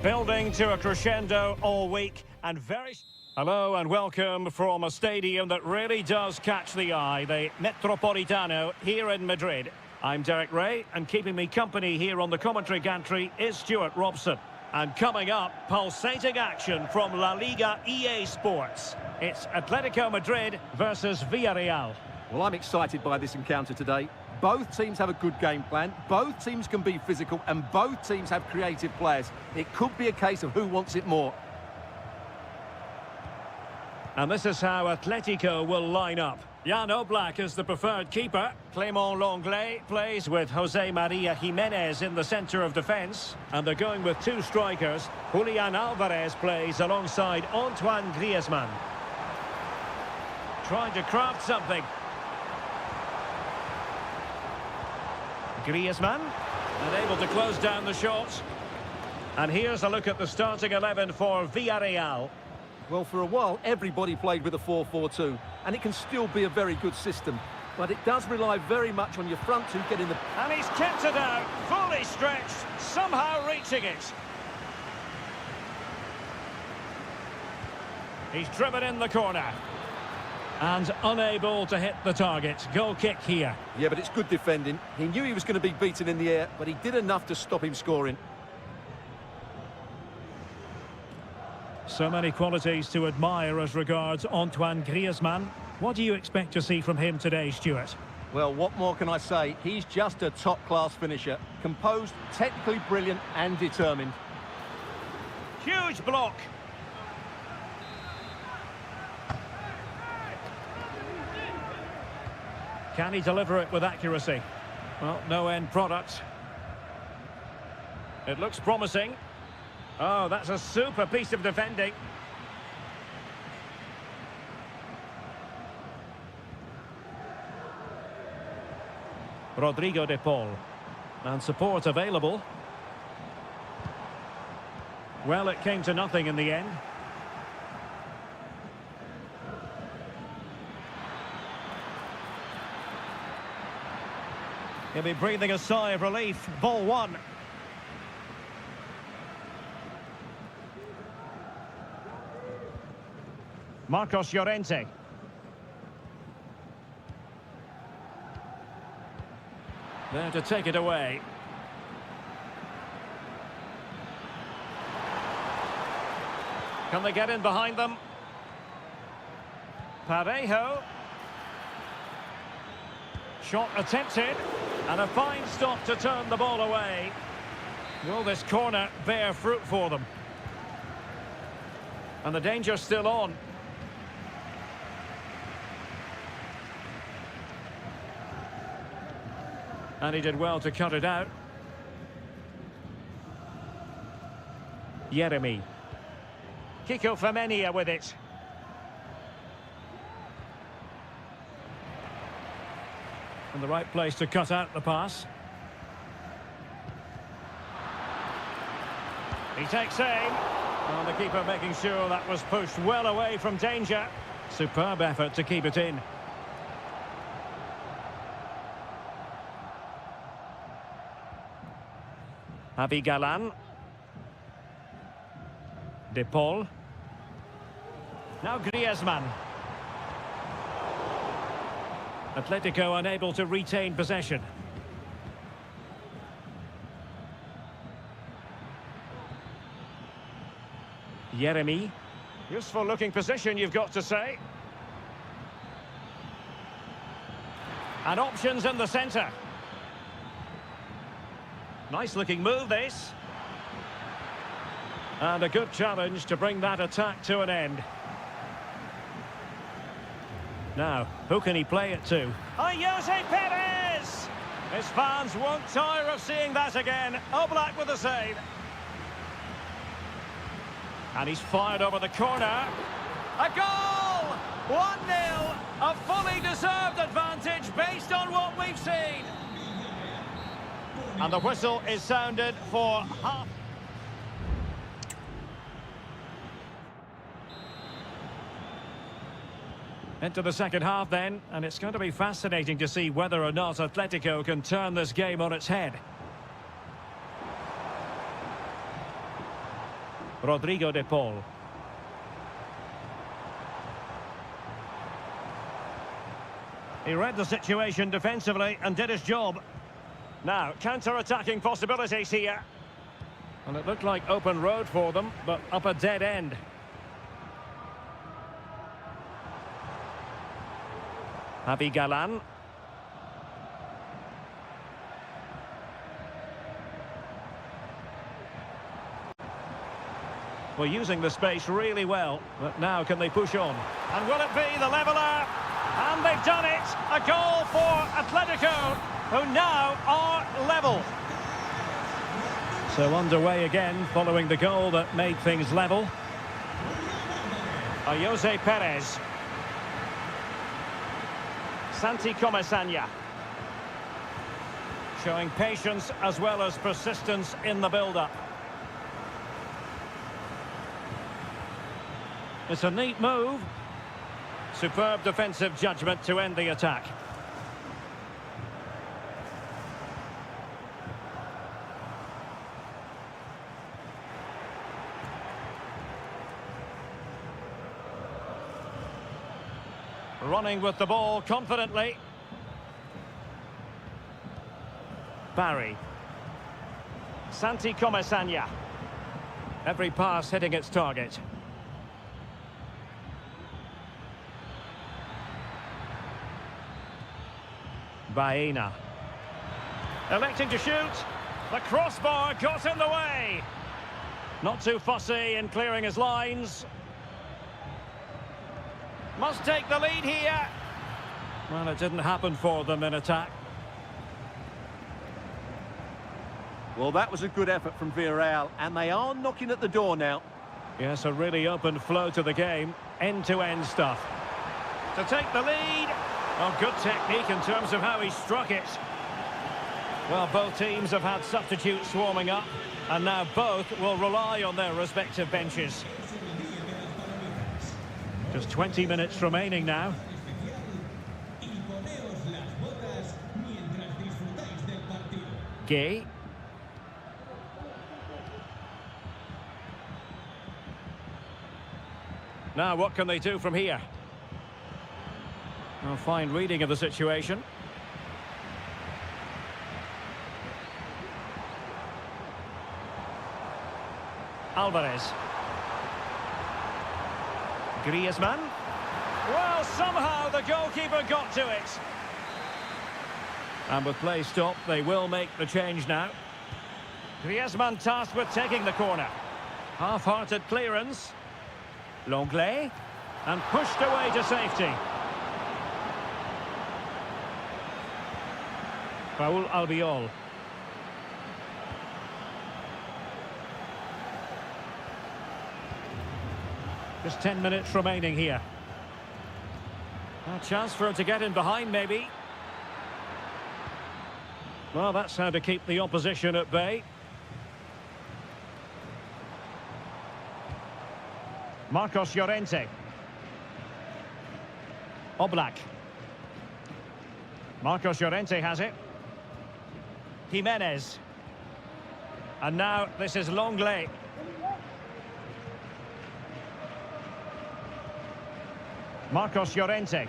Building to a crescendo all week and very... Hello and welcome from a stadium that really does catch the eye, the Metropolitano here in Madrid. I'm Derek Ray, and keeping me company here on the commentary gantry is Stuart Robson. And coming up, pulsating action from La Liga EA Sports. It's Atletico Madrid versus Villarreal. Well, I'm excited by this encounter today. Both teams have a good game plan, both teams can be physical, and both teams have creative players. It could be a case of who wants it more. And this is how Atletico will line up. Jan Oblak is the preferred keeper. Clément Lenglet plays with Jose Maria Jimenez in the centre of defence. And they're going with two strikers. Julian Alvarez plays alongside Antoine Griezmann. Trying to craft something. Griezmann, unable to close down the shot. And here's a look at the starting 11 for Villarreal. Well, for a while, everybody played with a 4-4-2, and it can still be a very good system. But it does rely very much on your front two getting the... And he's kept it out, fully stretched, somehow reaching it. He's driven in the corner. And unable to hit the target. Goal kick here. Yeah, but it's good defending. He knew he was going to be beaten in the air, but he did enough to stop him scoring. So many qualities to admire as regards Antoine Griezmann. What do you expect to see from him today, Stuart? Well, what more can I say? He's just a top-class finisher. Composed, technically brilliant and determined. Huge block. Can he deliver it with accuracy? Well, no end product. It looks promising. Oh, that's a super piece of defending. Rodrigo de Paul. And support available. Well, it came to nothing in the end. He'll be breathing a sigh of relief. Ball one. Marcos Llorente. There to take it away. Can they get in behind them? Parejo. Shot attempted. And a fine stop to turn the ball away. Will this corner bear fruit for them? And the danger's still on. And he did well to cut it out. Yeremy. Kiko Femenia with it. And the right place to cut out the pass. He takes aim. And the keeper making sure that was pushed well away from danger. Superb effort to keep it in. Javi Galan. De Paul. Now Griezmann. Atletico unable to retain possession. Yeremy. Useful looking position, you've got to say. And options in the centre. Nice looking move, this. And a good challenge to bring that attack to an end. Now, who can he play it to? Oh, Jose Perez! His fans won't tire of seeing that again. Oblak with the save. And he's fired over the corner. A goal! 1-0! A fully deserved advantage based on what we've seen. And the whistle is sounded for half. Into the second half then, and it's going to be fascinating to see whether or not Atletico can turn this game on its head. Rodrigo de Paul. He read the situation defensively and did his job. Now, counter-attacking possibilities here. And it looked like open road for them, but up a dead end. Javi Galan. We're using the space really well, but now can they push on? And will it be the leveller? And they've done it! A goal for Atletico, who now are level. So underway again, following the goal that made things level. Jose Perez. Santi Comesaña. Showing patience as well as persistence in the build-up. It's a neat move. Superb defensive judgment to end the attack. Running with the ball confidently. Barry. Santi Comesaña. Every pass hitting its target. Baena. Electing to shoot. The crossbar got in the way. Not too fussy in clearing his lines. Must take the lead here. Well, it didn't happen for them in attack. Well, that was a good effort from Villarreal, and they are knocking at the door now. Yes, a really open flow to the game. End-to-end stuff. To take the lead. Oh, good technique in terms of how he struck it. Well, both teams have had substitutes warming up, and now both will rely on their respective benches. Just 20 minutes remaining now. Gay. Now, what can they do from here? A fine reading of the situation. Alvarez. Griezmann. Well, somehow the goalkeeper got to it. And with play stopped, they will make the change now. Griezmann tasked with taking the corner. Half-hearted clearance. Longley. And pushed away to safety. Raul Albiol. Just 10 minutes remaining here. A chance for him to get in behind, maybe. Well, that's how to keep the opposition at bay. Marcos Llorente. Oblak. Marcos Llorente has it. Jimenez. And now this is Longley. Marcos Llorente.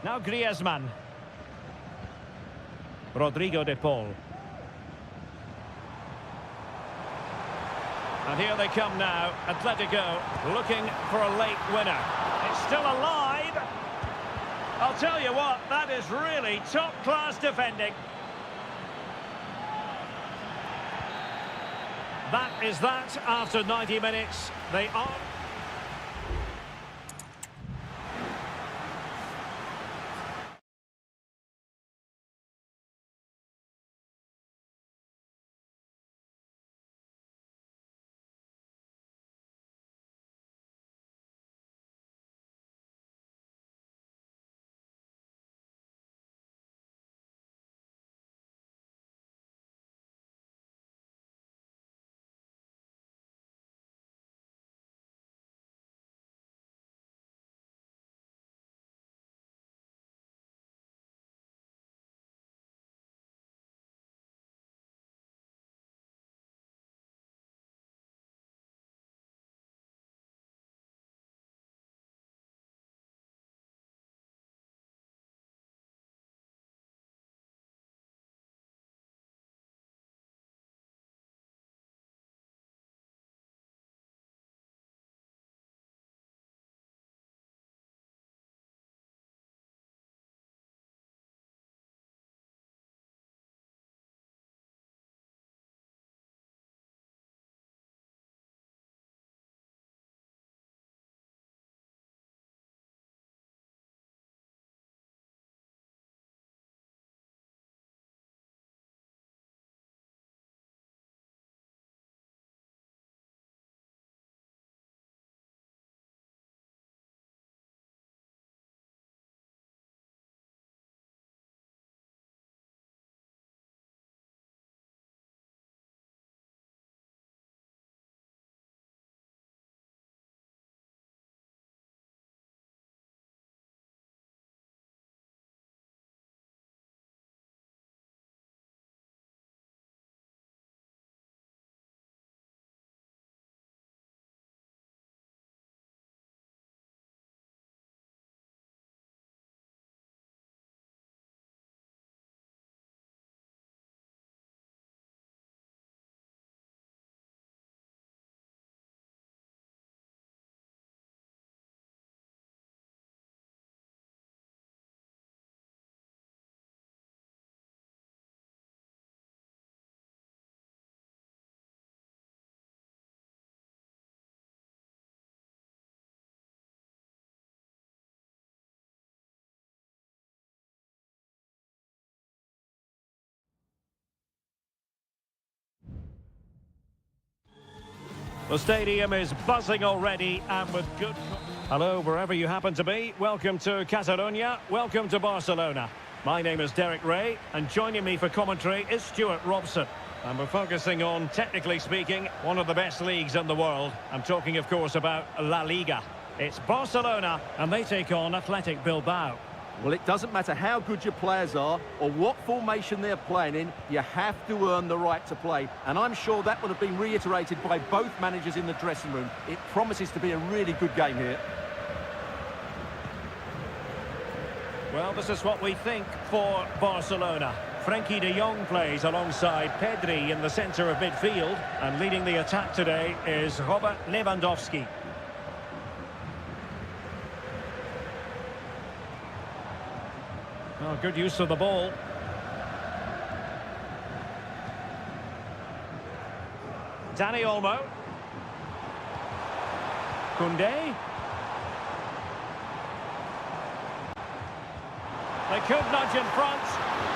Now Griezmann. Rodrigo de Paul. And here they come now, Atletico looking for a late winner. It's still alive. I'll tell you what, that is really top-class defending. That is that after 90 minutes. They are... The stadium is buzzing already and with good... Hello, wherever you happen to be. Welcome to Catalonia. Welcome to Barcelona. My name is Derek Ray, and joining me for commentary is Stuart Robson. And we're focusing on, technically speaking, one of the best leagues in the world. I'm talking, of course, about La Liga. It's Barcelona, and they take on Athletic Bilbao. Well, it doesn't matter how good your players are or what formation they're playing in, you have to earn the right to play. And I'm sure that would have been reiterated by both managers in the dressing room. It promises to be a really good game here. Well, this is what we think for Barcelona. Frenkie de Jong plays alongside Pedri in the centre of midfield. And leading the attack today is Robert Lewandowski. Oh, good use of the ball. Dani Olmo. Koundé. They could nudge in front,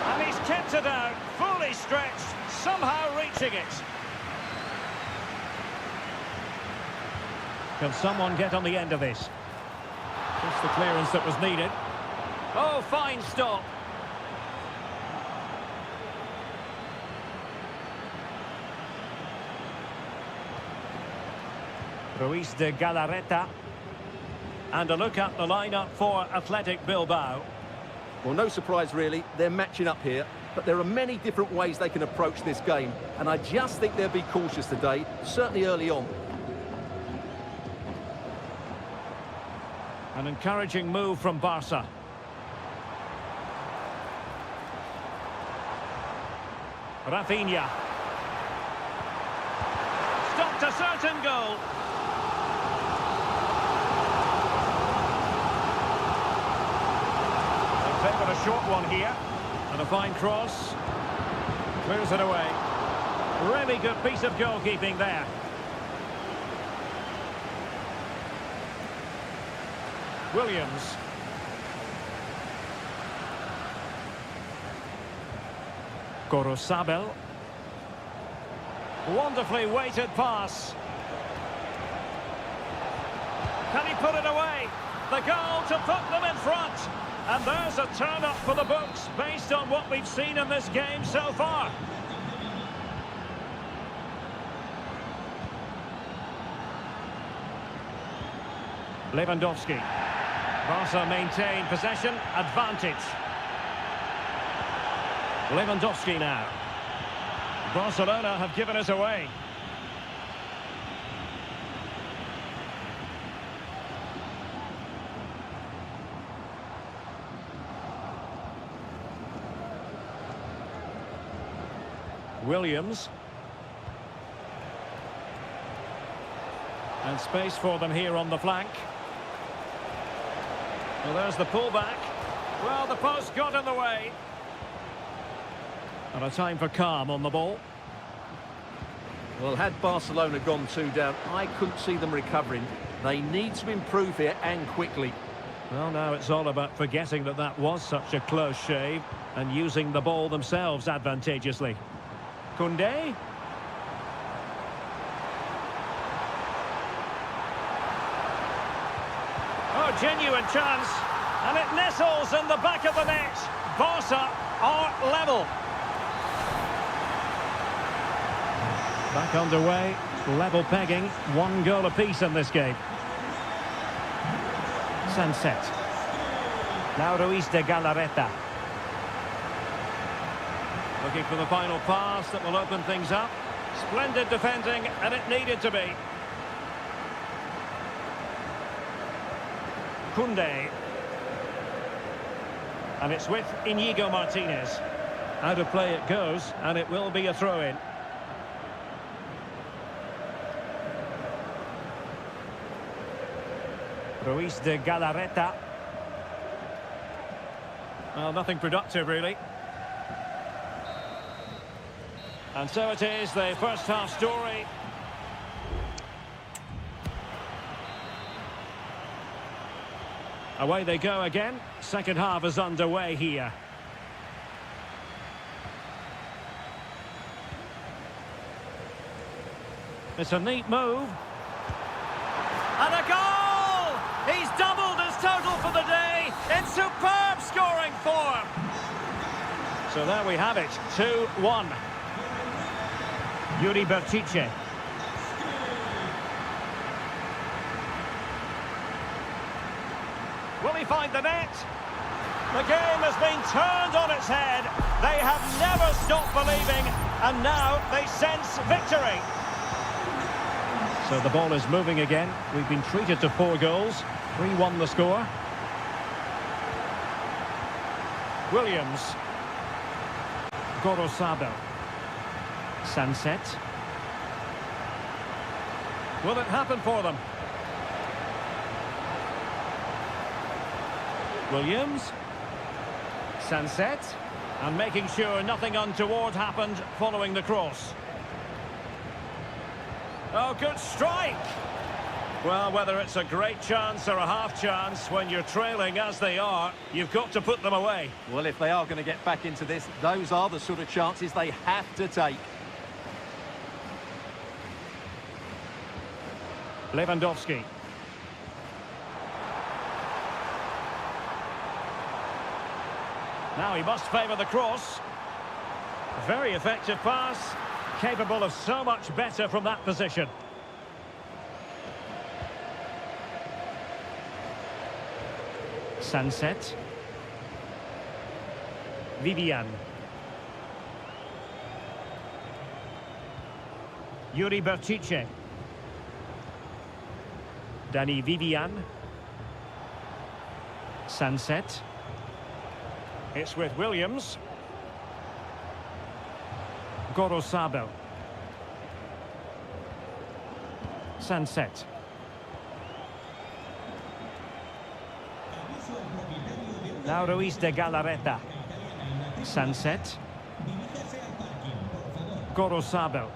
and he's kept it out, fully stretched, somehow reaching it. Can someone get on the end of this? Just the clearance that was needed. Oh, fine stop. Ruiz de Galarreta. And a look at the lineup for Athletic Bilbao. Well, no surprise, really. They're matching up here. But there are many different ways they can approach this game. And I just think they'll be cautious today, certainly early on. An encouraging move from Barca. Rafinha. Stopped a certain goal. They've taken a short one here. And a fine cross. Clears it away. Really good piece of goalkeeping there. Williams. Gorosabel. Wonderfully weighted pass. Can he put it away? The goal to put them in front. And there's a turn-up for the books based on what we've seen in this game so far. Lewandowski. Barca maintain possession, advantage. Lewandowski now. Barcelona have given us away. Williams. And space for them here on the flank. Well, there's the pullback. Well, the post got in the way. And a time for calm on the ball. Well, had Barcelona gone 2 down, I couldn't see them recovering. They need to improve here and quickly. Well, now it's all about forgetting that that was such a close shave and using the ball themselves advantageously. Koundé. Oh, genuine chance. And it nestles in the back of the net. Barca are level. Back underway, level pegging, 1 goal apiece in this game. Sunset. Now Ruiz de Galarreta. Looking for the final pass that will open things up. Splendid defending, and it needed to be. Koundé. And it's with Íñigo Martínez. Out of play it goes, and it will be a throw-in. Ruiz de Galarreta. Well, nothing productive, really. And so it is, the first half story. Away they go again. Second half is underway here. It's a neat move. And a goal! He's doubled his total for the day in superb scoring form. So there we have it, 2-1. Yuri Bertice. Will he find the net? The game has been turned on its head. They have never stopped believing, and now they sense victory. So the ball is moving again. We've been treated to 4 goals. 3-1 the score. Williams. Gorosabel. Sunset. Will it happen for them? Williams. Sunset. And making sure nothing untoward happened following the cross. Oh, good strike! Well, whether it's a great chance or a half chance, when you're trailing as they are, you've got to put them away. Well, if they are going to get back into this, those are the sort of chances they have to take. Lewandowski. Now he must favour the cross. Very effective pass. Capable of so much better from that position. Sunset. Vivian. Yuri Bertice. Dani Vivian. Sunset. It's with Williams. Gorosabel. Sunset. Now Ruiz de Galarreta. Sunset. Gorosabel.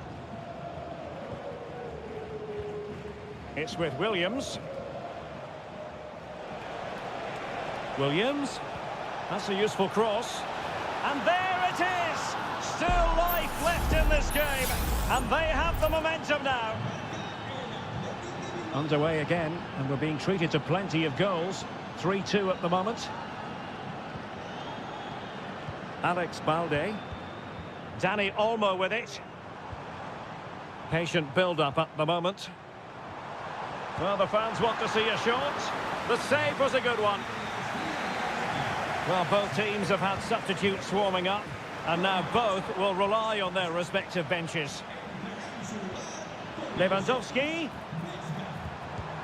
It's with Williams. Williams. That's a useful cross. And there it is! Still life left in this game. And they have the momentum now. Underway again, and we're being treated to plenty of goals. 3-2 at the moment. Alex Balde. Dani Olmo with it. Patient build-up at the moment. Well, the fans want to see a shot. The save was a good one. Well, both teams have had substitutes swarming up, and now both will rely on their respective benches. Lewandowski.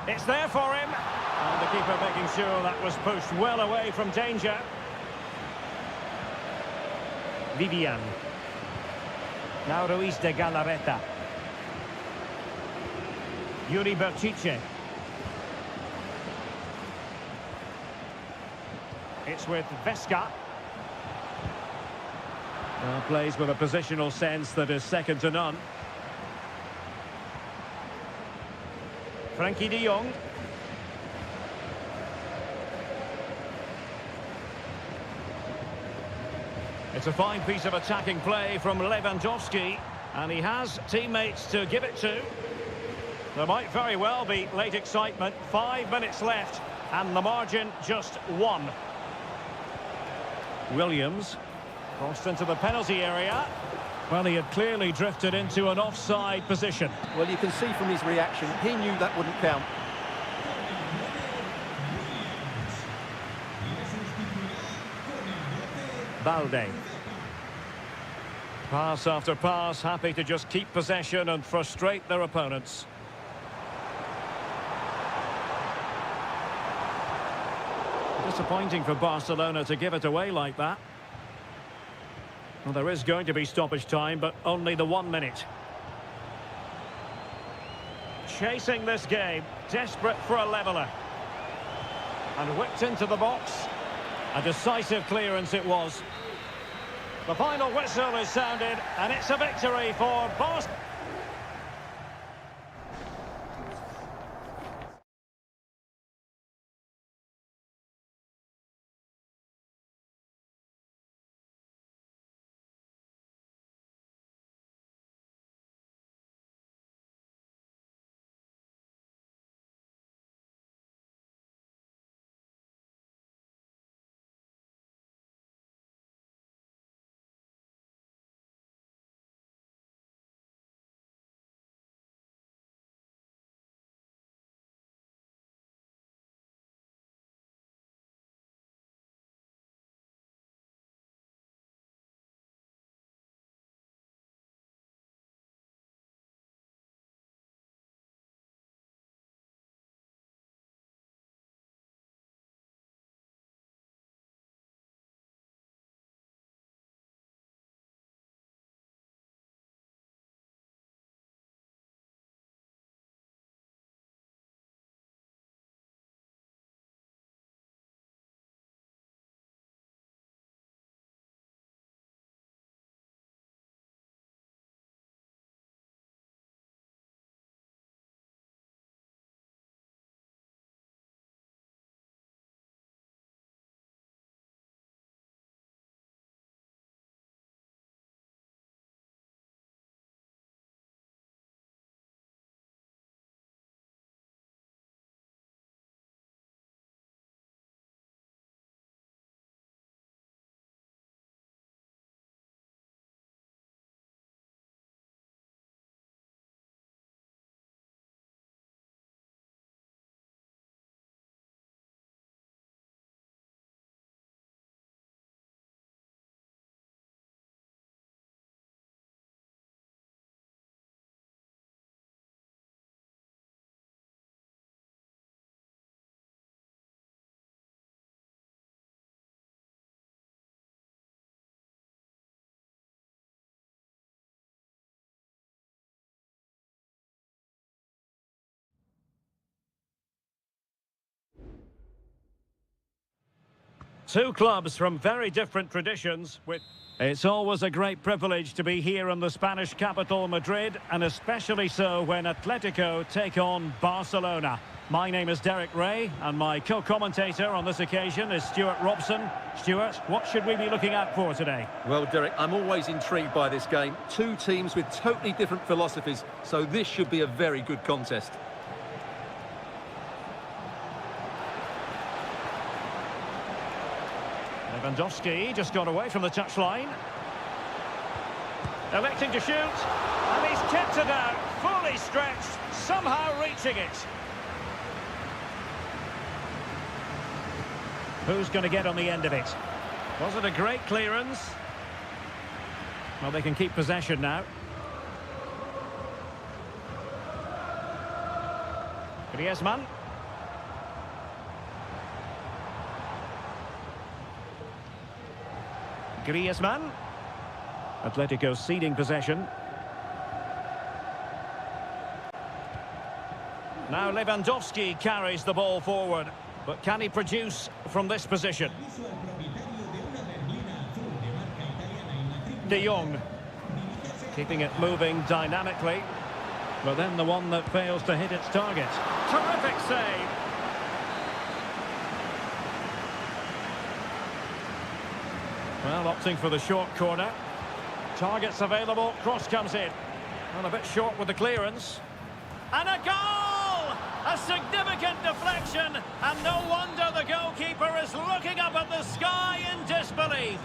It's there for him. And the keeper making sure that was pushed well away from danger. Vivian. Now Ruiz de Galarreta. Yuri Bertice. It's with Vesca. Plays with a positional sense that is second to none. Frankie de Jong. It's a fine piece of attacking play from Lewandowski, and he has teammates to give it to. There might very well be late excitement. 5 minutes left, and the margin just 1. Williams crossed into the penalty area. Well, he had clearly drifted into an offside position. Well, you can see from his reaction, he knew that wouldn't count. Balde. Pass after pass, happy to just keep possession and frustrate their opponents. Disappointing for Barcelona to give it away like that. Well, there is going to be stoppage time, but only the 1 minute. Chasing this game, desperate for a leveller. And whipped into the box. A decisive clearance it was. The final whistle is sounded, and it's a victory for Barcelona. Two clubs from very different traditions with... It's always a great privilege to be here in the Spanish capital, Madrid, and especially so when Atletico take on Barcelona. My name is Derek Ray, and my co-commentator on this occasion is Stuart Robson. Stuart, what should we be looking out for today? Well, Derek, I'm always intrigued by this game. Two teams with totally different philosophies, so this should be a very good contest. Lewandowski just got away from the touchline. Electing to shoot, and he's kept it out, fully stretched, somehow reaching it. Who's going to get on the end of it? Was it a great clearance? Well, they can keep possession now. Griezmann. Griezmann. Atletico ceding possession. Now Lewandowski carries the ball forward. But can he produce from this position? De Jong. Keeping it moving dynamically. But then the one that fails to hit its target. Terrific save. Well, opting for the short corner. Targets available, cross comes in. Well, a bit short with the clearance. And a goal! A significant deflection, and no wonder the goalkeeper is looking up at the sky in disbelief.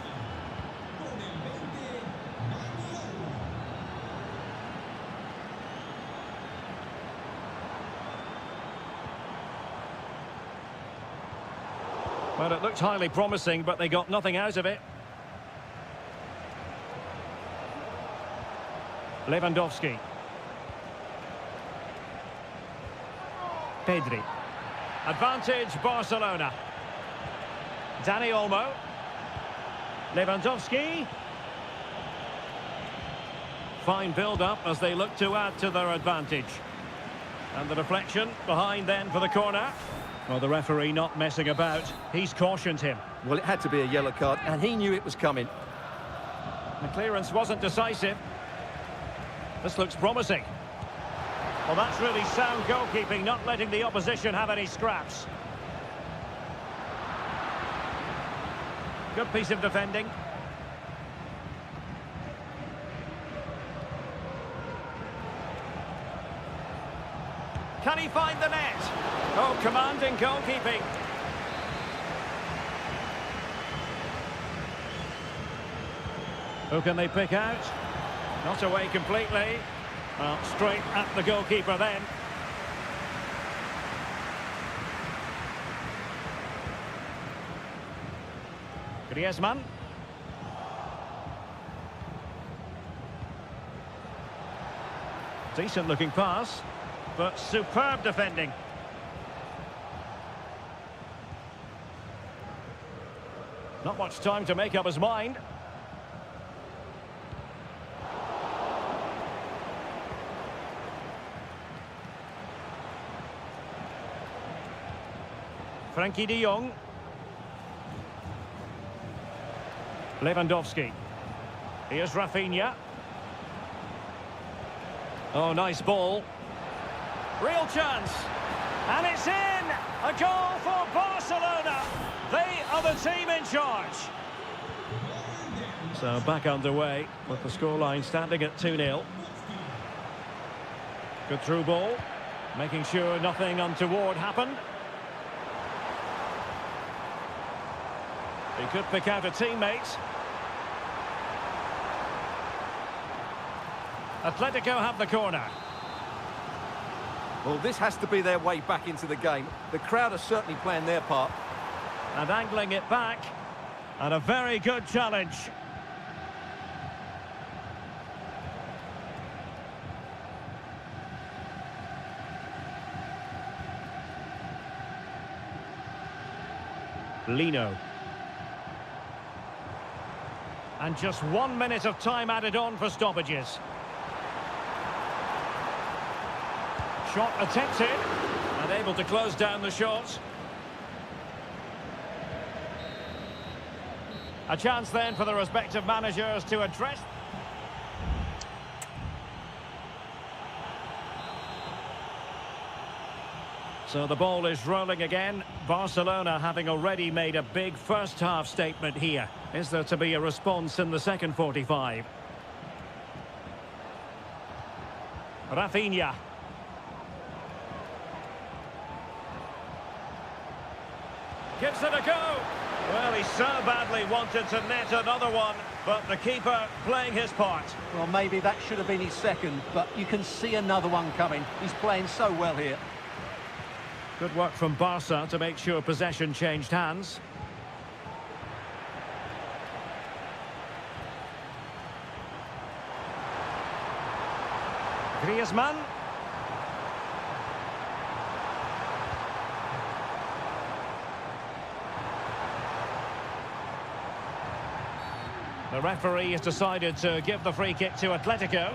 Well, it looked highly promising, but they got nothing out of it. Lewandowski. Pedri. Advantage Barcelona. Dani Olmo. Lewandowski. Fine build-up as they look to add to their advantage. And the deflection behind then for the corner. Well, the referee not messing about. He's cautioned him. Well, it had to be a yellow card, and he knew it was coming. The clearance wasn't decisive. This looks promising. Well, that's really sound goalkeeping, not letting the opposition have any scraps. Good piece of defending. Can he find the net? Oh, commanding goalkeeping. Who can they pick out? Not away completely. Well, straight at the goalkeeper then. Griezmann. Decent looking pass, but superb defending. Not much time to make up his mind. Frankie de Jong. Lewandowski. Here's Rafinha. Oh, nice ball. Real chance. And it's in! A goal for Barcelona. They are the team in charge. So back underway with the scoreline standing at 2-0. Good through ball. Making sure nothing untoward happened. He could pick out a teammate. Atletico have the corner. Well, this has to be their way back into the game. The crowd are certainly playing their part. And angling it back. And a very good challenge. Lino. And just 1 minute of time added on for stoppages. Shot attempted, and able to close down the shot. A chance then for the respective managers to address. So the ball is rolling again. Barcelona having already made a big first half statement here. Is there to be a response in the second 45? Rafinha. Gives it a go. Well, he so badly wanted to net another one, but the keeper playing his part. Well, maybe that should have been his second, but you can see another one coming. He's playing so well here. Good work from Barca to make sure possession changed hands. Griezmann. The referee has decided to give the free kick to Atletico.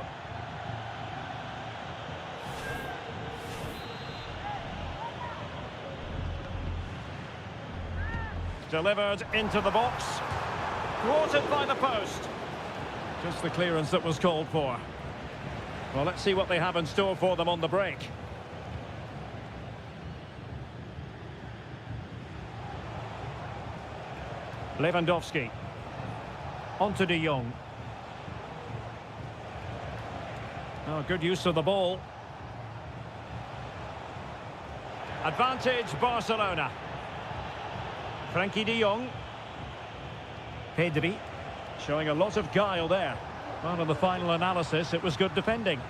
Delivered into the box. Thwarted by the post. Just the clearance that was called for. Well, let's see what they have in store for them on the break. Lewandowski. On to De Jong. Oh, good use of the ball. Advantage Barcelona. Frankie De Jong. Pedri. Showing a lot of guile there. Well, in the final analysis, it was good defending.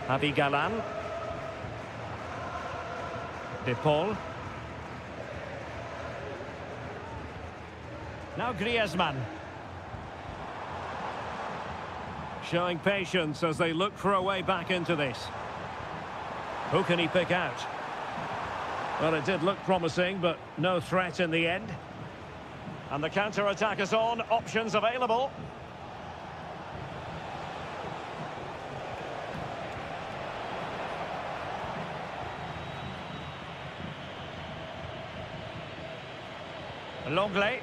Javi Galan. De Paul. Now Griezmann. Showing patience as they look for a way back into this. Who can he pick out? Well, it did look promising, but no threat in the end. And the counter-attack is on. Options available. Longley.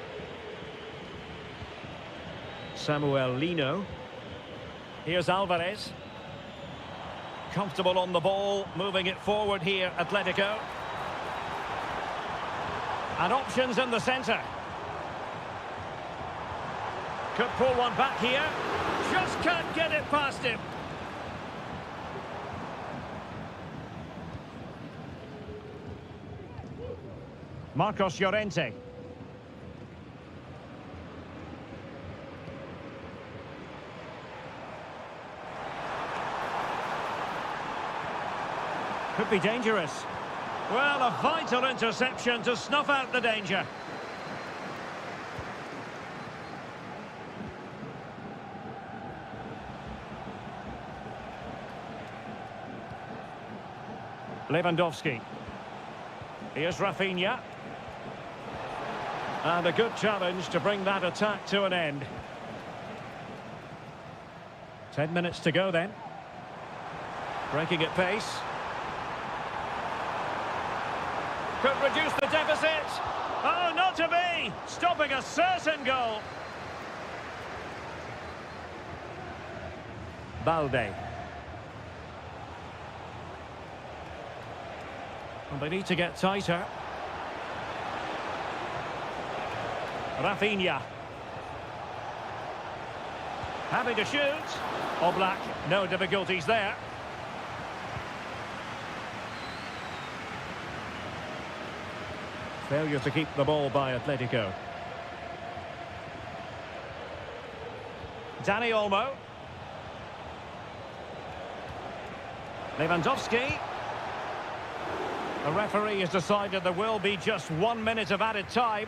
Samuel Lino. Here's Alvarez. Comfortable on the ball, moving it forward here, Atletico. And options in the centre. Could pull one back here. Just can't get it past him. Marcos Llorente. Could be dangerous. Well, a vital interception to snuff out the danger. Lewandowski. Here's Rafinha. And a good challenge to bring that attack to an end. 10 minutes to go then. Breaking at pace. Could reduce the deficit. Oh, not to be! Stopping a certain goal. Balde. And they need to get tighter. Rafinha. Happy to shoot. Oblak, no difficulties there. Failure to keep the ball by Atletico. Dani Olmo. Lewandowski. The referee has decided there will be just 1 minute of added time.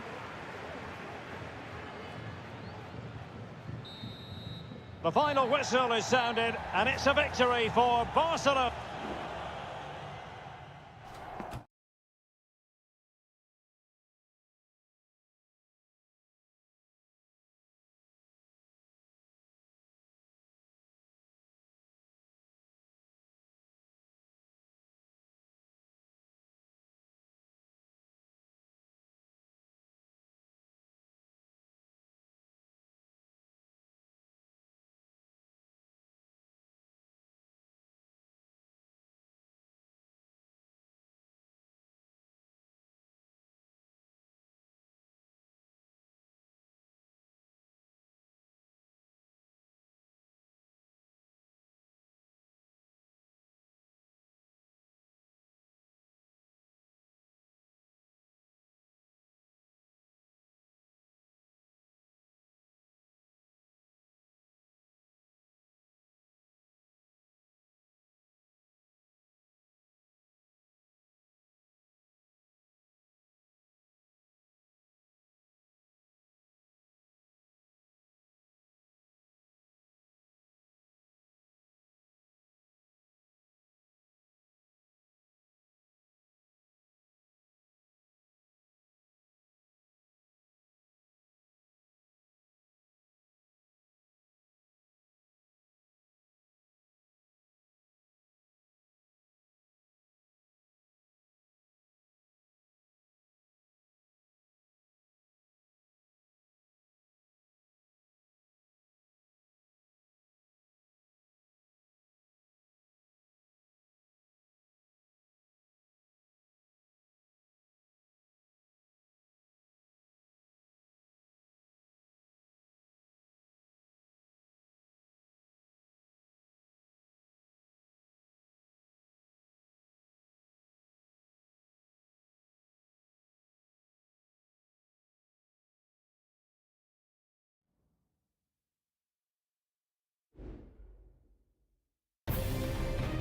The final whistle is sounded, and it's a victory for Barcelona.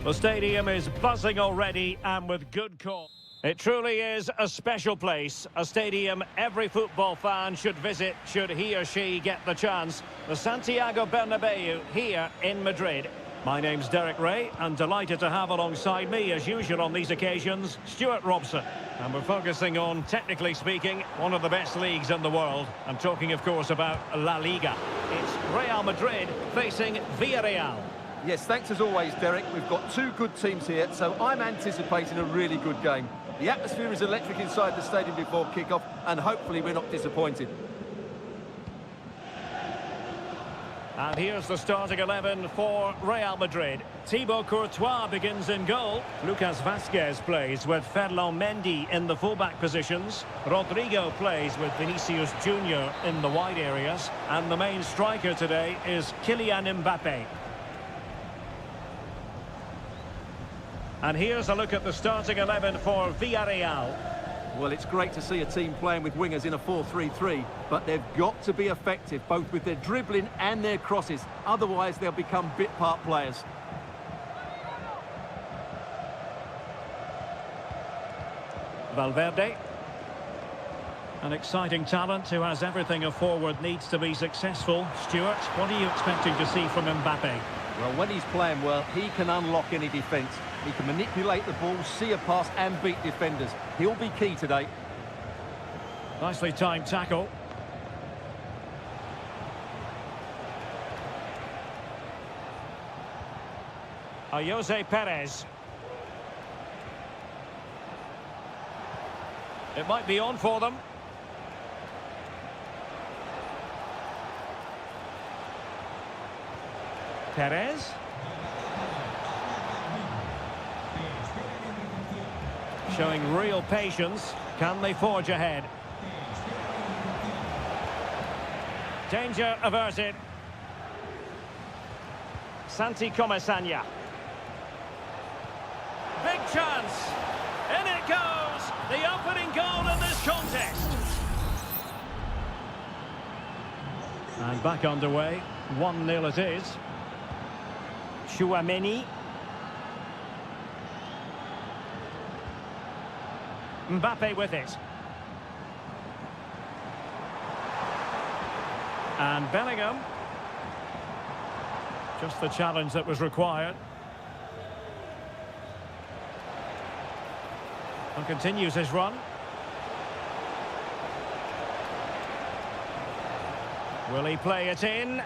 The stadium is buzzing already and with good cause. It truly is a special place, a stadium every football fan should visit should he or she get the chance. The Santiago Bernabeu here in Madrid. My name's Derek Ray, and delighted to have alongside me, as usual on these occasions, Stuart Robson. And we're focusing on, technically speaking, one of the best leagues in the world. I'm talking, of course, about La Liga. It's Real Madrid facing Villarreal. Yes, thanks as always, Derek. We've got two good teams here, so I'm anticipating a really good game. The atmosphere is electric inside the stadium before kick-off, and hopefully we're not disappointed. And here's the starting 11 for Real Madrid. Thibaut Courtois begins in goal. Lucas Vazquez plays with Ferland Mendy in the fullback positions. Rodrigo plays with Vinicius Junior in the wide areas. And the main striker today is Kylian Mbappe. And here's a look at the starting 11 for Villarreal. Well, it's great to see a team playing with wingers in a 4-3-3, but they've got to be effective, both with their dribbling and their crosses. Otherwise, they'll become bit-part players. Valverde. An exciting talent who has everything a forward needs to be successful. Stuart, what are you expecting to see from Mbappe? Well, when he's playing well, he can unlock any defence. He can manipulate the ball, see a pass and beat defenders. He'll be key today. Nicely timed tackle. Jose Perez. It might be on for them. Perez. Showing real patience. Can they forge ahead? Danger averted. Santi Comesaña. Big chance. In it goes. The opening goal in this contest. And back underway. 1-0 it is. Tchouaméni. Mbappe with it. And Bellingham. Just the challenge that was required. And continues his run. Will he play it in?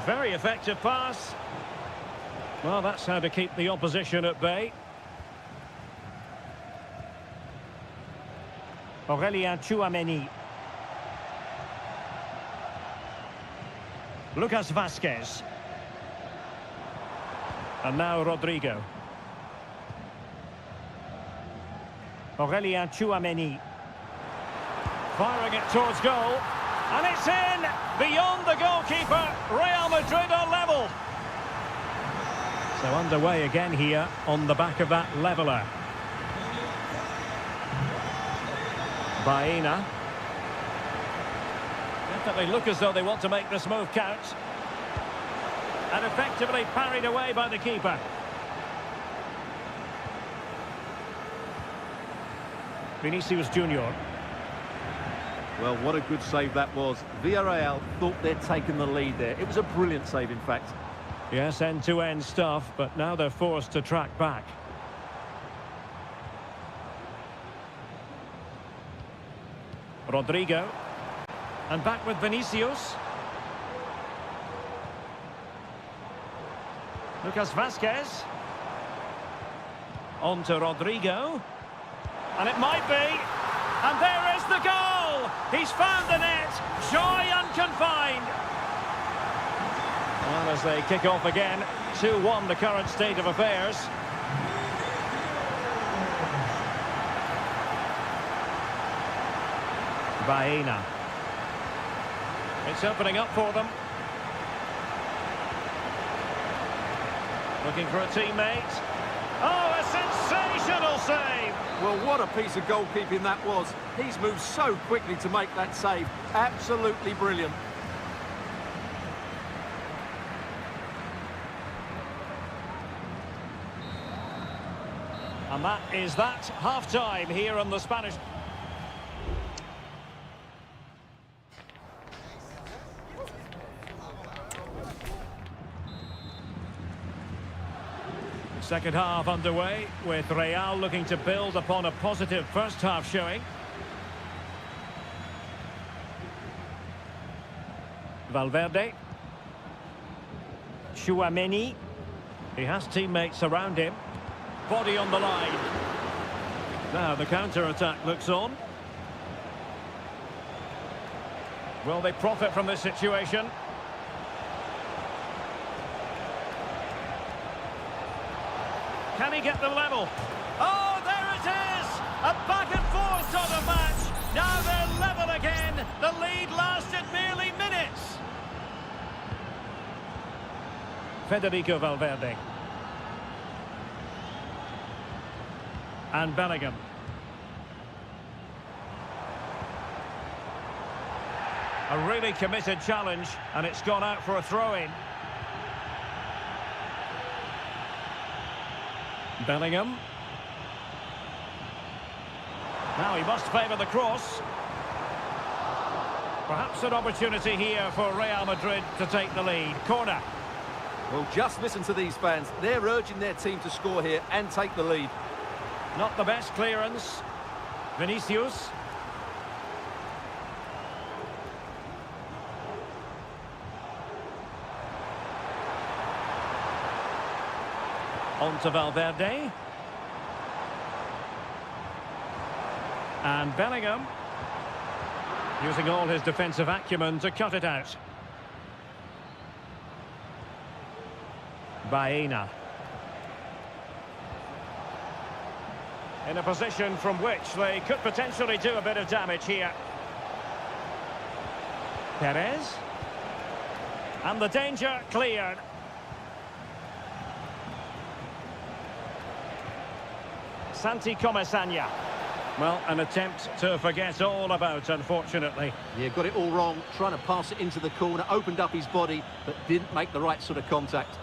Very effective pass. Well, that's how to keep the opposition at bay. Aurélien Tchouaméni. Lucas Vazquez. And now Rodrigo. Aurélien Tchouaméni. Firing it towards goal. And it's in! Beyond the goalkeeper. Real Madrid are level. So underway again here on the back of that leveller. Baena. Definitely look as though they want to make this move count. And effectively parried away by the keeper. Vinicius Junior. Well, what a good save that was. Villarreal thought they'd taken the lead there. It was a brilliant save, in fact. Yes, end-to-end stuff, but now they're forced to track back. Rodrigo. And back with Vinicius. Lucas Vazquez. On to Rodrigo. And it might be. And there is the goal! He's found the net. Joy unconfined. Well, as they kick off again, 2-1 the current state of affairs. Baena. It's opening up for them. Looking for a teammate. Oh, a sensational save! Well, what a piece of goalkeeping that was. He's moved so quickly to make that save. Absolutely brilliant. And that is that half-time here on the Spanish. Second half underway, with Real looking to build upon a positive first half showing. Valverde. Tchouaméni. He has teammates around him. Body on the line. Now the counter-attack looks on. Will they profit from this situation? Can he get the level? Oh, there it is! A back and forth sort of match. Now they're level again. The lead lasted merely minutes. Federico Valverde. And Bellingham. A really committed challenge, and it's gone out for a throw-in. Bellingham. Now he must favour the cross. Perhaps an opportunity here for Real Madrid to take the lead. Corner. Well, just listen to these fans. They're urging their team to score here and take the lead. Not the best clearance. Vinicius. On to Valverde. And Bellingham. Using all his defensive acumen to cut it out. Baena. In a position from which they could potentially do a bit of damage here. Perez. And the danger cleared. Santi Comesaña. Well, an attempt to forget all about, unfortunately. Yeah, got it all wrong. Trying to pass it into the corner, opened up his body, but didn't make the right sort of contact.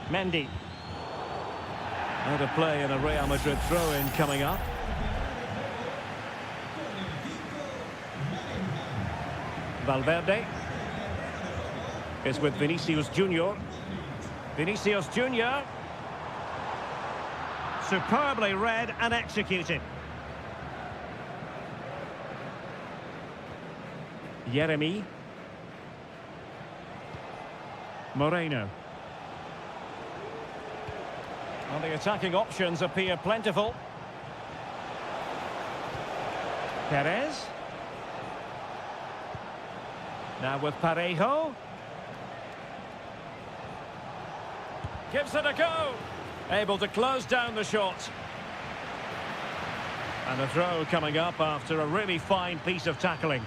Mendy. Out of play in a Real Madrid throw-in coming up. Valverde is with Vinicius Junior. Vinicius Junior. Superbly read and executed. Yeremy. Moreno. Well, the attacking options appear plentiful. Perez. Now with Parejo. Gives it a go. Able to close down the shot. And a throw coming up after a really fine piece of tackling.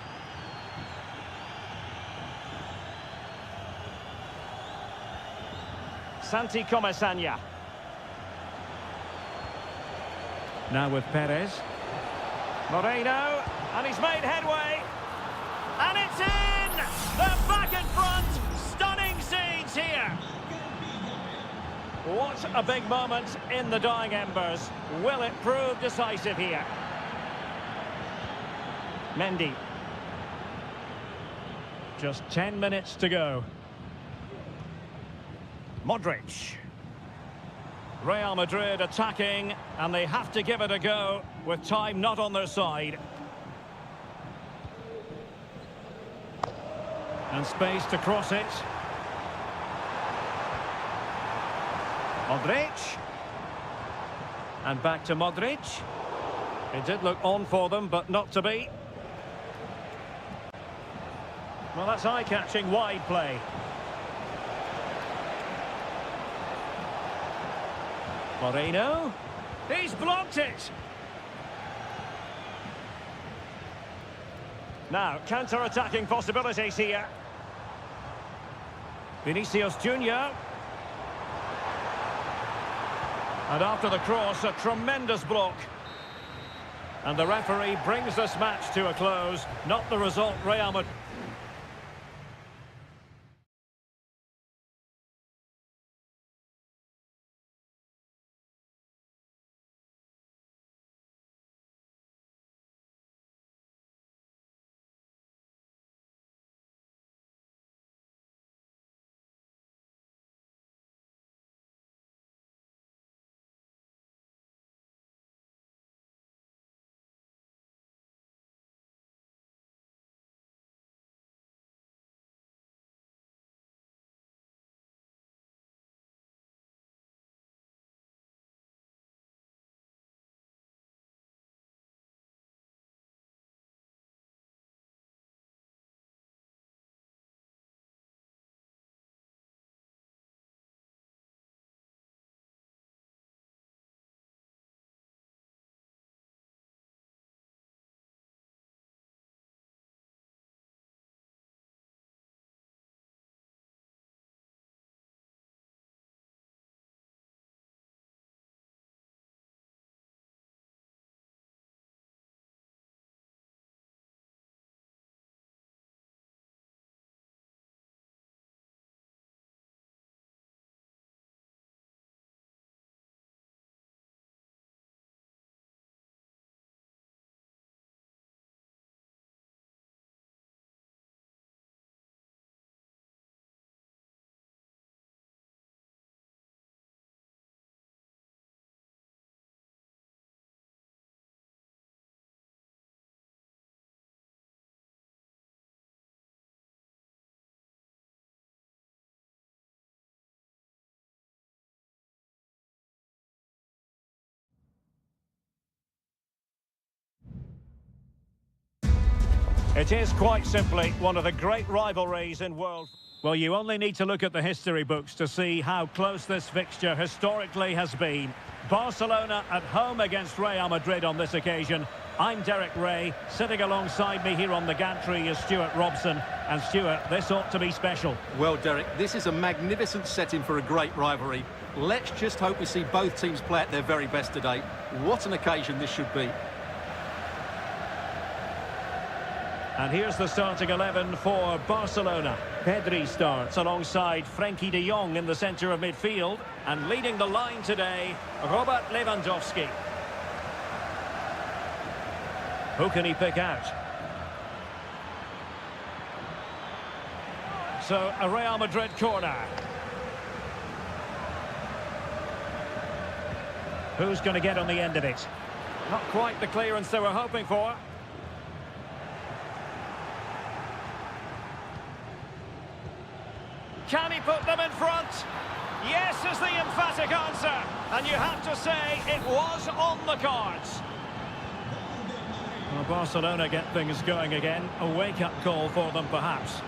Santi Comesaña. Now with Perez. Moreno. And he's made headway. And it's in! They're back in front. Stunning scenes here. What a big moment in the dying embers. Will it prove decisive here? Mendy. Just 10 minutes to go. Modric. Real Madrid attacking, and they have to give it a go with time not on their side. And space to cross it. Modric. And back to Modric. It did look on for them, but not to be. Well, that's eye-catching wide play. Moreno. He's blocked it. Now, counter-attacking possibilities here. Vinicius Junior. And after the cross, a tremendous block. And the referee brings this match to a close. Not the result Real Madrid It is quite simply one of the great rivalries in world. Well, you only need to look at the history books to see how close this fixture historically has been. Barcelona at home against Real Madrid on this occasion. I'm Derek Ray. Sitting alongside me here on the gantry is Stuart Robson. And Stuart, this ought to be special. Well, Derek, this is a magnificent setting for a great rivalry. Let's just hope we see both teams play at their very best today. What an occasion this should be. And here's the starting 11 for Barcelona. Pedri starts alongside Frenkie de Jong in the centre of midfield. And leading the line today, Robert Lewandowski. Who can he pick out? So, a Real Madrid corner. Who's going to get on the end of it? Not quite the clearance they were hoping for. Can he put them in front? Yes is the emphatic answer. And you have to say it was on the cards. Well, Barcelona get things going again. A wake-up call for them, perhaps.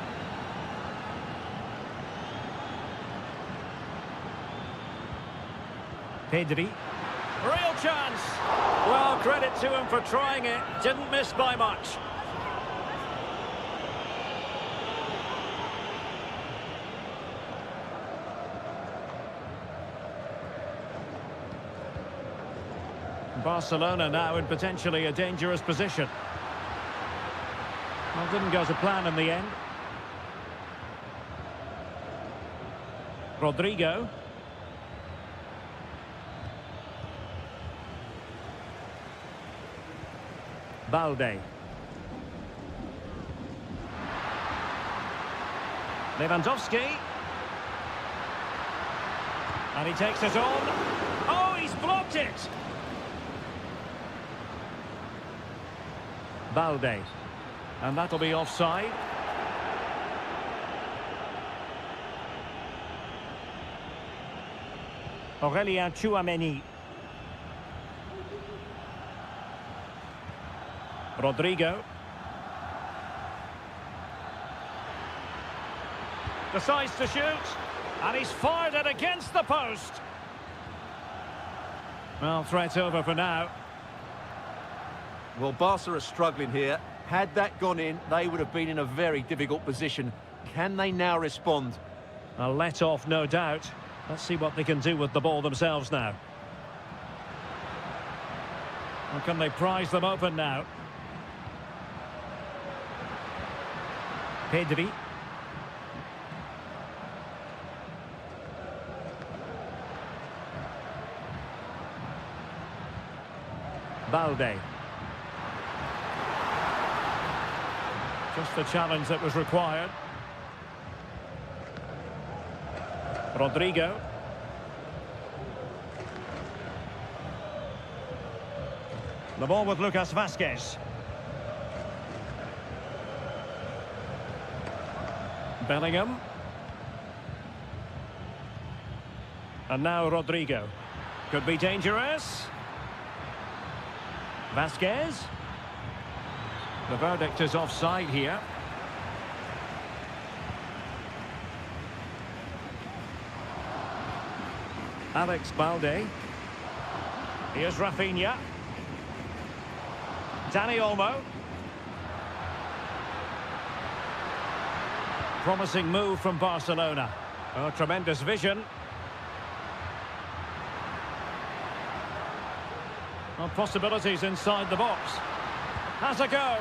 Pedri. Real chance. Well, credit to him for trying it. Didn't miss by much. Barcelona now in potentially a dangerous position. Well, didn't go to plan in the end. Rodrigo. Balde. Lewandowski. And he takes it on. Oh, he's blocked it! Balde. And that'll be offside. Aurélien Tchouaméni. Rodrigo. Decides to shoot. And he's fired it against the post. Well, threat over for now. Well, Barca are struggling here. Had that gone in, they would have been in a very difficult position. Can they now respond? A let-off, no doubt. Let's see what they can do with the ball themselves now. Or can they prize them open now? Pedri. Balde. Just the challenge that was required. Rodrigo. The ball with Lucas Vázquez. Bellingham. And now Rodrigo. Could be dangerous. Vázquez. The verdict is offside here. Alex Balde. Here's Rafinha. Dani Olmo. Promising move from Barcelona. Oh, tremendous vision. Well, possibilities inside the box. Has a go.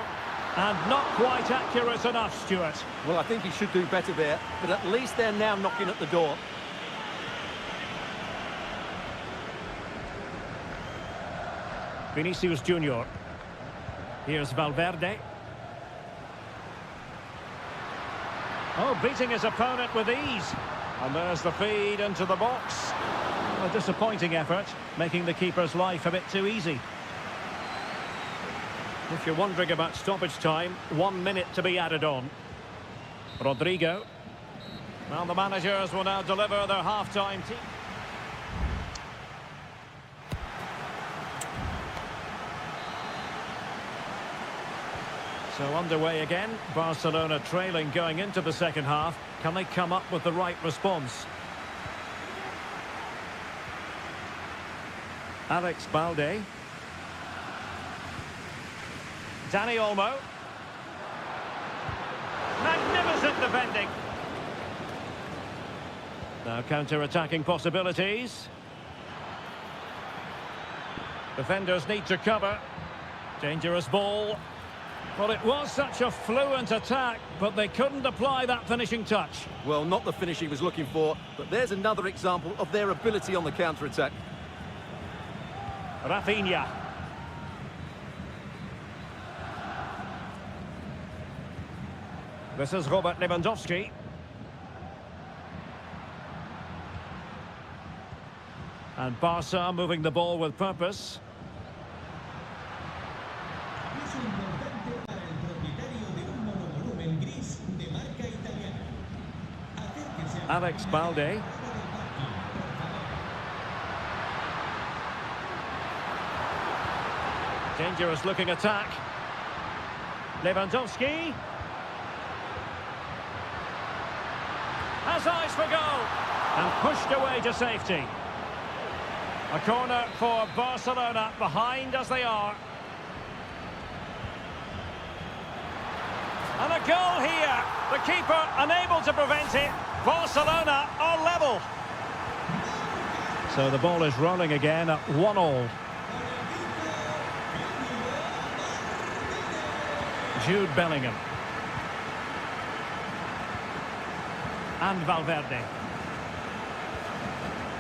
And not quite accurate enough, Stuart. Well, I think he should do better there, but at least they're now knocking at the door. Vinicius Junior. Here's Valverde. Oh, beating his opponent with ease. And there's the feed into the box. A disappointing effort, making the keeper's life a bit too easy. If you're wondering about stoppage time, 1 minute to be added on. Rodrigo. Well, the managers will now deliver their half-time team. So underway again. Barcelona trailing going into the second half. Can they come up with the right response? Alex Balde. Dani Olmo. Magnificent defending. Now counter-attacking possibilities. Defenders need to cover. Dangerous ball. Well, it was such a fluent attack, but they couldn't apply that finishing touch. Well, not the finish he was looking for, but there's another example of their ability on the counter-attack. Rafinha. This is Robert Lewandowski. And Barca moving the ball with purpose. Alex Balde. Dangerous looking attack. Lewandowski. Has eyes for goal. And pushed away to safety. A corner for Barcelona, behind as they are. And a goal here. The keeper unable to prevent it. Barcelona are level. So the ball is rolling again at 1-1. Jude Bellingham. And Valverde.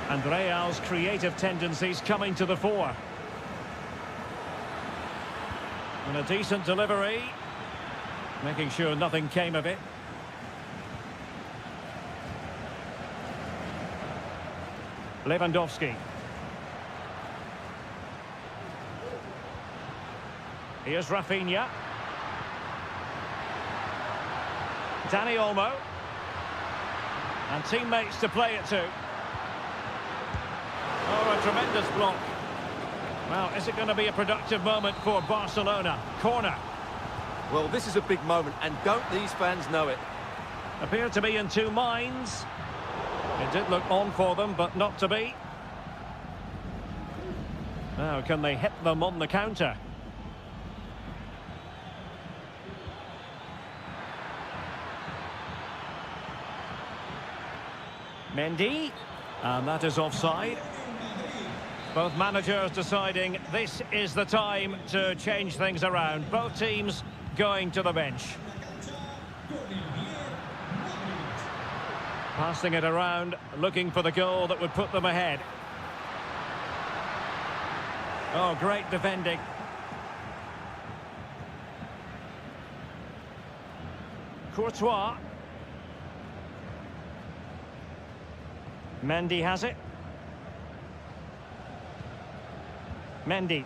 And Real's creative tendencies coming to the fore. And a decent delivery. Making sure nothing came of it. Lewandowski. Here's Rafinha. Dani Olmo. And teammates to play it to. Oh, a tremendous block. Well, is it going to be a productive moment for Barcelona? Corner. Well, this is a big moment, and don't these fans know it? Appeared to be in two minds. It did look on for them, but not to be. Now, can they hit them on the counter? Mendy. And that is offside. Both managers deciding this is the time to change things around. Both teams going to the bench. Passing it around, looking for the goal that would put them ahead. Oh, great defending. Courtois. Mendy has it. Mendy.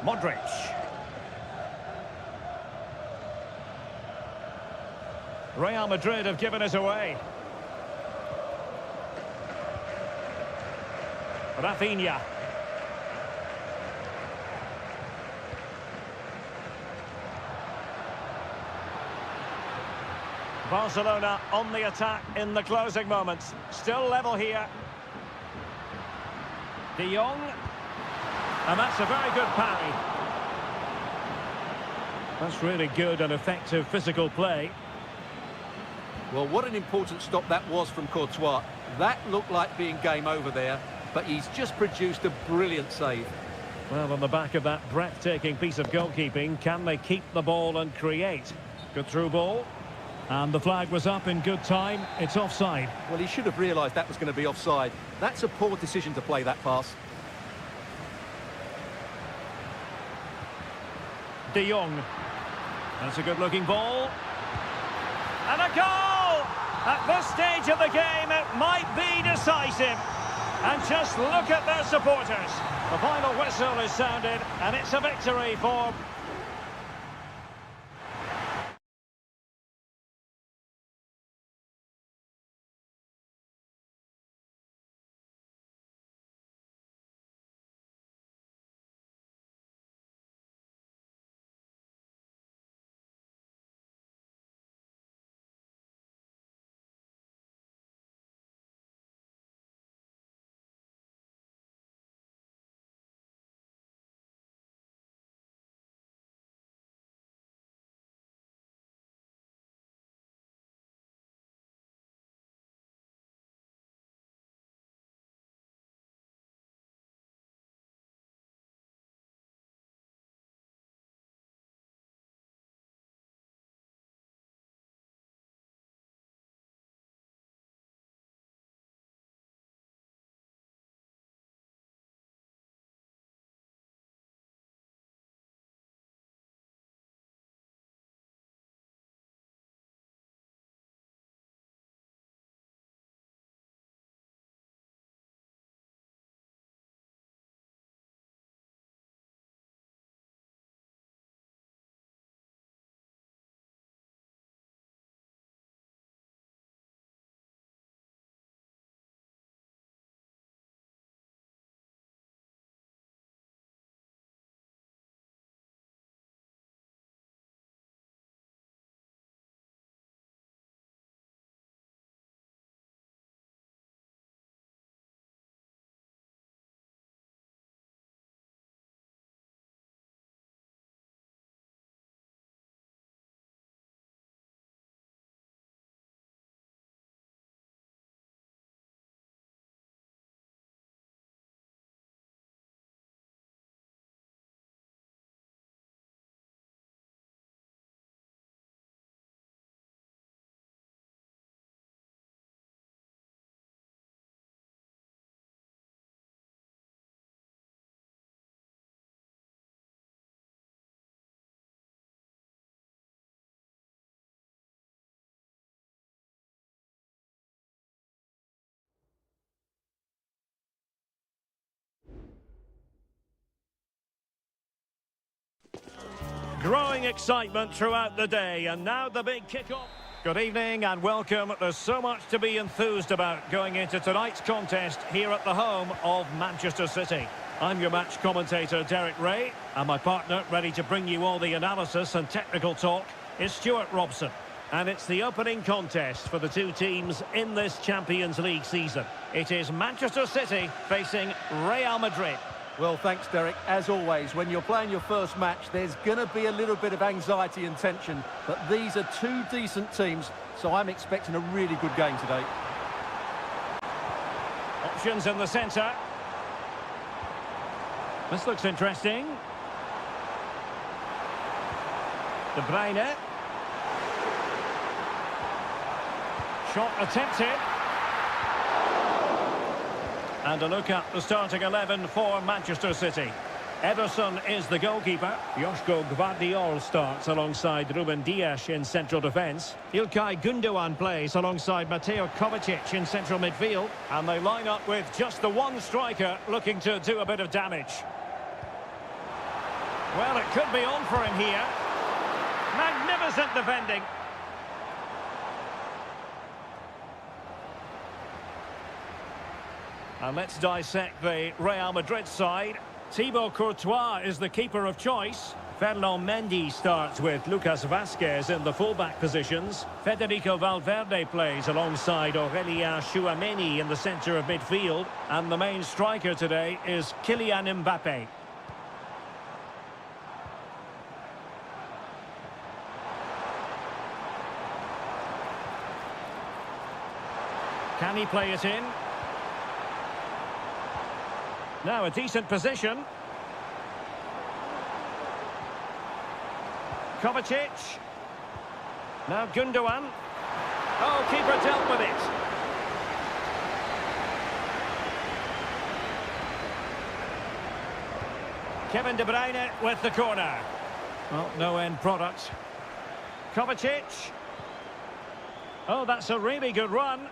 Modric. Real Madrid have given us away. Rafinha. Barcelona on the attack in the closing moments. Still level here. De Jong. And that's a very good parry. That's really good and effective physical play. Well, what an important stop that was from Courtois. That looked like being game over there, but he's just produced a brilliant save. Well, on the back of that breathtaking piece of goalkeeping, can they keep the ball and create? Good through ball. And the flag was up in good time. It's offside. Well, he should have realised that was going to be offside. That's a poor decision to play that pass. De Jong. That's a good-looking ball. And a goal! At this stage of the game, it might be decisive. And just look at their supporters. The final whistle is sounded, and it's a victory for Growing excitement throughout the day, and now the big kick-off. Good evening and welcome. There's so much to be enthused about going into tonight's contest here at the home of Manchester City. I'm your match commentator, Derek Ray, and my partner, ready to bring you all the analysis and technical talk, is Stuart Robson. And it's the opening contest for the two teams in this Champions League season. It is Manchester City facing Real Madrid. Well, thanks, Derek. As always, when you're playing your first match, there's going to be a little bit of anxiety and tension. But these are two decent teams, so I'm expecting a really good game today. Options in the centre. This looks interesting. De Bruyne. Shot attempted. And a look at the starting 11 for Manchester City. Ederson is the goalkeeper. Joško Gvardiol starts alongside Ruben Dias in central defence. İlkay Gündoğan plays alongside Mateo Kovacic in central midfield. And they line up with just the one striker looking to do a bit of damage. Well, it could be on for him here. Magnificent defending. And let's dissect the Real Madrid side. Thibaut Courtois is the keeper of choice. Ferland Mendy starts with Lucas Vazquez in the fullback positions. Federico Valverde plays alongside Aurélien Tchouaméni in the centre of midfield. And the main striker today is Kylian Mbappé. Can he play it in? Now a decent position. Kovacic. Now Gündoğan. Oh, keeper dealt with it. Kevin De Bruyne with the corner. Well, no end product. Kovacic. Oh, that's a really good run.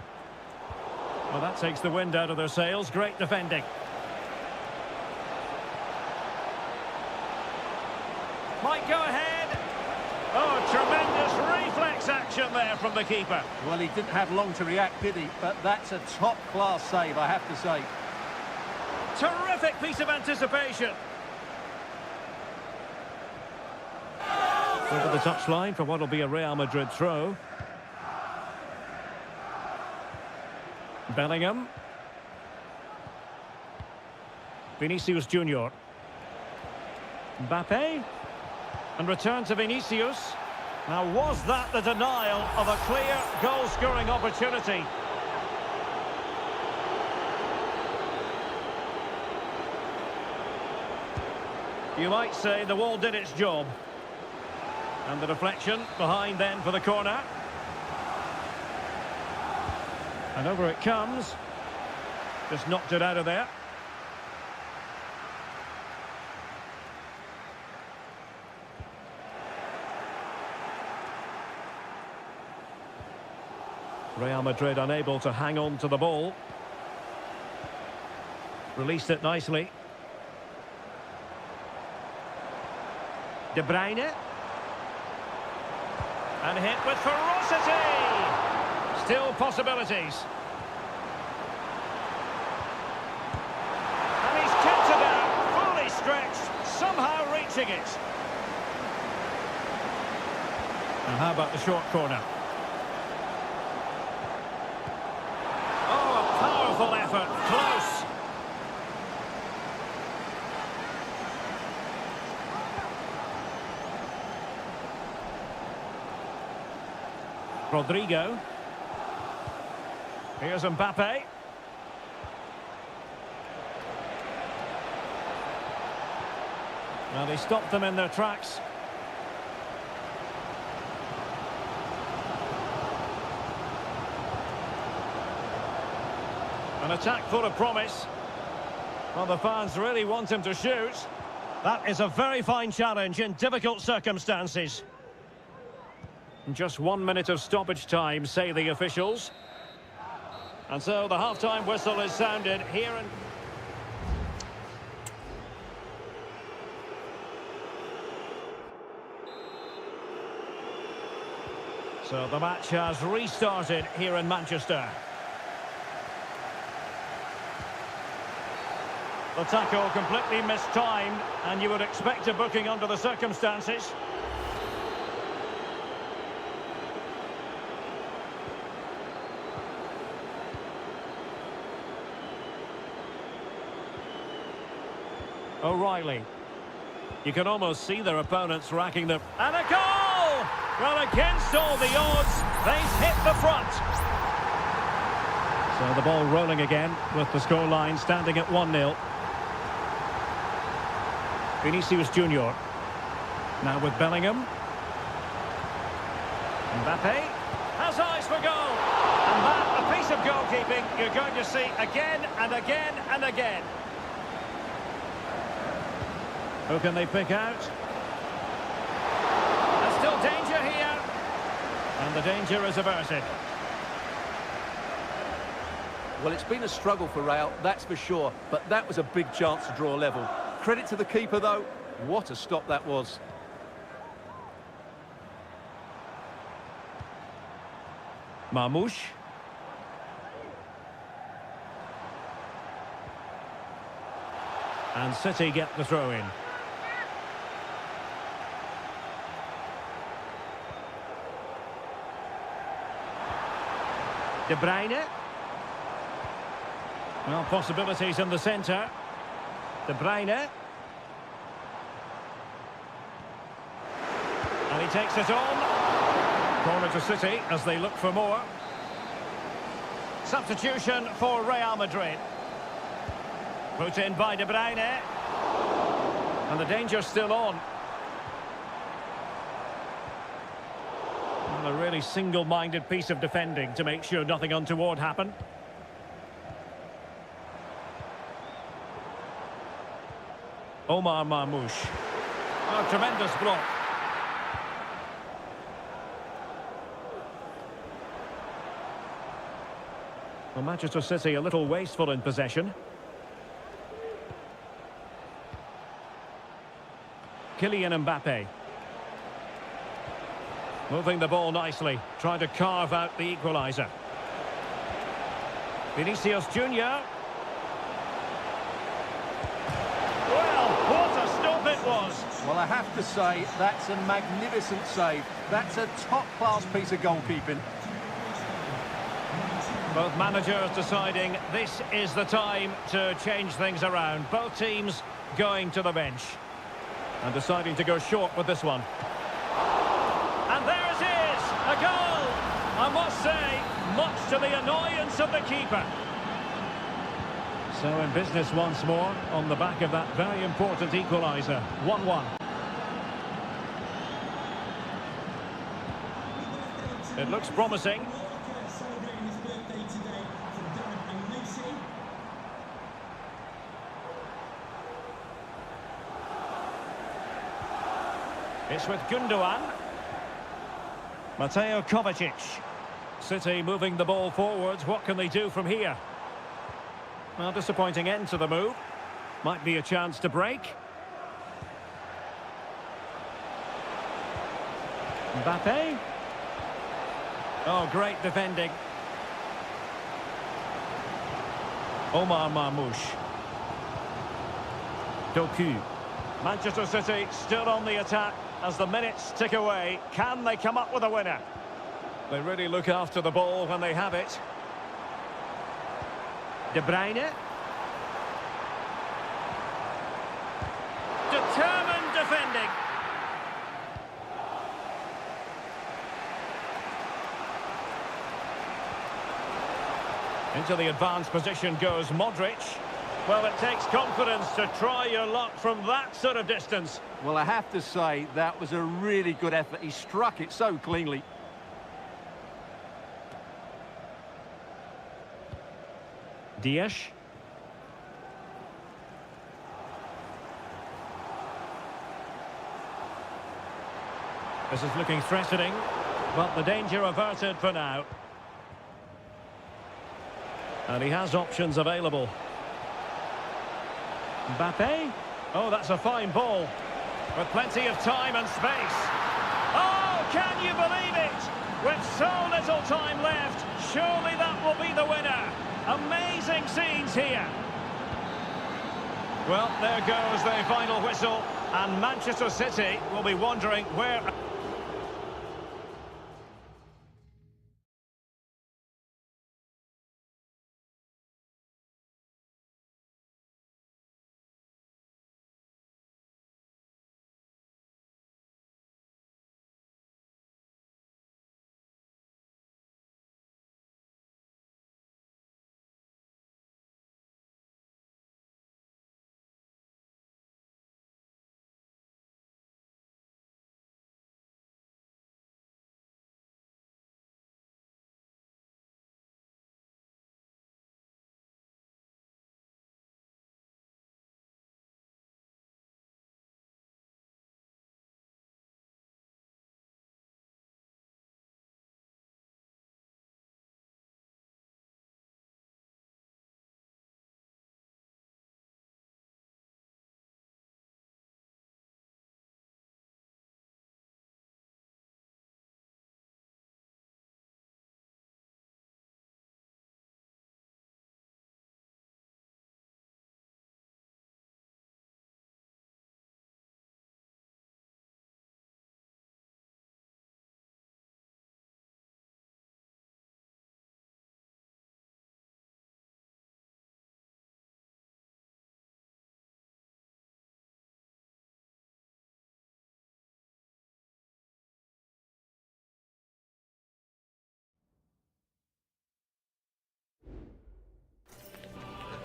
Well, that takes the wind out of their sails. Great defending. Might go ahead. Oh, tremendous reflex action there from the keeper. Well, he didn't have long to react, did he? But that's a top-class save, I have to say. Terrific piece of anticipation. Over the touchline for what will be a Real Madrid throw. Bellingham. Vinicius Junior. Mbappé. And return to Vinicius. Now, was that the denial of a clear goal-scoring opportunity? You might say the wall did its job. And the deflection behind then for the corner. And over it comes. Just knocked it out of there. Real Madrid unable to hang on to the ball. Released it nicely. De Bruyne. And hit with ferocity. Still possibilities. And he's kept it out, fully stretched, somehow reaching it. And how about the short corner? Powerful effort, close. Rodrigo. Here's Mbappé. Now they stopped them in their tracks. An attack full of promise. Well, the fans really want him to shoot. That is a very fine challenge in difficult circumstances. Just 1 minute of stoppage time, say the officials. And so the half-time whistle is sounded here and... So the match has restarted here in Manchester. The tackle completely mistimed, and you would expect a booking under the circumstances. O'Reilly. You can almost see their opponents racking them. And a goal! Well, against all the odds, they've hit the front. So the ball rolling again with the scoreline standing at 1-0. Vinicius Junior. Now with Bellingham. Mbappe has eyes for goal. And that, a piece of goalkeeping you're going to see again and again and again. Who can they pick out? There's still danger here. And the danger is averted. Well, it's been a struggle for Real, that's for sure. But that was a big chance to draw level. Credit to the keeper, though. What a stop that was. Marmoush. And City get the throw in. De Bruyne. Well, possibilities in the centre. De Bruyne. And he takes it on. Corner to City as they look for more. Substitution for Real Madrid. Put in by De Bruyne. And the danger's still on. Well, a really single-minded piece of defending to make sure nothing untoward happened. Omar Marmoush. Oh, tremendous block. Well, Manchester City a little wasteful in possession. Kylian Mbappe. Moving the ball nicely, trying to carve out the equaliser. Vinicius Junior. Well, what a stop it was. Well, I have to say, that's a magnificent save. That's a top-class piece of goalkeeping. Both managers deciding this is the time to change things around. Both teams going to the bench. And deciding to go short with this one. And there it is! A goal! I must say, much to the annoyance of the keeper. So in business once more, on the back of that very important equaliser. 1-1. It looks promising. It's with Gundogan. Mateo Kovacic. City moving the ball forwards. What can they do from here? Well, disappointing end to the move. Might be a chance to break. Mbappe. Oh, great defending. Omar Marmoush. Doku. Manchester City still on the attack as the minutes tick away. Can they come up with a winner? They really look after the ball when they have it. De Bruyne. Determined defending. Into the advanced position goes Modric. Well, it takes confidence to try your luck from that sort of distance. Well, I have to say, that was a really good effort. He struck it so cleanly. Diaz. This is looking threatening, but the danger averted for now. And he has options available. Mbappe. Oh, that's a fine ball. With plenty of time and space. Oh, can you believe it? With time left. Surely that will be the winner. Amazing scenes here. Well, there goes the final whistle, and Manchester City will be wondering where...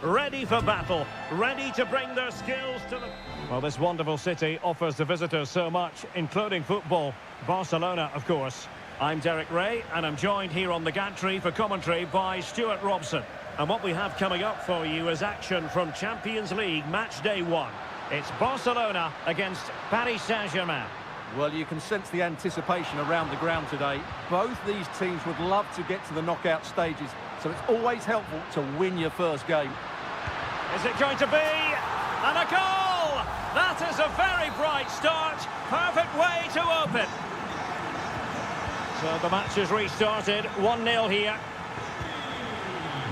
Ready for battle, ready to bring their skills to the... Well, this wonderful city offers the visitors so much, including football. Barcelona, of course. I'm Derek Ray, and I'm joined here on the gantry for commentary by Stuart Robson. And what we have coming up for you is action from Champions League match day 1. It's Barcelona against Paris Saint-Germain. Well, you can sense the anticipation around the ground today. Both these teams would love to get to the knockout stages, so it's always helpful to win your first game. Is it going to be? And a goal! That is a very bright start. Perfect way to open. So the match is restarted. 1-0 here.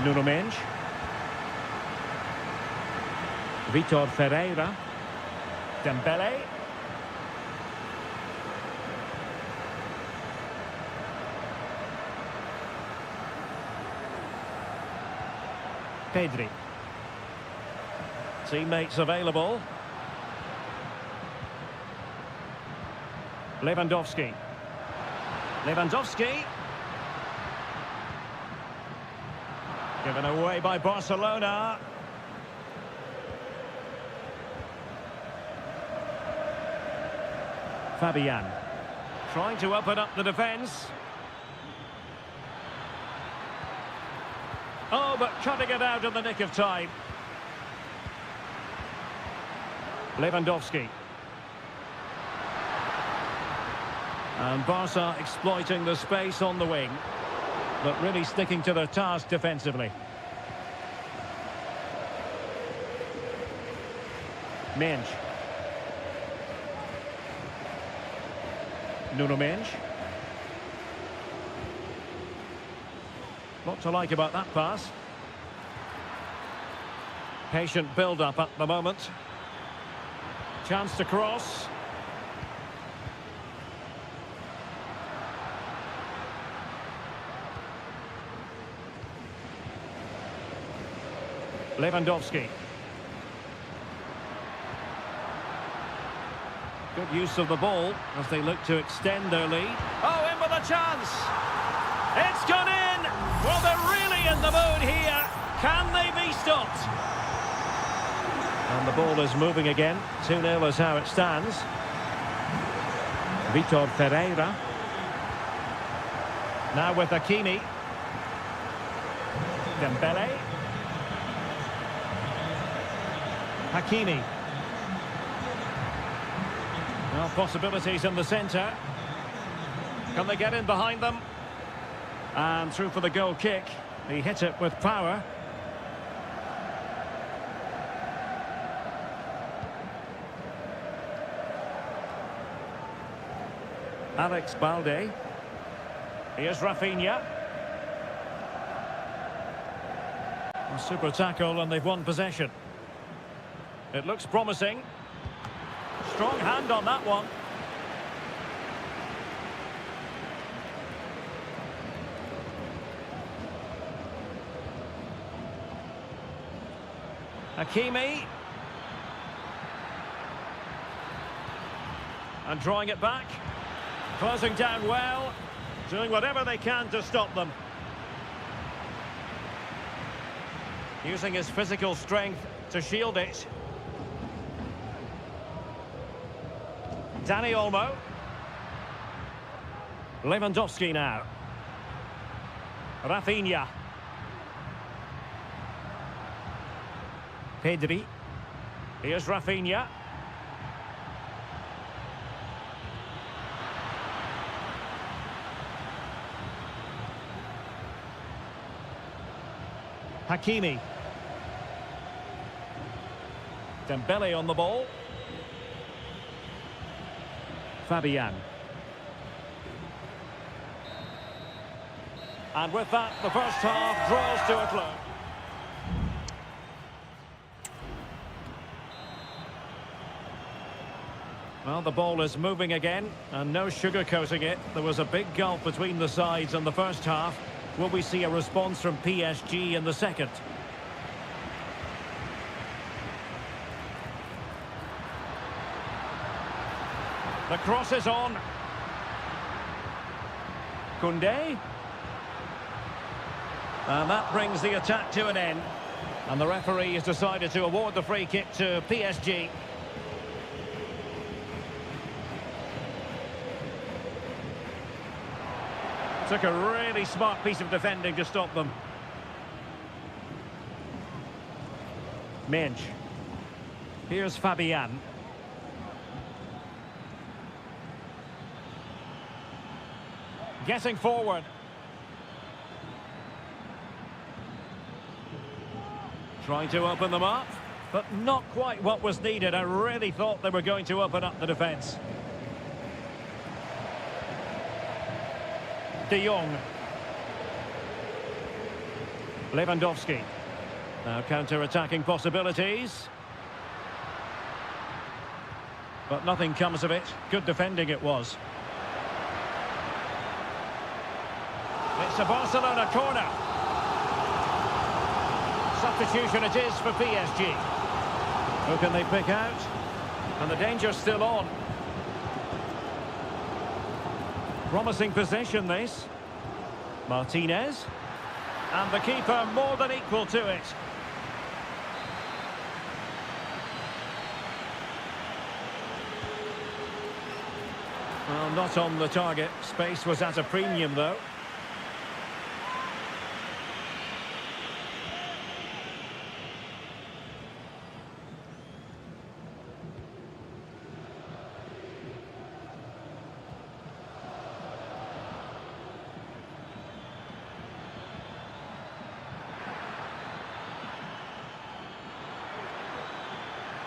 Nuno Mendes. Vitor Ferreira. Dembele. Pedri. Teammates available. Lewandowski. Lewandowski. Given away by Barcelona. Fabian. Trying to open up the defence. Oh, but cutting it out in the nick of time. Lewandowski. And Barca exploiting the space on the wing, but really sticking to their task defensively. Mendes. Nuno Mendes. What to like about that pass? Patient build-up at the moment. Chance to cross. Lewandowski. Good use of the ball as they look to extend their lead. Oh, in with a chance! It's gone in! Well, they're really in the mood here. Can they be stopped? And the ball is moving again. 2-0 is how it stands. Vitor Ferreira. Now with Hakimi. Dembele. Hakimi. Well, possibilities in the centre. Can they get in behind them? And through for the goal kick. He hit it with power. Alex Balde. Here's Rafinha. A super tackle and they've won possession. It looks promising. Strong hand on that one. Hakimi. And drawing it back. Closing down well. Doing whatever they can to stop them. Using his physical strength to shield it. Dani Olmo. Lewandowski now. Rafinha. Pedri. Here's Rafinha. Hakimi. Dembele on the ball. Fabian. And with that, the first half draws to a close. Well, the ball is moving again, and no sugarcoating it. There was a big gulf between the sides in the first half. Will we see a response from PSG in the second? The cross is on. Koundé. And that brings the attack to an end. And the referee has decided to award the free kick to PSG. Took a really smart piece of defending to stop them. Mensch. Here's Fabian. Getting forward. Trying to open them up, but not quite what was needed. I really thought they were going to open up the defence. De Jong. Lewandowski. Now counter-attacking possibilities. But nothing comes of it. Good defending it was. It's a Barcelona corner. Substitution it is for PSG. Who can they pick out? And the danger's still on. Promising possession, this. Martinez. And the keeper more than equal to it. Well, not on the target. Space was at a premium, though.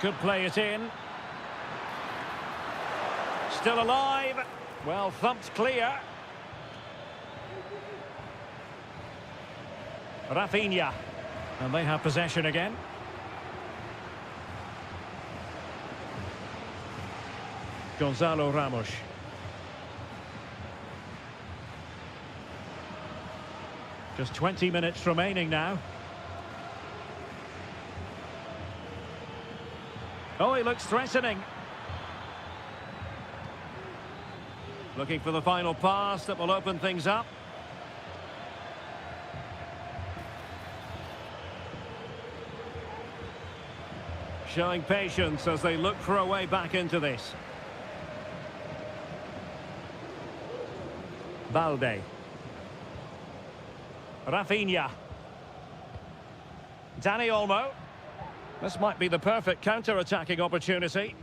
Could play it in. Still alive. Well, thumped clear. Rafinha. And they have possession again. Gonzalo Ramos. Just 20 minutes remaining now. Oh, he looks threatening. Looking for the final pass that will open things up. Showing patience as they look for a way back into this. Balde. Rafinha. Dani Olmo. This might be the perfect counter-attacking opportunity.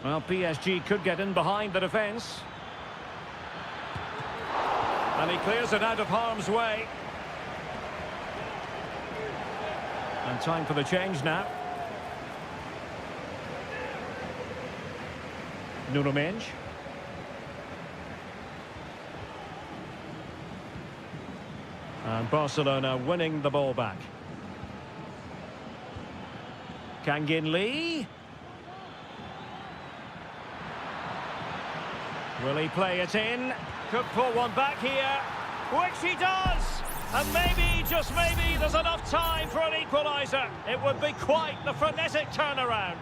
Well, PSG could get in behind the defence. And he clears it out of harm's way. And time for the change now. Nuno Mendes. And Barcelona winning the ball back. Kangin Lee. Will he play it in? Could put one back here, which he does! And maybe, just maybe, there's enough time for an equaliser. It would be quite the frenetic turnaround.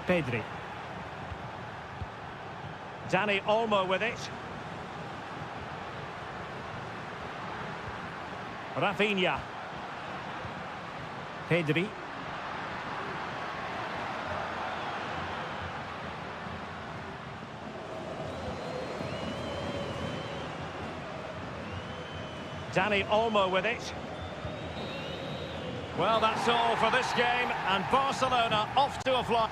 Pedri. Dani Olmo with it. Rafinha. Pedri. Dani Olmo with it. Well, that's all for this game, and Barcelona off to a fly.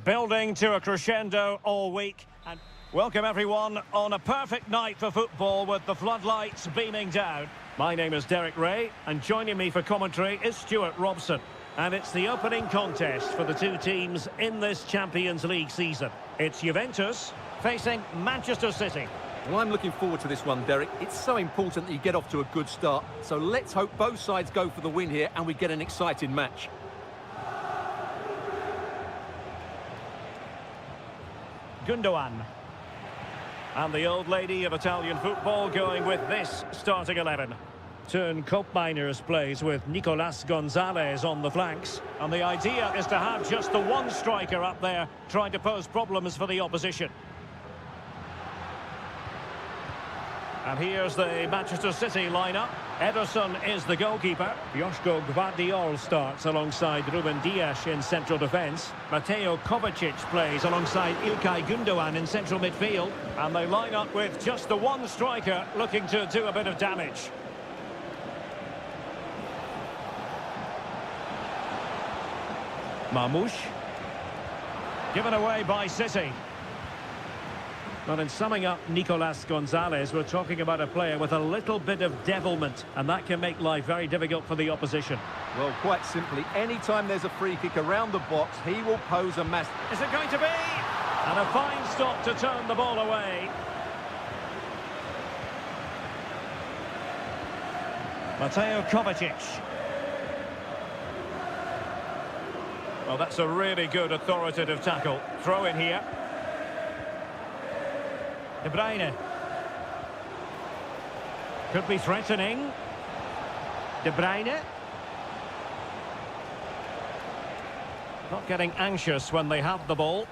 Building to a crescendo all week. And welcome everyone on a perfect night for football with the floodlights beaming down. My name is Derek Ray, and joining me for commentary is Stuart Robson. And it's the opening contest for the two teams in this Champions League season. It's Juventus facing Manchester City. Well, I'm looking forward to this one, Derek. It's so important that you get off to a good start. So let's hope both sides go for the win here and we get an exciting match. Gundogan. And the old lady of Italian football going with this starting 11. Turn Koopmeiners plays with Nicolas Gonzalez on the flanks. And the idea is to have just the one striker up there trying to pose problems for the opposition. And here's the Manchester City lineup. Ederson is the goalkeeper. Joško Gvardiol starts alongside Ruben Dias in central defence. Mateo Kovacic plays alongside Ilkay Gundogan in central midfield. And they line up with just the one striker looking to do a bit of damage. Marmoush. Given away by City. But in summing up Nicolas Gonzalez, we're talking about a player with a little bit of devilment, and that can make life very difficult for the opposition. Well, quite simply, anytime there's a free kick around the box, he will pose a mass... Is it going to be? And a fine stop to turn the ball away. Mateo Kovacic. Well, that's a really good authoritative tackle. Throw in here. De Bruyne. Could be threatening. De Bruyne. Not getting anxious when they have the ball.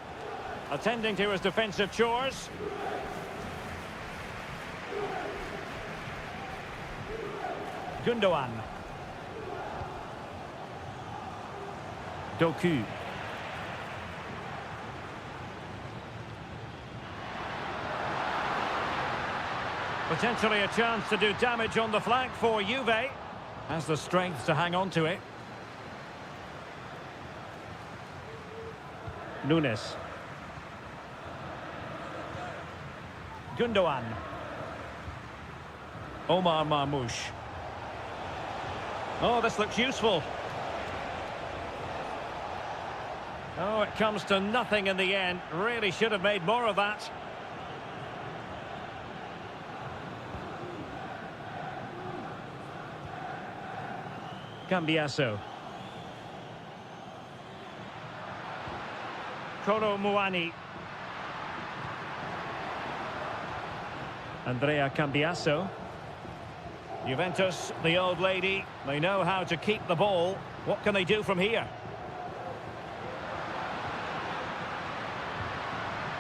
Attending to his defensive chores. Gundogan. Doku. Potentially a chance to do damage on the flank for Juve. Has the strength to hang on to it. Nunes. Gundogan. Omar Marmoush. Oh, this looks useful. Oh, it comes to nothing in the end. Really should have made more of that. Cambiasso. Kolo Muani. Andrea Cambiasso. Juventus, the old lady, they know how to keep the ball. What can they do from here?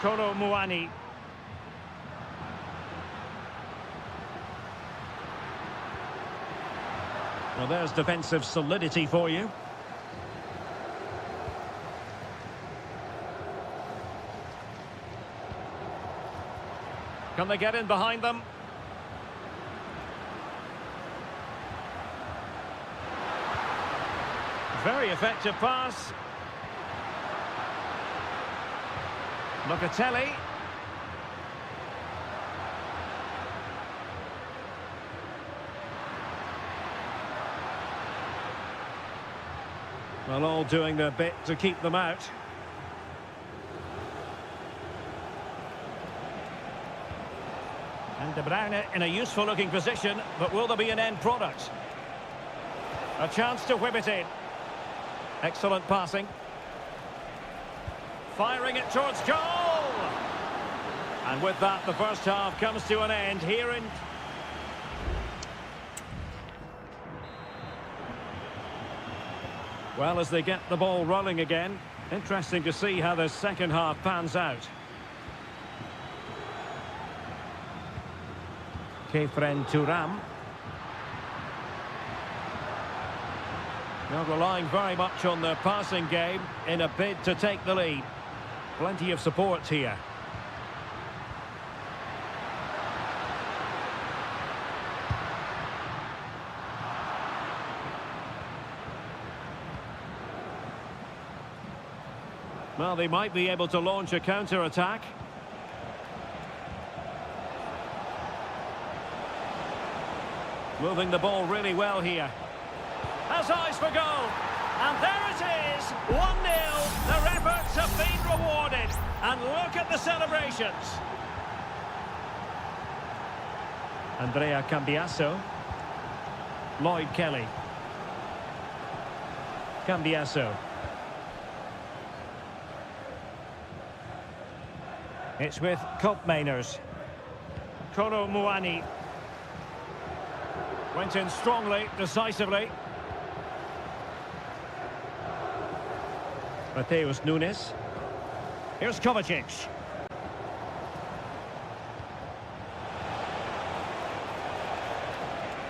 Kolo Muani. Well, there's defensive solidity for you. Can they get in behind them? Very effective pass. Locatelli. Well, all doing their bit to keep them out. And De Bruyne in a useful looking position, but will there be an end product? A chance to whip it in. Excellent passing. Firing it towards goal! And with that, the first half comes to an end here in... Well, as they get the ball rolling again, interesting to see how the second half pans out. Kefren Turam. They're relying very much on their passing game in a bid to take the lead. Plenty of support here. Well, they might be able to launch a counter-attack. Moving the ball really well here. Has eyes for goal. And there it is, 1-0. Their efforts have been rewarded. And look at the celebrations. Andrea Cambiasso. Lloyd Kelly. Cambiasso. It's with Koopmeiners. Kolo Muani. Went in strongly, decisively. Mateus Nunes. Here's Kovacic.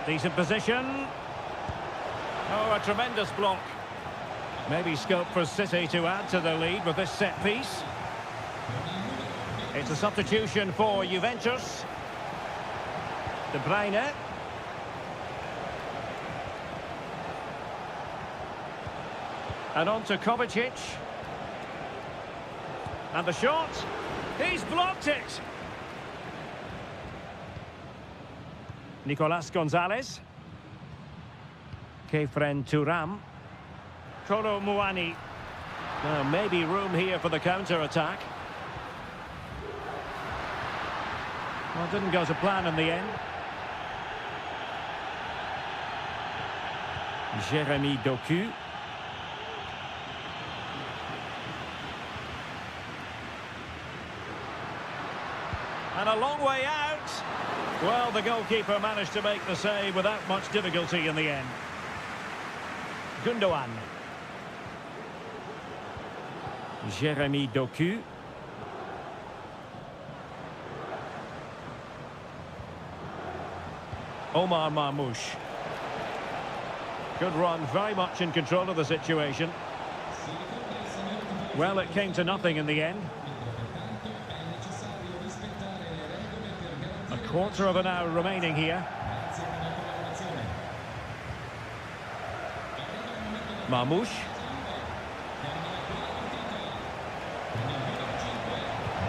Decent position. Oh, a tremendous block. Maybe scope for City to add to the lead with this set piece. It's a substitution for Juventus. De Bruyne. And on to Kovacic. And the shot. He's blocked it. Nicolas Gonzalez. Kefren Turam. Kolo Muani. Now maybe room here for the counter-attack. Well, didn't go to plan in the end. Jeremy Doku. And a long way out. Well, the goalkeeper managed to make the save without much difficulty in the end. Gundogan. Jeremy Doku. Omar Marmoush. Good run, very much in control of the situation. Well, it came to nothing in the end. A quarter of an hour remaining here. Marmoush.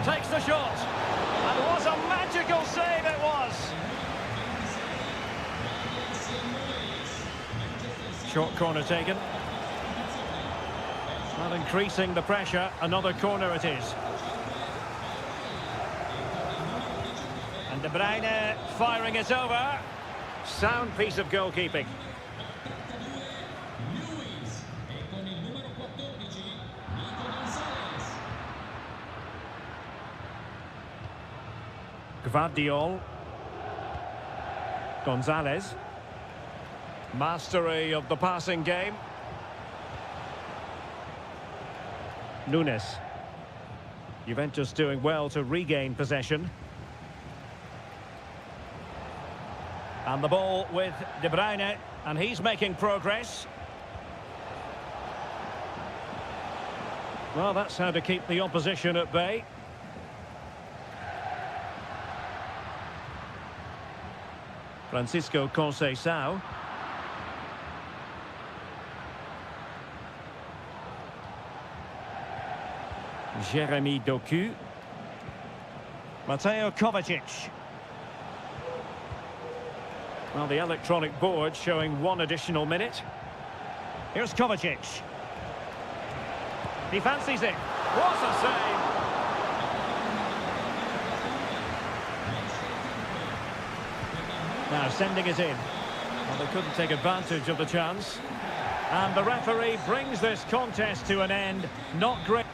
Takes the shot. And what a magical save it was. Short corner taken. Not increasing the pressure. Another corner it is. And De Bruyne firing it over. Sound piece of goalkeeping. Gvardiol. Gonzalez. Mastery of the passing game. Nunes. Juventus doing well to regain possession. And the ball with De Bruyne, and he's making progress. Well, that's how to keep the opposition at bay. Francisco Conceição. Jeremy Doku. Mateo Kovacic. Well, the electronic board showing one additional minute. Here's Kovacic. He fancies it. What a save! Now sending it in. Well, they couldn't take advantage of the chance. And the referee brings this contest to an end. Not great.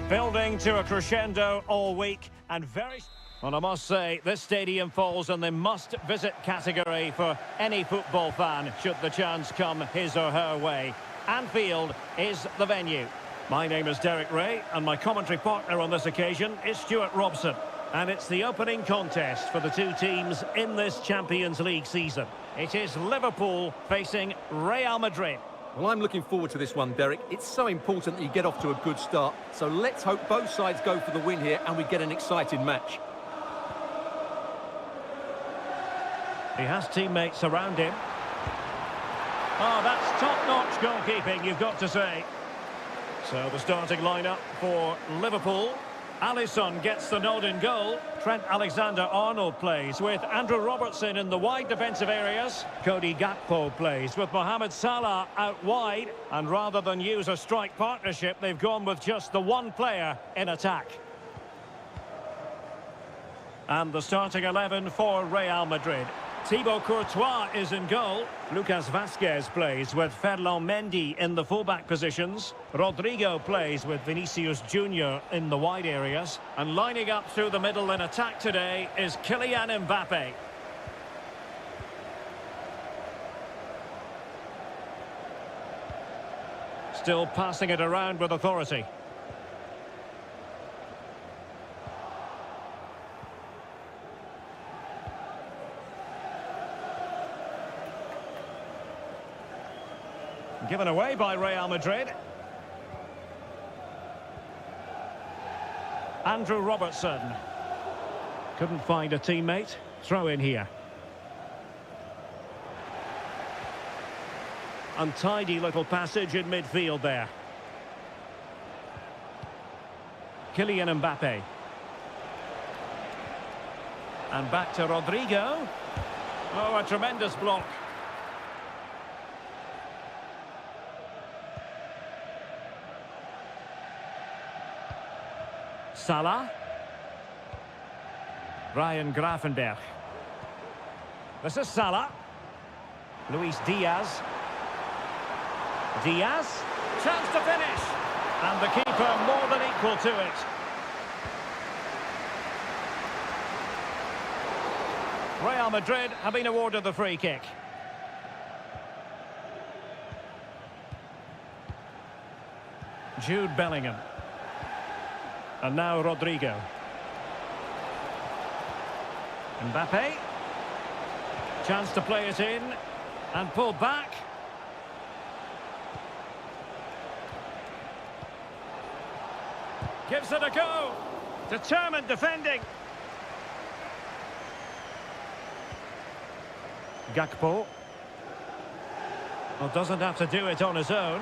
Building to a crescendo all week and very... Well, I must say, this stadium falls in the must-visit category for any football fan should the chance come his or her way. Anfield is the venue. My name is Derek Ray, and my commentary partner on this occasion is Stuart Robson. And it's the opening contest for the two teams in this Champions League season. It is Liverpool facing Real Madrid. Well, I'm looking forward to this one, Derek. It's so important that you get off to a good start. So let's hope both sides go for the win here and we get an exciting match. He has teammates around him. Oh, that's top-notch goalkeeping, you've got to say. So the starting lineup for Liverpool. Alisson gets the nod in goal. Trent Alexander-Arnold plays with Andrew Robertson in the wide defensive areas. Cody Gakpo plays with Mohamed Salah out wide. And rather than use a strike partnership, they've gone with just the one player in attack. And the starting 11 for Real Madrid. Thibaut Courtois is in goal. Lucas Vazquez plays with Ferland Mendy in the fullback positions. Rodrigo plays with Vinicius Junior in the wide areas. And lining up through the middle in attack today is Kylian Mbappe. Still passing it around with authority. Given away by Real Madrid. Andrew Robertson. Couldn't find a teammate. Throw in here. Untidy little passage in midfield there. Kylian Mbappe. And back to Rodrigo. Oh, a tremendous block. Salah. Ryan Gravenberch. This is Salah. Luis Diaz. Diaz. Chance to finish. And the keeper more than equal to it. Real Madrid have been awarded the free kick. Jude Bellingham. And now Rodrigo. Mbappe. Chance to play it in. And pull back. Gives it a go. Determined defending. Gakpo. Well, doesn't have to do it on his own.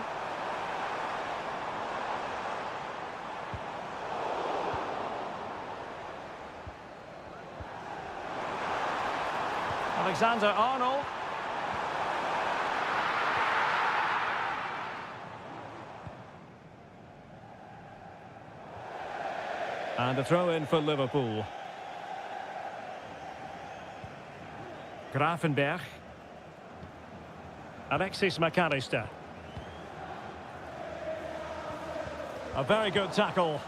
Alexander-Arnold. And a throw-in for Liverpool. Gravenberch. Alexis McAllister. A very good tackle.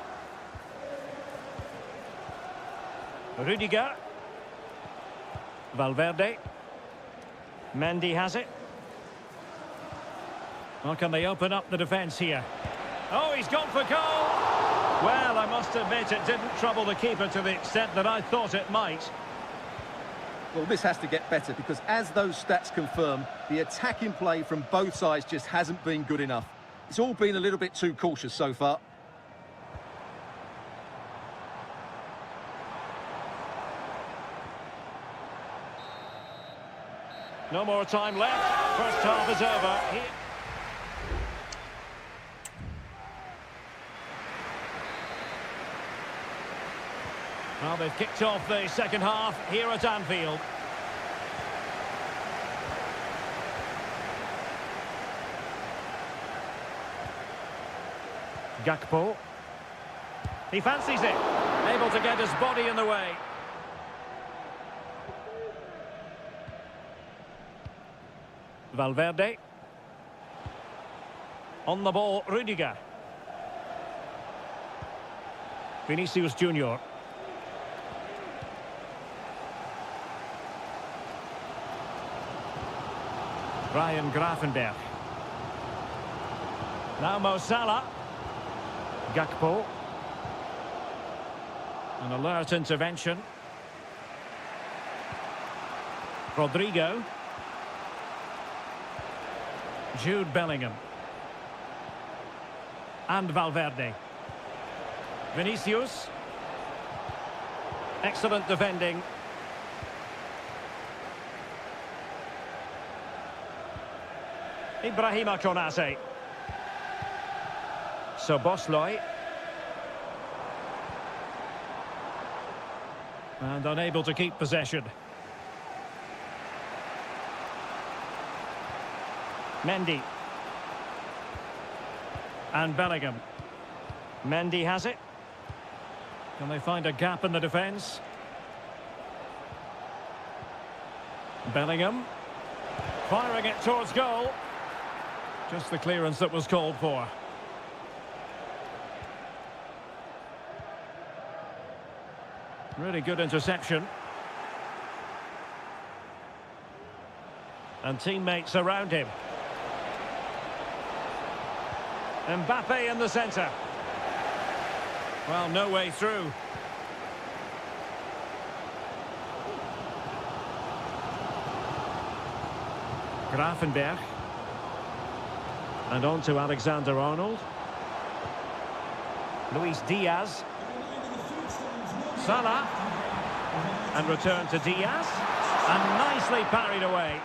Rudiger. Valverde. Mendy has it. Well, can they open up the defence here? Oh, he's gone for goal! Well, I must admit it didn't trouble the keeper to the extent that I thought it might. Well, this has to get better because as those stats confirm, the attacking play from both sides just hasn't been good enough. It's all been a little bit too cautious so far. No more time left. First half is over. Here. Well, they've kicked off the second half here at Anfield. Gakpo. He fancies it. Able to get his body in the way. Valverde. On the ball, Rudiger. Vinicius Junior. Ryan Grafenberg. Now Mo Salah. Gakpo. An alert intervention. Rodrigo. Jude Bellingham. And Valverde. Vinicius. Excellent defending. Ibrahima Konate. Soboslai. And unable to keep possession. Mendy. And Bellingham. Mendy has it. Can they find a gap in the defence? Bellingham. Firing it towards goal. Just the clearance that was called for. Really good interception. And teammates around him. Mbappe in the centre. Well, no way through. Grafenberg. And on to Alexander-Arnold. Luis Diaz. Salah. And return to Diaz. And nicely parried away.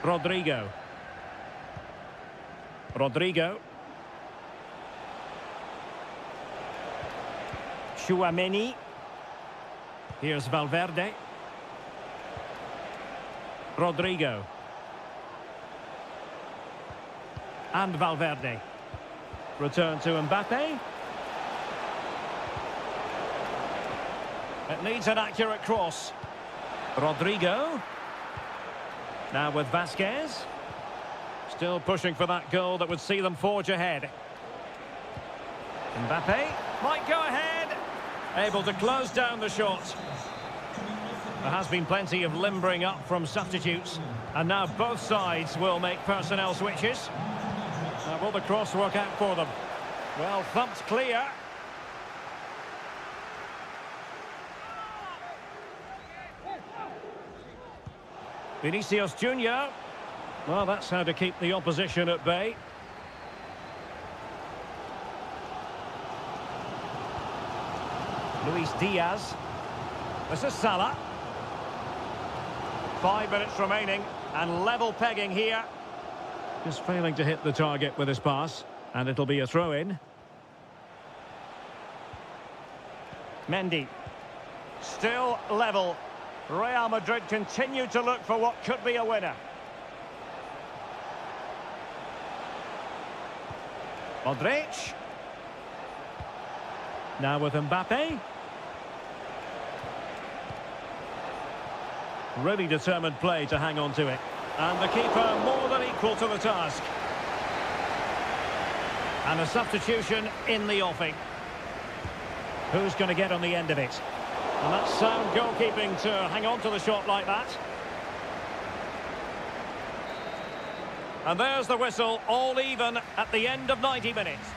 Rodrigo. Rodrigo. Chouameni. Here's Valverde. Rodrigo. And Valverde. Return to Mbappe. It needs an accurate cross. Rodrigo. Now with Vasquez. Still pushing for that goal that would see them forge ahead. Mbappe might go ahead. Able to close down the shot. There has been plenty of limbering up from substitutes. And now both sides will make personnel switches. Will the cross work out for them? Well, thumped clear. Vinicius Junior. Well, that's how to keep the opposition at bay. Luis Diaz. This is Salah. 5 minutes remaining and level pegging here. Just failing to hit the target with his pass, and it'll be a throw-in. Mendy. Still level. Real Madrid continue to look for what could be a winner. Modric. Now with Mbappe. Really determined play to hang on to it. And the keeper more than equal to the task. And a substitution in the offing. Who's going to get on the end of it? And that's sound goalkeeping to hang on to the shot like that. And there's the whistle, all even at the end of 90 minutes.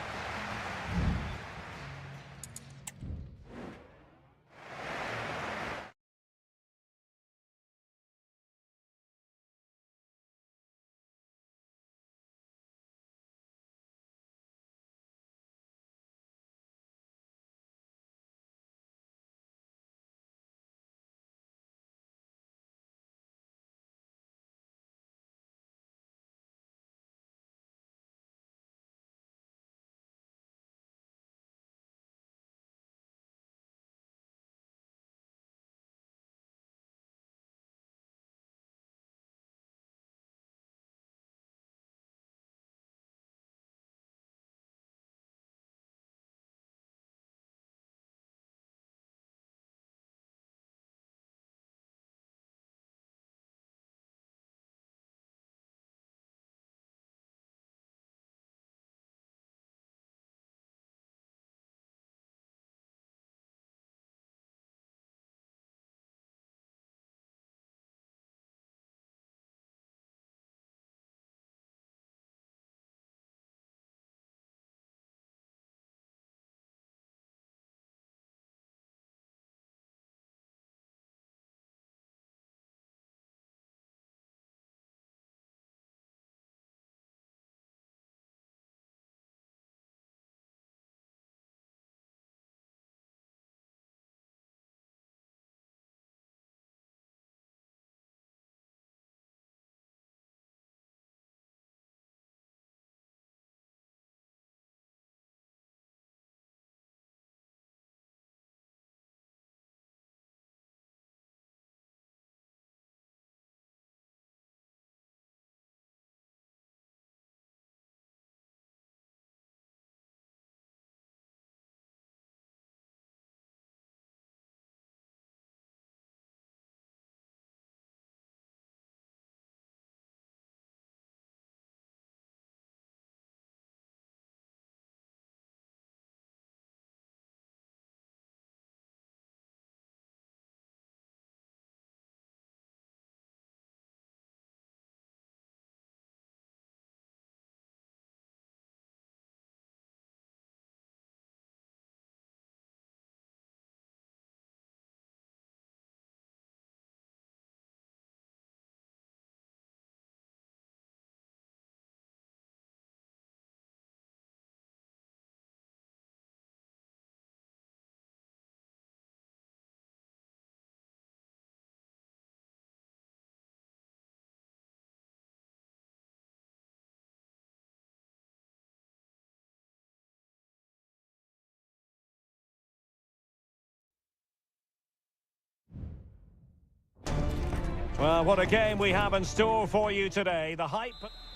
Well, what a game we have in store for you today. The hype...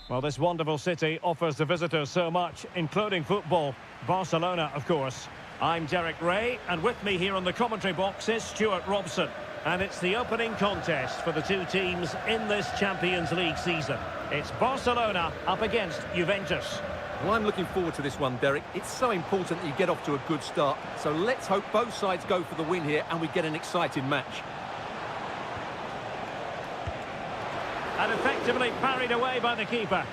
Well, this wonderful city offers the visitors so much, including football. Barcelona, of course. I'm Derek Ray, and with me here on the commentary box is Stuart Robson. And it's the opening contest for the two teams in this Champions League season. It's Barcelona up against Juventus. Well, I'm looking forward to this one, Derek. It's so important that you get off to a good start. So let's hope both sides go for the win here and we get an exciting match. And effectively parried away by the keeper.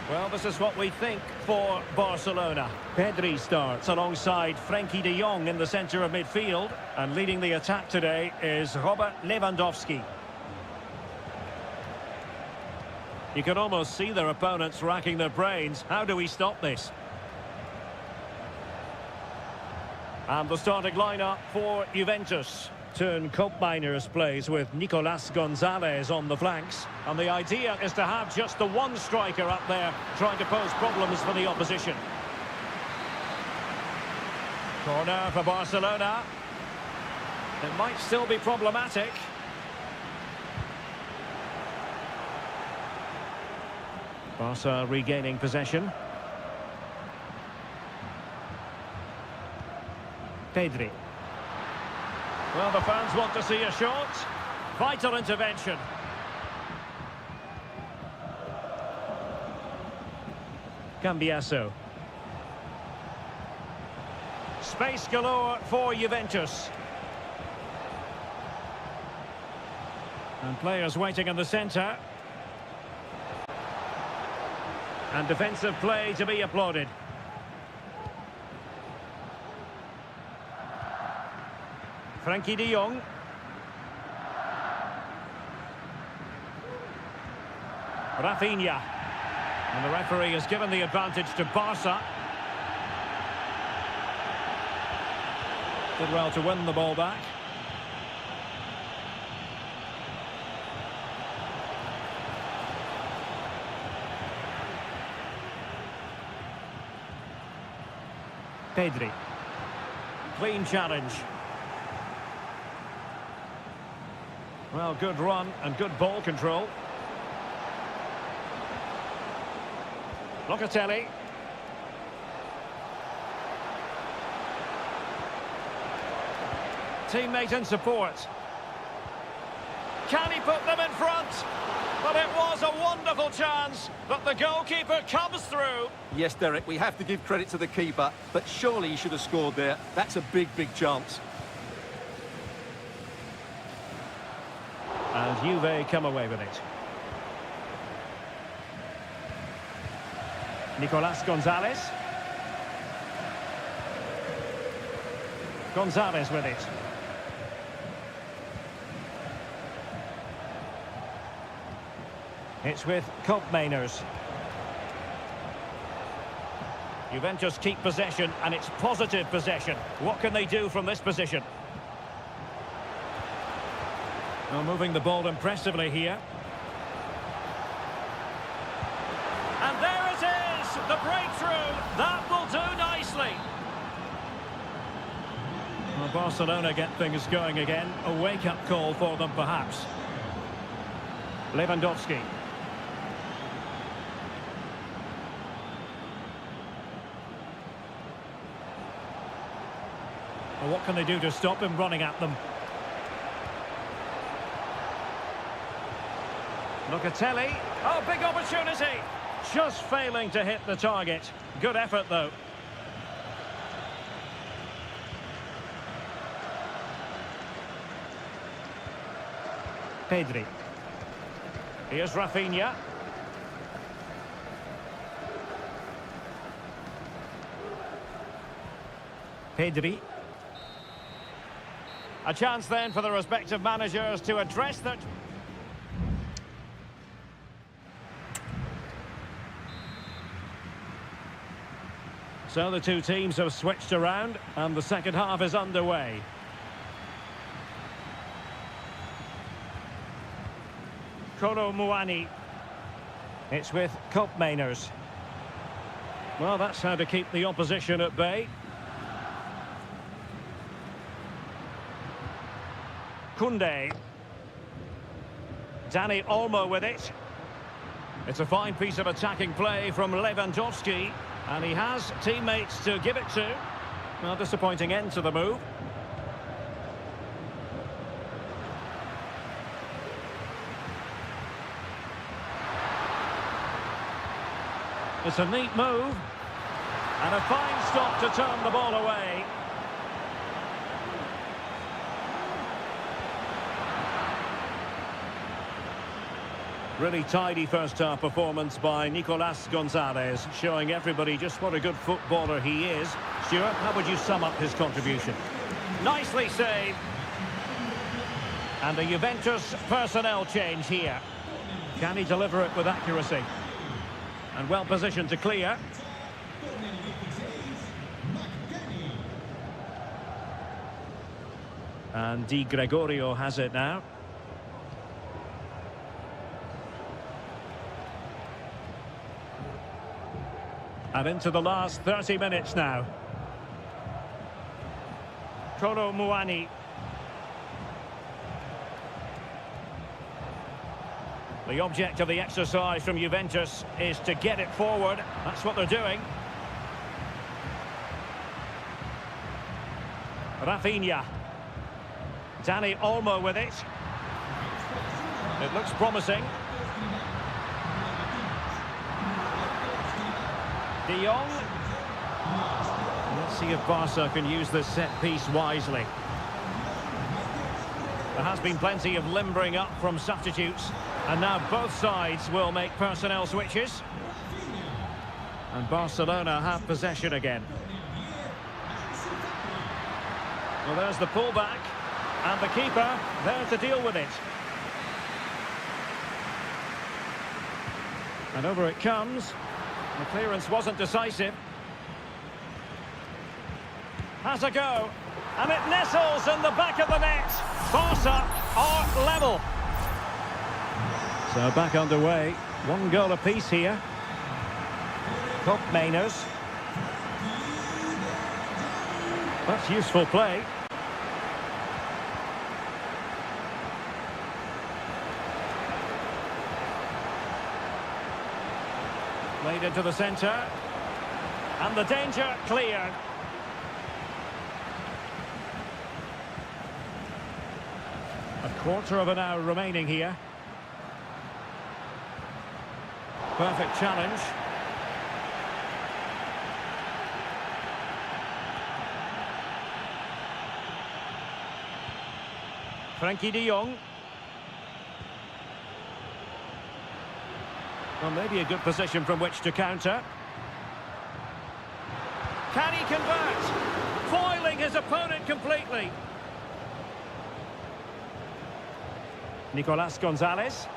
Well, this is what we think for Barcelona. Pedri starts alongside Frenkie de Jong in the centre of midfield. And leading the attack today is Robert Lewandowski. You can almost see their opponents racking their brains. How do we stop this? And the starting lineup for Juventus. Turn Koopmeiners plays with Nicolas Gonzalez on the flanks. And the idea is to have just the one striker up there trying to pose problems for the opposition. Corner for Barcelona. It might still be problematic. Barca regaining possession. Pedri. Well, the fans want to see a shot. Vital intervention. Cambiasso. Space galore for Juventus. And players waiting in the centre. And defensive play to be applauded. Frenkie de Jong. Rafinha. And the referee has given the advantage to Barca. Did well to win the ball back. Pedri. Clean challenge. Well, good run and good ball control. Locatelli. Teammate in support. Can he put them in front? But it was a wonderful chance, but the goalkeeper comes through. Yes, Derek, we have to give credit to the keeper, but surely he should have scored there. That's a big, big chance. And Juve come away with it. Nicolas Gonzalez. Gonzalez with it. It's with Koopmeiners. Juventus keep possession, and it's positive possession. What can they do from this position? Well, moving the ball impressively here. And there it is! The breakthrough! That will do nicely! Well, Barcelona get things going again. A wake-up call for them, perhaps. Lewandowski. Well, what can they do to stop him running at them? Locatelli. Oh, big opportunity. Just failing to hit the target. Good effort, though. Pedri. Here's Rafinha. Pedri. A chance then for the respective managers to address that. So the two teams have switched around and the second half is underway. Kolo Muani. It's with Koopmeiners. Well, that's how to keep the opposition at bay. Koundé. Dani Olmo with it. It's a fine piece of attacking play from Lewandowski, and he has teammates to give it to. Well, disappointing end to the move. It's a neat move. And a fine stop to turn the ball away. Really tidy first-half performance by Nicolas Gonzalez, showing everybody just what a good footballer he is. Stuart, how would you sum up his contribution? Nicely saved. And a Juventus personnel change here. Can he deliver it with accuracy? And well positioned to clear. And Di Gregorio has it now. And into the last 30 minutes now. Kolo Muani. The object of the exercise from Juventus is to get it forward. That's what they're doing. Rafinha. Dani Olmo with it. It looks promising. De Jong. Let's see if Barca can use this set piece wisely. There has been plenty of limbering up from substitutes, and now both sides will make personnel switches. And Barcelona have possession again. Well, there's the pullback, and the keeper there to deal with it. And over it comes. The clearance wasn't decisive. Has a go. And it nestles in the back of the net. Barca are level. So back underway. One goal apiece here. Top Mainers. That's useful play. Played into the centre. And the danger cleared. A quarter of an hour remaining here. Perfect challenge. Frankie de Jong. Well, maybe a good position from which to counter. Can he convert? Foiling his opponent completely. Nicolas Gonzalez.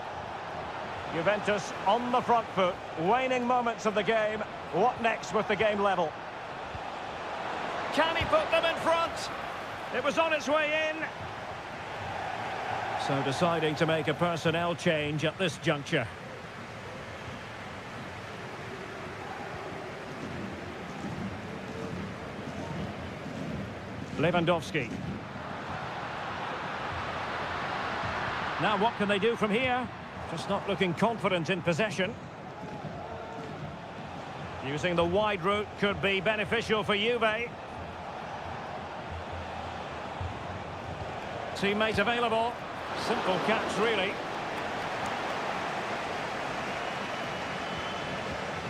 Juventus on the front foot. Waning moments of the game. What next with the game level? Can he put them in front? It was on its way in. So deciding to make a personnel change at this juncture. Lewandowski. Now what can they do from here? Just not looking confident in possession. Using the wide route could be beneficial for Juve. Teammate available. Simple catch, really.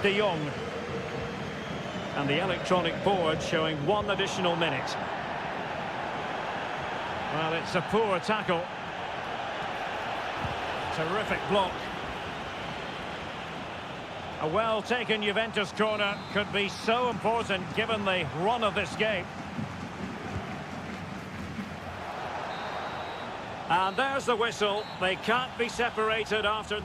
De Jong. And the electronic board showing one additional minute. Well, it's a poor tackle. Terrific block. A well-taken Juventus corner could be so important given the run of this game. And there's the whistle. They can't be separated after...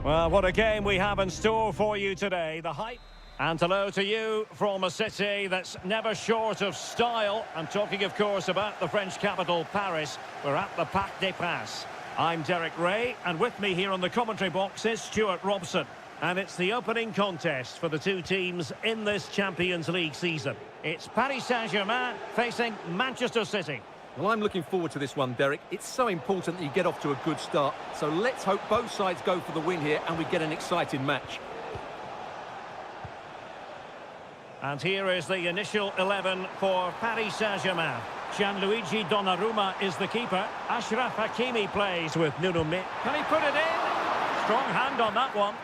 Well, what a game we have in store for you today. The hype. And hello to you from a city that's never short of style. I'm talking, of course, about the French capital, Paris. We're at the Parc des Princes. I'm Derek Ray, and with me here on the commentary box is Stuart Robson. And it's the opening contest for the two teams in this Champions League season. It's Paris Saint-Germain facing Manchester City. Well, I'm looking forward to this one, Derek. It's so important that you get off to a good start. So let's hope both sides go for the win here and we get an exciting match. And here is the initial 11 for Paris Saint-Germain. Gianluigi Donnarumma is the keeper. Achraf Hakimi plays with Nuno Mendes. Can he put it in? Strong hand on that one.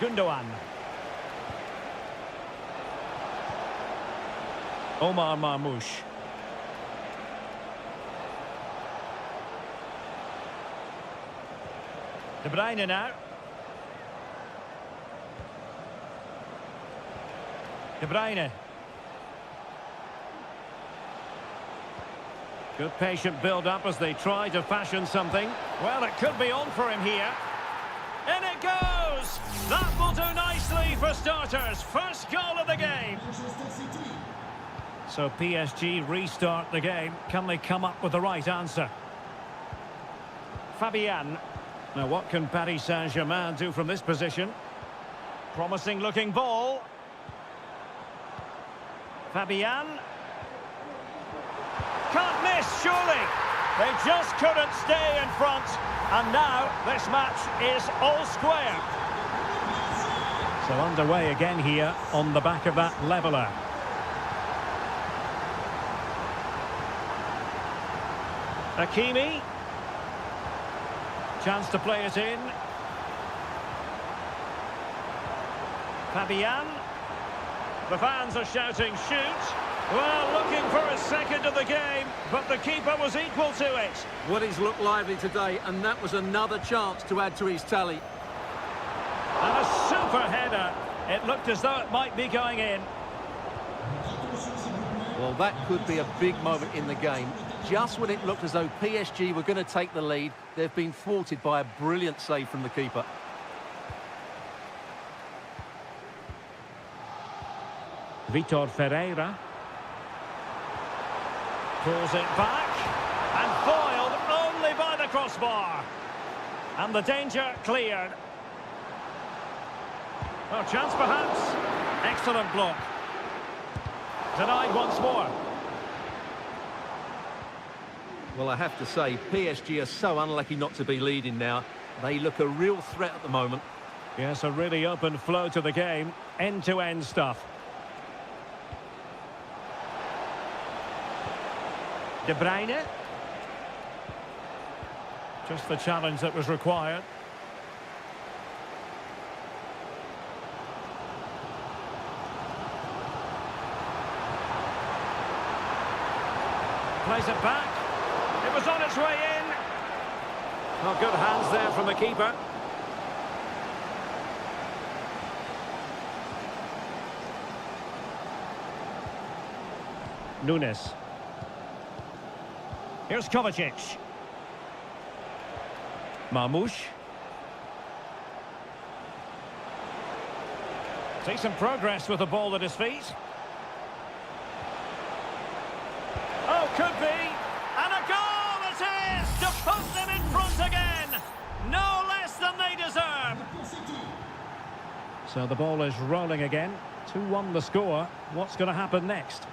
Gundogan. Omar Marmoush. De Bruyne now. De Bruyne. Good patient build-up as they try to fashion something. Well, it could be on for him here. In it goes! That will do nicely for starters. First goal of the game. So PSG restart the game. Can they come up with the right answer? Fabian. Now what can Paris Saint-Germain do from this position? Promising looking ball. Fabian. Can't miss, surely. They just couldn't stay in front. And now this match is all square. So underway again here on the back of that leveller. Hakimi. Chance to play it in. Fabian. The fans are shouting, shoot. Well, looking for a second of the game, but the keeper was equal to it. Well, he's looked lively today, and that was another chance to add to his tally. And a super header. It looked as though it might be going in. Well, that could be a big moment in the game. Just when it looked as though PSG were going to take the lead, they've been thwarted by a brilliant save from the keeper. Vitor Ferreira. Pulls it back. And foiled only by the crossbar. And the danger cleared. Oh, chance perhaps. Excellent block. Denied once more. Well, I have to say, PSG are so unlucky not to be leading now. They look a real threat at the moment. Yes, a really open flow to the game. End-to-end stuff. De Bruyne. Just the challenge that was required. Plays it back. It was on its way in. Oh, good hands there from the keeper. Nunes. Here's Kovacic. Marmoush. See some progress with the ball at his feet. Oh, could be. And a goal it is to put them in front again. No less than they deserve. So the ball is rolling again. 2-1 the score. What's going to happen next?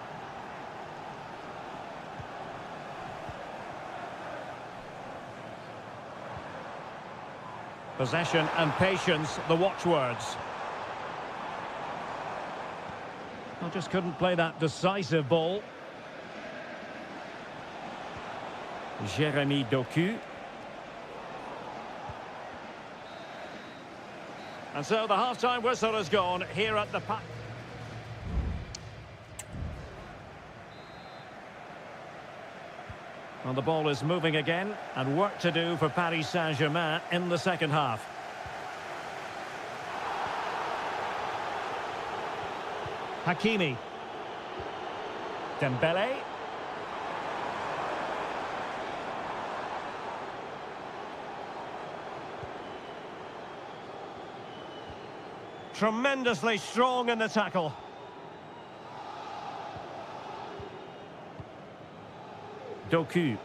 Possession and patience, the watchwords. I just couldn't play that decisive ball. Jérémy Doku. And so the half-time whistle has gone here at the Parc. Well, the ball is moving again, and work to do for Paris Saint-Germain in the second half. Hakimi. Dembele. tremendously strong in the tackle. Doku.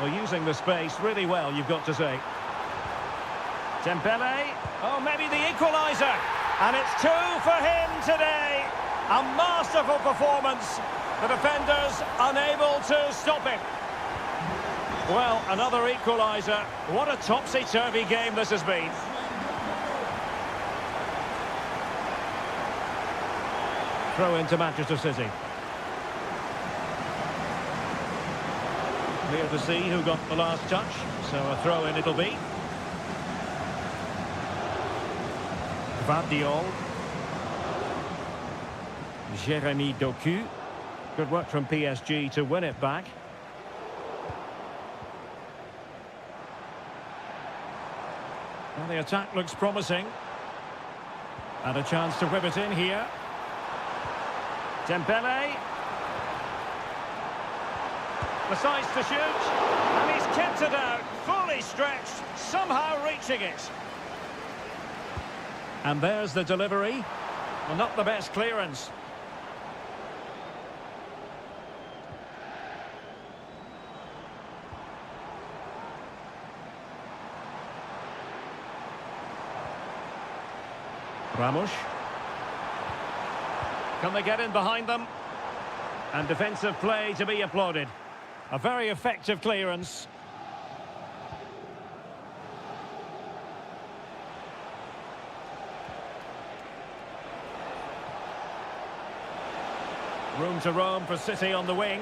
Well, using the space really well, you've got to say. Dembele. Oh, maybe the equaliser. And it's 2 for him today. A masterful performance. The defenders unable to stop him. Well, another equaliser. What a topsy-turvy game this has been. Throw into Manchester City. Clear to see who got the last touch. So a throw-in it'll be. Vardiol. Jeremy Doku. Good work from PSG to win it back. Well, the attack looks promising. And a chance to whip it in here. Dembele. Decides to shoot. And he's kept it out. Fully stretched. Somehow reaching it. And there's the delivery. Well, not the best clearance. Ramos. Can they get in behind them? And defensive play to be applauded. A very effective clearance. Room to roam for City on the wing.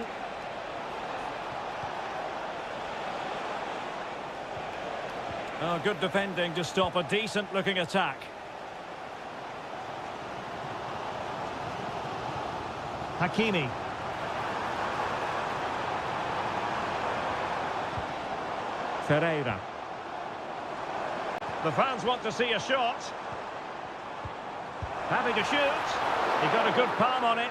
Oh, good defending to stop a decent-looking attack. Hakimi. Ferreira. The fans want to see a shot. Happy to shoot. He got a good palm on it.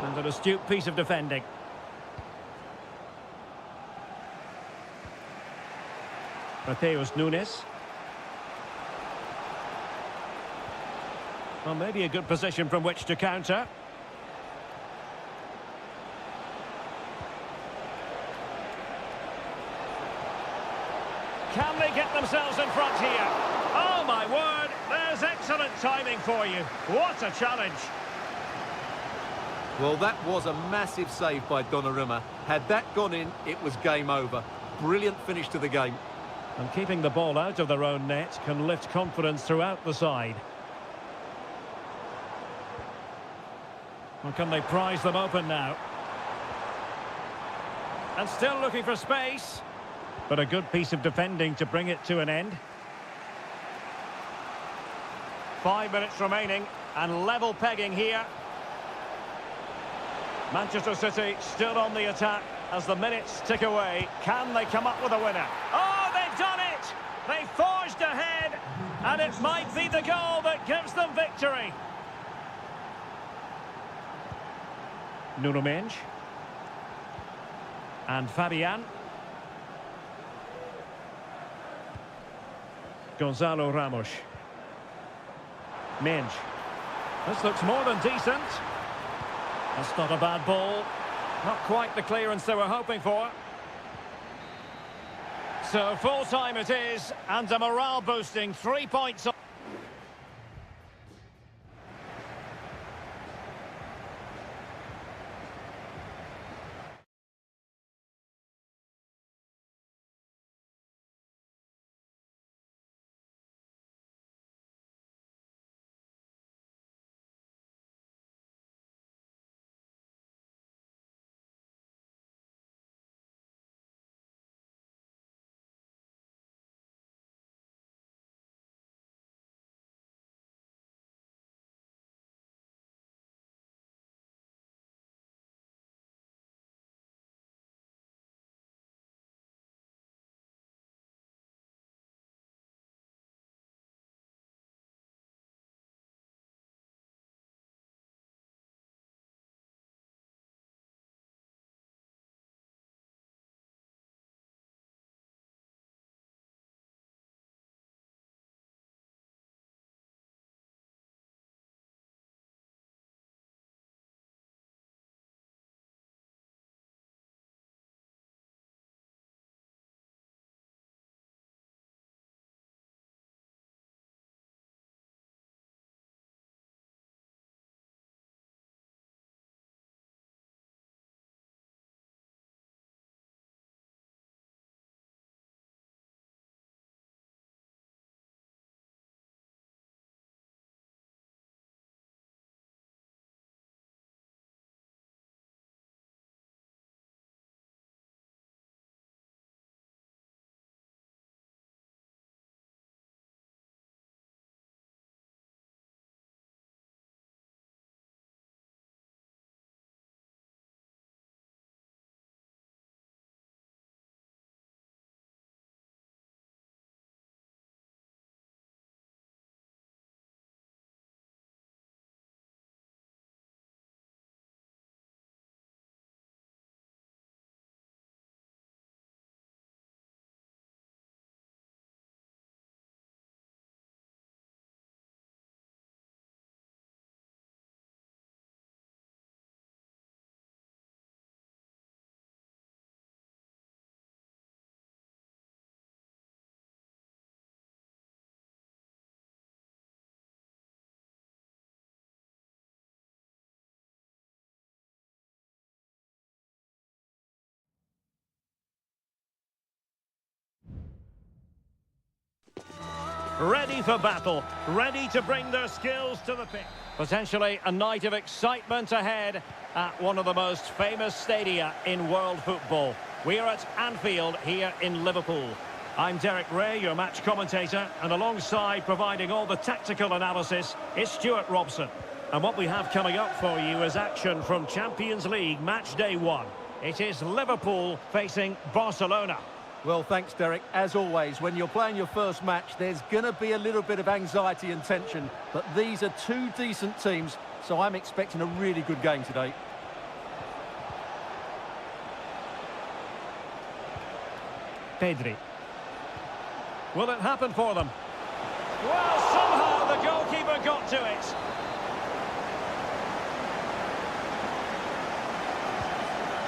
And an astute piece of defending. Mateus Nunes. Well, maybe a good position from which to counter. Can they get themselves in front here? Oh, my word! There's excellent timing for you. What a challenge. Well, that was a massive save by Donnarumma. Had that gone in, it was game over. Brilliant finish to the game. And keeping the ball out of their own net can lift confidence throughout the side. Well, can they prize them open now? And still looking for space. But a good piece of defending to bring it to an end. 5 minutes remaining and level pegging here. Manchester City still on the attack as the minutes tick away. Can they come up with a winner? Oh, they've done it! They forged ahead, and it might be the goal that gives them victory. Nuno Mendes. And Fabian. Gonzalo Ramos. Mendes. This looks more than decent. That's not a bad ball. Not quite the clearance they were hoping for. So full time it is, and a morale boosting 3 points. ready for battle, ready to bring their skills to the pitch. Potentially a night of excitement ahead at one of the most famous stadia in world football. We're at Anfield here in Liverpool. I'm Derek Ray, your match commentator, and alongside providing all the tactical analysis is Stuart Robson. And what we have coming up for you is action from Champions League match day 1. It is Liverpool facing Barcelona. Well, thanks, Derek. As always, when you're playing your first match, there's going to be a little bit of anxiety and tension. But these are two decent teams, so I'm expecting a really good game today. Pedri. Will it happen for them? Well, somehow the goalkeeper got to it.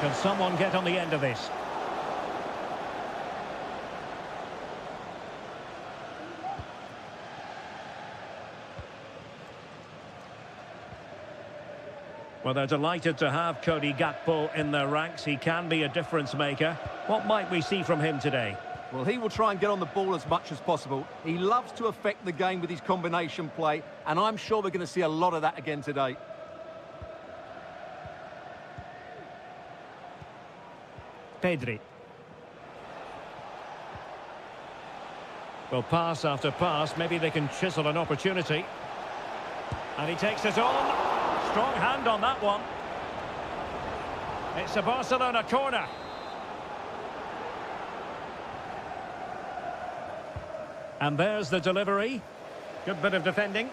Can someone get on the end of this? Well, they're delighted to have Cody Gakpo in their ranks. He can be a difference maker. What might we see from him today? Well, he will try and get on the ball as much as possible. He loves to affect the game with his combination play, and I'm sure we're going to see a lot of that again today. Pedri. Well, pass after pass, maybe they can chisel an opportunity. And he takes it on. Strong hand on that one. It's a Barcelona corner. And there's the delivery. Good bit of defending.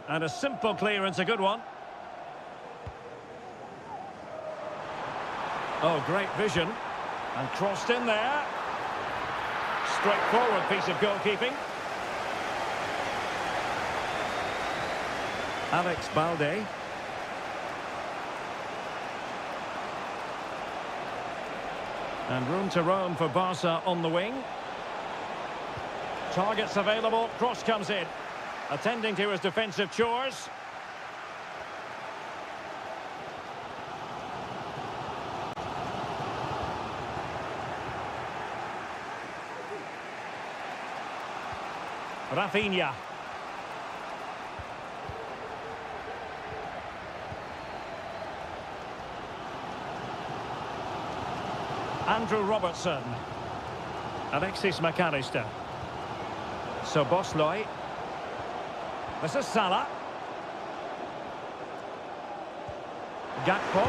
And a simple clearance, a good one. Oh, great vision. And crossed in there. Straightforward piece of goalkeeping. Alex Balde. And room to roam for Barca on the wing. Targets available, cross comes in. Attending to his defensive chores. Rafinha. Andrew Robertson. Alexis McAllister. Szoboszlai. This is Salah. Gakpo.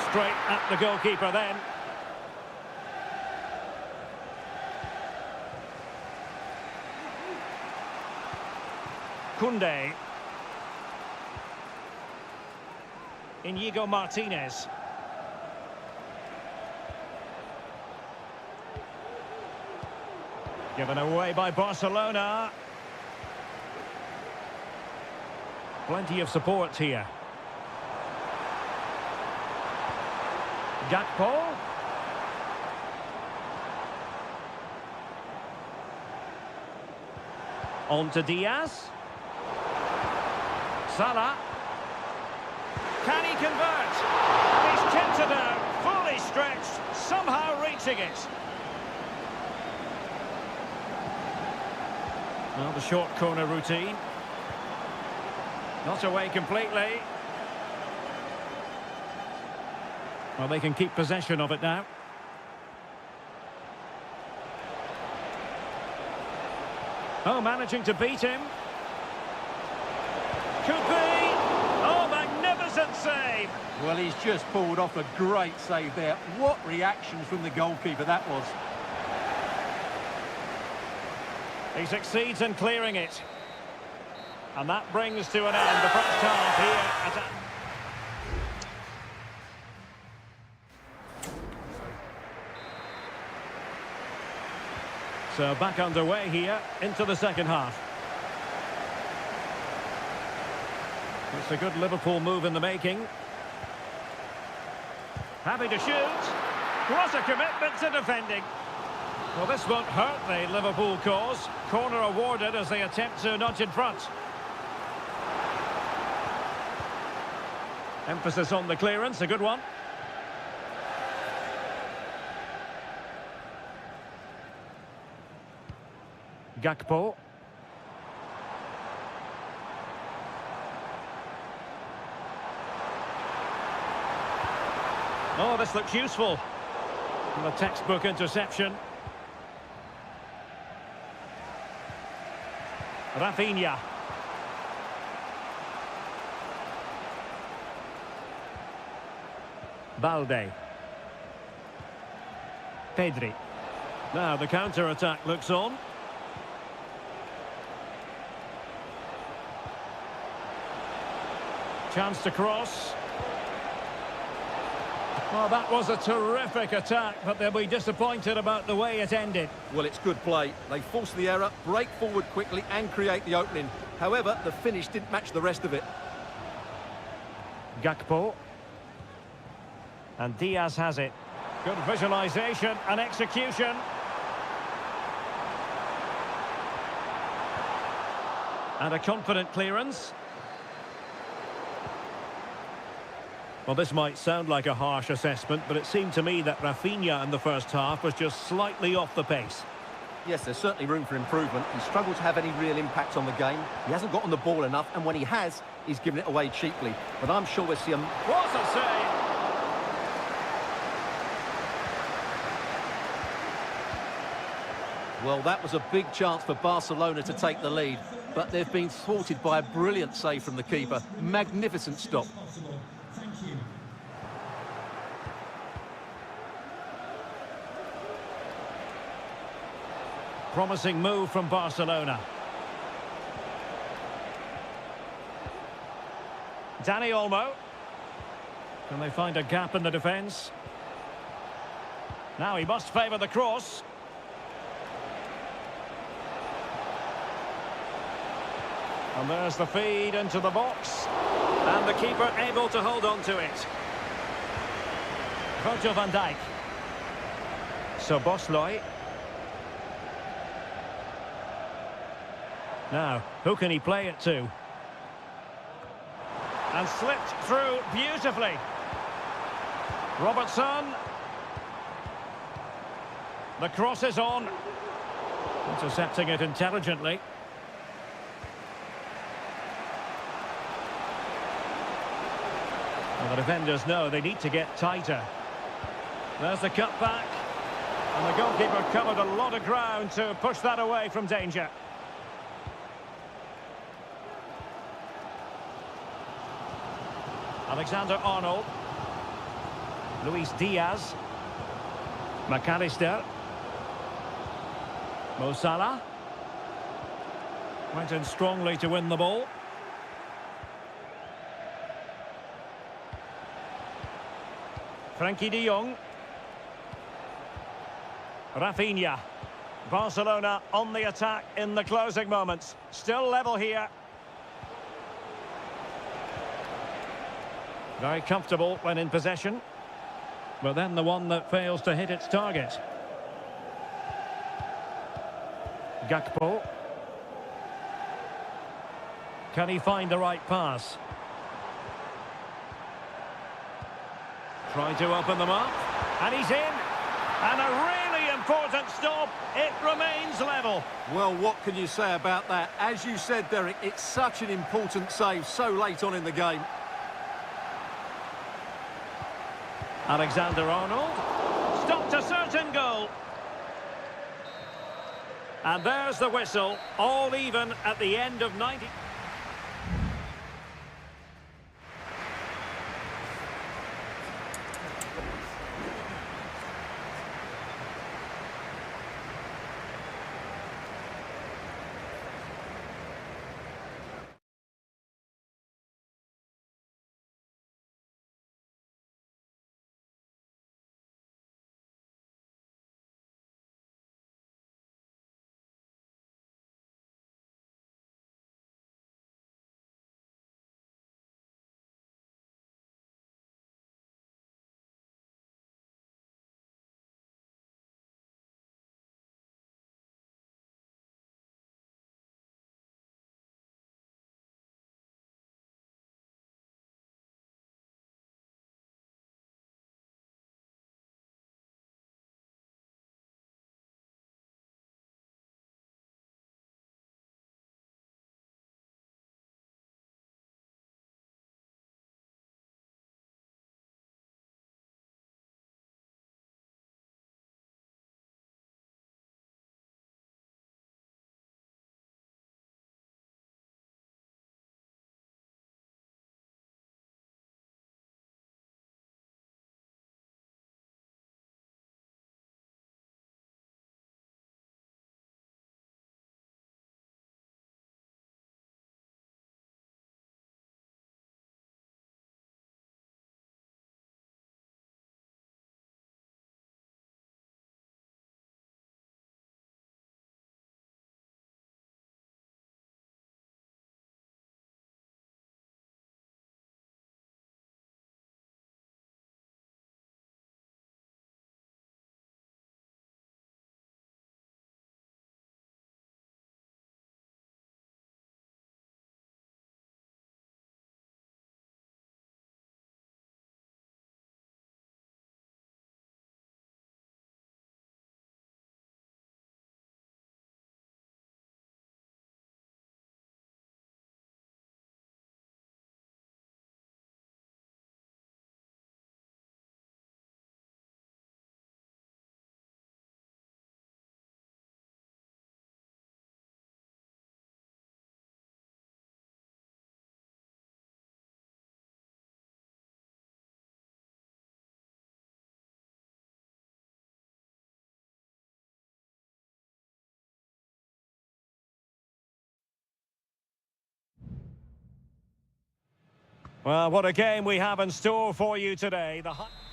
Straight at the goalkeeper then. Koundé. Inigo Martinez. Given away by Barcelona. Plenty of support here. Gakpo. On to Diaz. Salah. Can he convert? He's tipped it out, fully stretched, somehow reaching it. Well, the short corner routine. Not away completely. Well, they can keep possession of it now. Oh, managing to beat him. Could be. Oh, magnificent save. Well, he's just pulled off a great save there. What reaction from the goalkeeper that was. He succeeds in clearing it. And that brings to an end the first half here at... So back underway here into the second half. It's a good Liverpool move in the making. Happy to shoot. What a commitment to defending. Well, this won't hurt the Liverpool cause. Corner awarded as they attempt to nudge in front. Emphasis on the clearance, a good one. Gakpo. Oh, this looks useful. And a textbook interception. Rafinha. Balde. Pedri. Now the counter-attack looks on. Chance to cross. Well, that was a terrific attack, but they'll be disappointed about the way it ended. Well, it's good play. They force the error, break forward quickly and create the opening. However, the finish didn't match the rest of it. Gakpo. And Diaz has it. Good visualisation and execution. And a confident clearance. Well, this might sound like a harsh assessment, but it seemed to me that Rafinha in the first half was just slightly off the pace. Yes, there's certainly room for improvement. He struggled to have any real impact on the game. He hasn't got on the ball enough, and when he has, he's given it away cheaply. But I'm sure we'll see him. What a save! Well, that was a big chance for Barcelona to take the lead, but they've been thwarted by a brilliant save from the keeper. Magnificent stop. Promising move from Barcelona. Dani Olmo. Can they find a gap in the defence? Now he must favour the cross. And there's the feed into the box. And the keeper able to hold on to it. Virgil van Dijk. Szoboszlai. Now, who can he play it to? And slipped through beautifully. Robertson. The cross is on. Intercepting it intelligently. Well, the defenders know they need to get tighter. There's the cut back. And the goalkeeper covered a lot of ground to push that away from danger. Alexander-Arnold. Luis Diaz. McAllister. Mo Salah. Went in strongly to win the ball. Frankie de Jong. Rafinha. Barcelona on the attack in the closing moments. Still level here. Very comfortable when in possession. But then the one that fails to hit its target. Gakpo. Can he find the right pass? Trying to open them up. And he's in. And a really important stop. It remains level. Well, what can you say about that? As you said, Derek, it's such an important save so late on in the game. Alexander-Arnold. Stopped a certain goal. And there's the whistle. All even at the end of 90. Well, what a game we have in store for you today.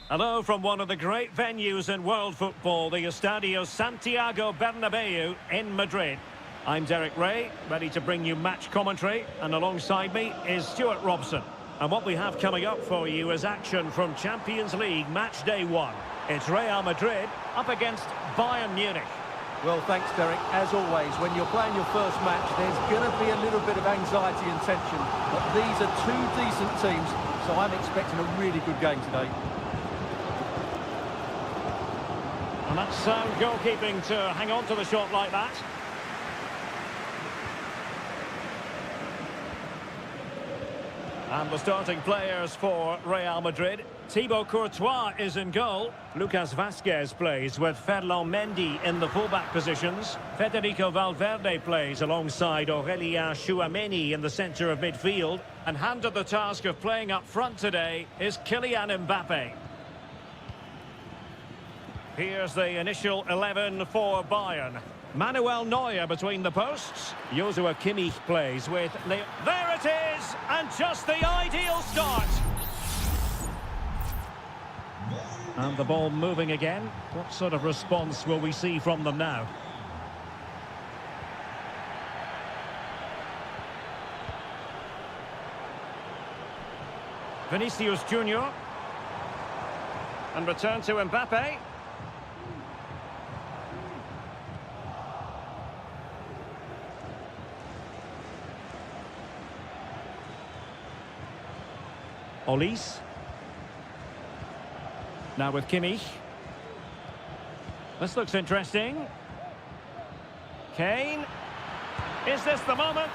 Hello from one of the great venues in world football, the Estadio Santiago Bernabeu in Madrid. I'm Derek Ray, ready to bring you match commentary, and alongside me is Stuart Robson. And what we have coming up for you is action from Champions League match day 1. It's Real Madrid up against Bayern Munich. Well, thanks, Derek. As always, when you're playing your first match, there's going to be a little bit of anxiety and tension. But these are two decent teams, so I'm expecting a really good game today. And that's sound goalkeeping to hang on to the shot like that. And the starting players for Real Madrid. Thibaut Courtois is in goal. Lucas Vazquez plays with Ferland Mendy in the fullback positions. Federico Valverde plays alongside Aurélien Tchouameni in the centre of midfield. And handed the task of playing up front today is Kylian Mbappe. Here's the initial 11 for Bayern. Manuel Neuer between the posts. Joshua Kimmich plays with Leo. There it is! And just the ideal start! And the ball moving again. What sort of response will we see from them now? Vinicius Junior. And return to Mbappe. Olise. Now with Kimmich. This looks interesting. Kane. Is this the moment?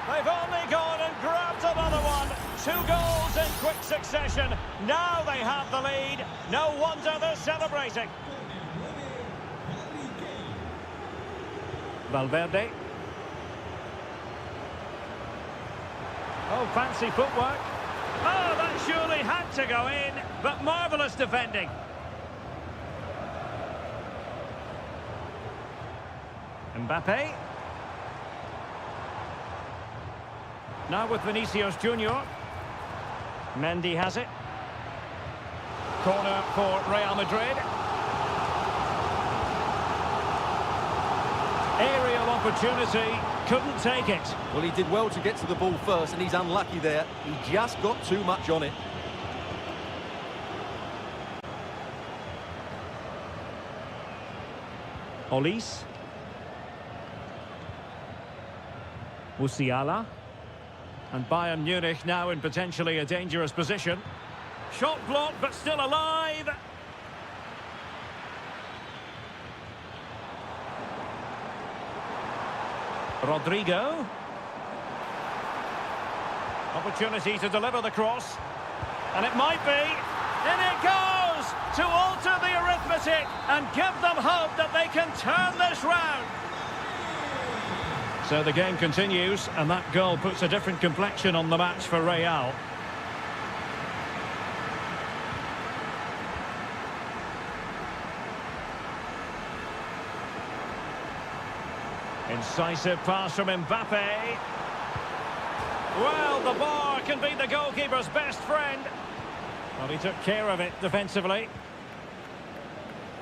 They've only gone and grabbed another one. 2 goals in quick succession. Now they have the lead. No wonder they're celebrating. Valverde. Oh, fancy footwork. Oh, that surely had to go in, but marvellous defending. Mbappe. Now with Vinicius Junior. Mendy has it. Corner for Real Madrid. Aerial opportunity. Couldn't take it. Well, he did well to get to the ball first, and he's unlucky there. He just got too much on it. Olise. Musiala. And Bayern Munich now in potentially a dangerous position. Shot blocked, but still alive. Rodrigo. Opportunity to deliver the cross. And it might be. In it goes! To alter the arithmetic and give them hope that they can turn this round. So the game continues, and that goal puts a different complexion on the match for Real. Incisive pass from Mbappe. Well, the bar can be the goalkeeper's best friend. Well, he took care of it defensively.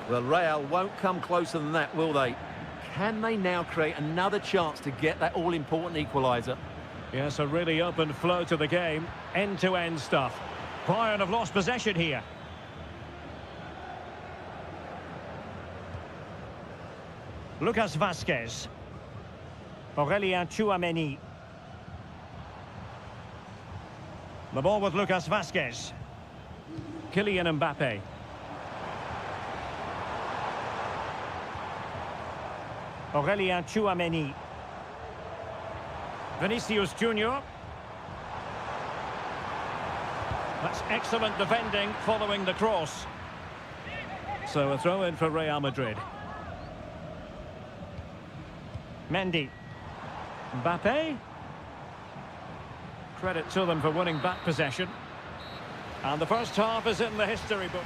Well, Real won't come closer than that, will they? Can they now create another chance to get that all-important equaliser? Yes, a really open flow to the game. End-to-end stuff. Bayern have lost possession here. Lucas Vazquez. Aurélien Tchouameni. The ball with Lucas Vazquez. Kylian Mbappe. Aurélien Tchouameni. Vinicius Junior. That's excellent defending following the cross. So a throw in for Real Madrid. Mendy. Mbappe. Credit to them for winning back possession. And the first half is in the history book.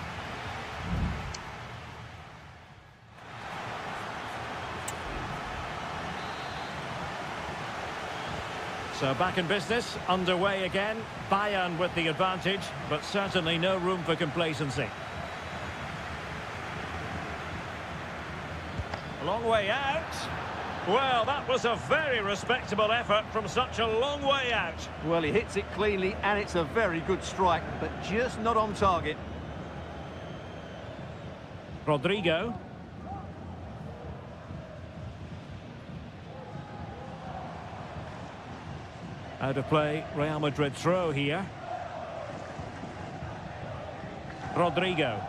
So back in business, underway again. Bayern with the advantage, but certainly no room for complacency. A long way out. Well, that was a very respectable effort from such a long way out. Well, he hits it cleanly, and it's a very good strike, but just not on target. Rodrigo. Out of play, Real Madrid throw here. Rodrigo.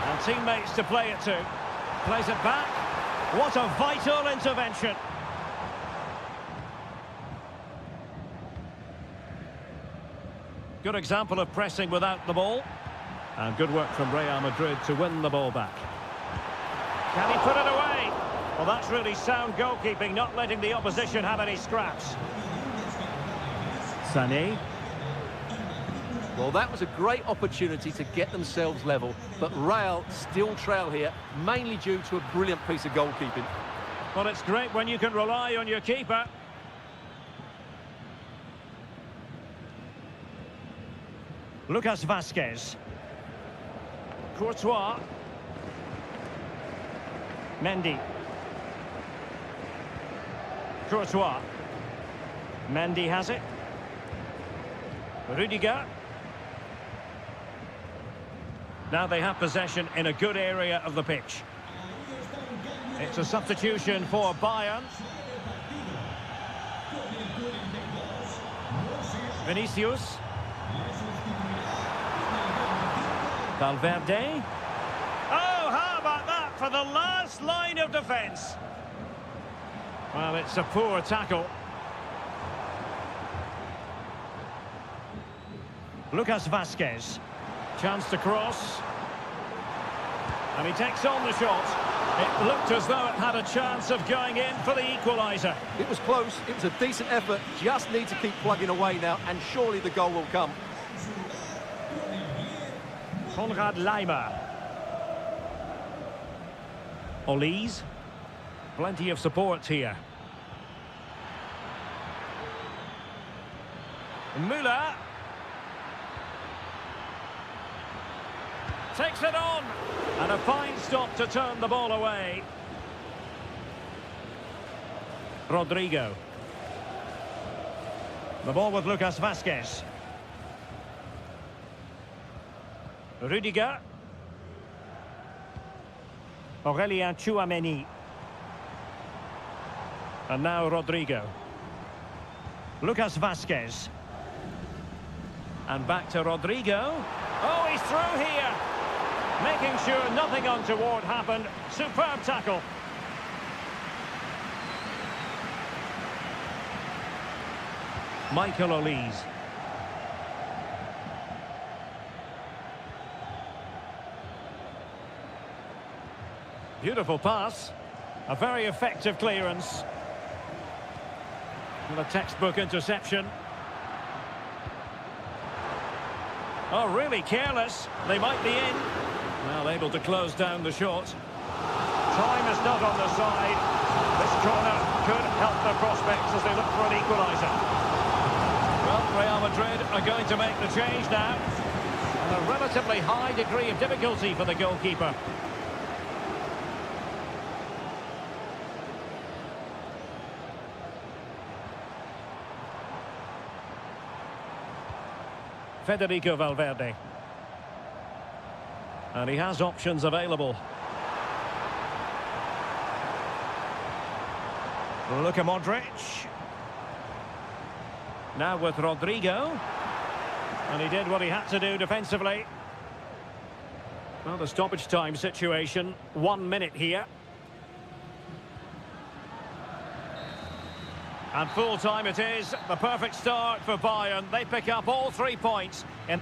And teammates to play it to. Plays it back. What a vital intervention. Good example of pressing without the ball. And good work from Real Madrid to win the ball back. Can he put it away? Well, that's really sound goalkeeping, not letting the opposition have any scraps. Sané. Well, that was a great opportunity to get themselves level, but Real still trail here, mainly due to a brilliant piece of goalkeeping. Well, it's great when you can rely on your keeper. Lucas Vazquez. Courtois. Mendy. Courtois. Mendy has it. Rudiger. Now they have possession in a good area of the pitch. It's a substitution for Bayern. Vinicius. Valverde. Oh, how about that for the last line of defence? Well, it's a poor tackle. Lucas Vazquez. Chance to cross. And he takes on the shot. It looked as though it had a chance of going in for the equaliser. It was close, it was a decent effort, just need to keep plugging away now, and surely the goal will come. Konrad Laimer. Olise. Plenty of support here. Müller. Takes it on. And a fine stop to turn the ball away. Rodrigo. The ball with Lucas Vazquez. Rudiger. Aurélien Tchouaméni. And now Rodrigo. Lucas Vazquez. And back to Rodrigo. Oh, he's through here. Making sure nothing untoward happened. Superb tackle. Michael Olise. Beautiful pass. A very effective clearance. And a textbook interception. Oh, really careless. They might be in. Well, able to close down the shot. Time is not on the side. This corner could help their prospects as they look for an equaliser. Well, Real Madrid are going to make the change now. And a relatively high degree of difficulty for the goalkeeper. Federico Valverde. And he has options available. Luka Modric. Now with Rodrigo. And he did what he had to do defensively. Well, the stoppage time situation. 1 minute here. And full time it is. The perfect start for Bayern. They pick up all 3 points in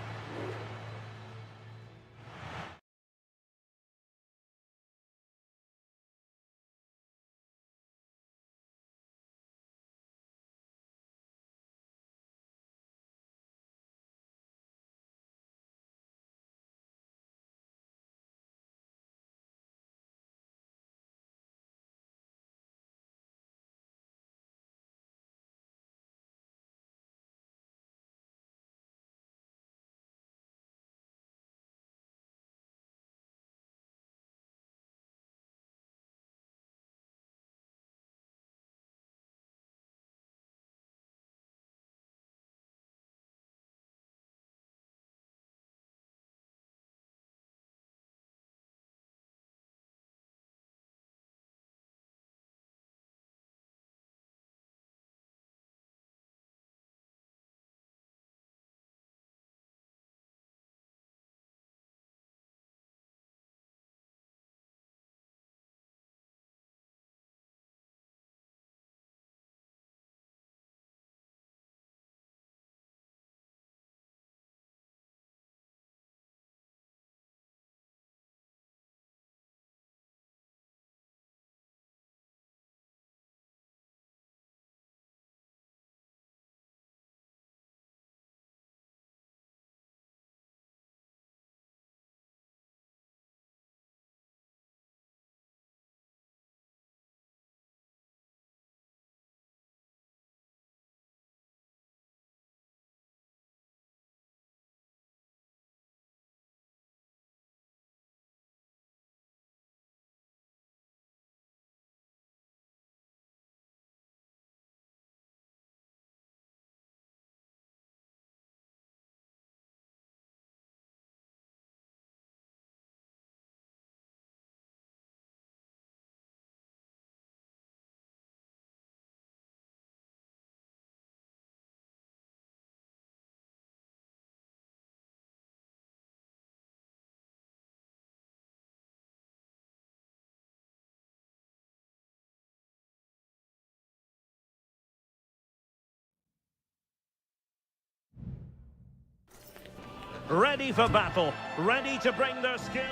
ready for battle, ready to bring their skills.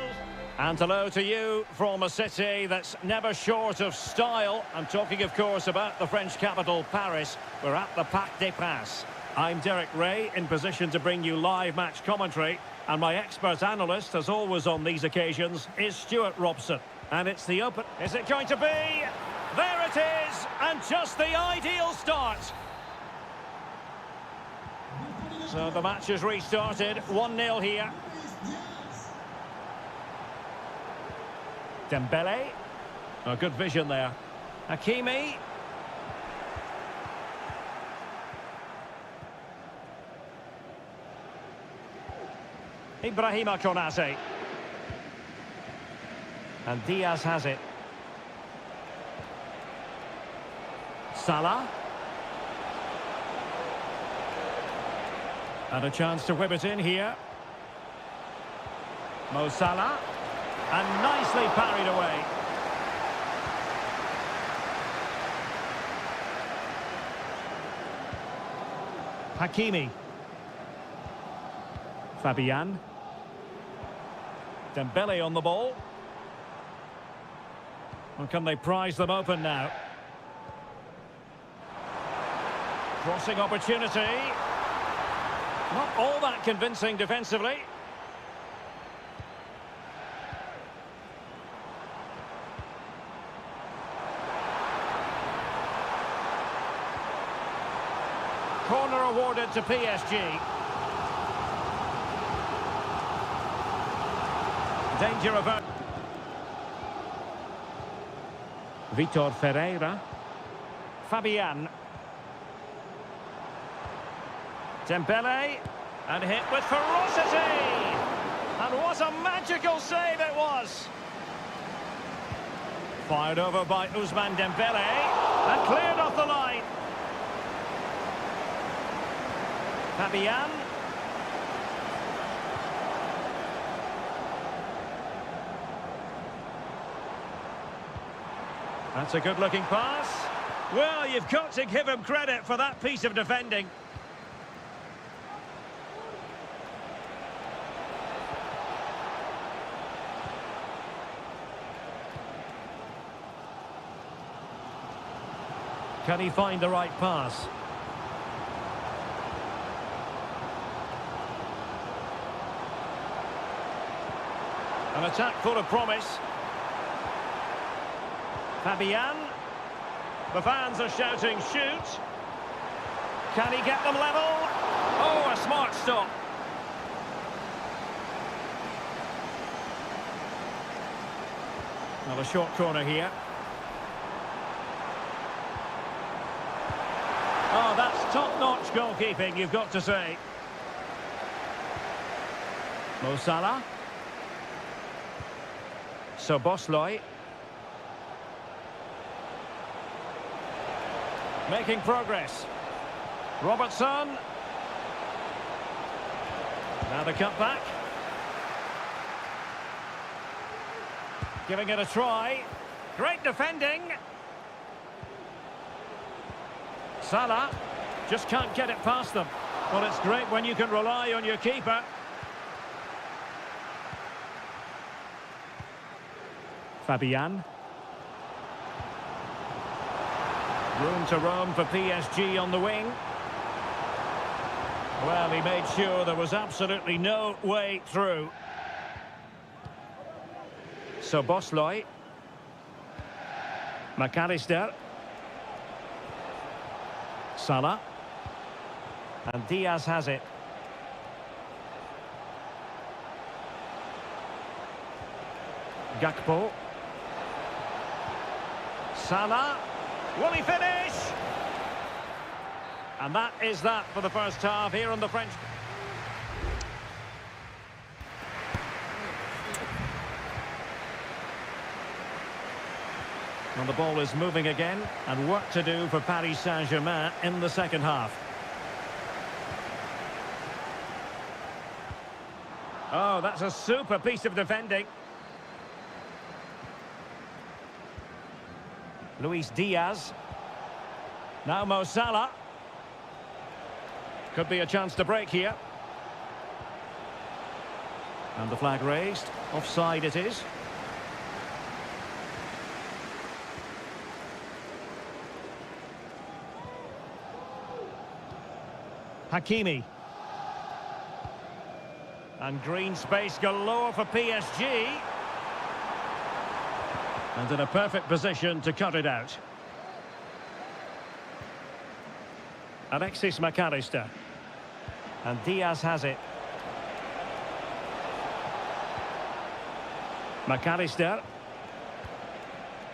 And hello to you from a city that's never short of style. I'm talking, of course, about the French capital, Paris. We're at the Parc des Princes. I'm Derek Ray, in position to bring you live match commentary. And my expert analyst, as always on these occasions, is Stuart Robson. And it's the open... Is it going to be? There it is! And just the ideal start. So the match has restarted. 1-0 here. Dembele. Oh, good vision there. Hakimi. Ibrahima Konate. And Diaz has it. Salah. And a chance to whip it in here. Mo Salah. And nicely parried away. Hakimi. Fabian. Dembele on the ball. Well, can they prize them open now? Crossing opportunity. Not all that convincing defensively. Corner awarded to PSG. Danger averted. Vitor Ferreira. Fabian. Dembele. And hit with ferocity. And what a magical save it was. Fired over by Ousmane Dembele. And cleared off the line. Fabian. That's a good-looking pass. Well, you've got to give him credit for that piece of defending. Can he find the right pass? An attack full of promise. Fabian. The fans are shouting, shoot. Can he get them level? Oh, a smart stop. Another short corner here. Oh, that's top-notch goalkeeping, you've got to say. Mo Salah. Szoboszlai. Making progress. Robertson. Now the cutback. Giving it a try. Great defending. Salah. Just can't get it past them. Well, it's great when you can rely on your keeper. Fabian. Room to roam for PSG on the wing. Well, he made sure there was absolutely no way through. Szoboszlai. McAllister. Salah. And Diaz has it. Gakpo. Salah. Will he finish? And that is that for the first half here on the French. And the ball is moving again, and work to do for Paris Saint-Germain in the second half. Oh, that's a super piece of defending. Luis Diaz. Now Mo Salah. Could be a chance to break here. And the flag raised. Offside it is. Hakimi. And green space galore for PSG. And in a perfect position to cut it out. Alexis McAllister. And Diaz has it. McAllister.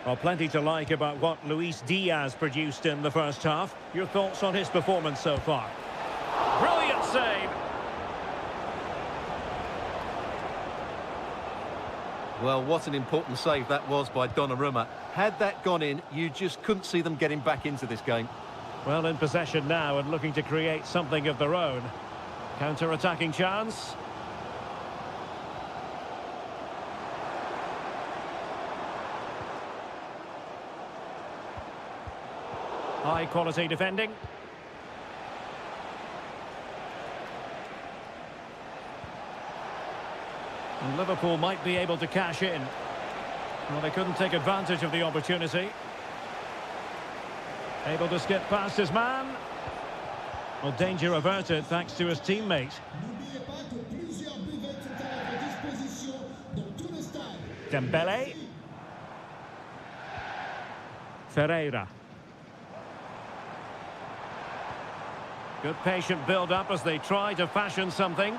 Well, plenty to like about what Luis Diaz produced in the first half. Your thoughts on his performance so far? Brilliant save. Well, what an important save that was by Donnarumma. Had that gone in, you just couldn't see them getting back into this game. Well, in possession now and looking to create something of their own. Counter-attacking chance. High-quality defending. And Liverpool might be able to cash in. Well, they couldn't take advantage of the opportunity. Able to skip past his man. Well, danger averted thanks to his teammate. Dembele. Ferreira. Good patient build-up as they try to fashion something.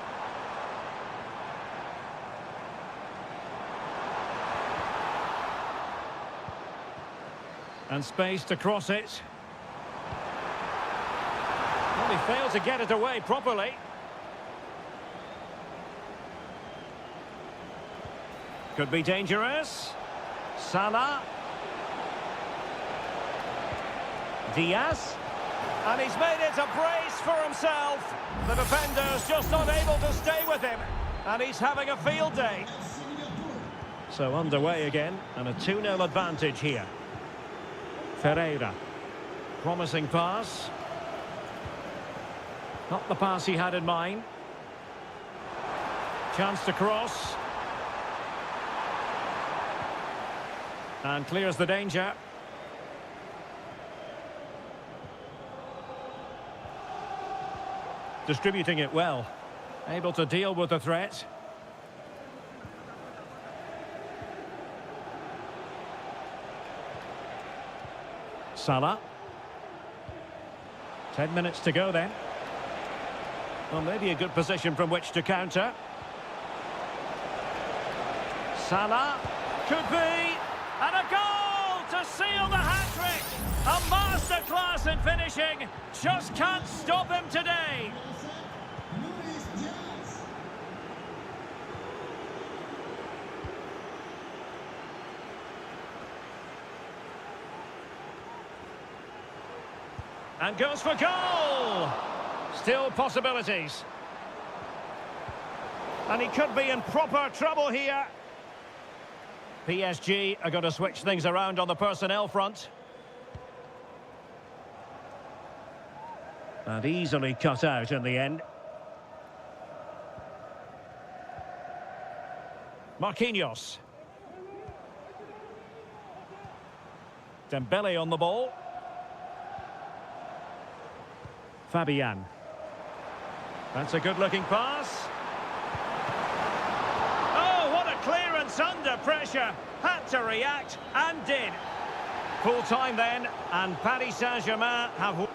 And space to cross it. Well, he failed to get it away properly. Could be dangerous. Salah. Diaz. And he's made it a brace for himself. The defender's just not able to stay with him. And he's having a field day. So underway again, and a 2-0 advantage here. Ferreira. Promising pass. Not the pass he had in mind. Chance to cross. And clears the danger. Distributing it well. Able to deal with the threat. Salah. 10 minutes to go then. Well, maybe a good position from which to counter. Salah. Could be. And a goal to seal the hat-trick. A masterclass in finishing. Just can't stop him today. And goes for goal. Still possibilities. And he could be in proper trouble here. PSG are going to switch things around on the personnel front. And easily cut out in the end. Marquinhos. Dembele on the ball. Fabian. That's a good-looking pass. Oh, what a clearance under pressure. Had to react and did. Full time then, and Paris Saint-Germain have...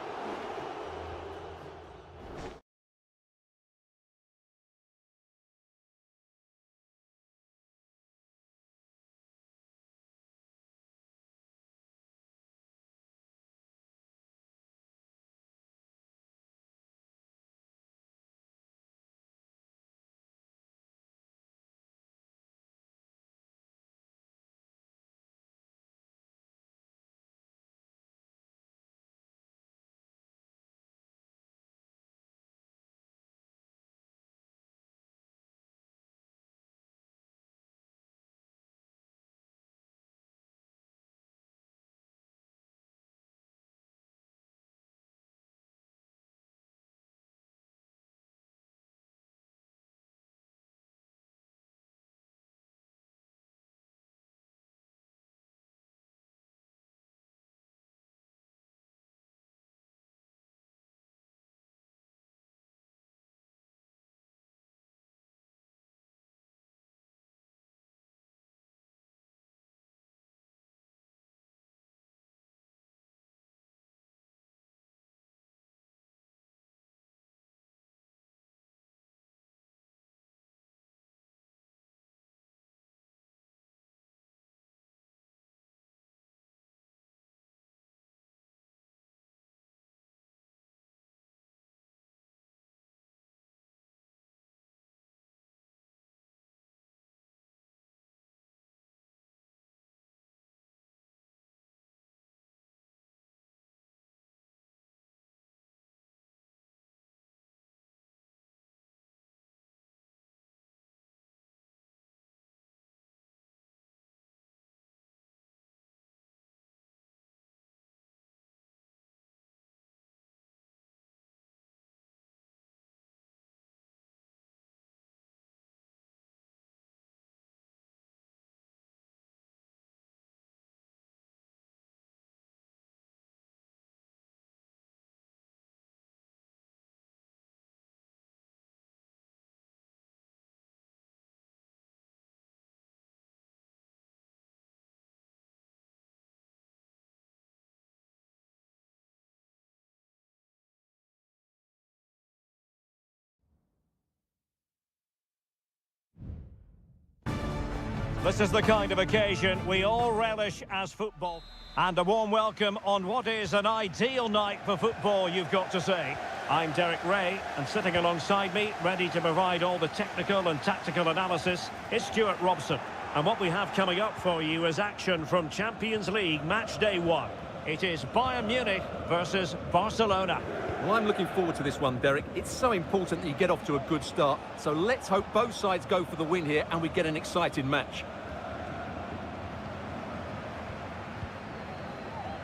This is the kind of occasion we all relish as football. And a warm welcome on what is an ideal night for football, you've got to say. I'm Derek Ray, and sitting alongside me, ready to provide all the technical and tactical analysis, is Stuart Robson. And what we have coming up for you is action from Champions League Match Day 1. It is Bayern Munich versus Barcelona. Well, I'm looking forward to this one, Derek. It's so important that you get off to a good start. So let's hope both sides go for the win here and we get an exciting match.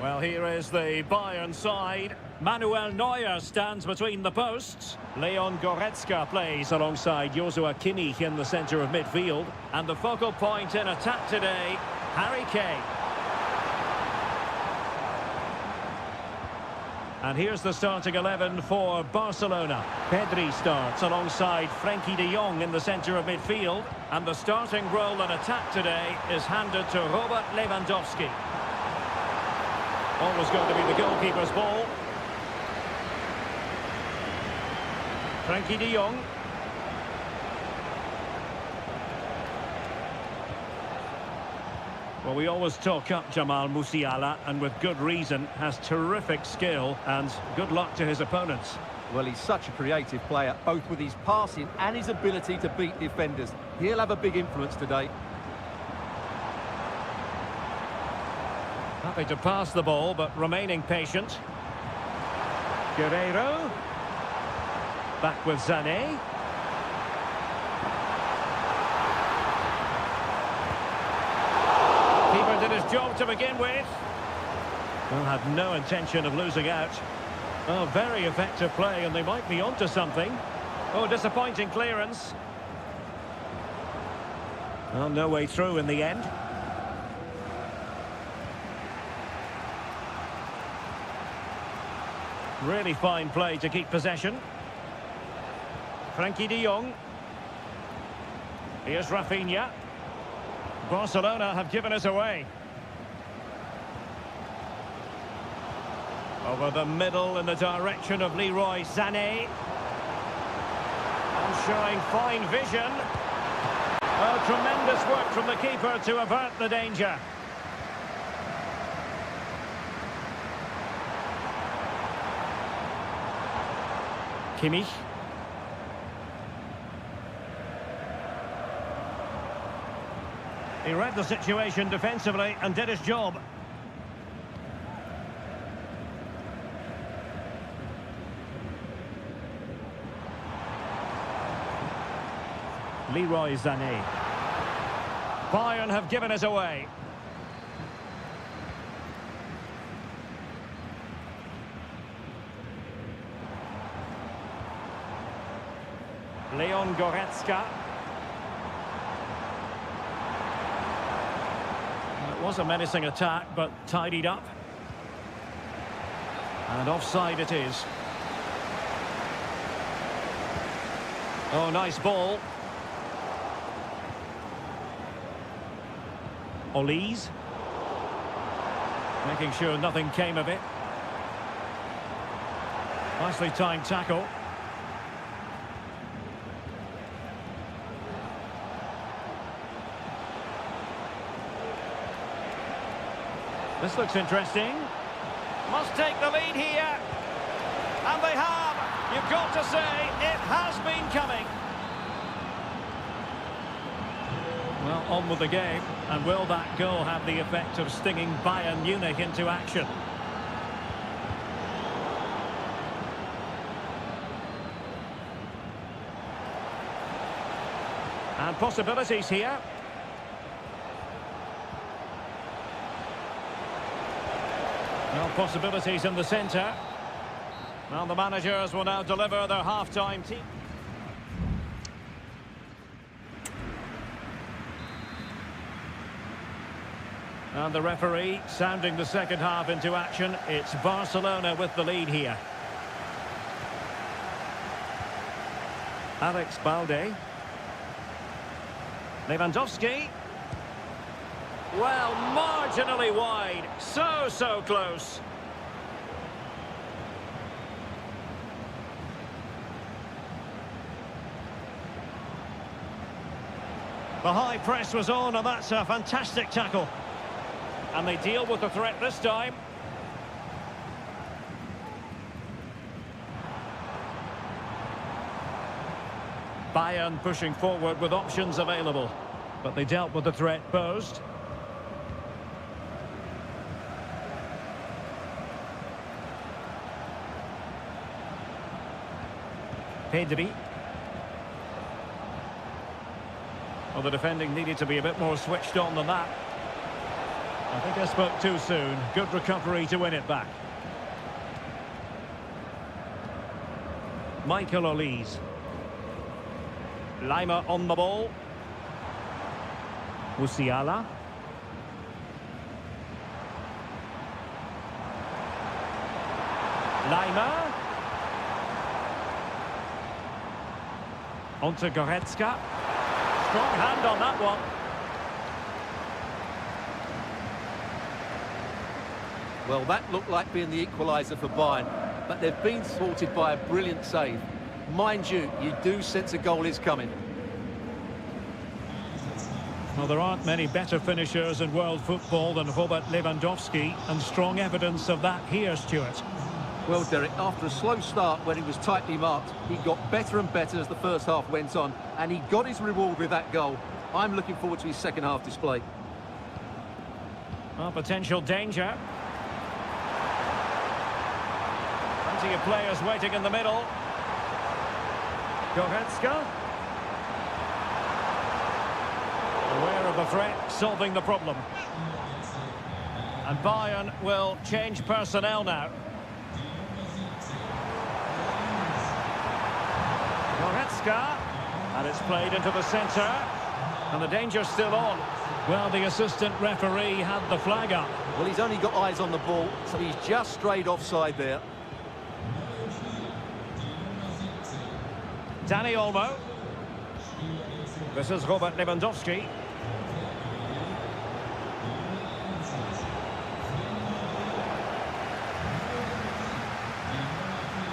Well, here is the Bayern side. Manuel Neuer stands between the posts. Leon Goretzka plays alongside Joshua Kimmich in the centre of midfield. And the focal point in attack today, Harry Kane. And here's the starting 11 for Barcelona. Pedri starts alongside Frenkie de Jong in the centre of midfield. And the starting role in attack today is handed to Robert Lewandowski. Always going to be the goalkeeper's ball. Frenkie de Jong. Well, we always talk up Jamal Musiala, and with good reason, has terrific skill, and good luck to his opponents. Well, he's such a creative player, both with his passing and his ability to beat defenders. He'll have a big influence today. Happy to pass the ball, but remaining patient. Guerreiro. Back with Sané. Keeper did his job to begin with. Well, had no intention of losing out. Oh, very effective play, and they might be onto something. Oh, disappointing clearance. Well, no way through in the end. Really fine play to keep possession. Frenkie de Jong. Here's Rafinha. Barcelona have given us away. Over the middle in the direction of Leroy Sané. And showing fine vision. Oh, tremendous work from the keeper to avert the danger. Kimmich. He read the situation defensively and did his job. Leroy Sané. Bayern have given us away. Leon Goretzka. It was a menacing attack, but tidied up. And offside it is. Oh, nice ball. Olise. Making sure nothing came of it. Nicely timed tackle. This looks interesting. Must take the lead here. And they have. You've got to say, it has been coming. Well, on with the game. And will that goal have the effect of stinging Bayern Munich into action? And possibilities here. Well, possibilities in the centre. Well, the managers will now deliver their half-time team. And the referee sounding the second half into action. It's Barcelona with the lead here. Alex Balde. Lewandowski. Well, marginally wide. So close. The high press was on, and that's a fantastic tackle. And they deal with the threat this time. Bayern pushing forward with options available. But they dealt with the threat posed. Pedri. Well, the defending needed to be a bit more switched on than that. I think I spoke too soon. Good recovery to win it back. Michael Olise. Lima on the ball. Musiala. Lima. On to Goretzka. Strong hand on that one. Well, that looked like being the equaliser for Bayern, but they've been thwarted by a brilliant save. Mind you, you do sense a goal is coming. Well, there aren't many better finishers in world football than Robert Lewandowski, and strong evidence of that here, Stuart. Well, Derek, after a slow start when he was tightly marked, he got better and better as the first half went on, and he got his reward with that goal. I'm looking forward to his second half display. Well, potential danger. Plenty of players waiting in the middle. Goretzka. Aware of the threat, solving the problem. And Bayern will change personnel now. Goretzka, and it's played into the centre, and the danger's still on. Well, the assistant referee had the flag up. Well, he's only got eyes on the ball, so he's just strayed offside there. Dani Olmo. This is Robert Lewandowski.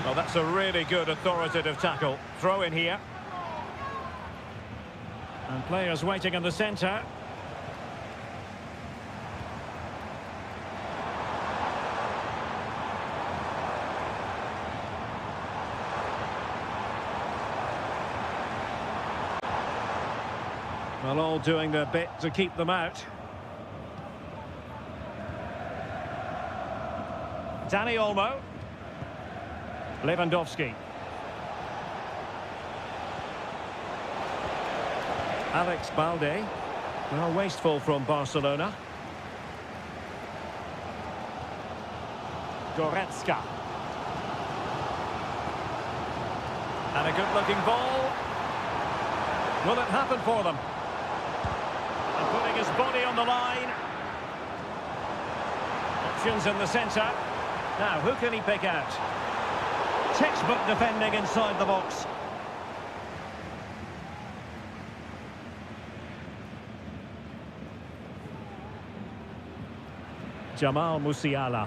Well, that's a really good authoritative tackle. Throw in here. And players waiting in the centre. Well, all doing their bit to keep them out. Dani Olmo. Lewandowski. Alex Balde. Well, wasteful from Barcelona. Goretzka. And a good-looking ball. Will it happen for them? And putting his body on the line. Options in the centre. Now, who can he pick out? Textbook defending inside the box. Jamal Musiala.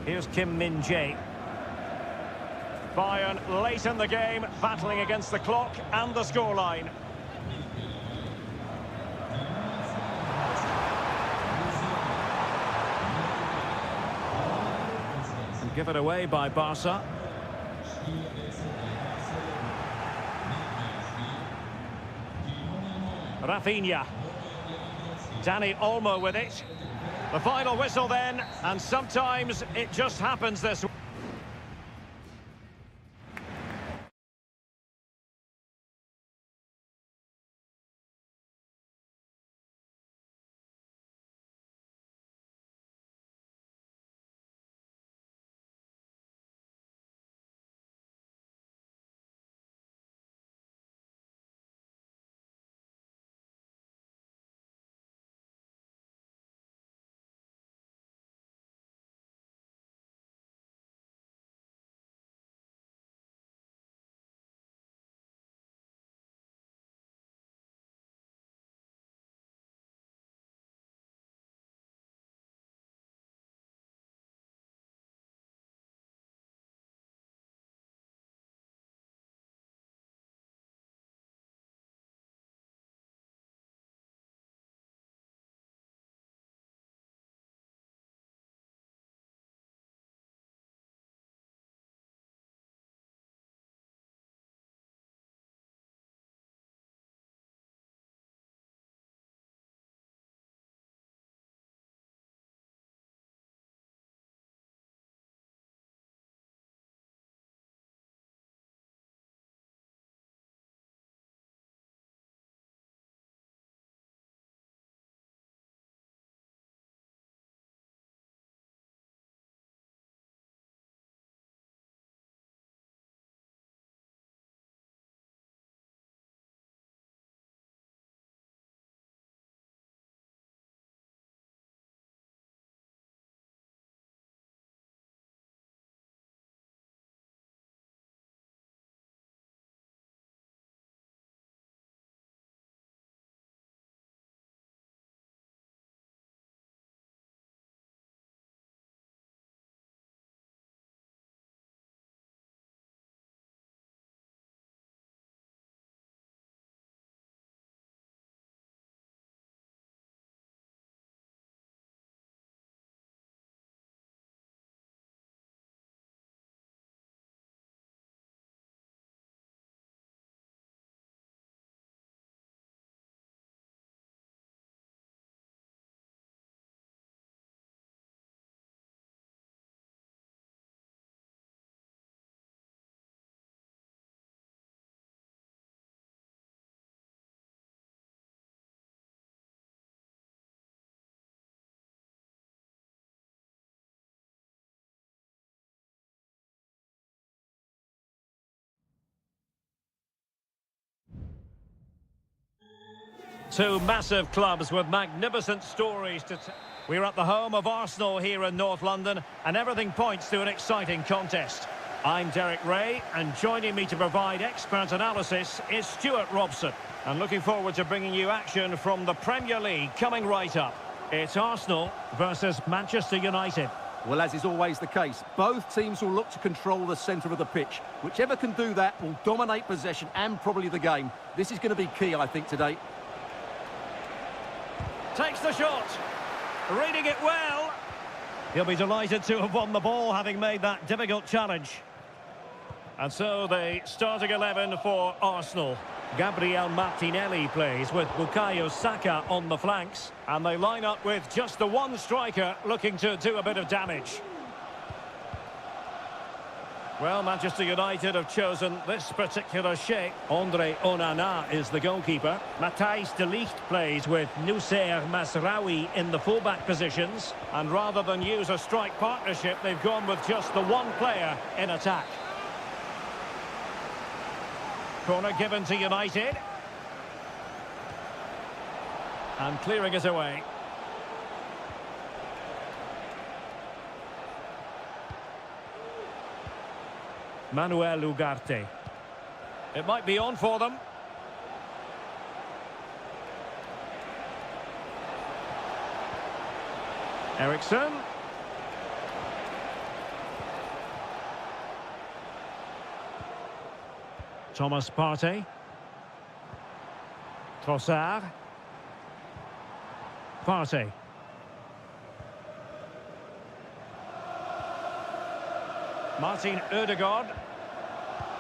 Here's Kim Min-jae. Bayern late in the game, battling against the clock and the scoreline. Give it away by Barca. Rafinha. Dani Olmo with it. The final whistle then, and sometimes it just happens this way. Two massive clubs with magnificent stories to tell. We're at the home of Arsenal here in North London, and everything points to an exciting contest. I'm Derek Ray, and joining me to provide expert analysis is Stuart Robson. And looking forward to bringing you action from the Premier League coming right up. It's Arsenal versus Manchester United. Well, as is always the case, both teams will look to control the centre of the pitch. Whichever can do that will dominate possession and probably the game. This is going to be key, I think, today. Takes the shot. Reading it well. He'll be delighted to have won the ball, having made that difficult challenge. And so the starting 11 for Arsenal. Gabriel Martinelli plays with Bukayo Saka on the flanks. And they line up with just the one striker looking to do a bit of damage. Well, Manchester United have chosen this particular shape. Andre Onana is the goalkeeper. Matthijs de Ligt plays with Noussair Mazraoui in the fullback positions. And rather than use a strike partnership, they've gone with just the one player in attack. Corner given to United. And clearing it away. Manuel Ugarte. It might be on for them. Eriksson. Thomas Partey. Trossard. Partey. Martin Ødegaard.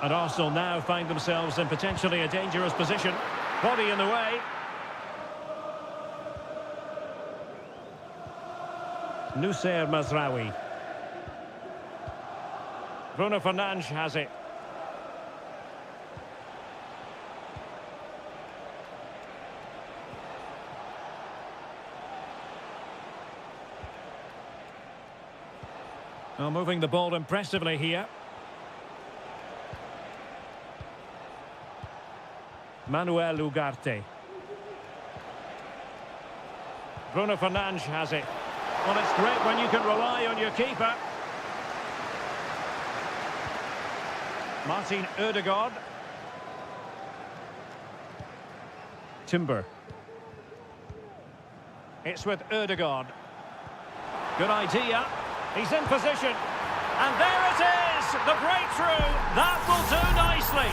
And Arsenal now find themselves in potentially a dangerous position. Body in the way. Noussair Mazraoui. Bruno Fernandes has it. Well, moving the ball impressively here. Manuel Ugarte. Bruno Fernandes has it. Well, it's great when you can rely on your keeper. Martin Ødegaard. Timber. It's with Ødegaard. Good idea. He's in position. And there it is! The breakthrough! That will do nicely.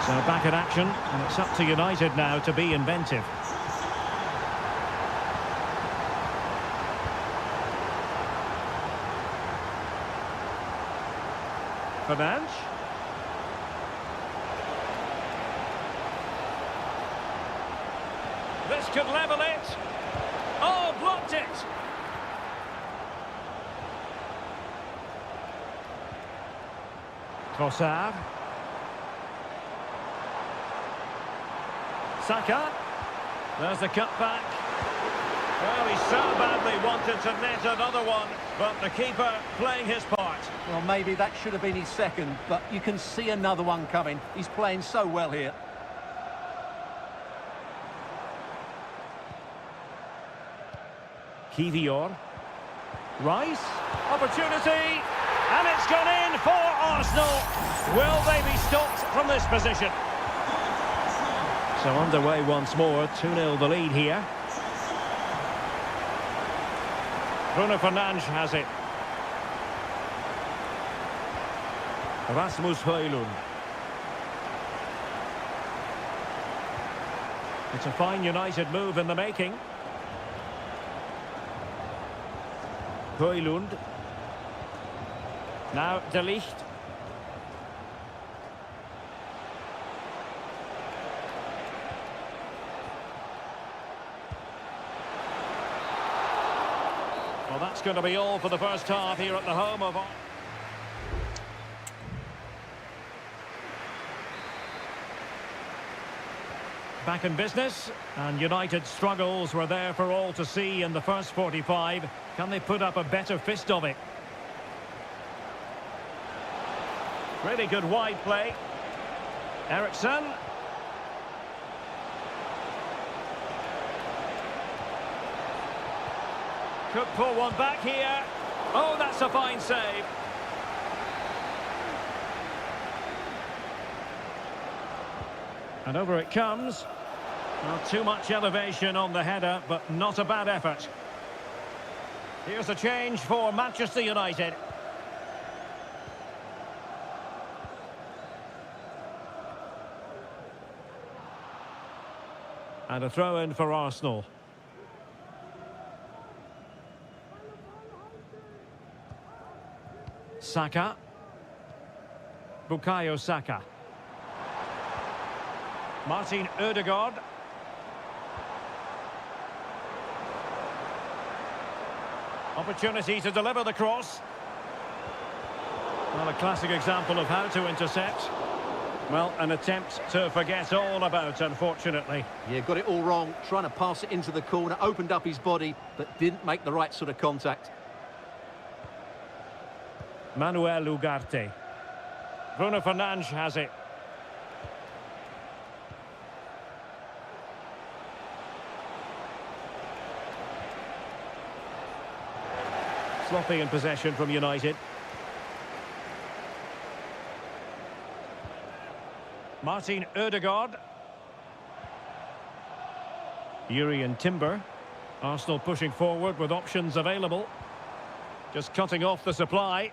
So back in action, and it's up to United now to be inventive. Fernandes. This could level it. Oh, blocked it! Trossard. Saka. There's the cutback. Well, he so badly wanted to net another one, but the keeper playing his part. Well, maybe that should have been his second, but you can see another one coming. He's playing so well here. Kivior. Rice. Opportunity. And it's gone in for Arsenal. Will they be stopped from this position? So underway once more. 2-0 the lead here. Bruno Fernandes has it. Rasmus Højlund. It's a fine United move in the making. Højlund. Now De Ligt. Well, that's going to be all for the first half here at the home of... Back in business, and United's struggles were there for all to see in the first 45. Can they put up a better fist of it? Really good wide play. Eriksson. Could pull one back here. Oh, that's a fine save. And over it comes. Not too much elevation on the header, but not a bad effort. Here's a change for Manchester United. And a throw-in for Arsenal. Saka. Bukayo Saka. Martin Ødegaard. Opportunity to deliver the cross. Well, a classic example of how to intercept. Well, an attempt to forget all about, unfortunately. Yeah, got it all wrong. Trying to pass it into the corner, opened up his body, but didn't make the right sort of contact. Manuel Ugarte. Bruno Fernandes has it. Sloppy in possession from United. Martin Ødegaard. Urian Timber. Arsenal pushing forward with options available. Just cutting off the supply.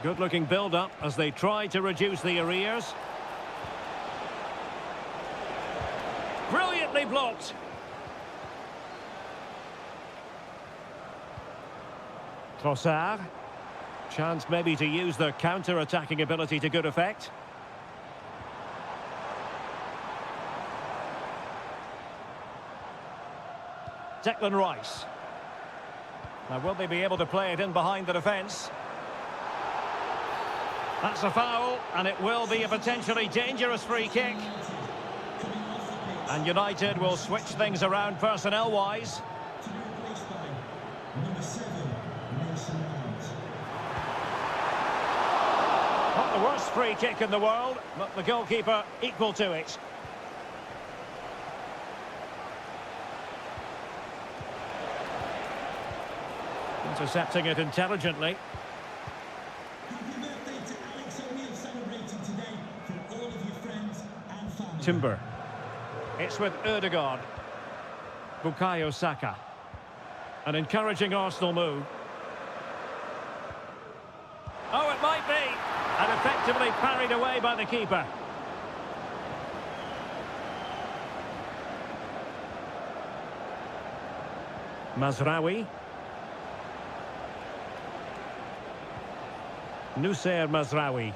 Good-looking build-up as they try to reduce the arrears. Brilliantly blocked. Trossard. Chance maybe to use their counter-attacking ability to good effect. Declan Rice. Now, will they be able to play it in behind the defence? That's a foul, and it will be a potentially dangerous free kick. And United will switch things around personnel-wise. Not the worst free kick in the world, but the goalkeeper equal to it. Intercepting it intelligently. Timber. It's with Ødegaard. Bukayo Saka. An encouraging Arsenal move. Oh, it might be. And effectively parried away by the keeper. Mazraoui. Noussair Mazraoui.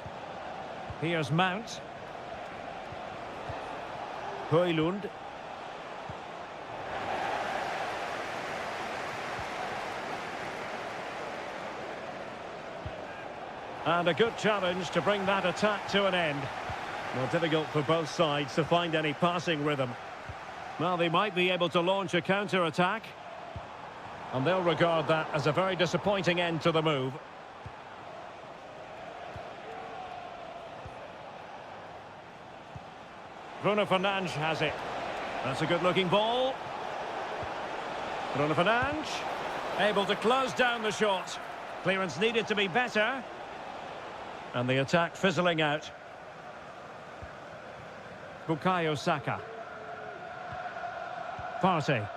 Here's Mount. Højlund. And a good challenge to bring that attack to an end. Well, difficult for both sides to find any passing rhythm. Well, they might be able to launch a counter-attack. And they'll regard that as a very disappointing end to the move. Bruno Fernandes has it. That's a good-looking ball. Bruno Fernandes able to close down the shot. Clearance needed to be better. And the attack fizzling out. Bukayo Saka. Partey.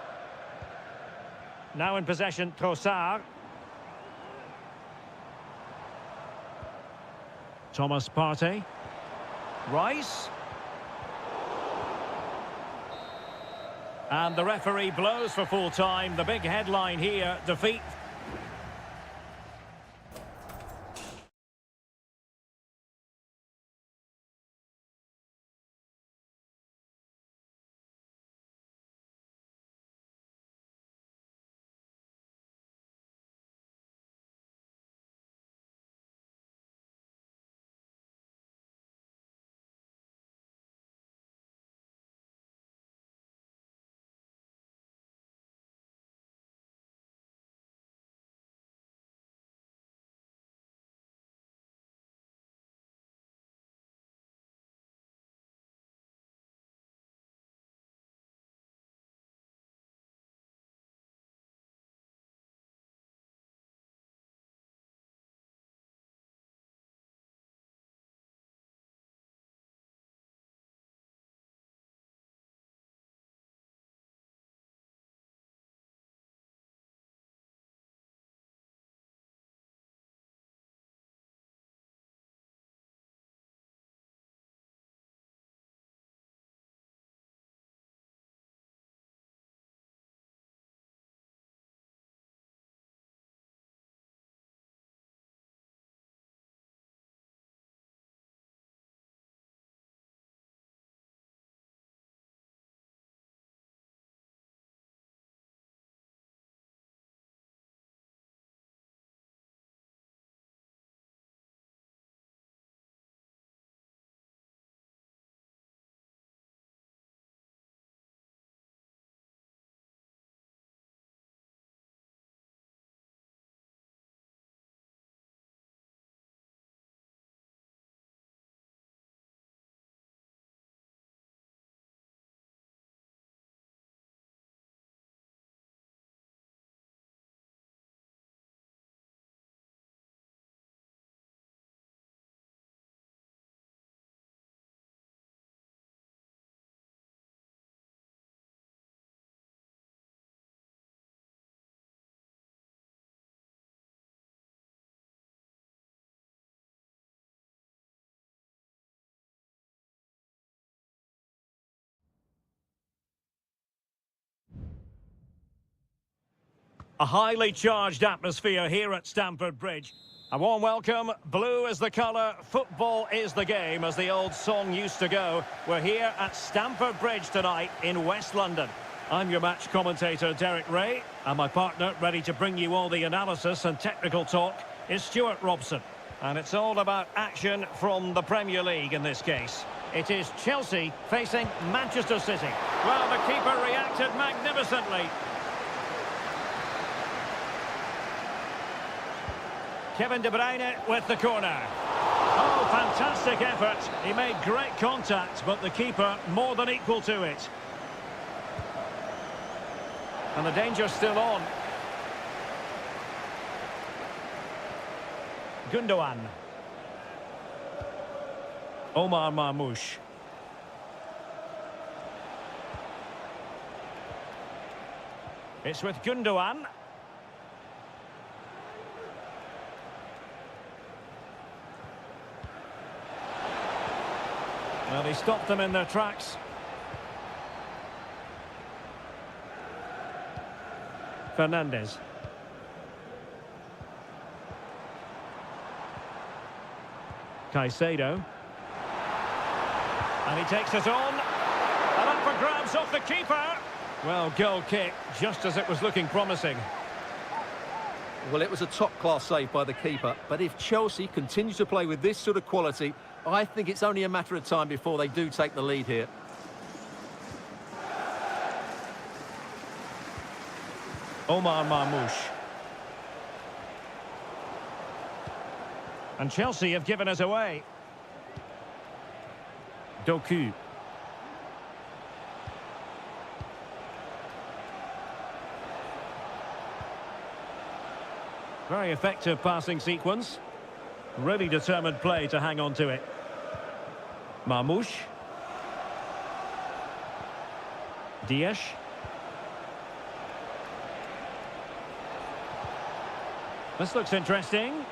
Now in possession, Trossard. Thomas Partey. Rice. And the referee blows for full time. The big headline here, defeat A highly charged atmosphere here at Stamford Bridge. A warm welcome. Blue is the colour, football is the game, as the old song used to go. We're here at Stamford Bridge tonight in West London. I'm your match commentator, Derek Ray, and my partner, ready to bring you all the analysis and technical talk, is Stuart Robson. And it's all about action from the Premier League in this case. It is Chelsea facing Manchester City. Well, the keeper reacted magnificently. Kevin De Bruyne with the corner. Oh, fantastic effort. He made great contact, but the keeper more than equal to it. And the danger's still on. Gundogan. Omar Marmoush. It's with Gundogan. Well, he stopped them in their tracks. Fernandes. Caicedo. And he takes it on. And up for grabs off the keeper. Well, goal kick, just as it was looking promising. Well, it was a top-class save by the keeper, but if Chelsea continue to play with this sort of quality, I think it's only a matter of time before they do take the lead here. Omar Marmoush. And Chelsea have given us away. Doku. Very effective passing sequence. Really determined play to hang on to it. Marmoush. Dias. This looks interesting.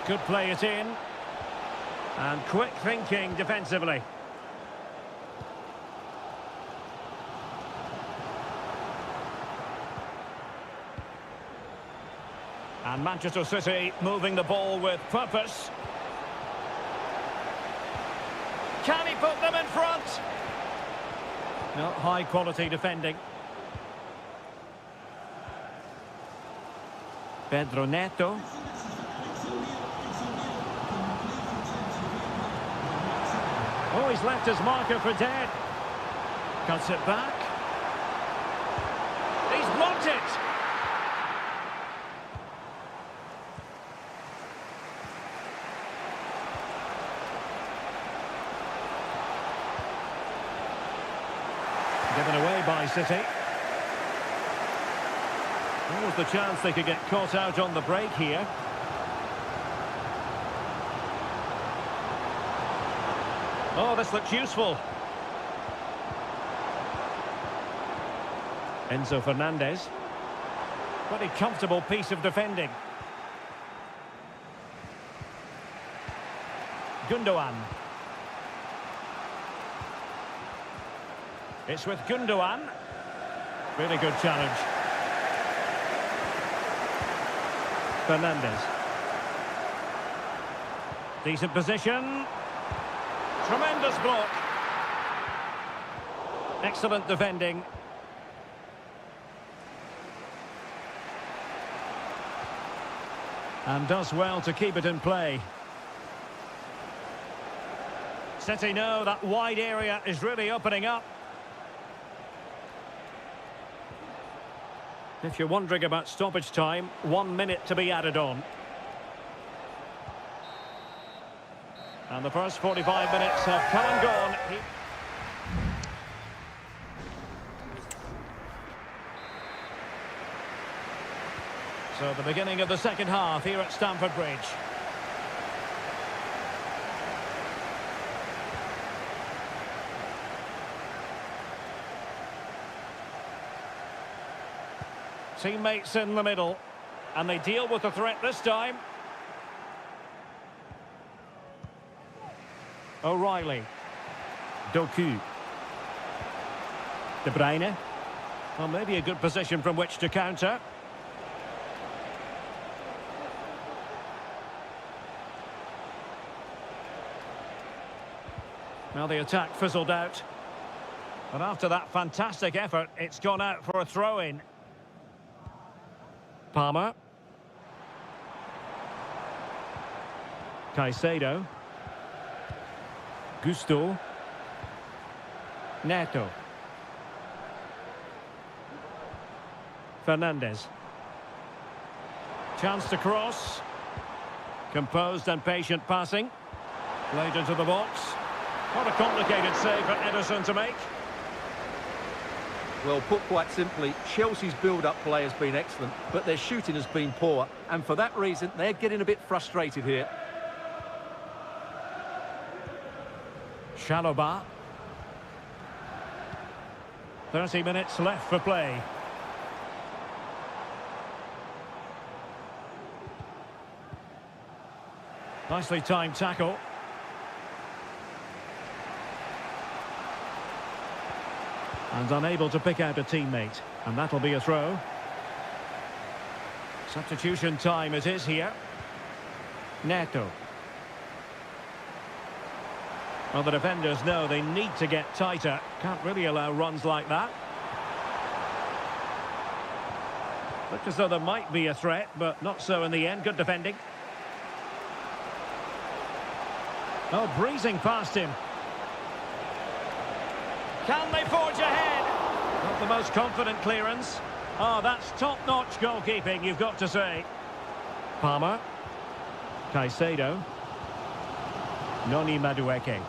Could play it in. And quick thinking defensively. And Manchester City moving the ball with purpose. Can he put them in front? No, high quality defending. Pedro Neto. Oh, he's left his marker for dead. Cuts it back. He's blocked it. Given away by City. There was the chance they could get caught out on the break here. Oh, this looks useful. Enzo Fernandez. Pretty comfortable piece of defending. Gundogan. It's with Gundogan. Really good challenge. Fernandez. Decent position. Tremendous block. Excellent defending. And does well to keep it in play. City know that wide area is really opening up. If you're wondering about stoppage time, 1 minute to be added on. And the first 45 minutes have come and gone. So the beginning of the second half here at Stamford Bridge. Teammates in the middle, and they deal with the threat this time. O'Reilly. Doku. De Bruyne. Well, maybe a good position from which to counter. Well, the attack fizzled out. But after that fantastic effort, it's gone out for a throw-in. Palmer. Caicedo. Gusto. Neto. Fernandez. Chance to cross. Composed and patient passing. Played into the box. What a complicated save for Ederson to make. Well, put quite simply, Chelsea's build-up play has been excellent, but their shooting has been poor, and for that reason, they're getting a bit frustrated here. Chalobah. 30 minutes left for play. Nicely timed tackle. And unable to pick out a teammate. And that'll be a throw. Substitution time it is here. Neto. Well, the defenders know they need to get tighter. Can't really allow runs like that. Looked as though there might be a threat, but not so in the end. Good defending. Oh, breezing past him. Can they forge ahead? Not the most confident clearance. Oh, that's top-notch goalkeeping, you've got to say. Palmer. Caicedo. Noni Madueke.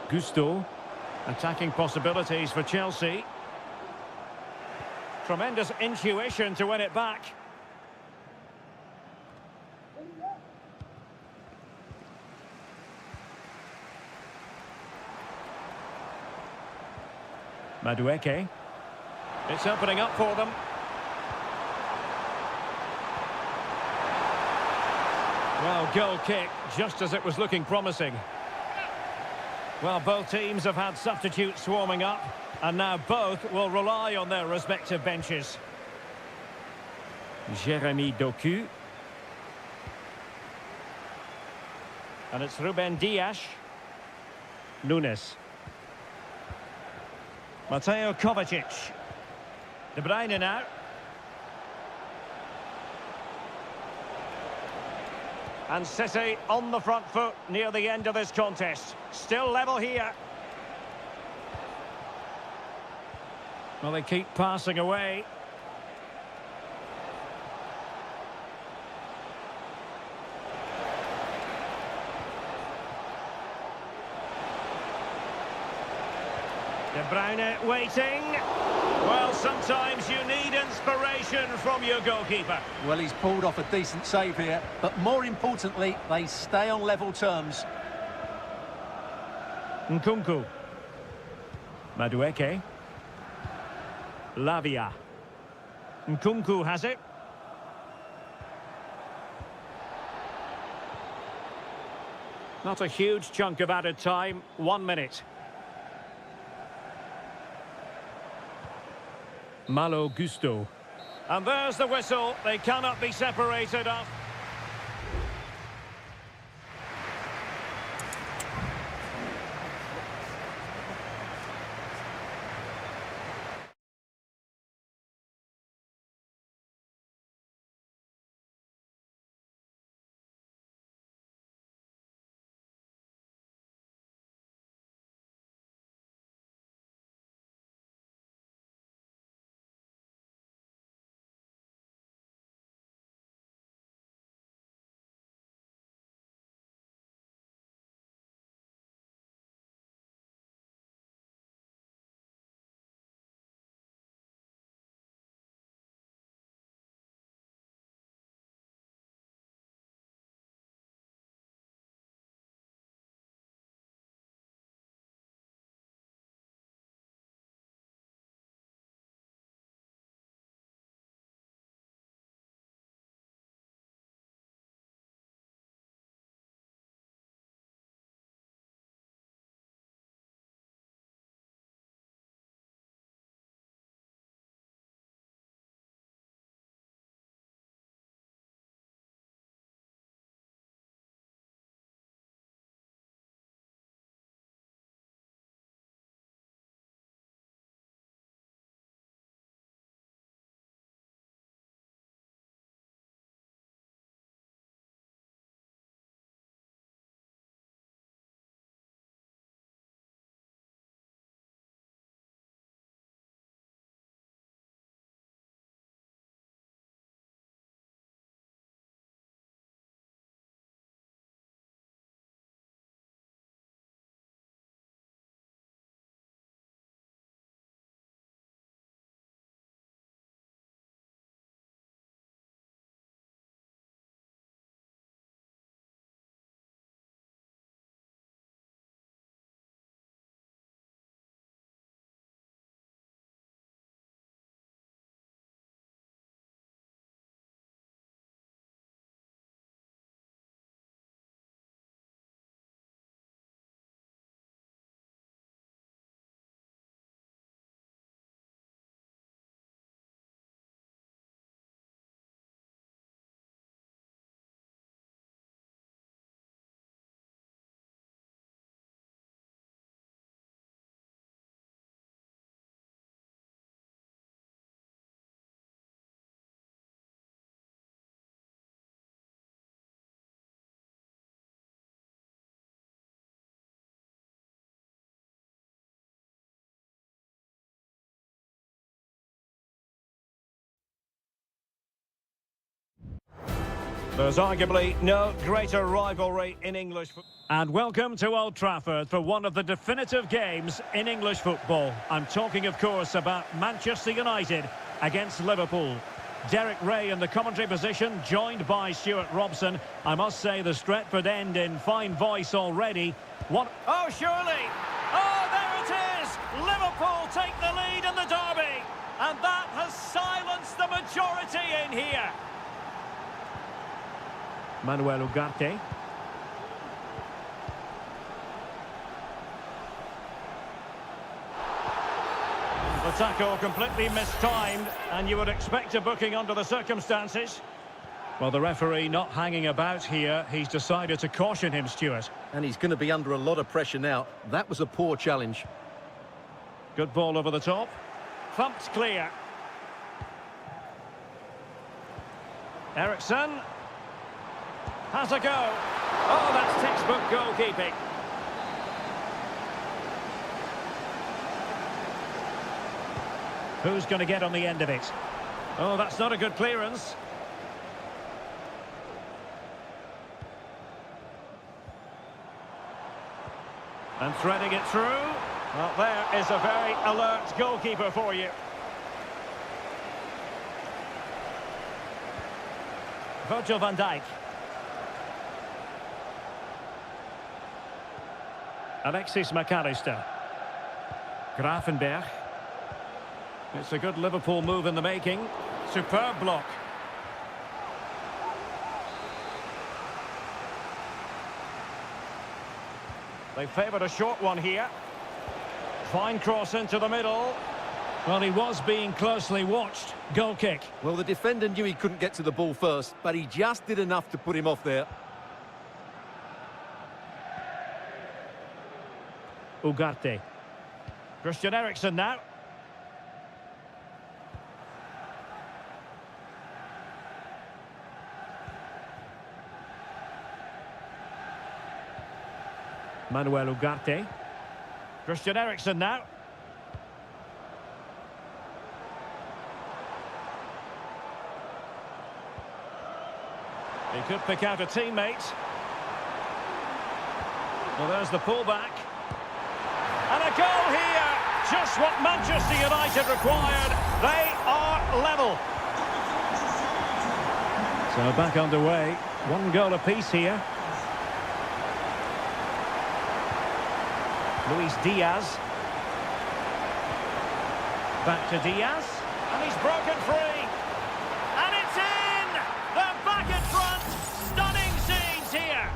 Gusto. Attacking possibilities for Chelsea. Tremendous intuition to win it back. Madueke. It's opening up for them. Well, goal kick, just as it was looking promising. Well, both teams have had substitutes warming up, and now both will rely on their respective benches. Jeremy Doku. And it's Ruben Dias. Nunes. Mateo Kovacic. De Bruyne now. And City on the front foot near the end of this contest. Still level here. Well, they keep passing away. De Bruyne waiting. Well, sometimes you need inspiration from your goalkeeper. Well, he's pulled off a decent save here, but more importantly, they stay on level terms. Nkunku. Madueke. Lavia. Nkunku has it. Not a huge chunk of added time. 1 minute. Malo Gusto. And there's the whistle. They cannot be separated up. There's arguably no greater rivalry in English football. And welcome to Old Trafford for one of the definitive games in English football. I'm talking, of course, about Manchester United against Liverpool. Derek Ray in the commentary position, joined by Stuart Robson. I must say the Stretford end in fine voice already. What? Oh, surely! Oh, there it is! Liverpool take the lead in the derby. And that has silenced the majority in here. Manuel Ugarte. The tackle completely mistimed, and you would expect a booking under the circumstances. Well, the referee not hanging about here. He's decided to caution him, Stuart. And he's going to be under a lot of pressure now. That was a poor challenge. Good ball over the top. Thumped clear. Eriksson. Has a go. Oh, that's textbook goalkeeping. Who's going to get on the end of it? Oh, that's not a good clearance. And threading it through. Well, there is a very alert goalkeeper for you. Virgil van Dijk. Alexis McAllister. Grafenberg. It's a good Liverpool move in the making. Superb block. They favoured a short one here. Fine cross into the middle. Well, he was being closely watched. Goal kick. Well, the defender knew he couldn't get to the ball first, but he just did enough to put him off there. Ugarte. Christian Eriksen now. Manuel Ugarte. Christian Eriksen now. He could pick out a teammate. Well, there's the pullback. And a goal here! Just what Manchester United required. They are level. So back underway. One goal apiece here. Luis Diaz. Back to Diaz. And he's broken free. And it's in! They're back in front. Stunning scenes here.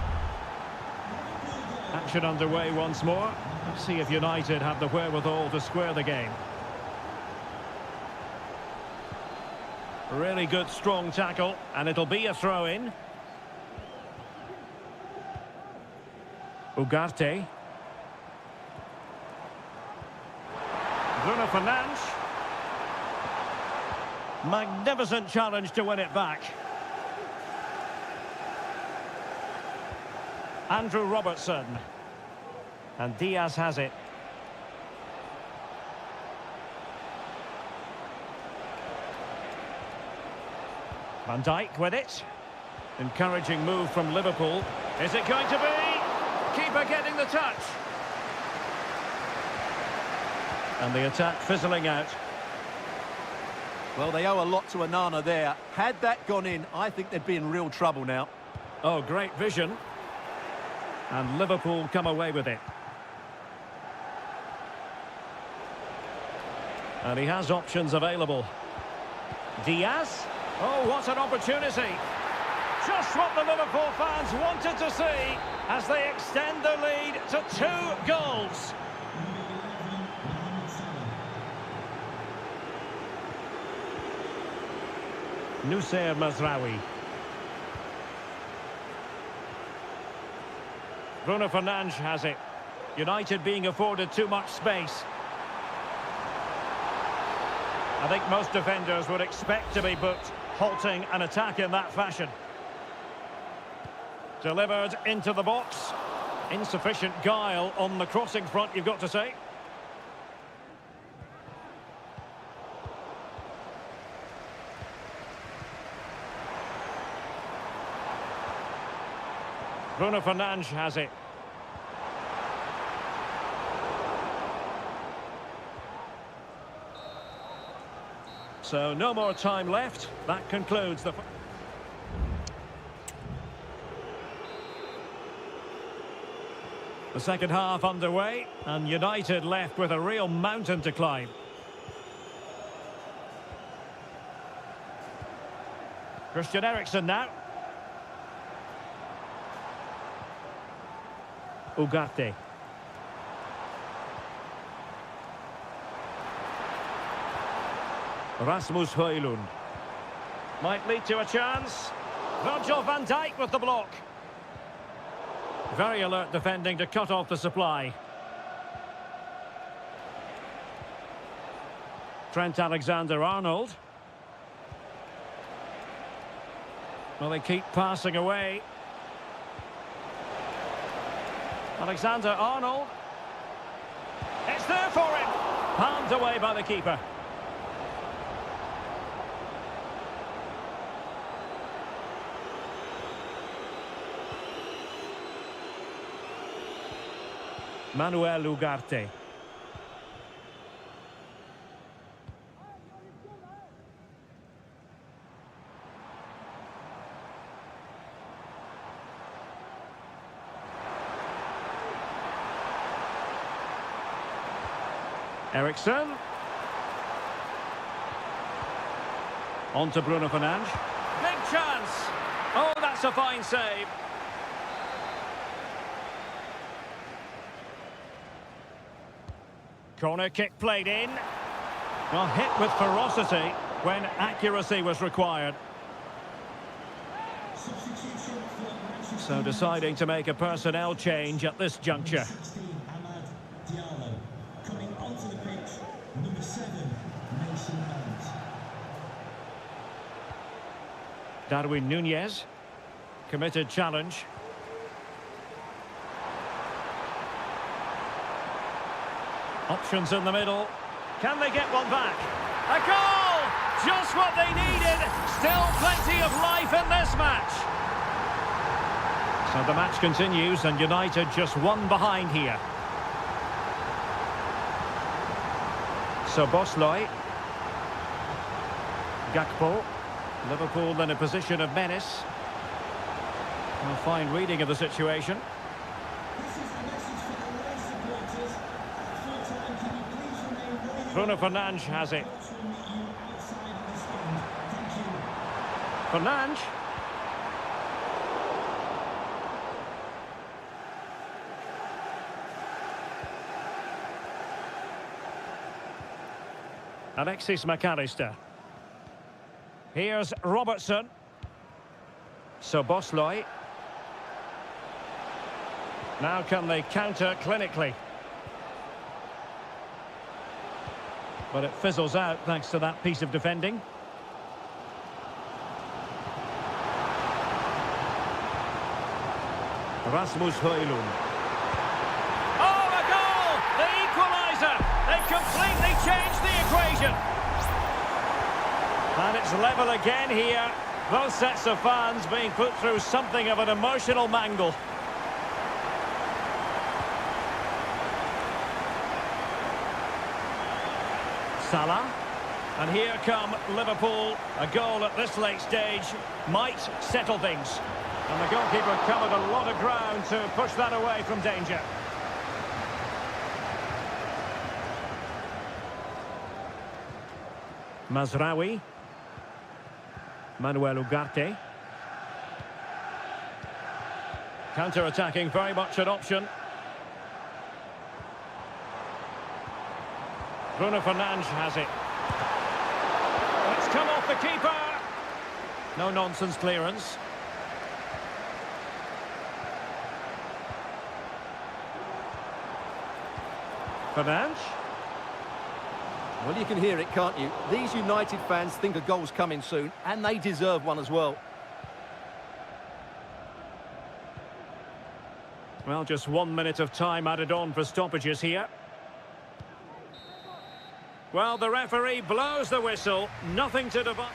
Action underway once more. Let's see if United have the wherewithal to square the game. Really good, strong tackle. And it'll be a throw-in. Ugarte. Bruno Fernandes. Magnificent challenge to win it back. Andrew Robertson. And Diaz has it. Van Dijk with it. Encouraging move from Liverpool. Is it going to be? Keeper getting the touch. And the attack fizzling out. Well, they owe a lot to Onana there. Had that gone in, I think they'd be in real trouble now. Oh, great vision. And Liverpool come away with it. And he has options available. Diaz. Oh, what an opportunity. Just what the Liverpool fans wanted to see as they extend the lead to 2 goals. Nusayr Mazraoui. Bruno Fernandes has it. United being afforded too much space. I think most defenders would expect to be booked, halting an attack in that fashion. Delivered into the box. Insufficient guile on the crossing front, you've got to say. Bruno Fernandes has it. So no more time left. That concludes the... The second half underway, and United left with a real mountain to climb. Christian Eriksen now. Ugarte. Rasmus Højlund. Might lead to a chance. Virgil van Dijk with the block. Very alert defending to cut off the supply. Trent Alexander-Arnold. Well, they keep passing away. Alexander-Arnold. It's there for him. Palmed away by the keeper. Manuel Ugarte. Eriksen. On to Bruno Fernandes. Big chance. Oh, that's a fine save. Corner kick played in. Well, hit with ferocity when accuracy was required. So deciding to make a personnel change at this juncture. Coming onto the pitch, number 7, Mason Mount. Darwin Núñez. Committed challenge. Options in the middle. Can they get one back? A goal! Just what they needed. Still plenty of life in this match. So the match continues and United just one behind here. So Bosley. Gakpo. Liverpool in a position of menace. A fine reading of the situation. Bruno Fernandes has it. Fernandes. Alexis McAllister. Here's Robertson. So Bosley. Now can they counter clinically? But it fizzles out thanks to that piece of defending. Rasmus Højlund. Oh, a goal! The equaliser! They completely changed the equation. And it's level again here. Both sets of fans being put through something of an emotional mangle. Salah. And here come Liverpool. A goal at this late stage might settle things. And the goalkeeper covered a lot of ground to push that away from danger. Mazraoui. Manuel Ugarte. Counter-attacking, very much an option. Bruno Fernandes has it. It's come off the keeper. No nonsense clearance. Fernandes. Well, you can hear it, can't you? These United fans think a goal's coming soon, and they deserve one as well. Well, just 1 minute of time added on for stoppages here. Well, the referee blows the whistle. Nothing to divide.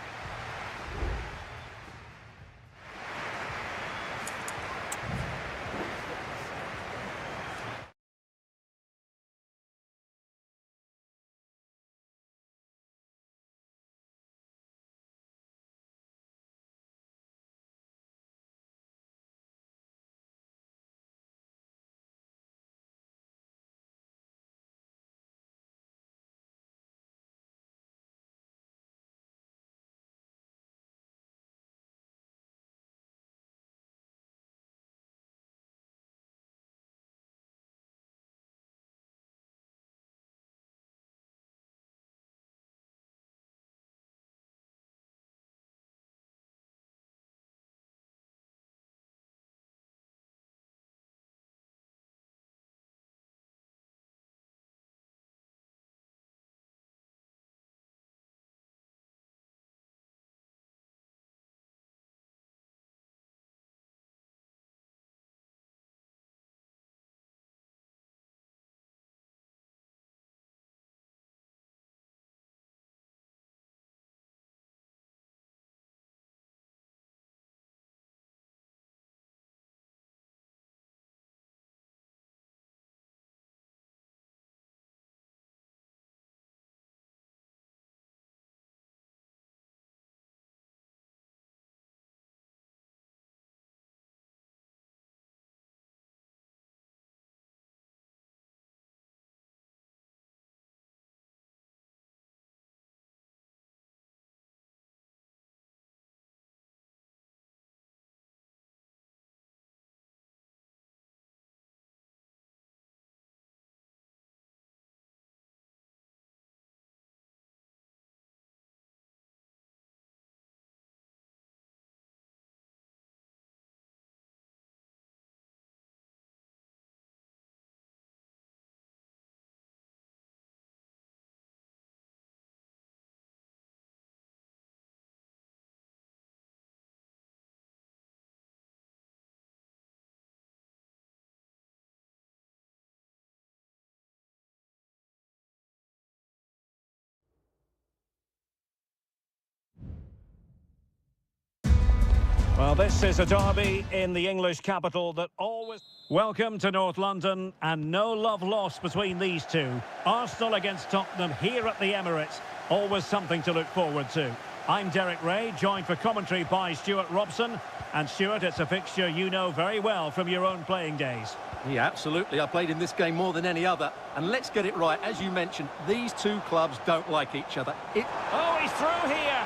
Well, this is a derby in the English capital that always... Welcome to North London, and no love lost between these two. Arsenal against Tottenham here at the Emirates. Always something to look forward to. I'm Derek Ray, joined for commentary by Stuart Robson. And Stuart, it's a fixture you know very well from your own playing days. Yeah, absolutely. I played in this game more than any other. And let's get it right, as you mentioned, these two clubs don't like each other. Oh, he's through here.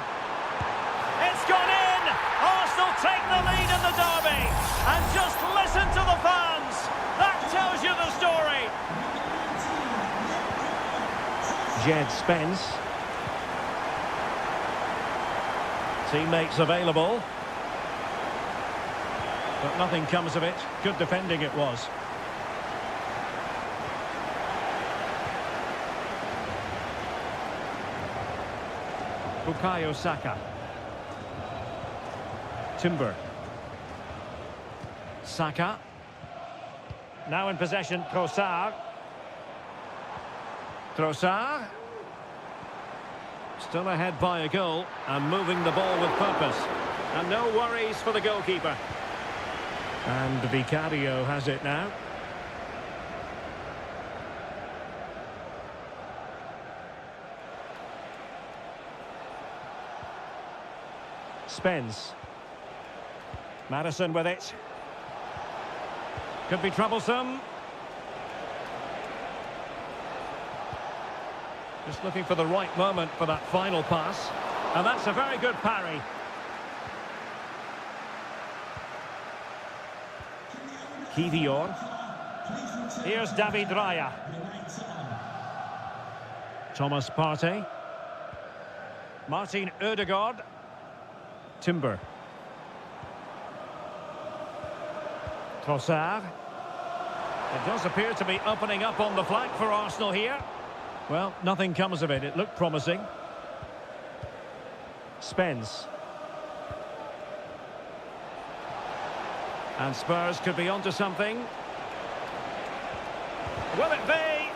It's gone in! Arsenal take the lead in the derby. And just listen to the fans. That tells you the story. Jed Spence. Teammates available. But nothing comes of it. Good defending it was. Bukayo Saka. Timber. Saka. Now in possession, Trossard. Trossard. Still ahead by a goal and moving the ball with purpose. And no worries for the goalkeeper. And Vicario has it now. Spence. Madison with it. Could be troublesome. Just looking for the right moment for that final pass. And that's a very good parry. Kivior. Here's David Raya. Thomas Partey. Martin Ødegaard. Timber. Trossard. It does appear to be opening up on the flank for Arsenal here. Well, nothing comes of it. It looked promising. Spence. And Spurs could be onto something. Will it be?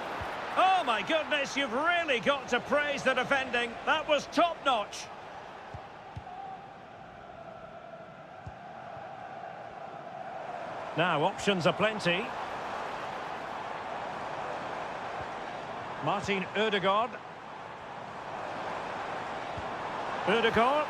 Oh my goodness, you've really got to praise the defending. That was top-notch. Now, options are plenty. Martin Ødegaard. Ødegaard.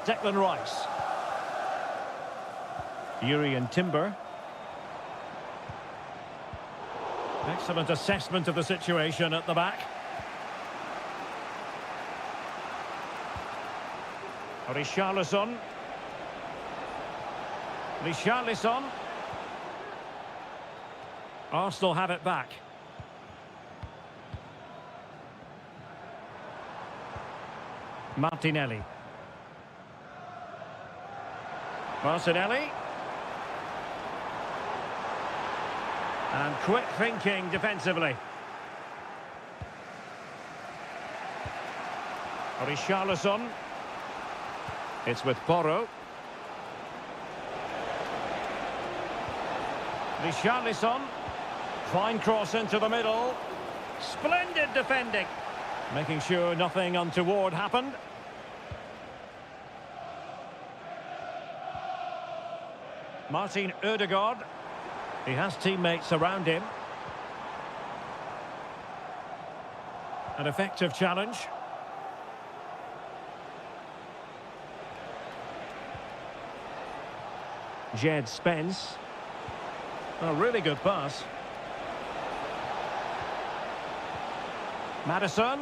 Declan Rice. Yuri and Timber. Excellent assessment of the situation at the back. Richarlison. Richarlison. Arsenal have it back. Martinelli. Martinelli. And quick thinking defensively. Richarlison. It's with Porro. Richarlison. Fine cross into the middle. Splendid defending. Making sure nothing untoward happened. Martin Ødegaard. He has teammates around him. An effective challenge. Jed Spence. A really good pass. Madison.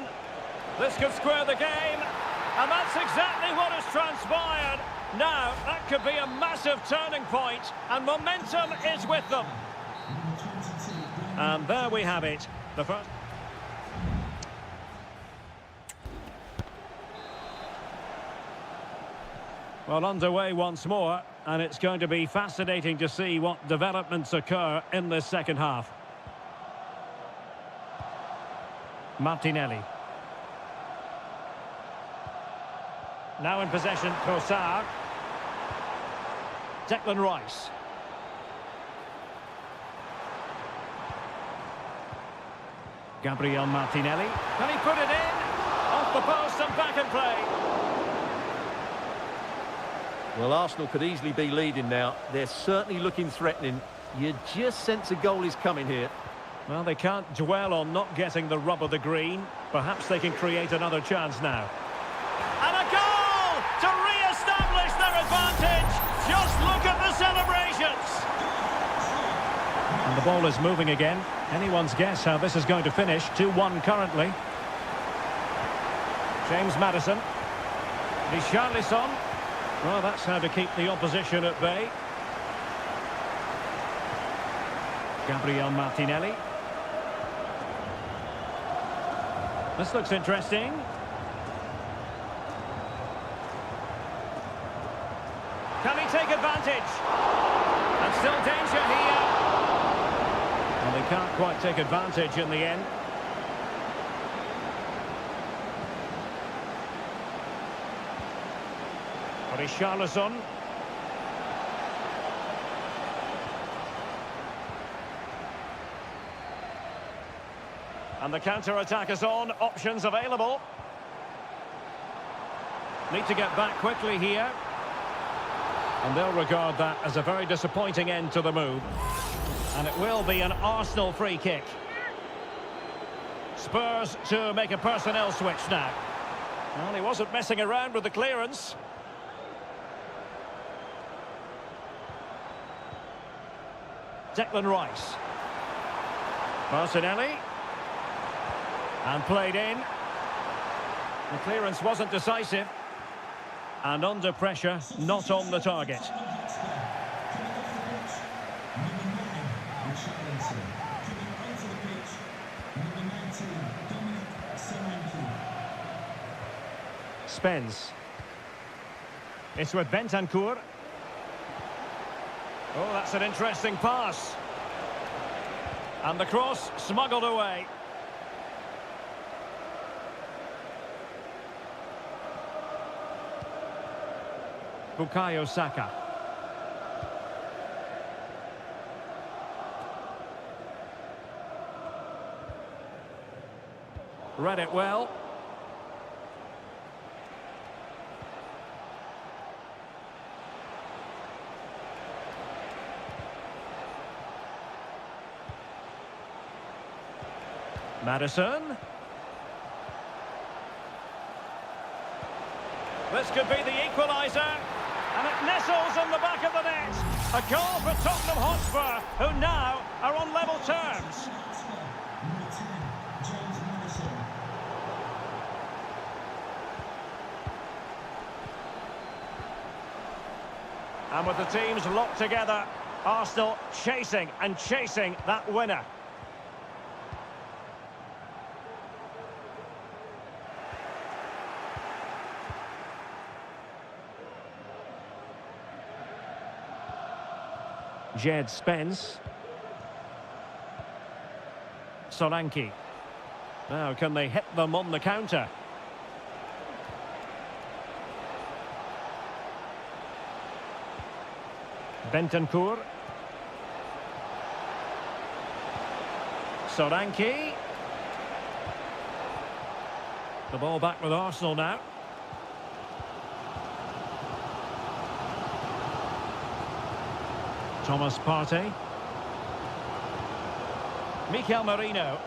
This could square the game. And that's exactly what has transpired. Now, that could be a massive turning point, and momentum is with them. And there we have it. The first... Well, underway once more, and it's going to be fascinating to see what developments occur in this second half. Martinelli. Now in possession, Trossard. Declan Rice. Gabriel Martinelli. Can he put it in? Off the post and back in play. Well, Arsenal could easily be leading now. They're certainly looking threatening. You just sense a goal is coming here. Well, they can't dwell on not getting the rub of the green. Perhaps they can create another chance now. And a goal to re-establish their advantage. Just look at the celebrations. And the ball is moving again. Anyone's guess how this is going to finish. 2-1 currently. James Maddison. Richarlison. Well, that's how to keep the opposition at bay. Gabriel Martinelli. This looks interesting. Can he take advantage? And still danger here. Well, they can't quite take advantage in the end. Richarlison. And the counter-attack is on. Options available. Need to get back quickly here. And they'll regard that as a very disappointing end to the move. And it will be an Arsenal free kick. Spurs to make a personnel switch now. Well, he wasn't messing around with the clearance. Declan Rice. Martinelli. And played in. The clearance wasn't decisive. And under pressure, not on the target. Spence. It's with Bentancur. Oh, that's an interesting pass. And the cross smuggled away. Bukayo Saka. Read it well. Maddison. This could be the equaliser. And it nestles in the back of the net. A goal for Tottenham Hotspur, who now are on level terms. And with the teams locked together, Arsenal chasing and chasing that winner. Jed Spence. Solanke. Now, can they hit them on the counter? Bentancur. Solanke. The ball back with Arsenal now. Thomas Partey. Mikel Merino.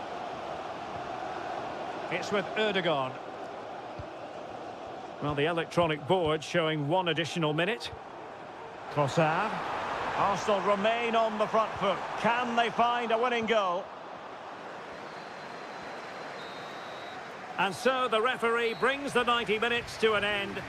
It's with Erdogan. Well, the electronic board showing one additional minute. Trossard. Arsenal remain on the front foot. Can they find a winning goal? And so the referee brings the 90 minutes to an end.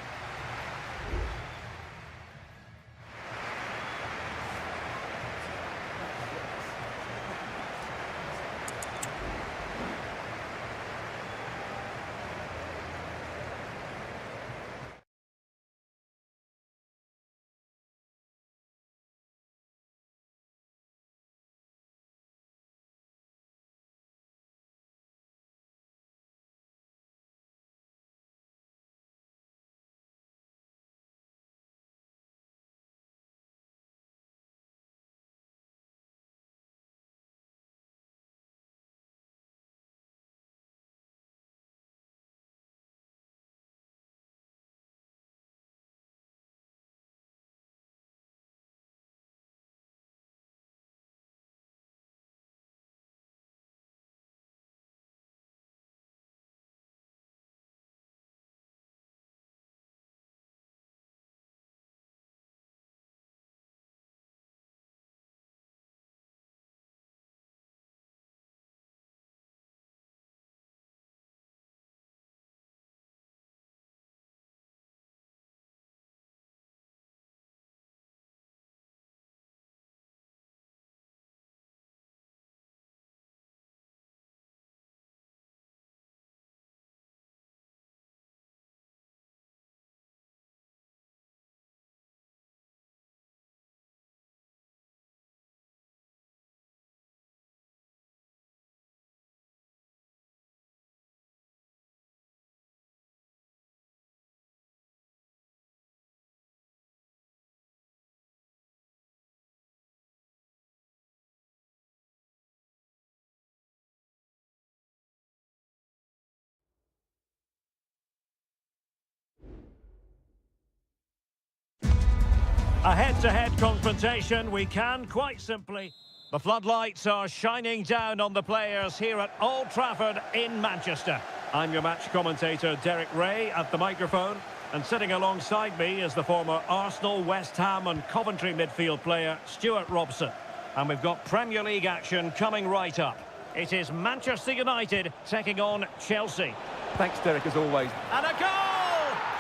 A head-to-head confrontation, we can quite simply... The floodlights are shining down on the players here at Old Trafford in Manchester. I'm your match commentator, Derek Ray, at the microphone. And sitting alongside me is the former Arsenal, West Ham and Coventry midfield player, Stuart Robson. And we've got Premier League action coming right up. It is Manchester United taking on Chelsea. Thanks, Derek, as always. And a goal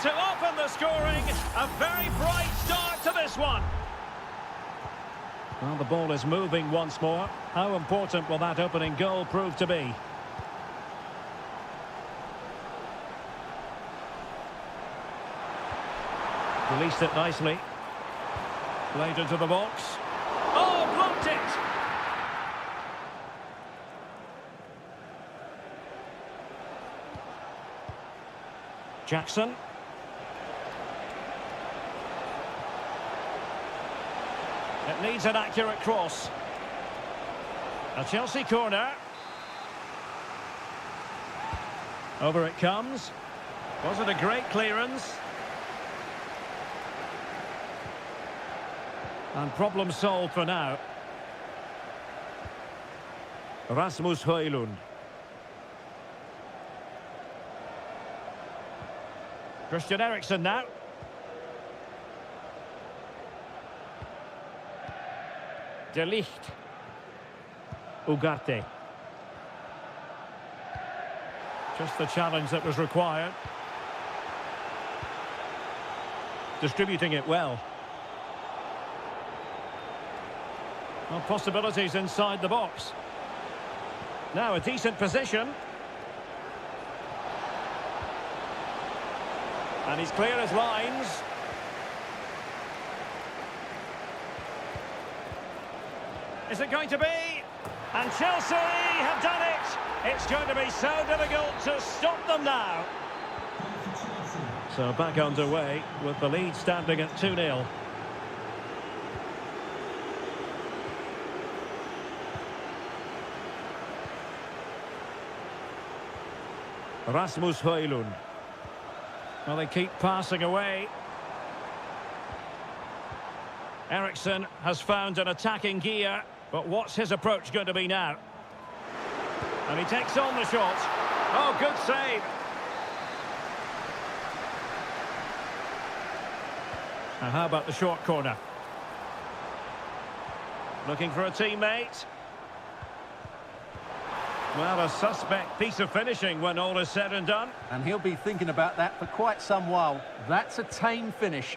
to open the scoring. A very bright start to this one. Well, the ball is moving once more. How important will that opening goal prove to be? Released it nicely. Played into the box. Oh, blocked it! Jackson. It needs an accurate cross. A Chelsea corner. Over it comes. Was it a great clearance? And problem solved for now. Rasmus Højlund. Christian Eriksen now. De Ligt. Ugarte. Just the challenge that was required. Distributing it well. Well, possibilities inside the box. Now a decent position. And he's clear as lines. Is it going to be? And Chelsea have done it! It's going to be so difficult to stop them now. So back underway with the lead standing at 2-0. Rasmus Højlund. Well, they keep passing away. Eriksen has found an attacking gear, but what's his approach going to be now? And he takes on the shot. Oh, good save. Now, how about the short corner? Looking for a teammate. Well, a suspect piece of finishing when all is said and done. And he'll be thinking about that for quite some while. That's a tame finish.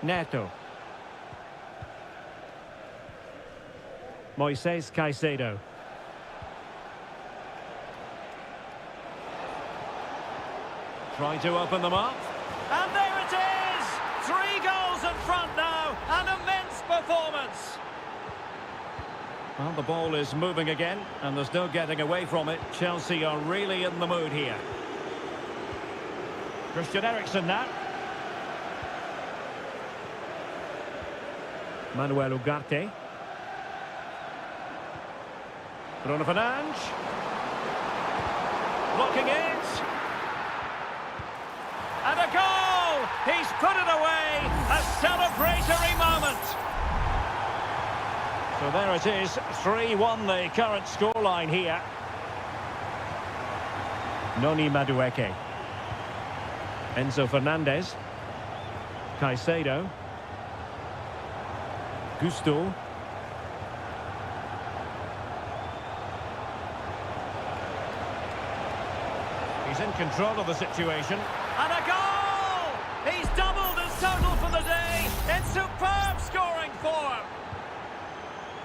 Neto. Moises Caicedo. Trying to open them up. And there it is! 3 goals in front now. An immense performance. Well, the ball is moving again, and there's no getting away from it. Chelsea are really in the mood here. Christian Eriksen now. Manuel Ugarte. Bruno Fernandes. Blocking it. And a goal! He's put it away! A celebratory moment! So there it is, 3-1 the current scoreline here. Noni Madueke. Enzo Fernandez. Caicedo. Gusto. He's in control of the situation. And a goal! He's doubled his total for the day in superb scoring form.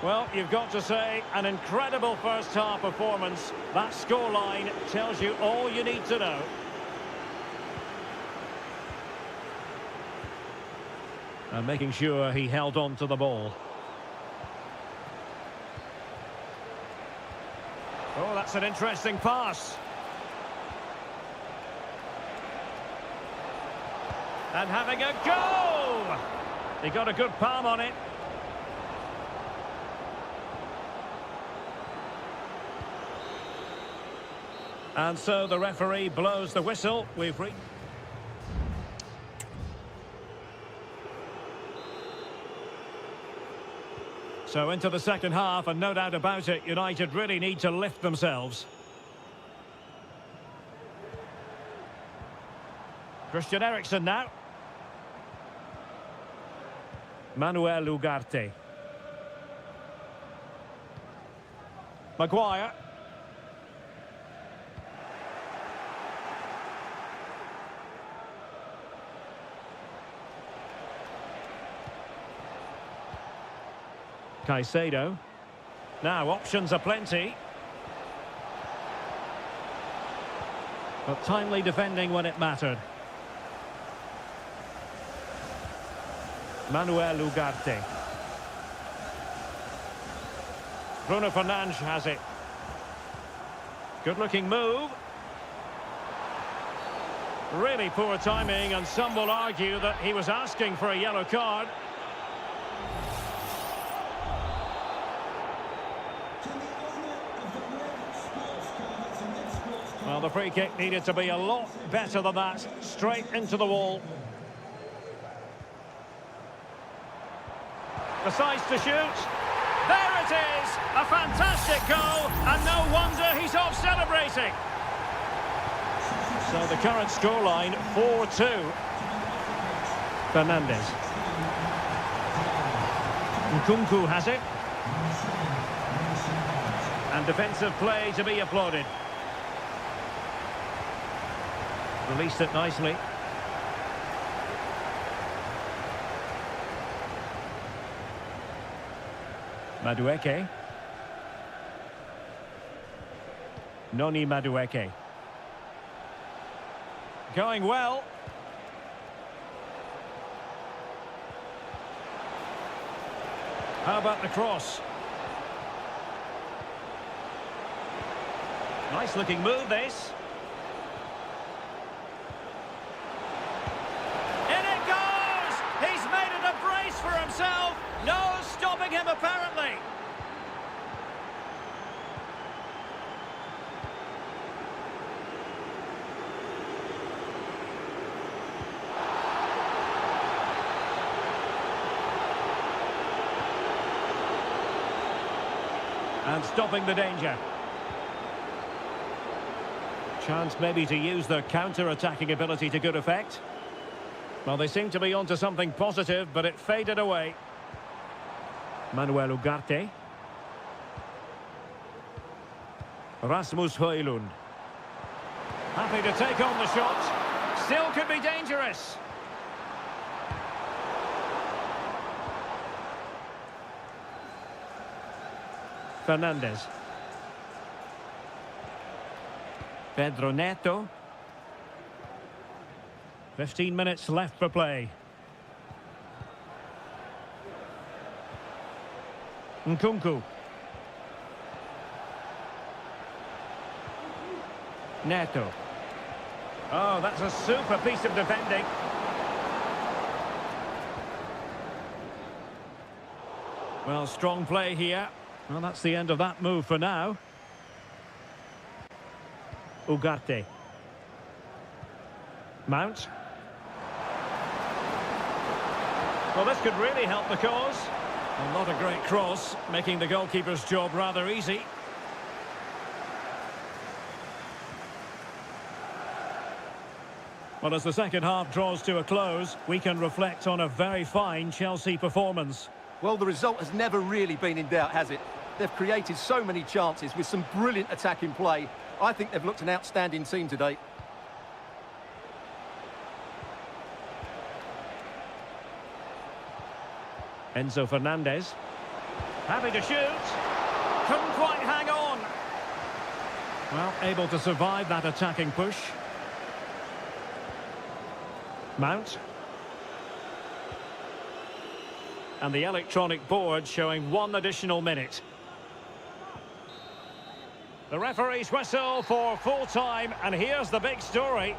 Well, you've got to say, an incredible first-half performance. That scoreline tells you all you need to know. And making sure he held on to the ball. Oh, that's an interesting pass. And having a go! He got a good palm on it. And so the referee blows the whistle. We've reached... So into the second half, and no doubt about it, United really need to lift themselves. Christian Eriksen now. Manuel Ugarte. Maguire. Caicedo. Now, options are plenty. But timely defending when it mattered. Manuel Ugarte. Bruno Fernandes has it. Good-looking move. Really poor timing, and some will argue that he was asking for a yellow card. Well, the free kick needed to be a lot better than that. Straight into the wall. Decides to shoot. There it is! A fantastic goal, and no wonder he's off celebrating. So the current scoreline, 4-2. Fernandes. Nkunku has it. And defensive play to be applauded. Released it nicely. Madueke. Noni Madueke. Going well. How about the cross? Nice looking move, this. For himself, no stopping him apparently. And stopping the danger. Chance maybe to use their counter-attacking ability to good effect. Well, they seem to be onto something positive, but it faded away. Manuel Ugarte. Rasmus Højlund. Happy to take on the shot. Still could be dangerous. Fernandes. Pedro Neto. 15 minutes left for play. Nkunku. Neto. Oh, that's a super piece of defending. Well, strong play here. Well, that's the end of that move for now. Ugarte. Mount. Well, this could really help the cause. Well, not a great cross, making the goalkeeper's job rather easy. Well, as the second half draws to a close, we can reflect on a very fine Chelsea performance. Well, the result has never really been in doubt, has it? They've created so many chances with some brilliant attacking play. I think they've looked an outstanding team today. Enzo Fernandez. Happy to shoot. Couldn't quite hang on. Well, able to survive that attacking push. Mount. And the electronic board showing 1 additional minute. The referee's whistle for full time, and here's the big story.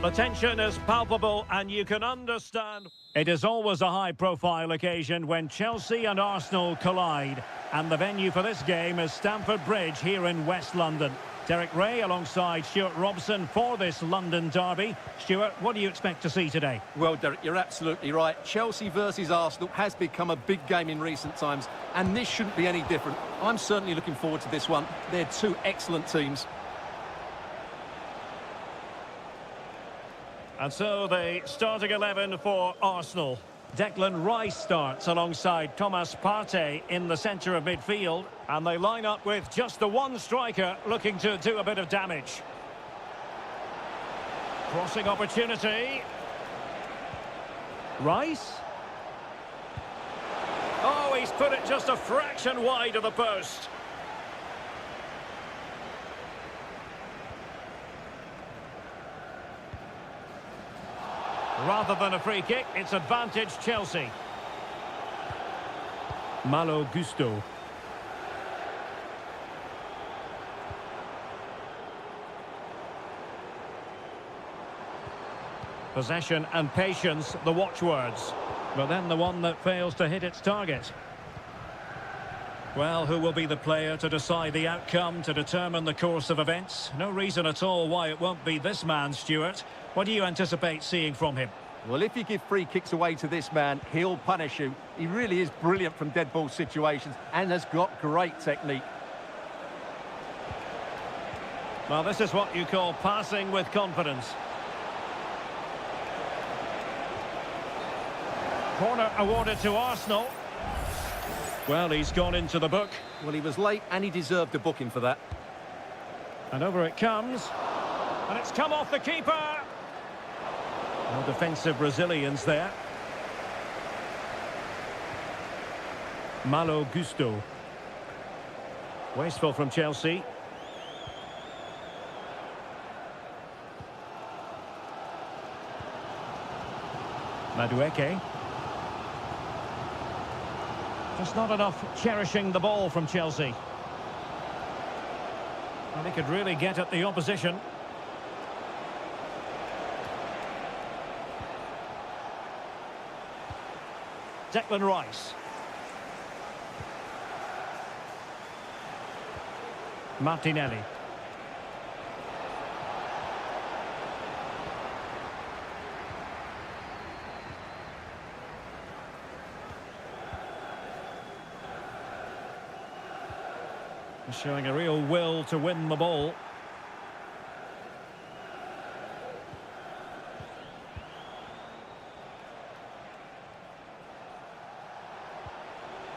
The tension is palpable and you can understand. It is always a high-profile occasion when Chelsea and Arsenal collide. And the venue for this game is Stamford Bridge here in West London. Derek Ray alongside Stuart Robson for this London derby. Stuart, what do you expect to see today? Well, Derek, you're absolutely right. Chelsea versus Arsenal has become a big game in recent times, and this shouldn't be any different. I'm certainly looking forward to this one. They're two excellent teams. And so the starting 11 for Arsenal. Declan Rice starts alongside Thomas Partey in the centre of midfield. And they line up with just the one striker looking to do a bit of damage. Crossing opportunity. Rice. Oh, he's put it just a fraction wide of the post. Rather than a free kick, it's advantage Chelsea. Malo Gusto. Possession and patience, the watchwords. But then the one that fails to hit its target. Well, who will be the player to decide the outcome, to determine the course of events? No reason at all why it won't be this man, Stuart. What do you anticipate seeing from him? Well, if you give free kicks away to this man, he'll punish you. He really is brilliant from dead ball situations and has got great technique. Well, this is what you call passing with confidence. Corner awarded to Arsenal. Well, he's gone into the book. Well, he was late and he deserved a booking for that. And over it comes. And it's come off the keeper. No defensive resilience there. Malo Gusto. Wasteful from Chelsea. Madueke. Just not enough cherishing the ball from Chelsea. And they could really get at the opposition. Declan Rice. Martinelli. Showing a real will to win the ball.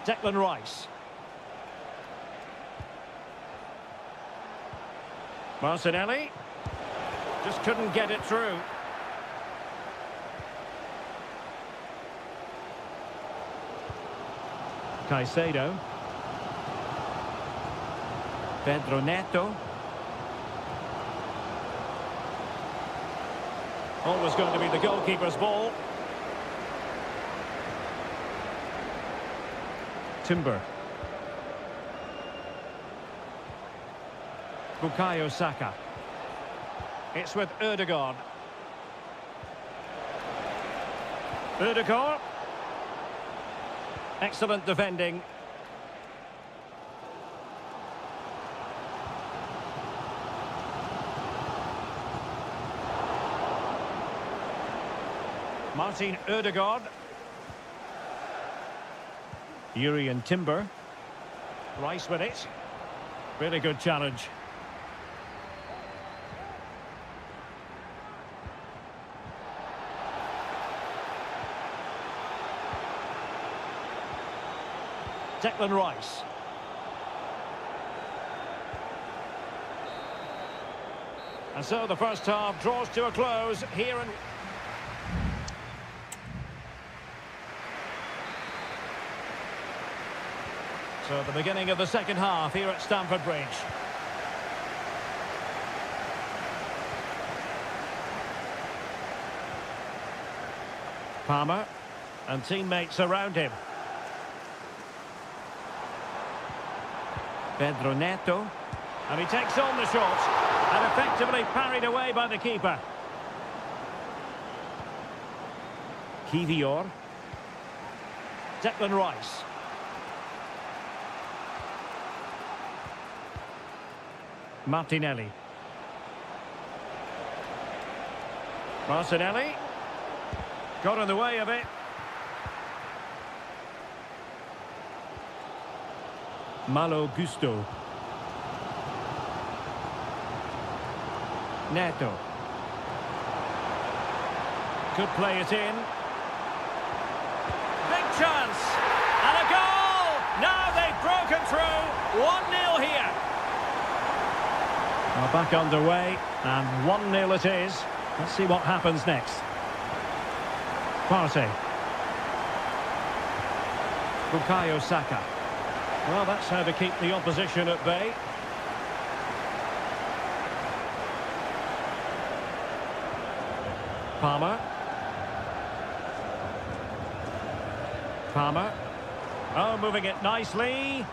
Declan Rice. Martinelli. Just couldn't get it through. Caicedo. Pedro Neto. Always going to be the goalkeeper's ball. Timber. Bukayo Saka. It's with Ødegaard. Ødegaard. Excellent defending. Martin Ødegaard. Yuri and Timber. Rice with it. Really good challenge. Declan Rice. And so the first half draws to a close here in... So the beginning of the second half here at Stamford Bridge. Palmer and teammates around him. Pedro Neto. And he takes on the shot and effectively parried away by the keeper. Kivior. Declan Rice. Martinelli. Martinelli. Got in the way of it. Malo Gusto. Neto. Could play it in. Big chance. And a goal! Now they've broken through. 1-0 here. Well, back underway. And 1-0 it is. Let's see what happens next. Partey. Bukayo Saka. Well, that's how to keep the opposition at bay. Palmer. Palmer. Oh, moving it nicely.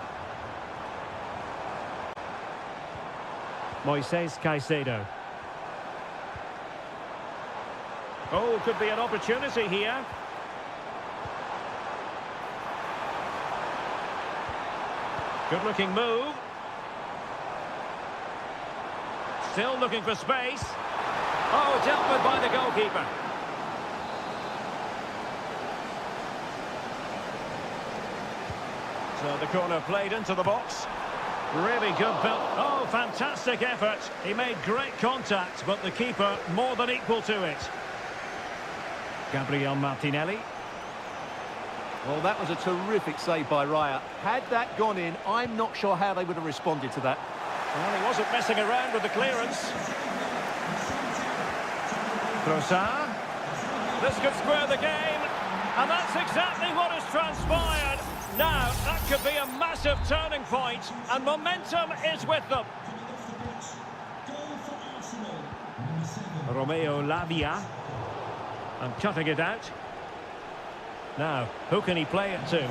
Moises Caicedo. Oh, could be an opportunity here. Good-looking move. Still looking for space. Oh, dealt with by the goalkeeper. So the corner played into the box. Really good build. Oh, fantastic effort. He made great contact, but the keeper more than equal to it. Gabriel Martinelli. Well, that was a terrific save by Raya. Had that gone in, I'm not sure how they would have responded to that. Well, he wasn't messing around with the clearance. Trossard. This could square the game. And that's exactly what has transpired. Now, that could be a massive turning point, and momentum is with them. Romeo Lavia. And cutting it out. Now, who can he play it to?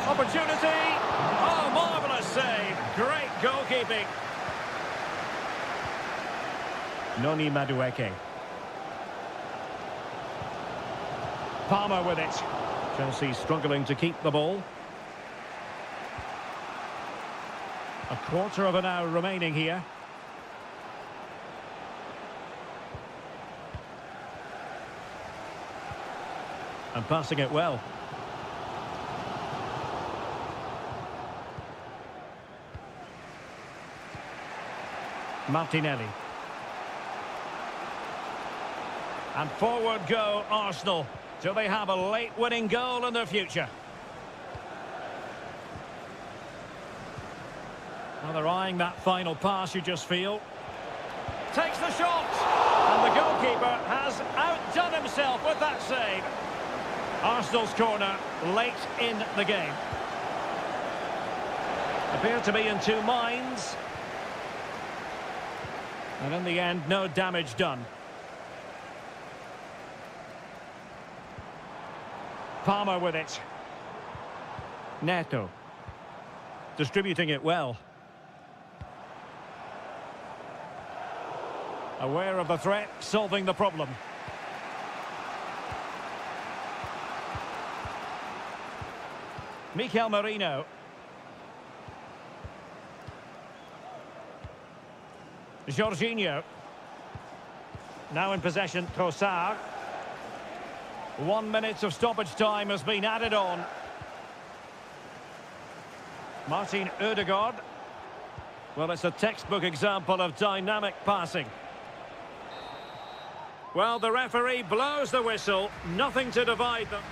Opportunity! Oh, marvellous save! Great goalkeeping. Noni Madueke. Palmer with it. Chelsea struggling to keep the ball. A quarter of an hour remaining here. And passing it well. Martinelli. And forward go Arsenal. Do they have a late winning goal in their future? Well, they're eyeing that final pass, you just feel. Takes the shot. And the goalkeeper has outdone himself with that save. Arsenal's corner late in the game. Appear to be in two minds. And in the end, no damage done. Palmer with it. Neto. Distributing it well. Aware of the threat, solving the problem. Mikel Merino. Jorginho. Now in possession, Trossard. 1 minute of stoppage time has been added on. Martin Ødegaard. Well, it's a textbook example of dynamic passing. Well, the referee blows the whistle. Nothing to divide them.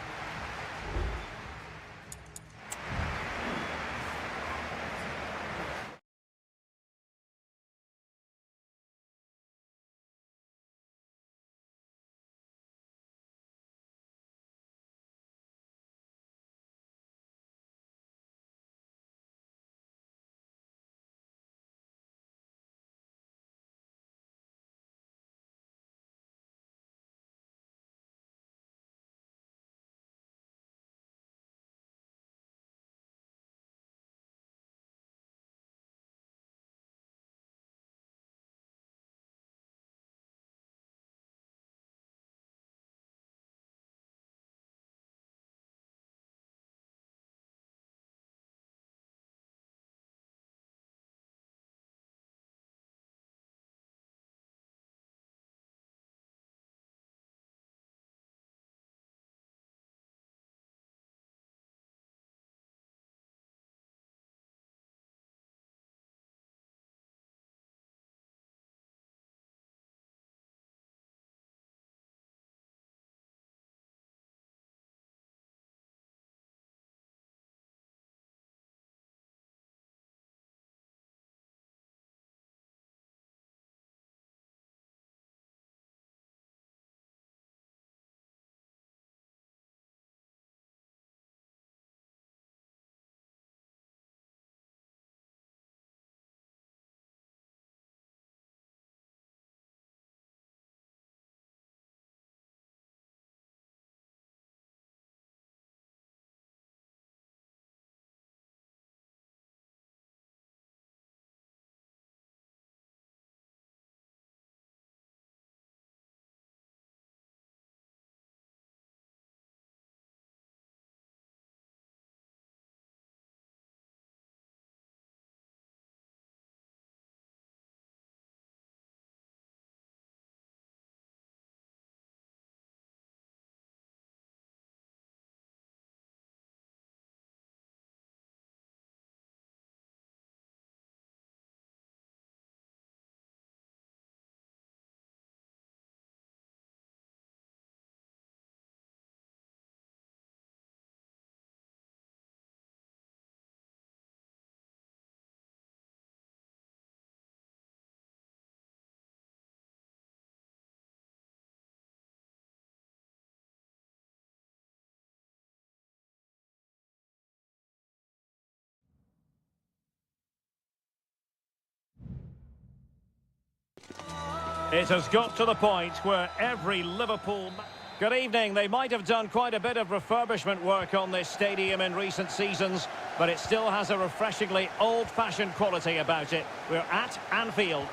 It has got to the point where every Liverpool... Good evening. They might have done quite a bit of refurbishment work on this stadium in recent seasons, but it still has a refreshingly old-fashioned quality about it. We're at Anfield.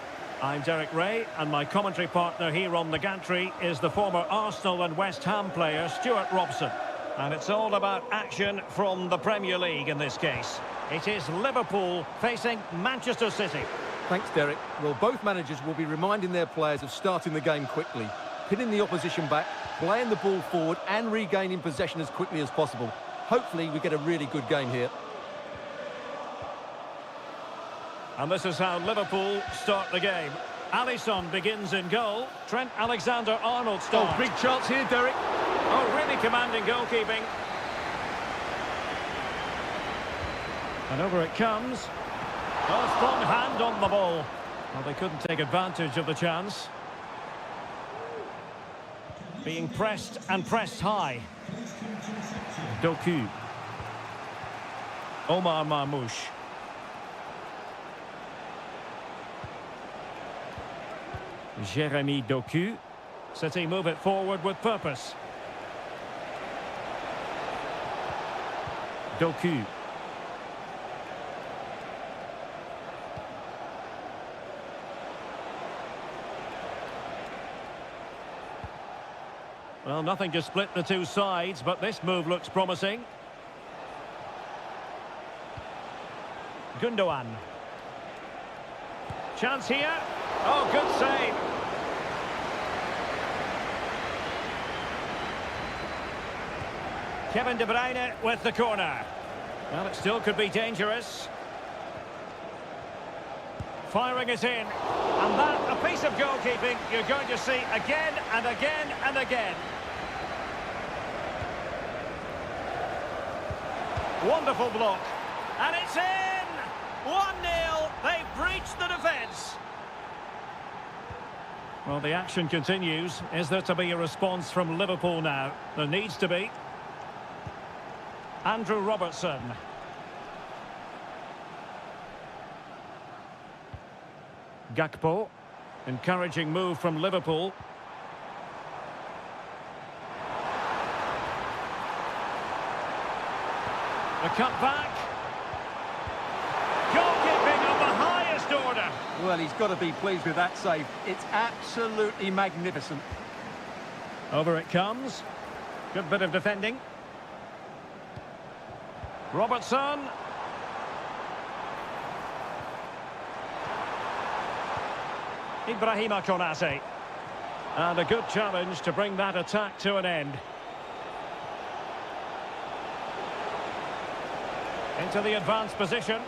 I'm Derek Ray, and my commentary partner here on the gantry is the former Arsenal and West Ham player Stuart Robson. And it's all about action from the Premier League in this case. It is Liverpool facing Manchester City. Thanks, Derek. Well, both managers will be reminding their players of starting the game quickly, pinning the opposition back, playing the ball forward and regaining possession as quickly as possible. Hopefully we get a really good game here. And this is how Liverpool start the game. Alisson begins in goal. Trent Alexander-Arnold starts. Oh, big chance here, Derek. Oh, really commanding goalkeeping. And over it comes. Oh, strong hand on the ball. Well, they couldn't take advantage of the chance. Being pressed and pressed high. Doku. Omar Marmoush. Jeremy Doku. City move it forward with purpose. Doku. Well, nothing to split the two sides, but this move looks promising. Gundogan. Chance here. Oh, good save. Kevin De Bruyne with the corner. Well, it still could be dangerous. Firing it in. And that, a piece of goalkeeping you're going to see again and again and again. Wonderful block. And it's in! 1-0. They've breached the defence. Well, the action continues. Is there to be a response from Liverpool now? There needs to be. Andrew Robertson. Gakpo. Encouraging move from Liverpool. The cut back. Goalkeeping of the highest order. Well, he's got to be pleased with that save. It's absolutely magnificent. Over it comes. Good bit of defending. Robertson. Ibrahima Konate. And a good challenge to bring that attack to an end. Into the advanced position.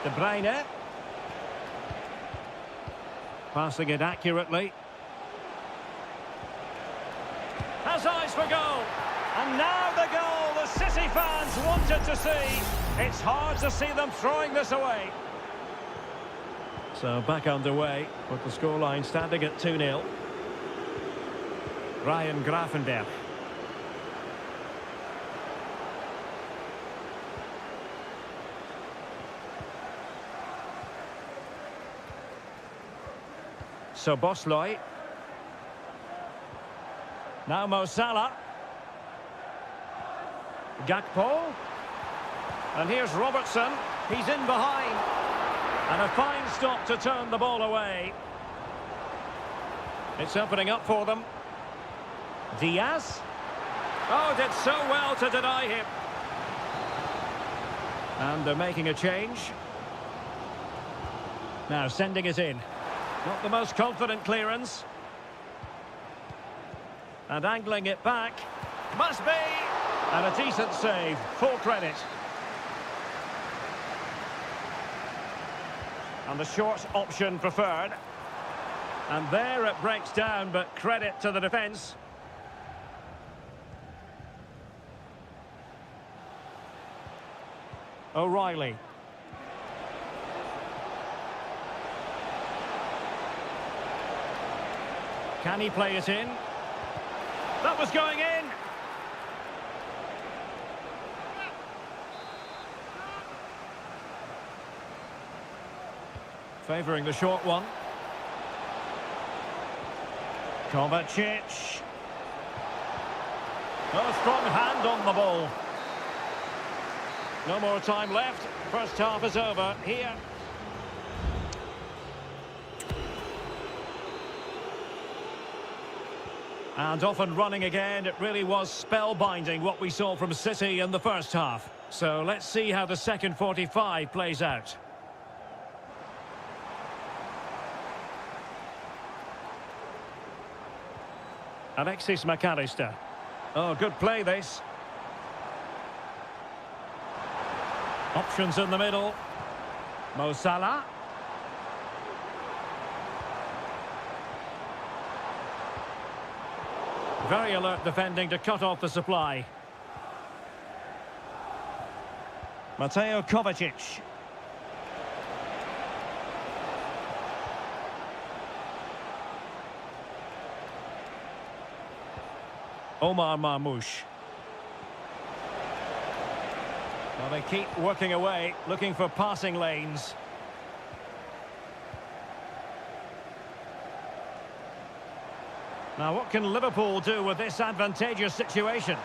De Bruyne. Passing it accurately. Has eyes for goal. And now the goal the City fans wanted to see. It's hard to see them throwing this away. So back underway with the scoreline standing at 2-0. Ryan Gravenberch. So Bosloy. Now Mo Salah. Gakpo. And here's Robertson. He's in behind. And a fine stop to turn the ball away. It's opening up for them. Diaz. Oh, did so well to deny him. And they're making a change. Now sending it in. Not the most confident clearance. And angling it back. Must be! And a decent save. Full credit. And the short option preferred. And there it breaks down, but credit to the defence. O'Reilly. Can he play it in? That was going in! Favouring the short one. Kovacic. Oh, strong hand on the ball. No more time left. First half is over here. And off and running again. It really was spellbinding what we saw from City in the first half. So let's see how the second 45 plays out. Alexis McAllister. Oh, good play this. Options in the middle. Mo Salah. Very alert defending to cut off the supply. Mateo Kovacic. Omar Marmoush. Well, they keep working away, looking for passing lanes. Now, what can Liverpool do with this advantageous situation?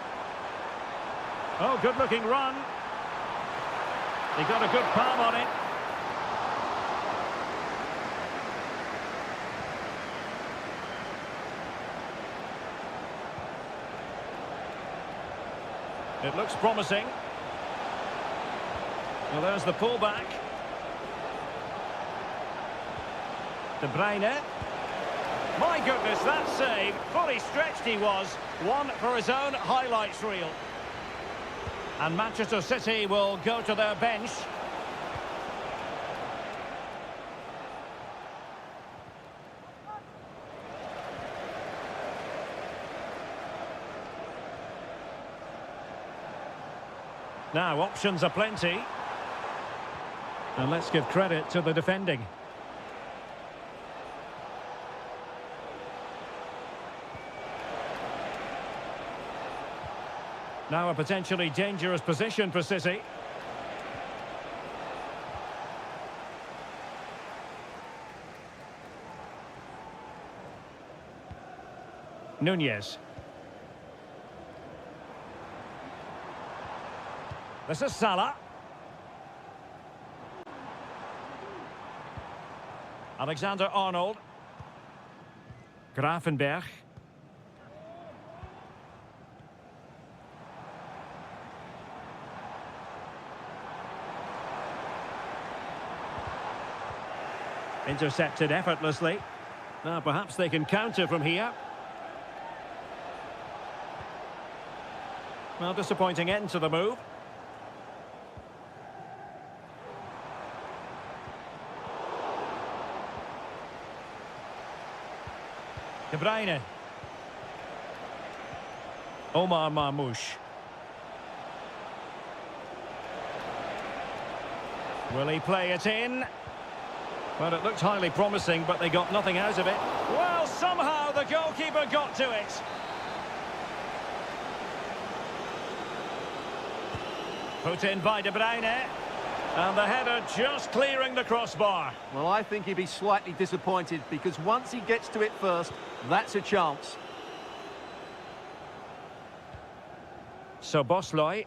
Oh, good-looking run. He got a good palm on it. It looks promising. Well, there's the pullback. De Bruyne. My goodness, that save. Fully stretched he was. One for his own highlights reel. And Manchester City will go to their bench. Now, options are plenty. And let's give credit to the defending. Now a potentially dangerous position for City. Nunez. This is Salah. Alexander-Arnold. Gravenberch. Intercepted effortlessly. Now perhaps they can counter from here. Well, disappointing end to the move. De Bruyne. Omar Marmoush. Will he play it in? Well, it looked highly promising, but they got nothing out of it. Well, somehow the goalkeeper got to it. Put in by De Bruyne. And the header just clearing the crossbar. Well, I think he'd be slightly disappointed because once he gets to it first, that's a chance. So Bosloy.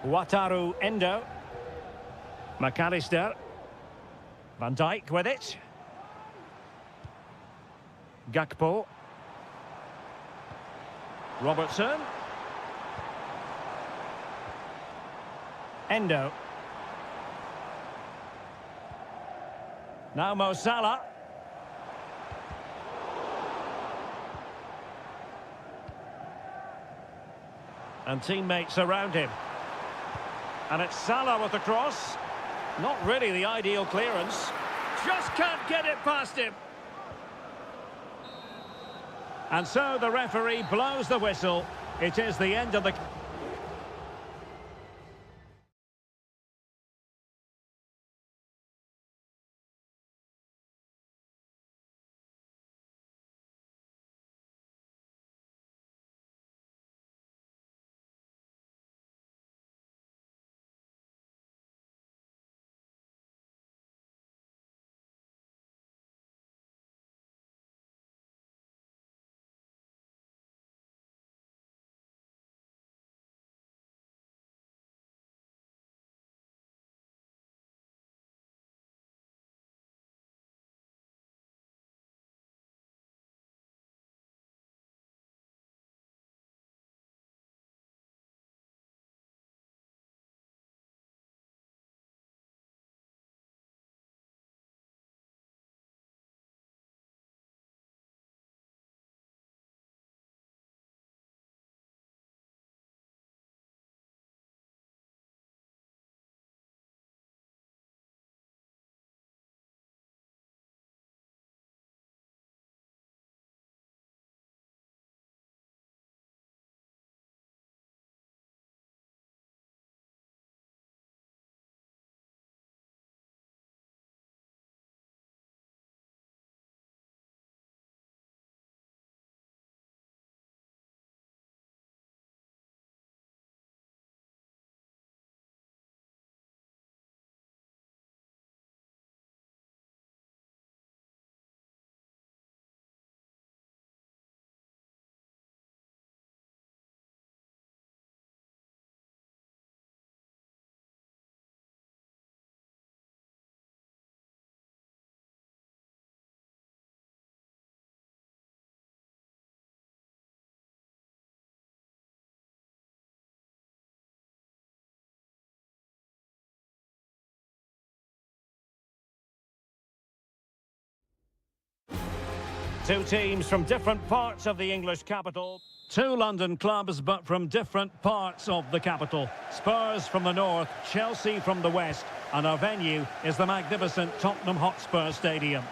Wataru Endo. McAllister. Van Dijk with it. Gakpo. Robertson. Endo. Now Mo Salah. And teammates around him. And it's Salah with the cross. Not really the ideal clearance. Just can't get it past him. And so the referee blows the whistle. It is the end of the... Two teams from different parts of the English capital. Two London clubs, but from different parts of the capital. Spurs from the north, Chelsea from the west. And our venue is the magnificent Tottenham Hotspur Stadium.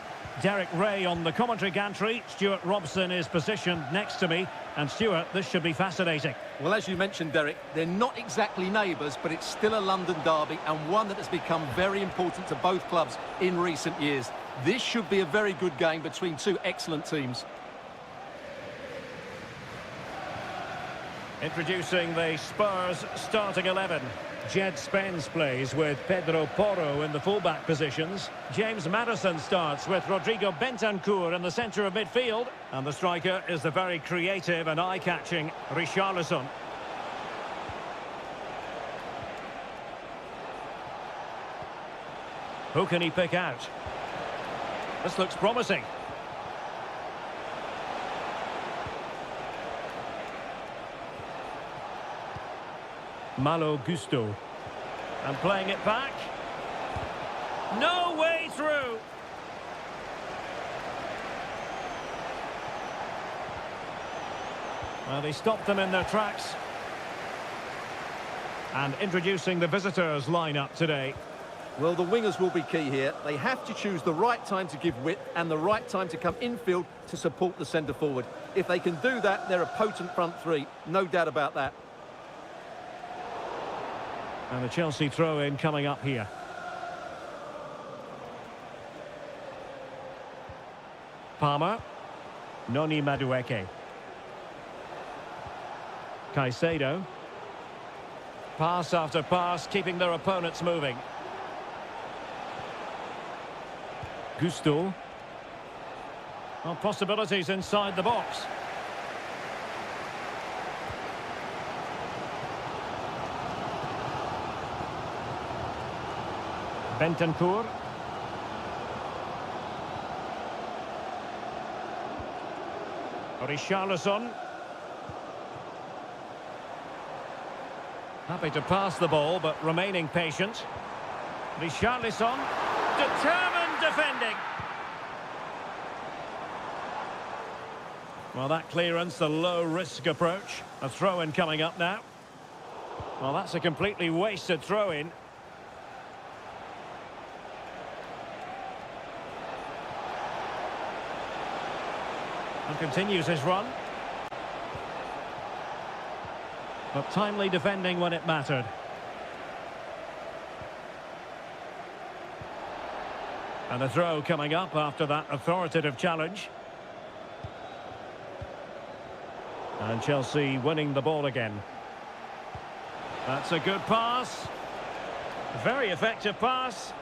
Derek Ray on the commentary gantry. Stuart Robson is positioned next to me. And Stuart, this should be fascinating. Well, as you mentioned, Derek, they're not exactly neighbours, but it's still a London derby and one that has become very important to both clubs in recent years. This should be a very good game between two excellent teams. Introducing the Spurs starting 11. Jed Spence plays with Pedro Porro in the fullback positions. James Maddison starts with Rodrigo Bentancur in the centre of midfield. And the striker is the very creative and eye-catching Richarlison. Who can he pick out? This looks promising. Malo Gusto. And playing it back. No way through. Well, they stopped them in their tracks. And introducing the visitors lineup today. Well, the wingers will be key here. They have to choose the right time to give width and the right time to come infield to support the centre forward. If they can do that, they're a potent front three. No doubt about that. And the Chelsea throw-in coming up here. Palmer. Noni Madueke. Caicedo. Pass after pass, keeping their opponents moving. Gusto. Well, possibilities inside the box. Bentancur. Richarlison. Happy to pass the ball, but remaining patient. Richarlison. Determined defending. Well, that clearance, the low-risk approach. A throw-in coming up now. Well, that's a completely wasted throw-in. And continues his run. But timely defending when it mattered. And a throw coming up after that authoritative challenge. And Chelsea winning the ball again. That's a good pass. Very effective pass.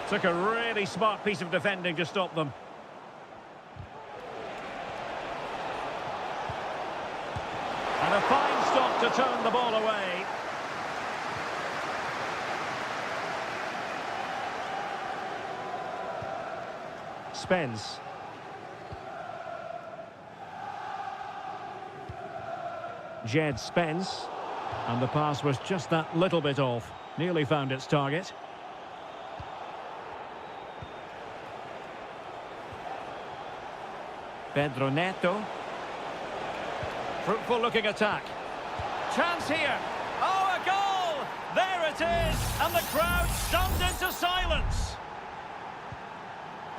Took a really smart piece of defending to stop them. And a fine stop to turn the ball away. Spence. Jed Spence. And the pass was just that little bit off. Nearly found its target. Pedro Neto. Fruitful looking attack. Chance here. Oh, a goal! There it is! And the crowd stunned into silence.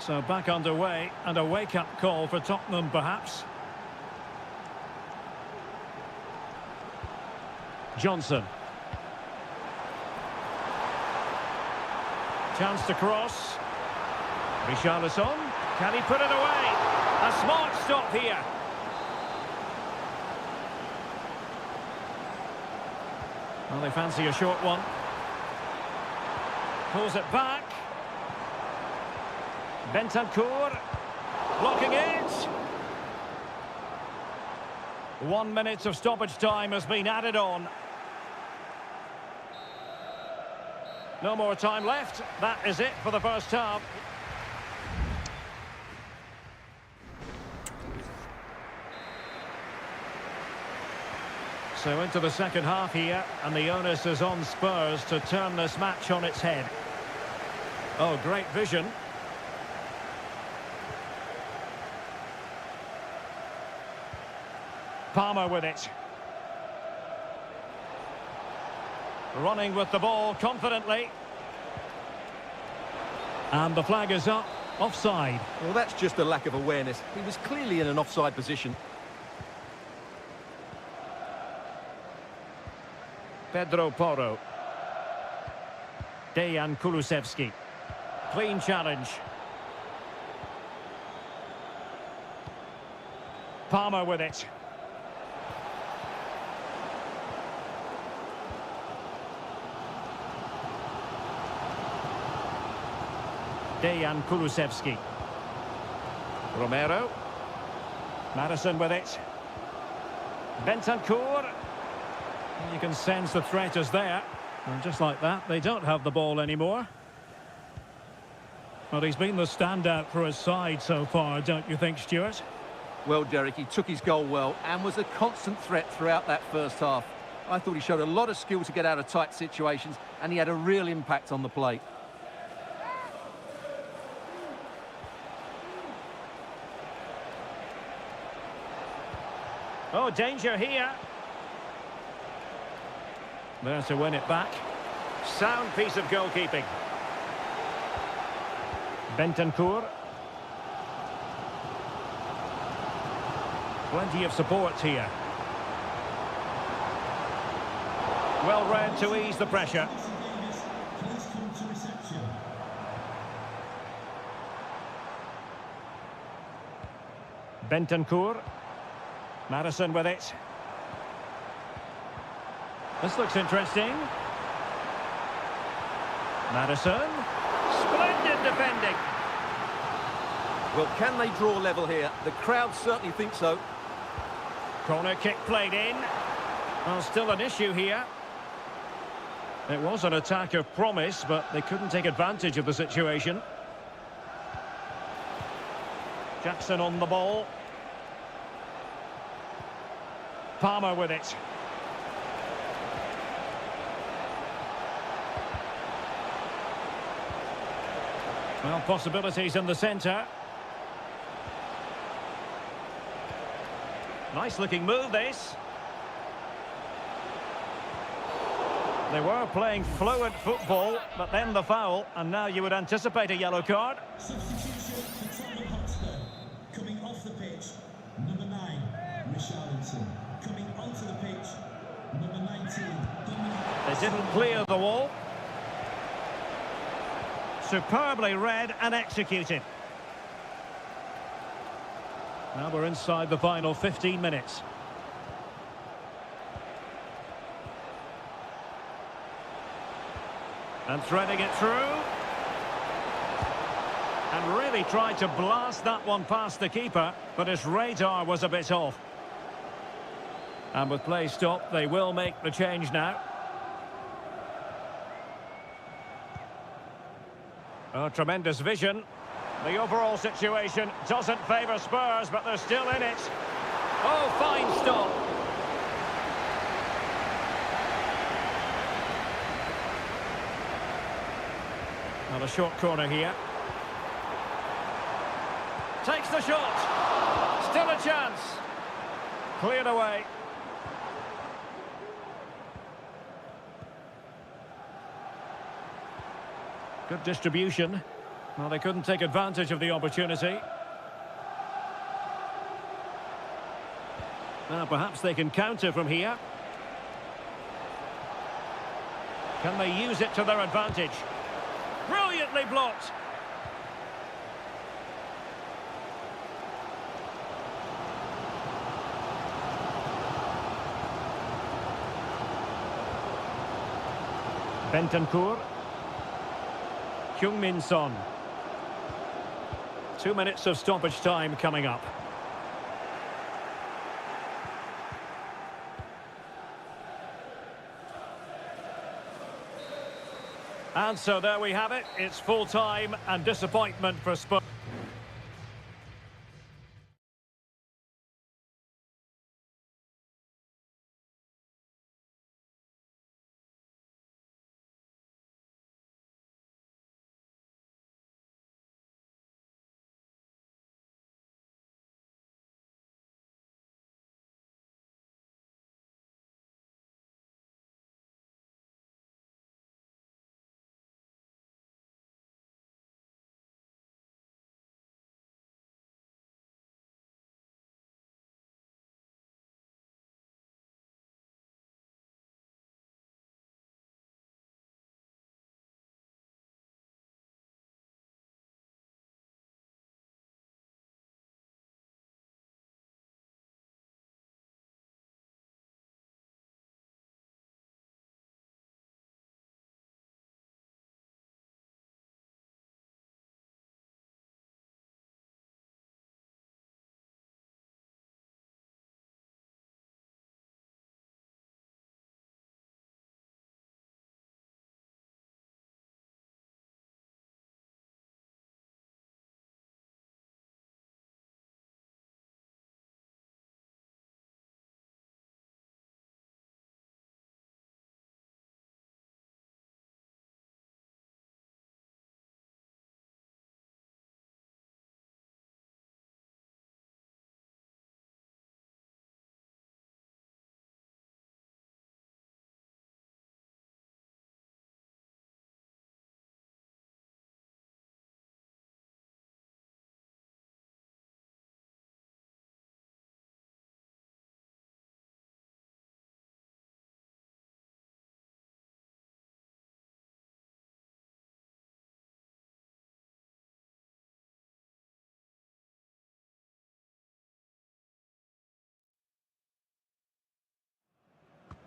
So back underway, and a wake-up call for Tottenham, perhaps. Johnson. Chance to cross. Richarlison. Can he put it away? A smart stop here. Well, they fancy a short one. Pulls it back. Bentancur. Blocking it. 1 minute of stoppage time has been added on. No more time left. That is it for the first half. So into the second half here, and the onus is on Spurs to turn this match on its head. Oh, great vision. Palmer with it. Running with the ball confidently. And the flag is up. Offside. Well, that's just a lack of awareness. He was clearly in an offside position. Pedro Porro. Dejan Kulusevski. Clean challenge. Palmer with it. Dejan Kulusevski. Romero. Madison with it. Bentancur. You can sense the threat is there. And just like that, they don't have the ball anymore. Well, he's been the standout for his side so far, don't you think, Stuart? Well, Derek, he took his goal well and was a constant threat throughout that first half. I thought he showed a lot of skill to get out of tight situations, and he had a real impact on the plate. Oh, danger here. There to win it back. Sound piece of goalkeeping. Bentancur. Plenty of support here. Well read to ease the pressure. Please come to reception. Bentancur. Madison with it. This looks interesting. Madison. Splendid defending. Well, can they draw level here? The crowd certainly think so. Corner kick played in. Well, still an issue here. It was an attack of promise, but they couldn't take advantage of the situation. Jackson on the ball. Palmer with it. Well, possibilities in the centre. Nice looking move, this. They were playing fluent football, but then the foul, and now you would anticipate a yellow card. Substitution for Tottenham Hotspur. Coming off the pitch, number 9, Richarlison. Coming onto the pitch, number 19, They didn't clear the wall. Superbly read and executed. Now we're inside the final 15 minutes. And threading it through. And really tried to blast that one past the keeper, but his radar was a bit off. And with play stopped, they will make the change now. Oh, tremendous vision. The overall situation doesn't favour Spurs, but they're still in it. Oh, fine stop. Now a short corner here. Takes the shot. Still a chance. Cleared away. Good distribution. Well, they couldn't take advantage of the opportunity. Now, perhaps they can counter from here. Can they use it to their advantage? Brilliantly blocked. Bentancur. Heung-min Son. 2 minutes of stoppage time coming up. And so there we have it. It's full time and disappointment for Spurs.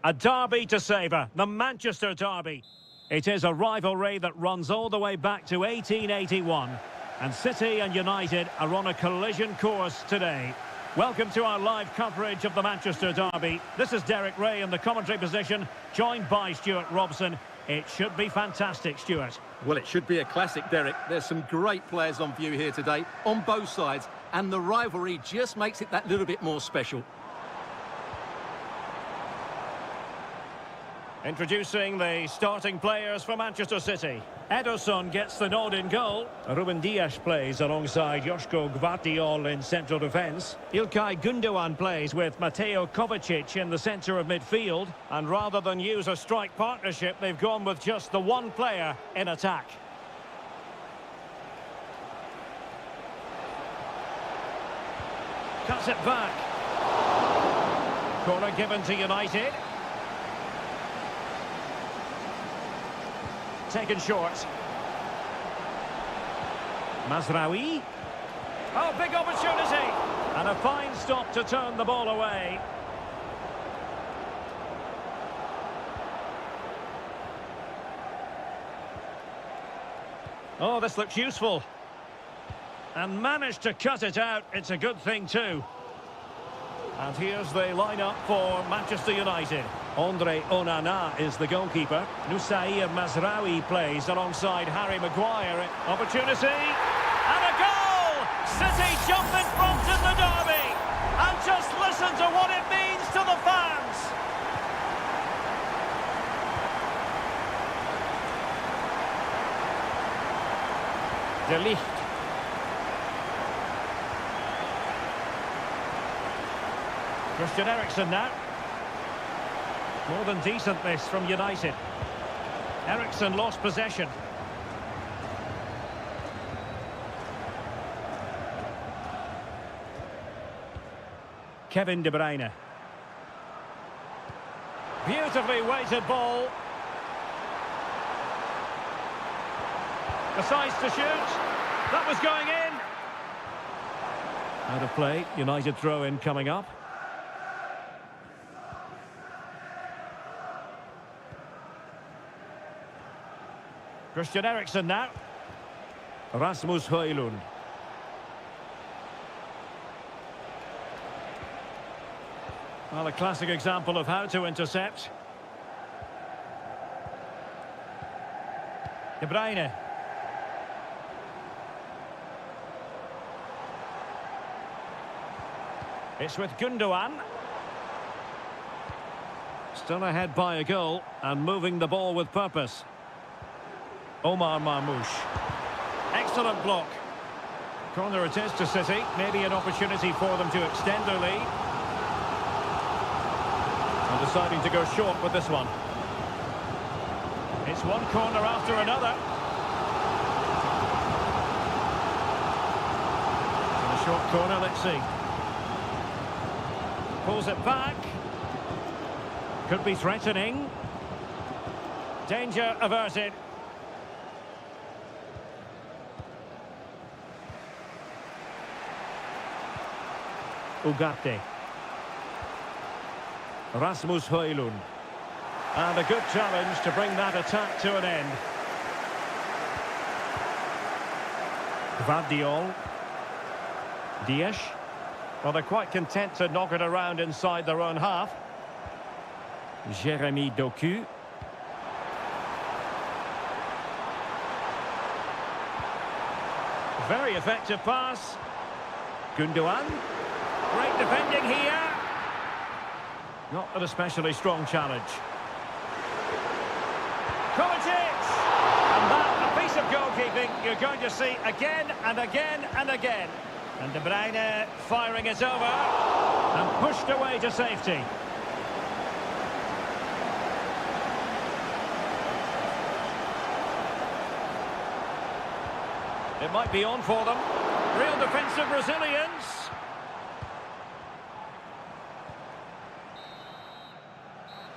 A derby to savour, the Manchester derby. It is a rivalry that runs all the way back to 1881. And City and United are on a collision course today. Welcome to our live coverage of the Manchester derby. This is Derek Ray in the commentary position, joined by Stuart Robson. It should be fantastic, Stuart. Well, it should be a classic, Derek. There's some great players on view here today, on both sides, and the rivalry just makes it that little bit more special. Introducing the starting players for Manchester City. Ederson gets the nod in goal. Ruben Dias plays alongside Joško Gvardiol in central defence. Ilkay Gundogan plays with Mateo Kovacic in the centre of midfield. And rather than use a strike partnership, they've gone with just the one player in attack. Cuts it back. Corner given to United. Taken short. Mazraoui. Oh, big opportunity. And a fine stop to turn the ball away. Oh, this looks useful. And managed to cut it out. It's a good thing too. And here's the lineup for Manchester United. Andre Onana is the goalkeeper. Nusair Mazraoui plays alongside Harry Maguire. Opportunity. And a goal! City jump in front in the derby. And just listen to what it means to the fans. De Ligt. Christian Eriksen now. More than decent this from United. Eriksen lost possession. Kevin De Bruyne. Beautifully weighted ball. Decides to shoot. That was going in. Out of play. United throw-in coming up. Christian Eriksen now. Rasmus Højlund. Well, a classic example of how to intercept. De Bruyne. It's with Gundogan. Still ahead by a goal and moving the ball with purpose. Omar Marmoush. Excellent block. Corner it is to City. Maybe an opportunity for them to extend their lead. And deciding to go short with this one. It's one corner after another. And a short corner, let's see. Pulls it back. Could be threatening. Danger averted. Ugarte. Rasmus Højlund. And a good challenge to bring that attack to an end. Gvardiol. Dias. Well, they're quite content to knock it around inside their own half. Jeremy Doku. Very effective pass. Gundogan. Great defending here. Not an especially strong challenge. Kovacic! And that, a piece of goalkeeping you're going to see again and again and again. And De Bruyne firing it over. And pushed away to safety. It might be on for them. Real defensive resilience.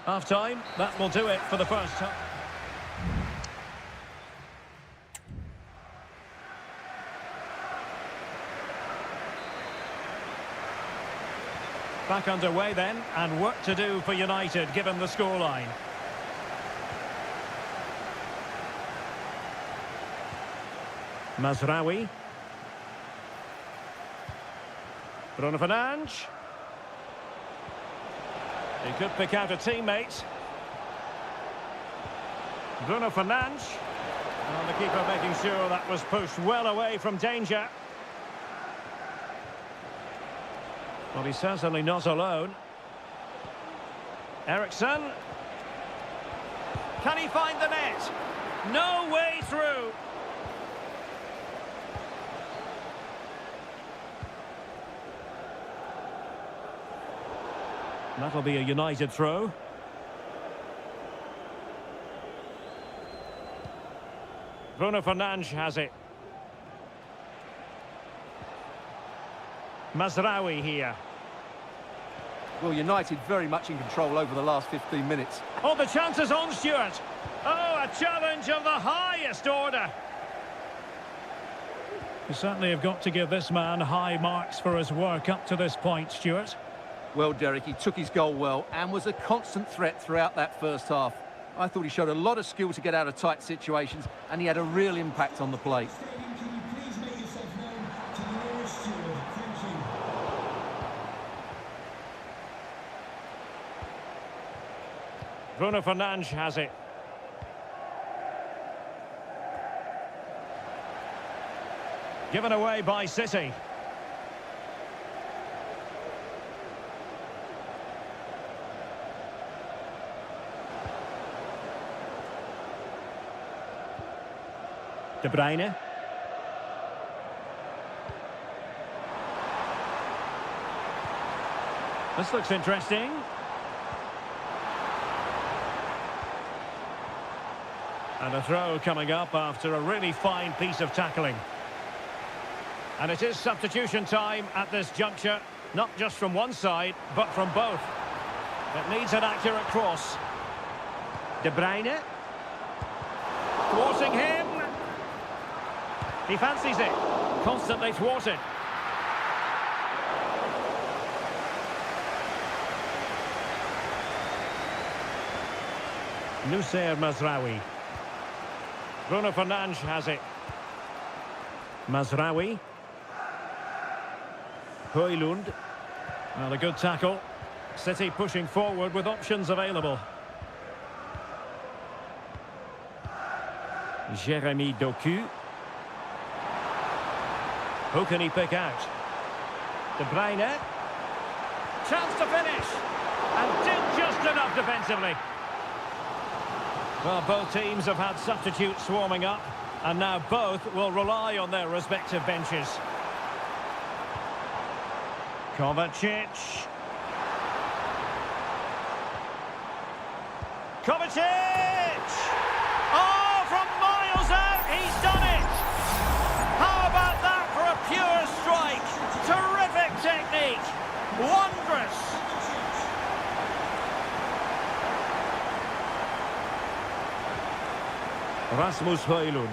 Half-time, that will do it for the first time. Back underway then, and work to do for United, given the scoreline. Mazraoui. Bruno Fernandes. He could pick out a teammate. Bruno Fernandes. And the keeper making sure that was pushed well away from danger. Well, he's certainly not alone. Eriksson. Can he find the net? No way through. That'll be a United throw. Bruno Fernandes has it. Mazraoui here. Well, United very much in control over the last 15 minutes. Oh, the chance is on, Stuart. Oh, a challenge of the highest order. You certainly have got to give this man high marks for his work up to this point, Stuart. Well, Derek, he took his goal well and was a constant threat throughout that first half. I thought he showed a lot of skill to get out of tight situations, and he had a real impact on the play. Stadium, can you please make yourself known to the nearest steward? Thank you. Bruno Fernandes has it. Given away by City. De Bruyne. This looks interesting. And a throw coming up after a really fine piece of tackling. And it is substitution time at this juncture, not just from one side, but from both. It needs an accurate cross. De Bruyne. Thwarting him. He fancies it. Constantly thwarted. Nusser Mazraoui. Bruno Fernandes has it. Mazraoui. Højlund. Well, a good tackle. City pushing forward with options available. Jérémy Doku. Who can he pick out? De Bruyne. Chance to finish. And did just enough defensively. Well, both teams have had substitutes swarming up, and now both will rely on their respective benches. Kovacic. Kovacic! Oh, from miles out, he's done it! How about that for a pure strike? Terrific technique! Wondrous! Rasmus Højlund.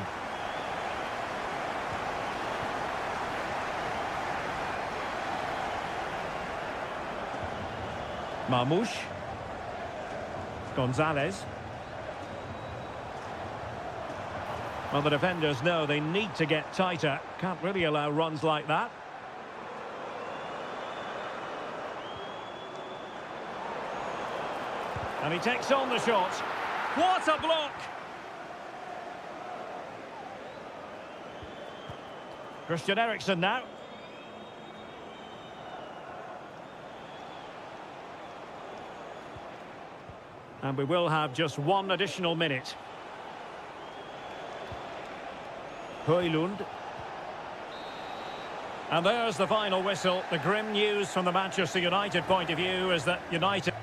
Marmoush. Gonzalez. Well, the defenders know they need to get tighter. Can't really allow runs like that. And he takes on the shot. What a block! Christian Eriksen now. And we will have just one additional minute. Højlund. And there's the final whistle. The grim news from the Manchester United point of view is that United...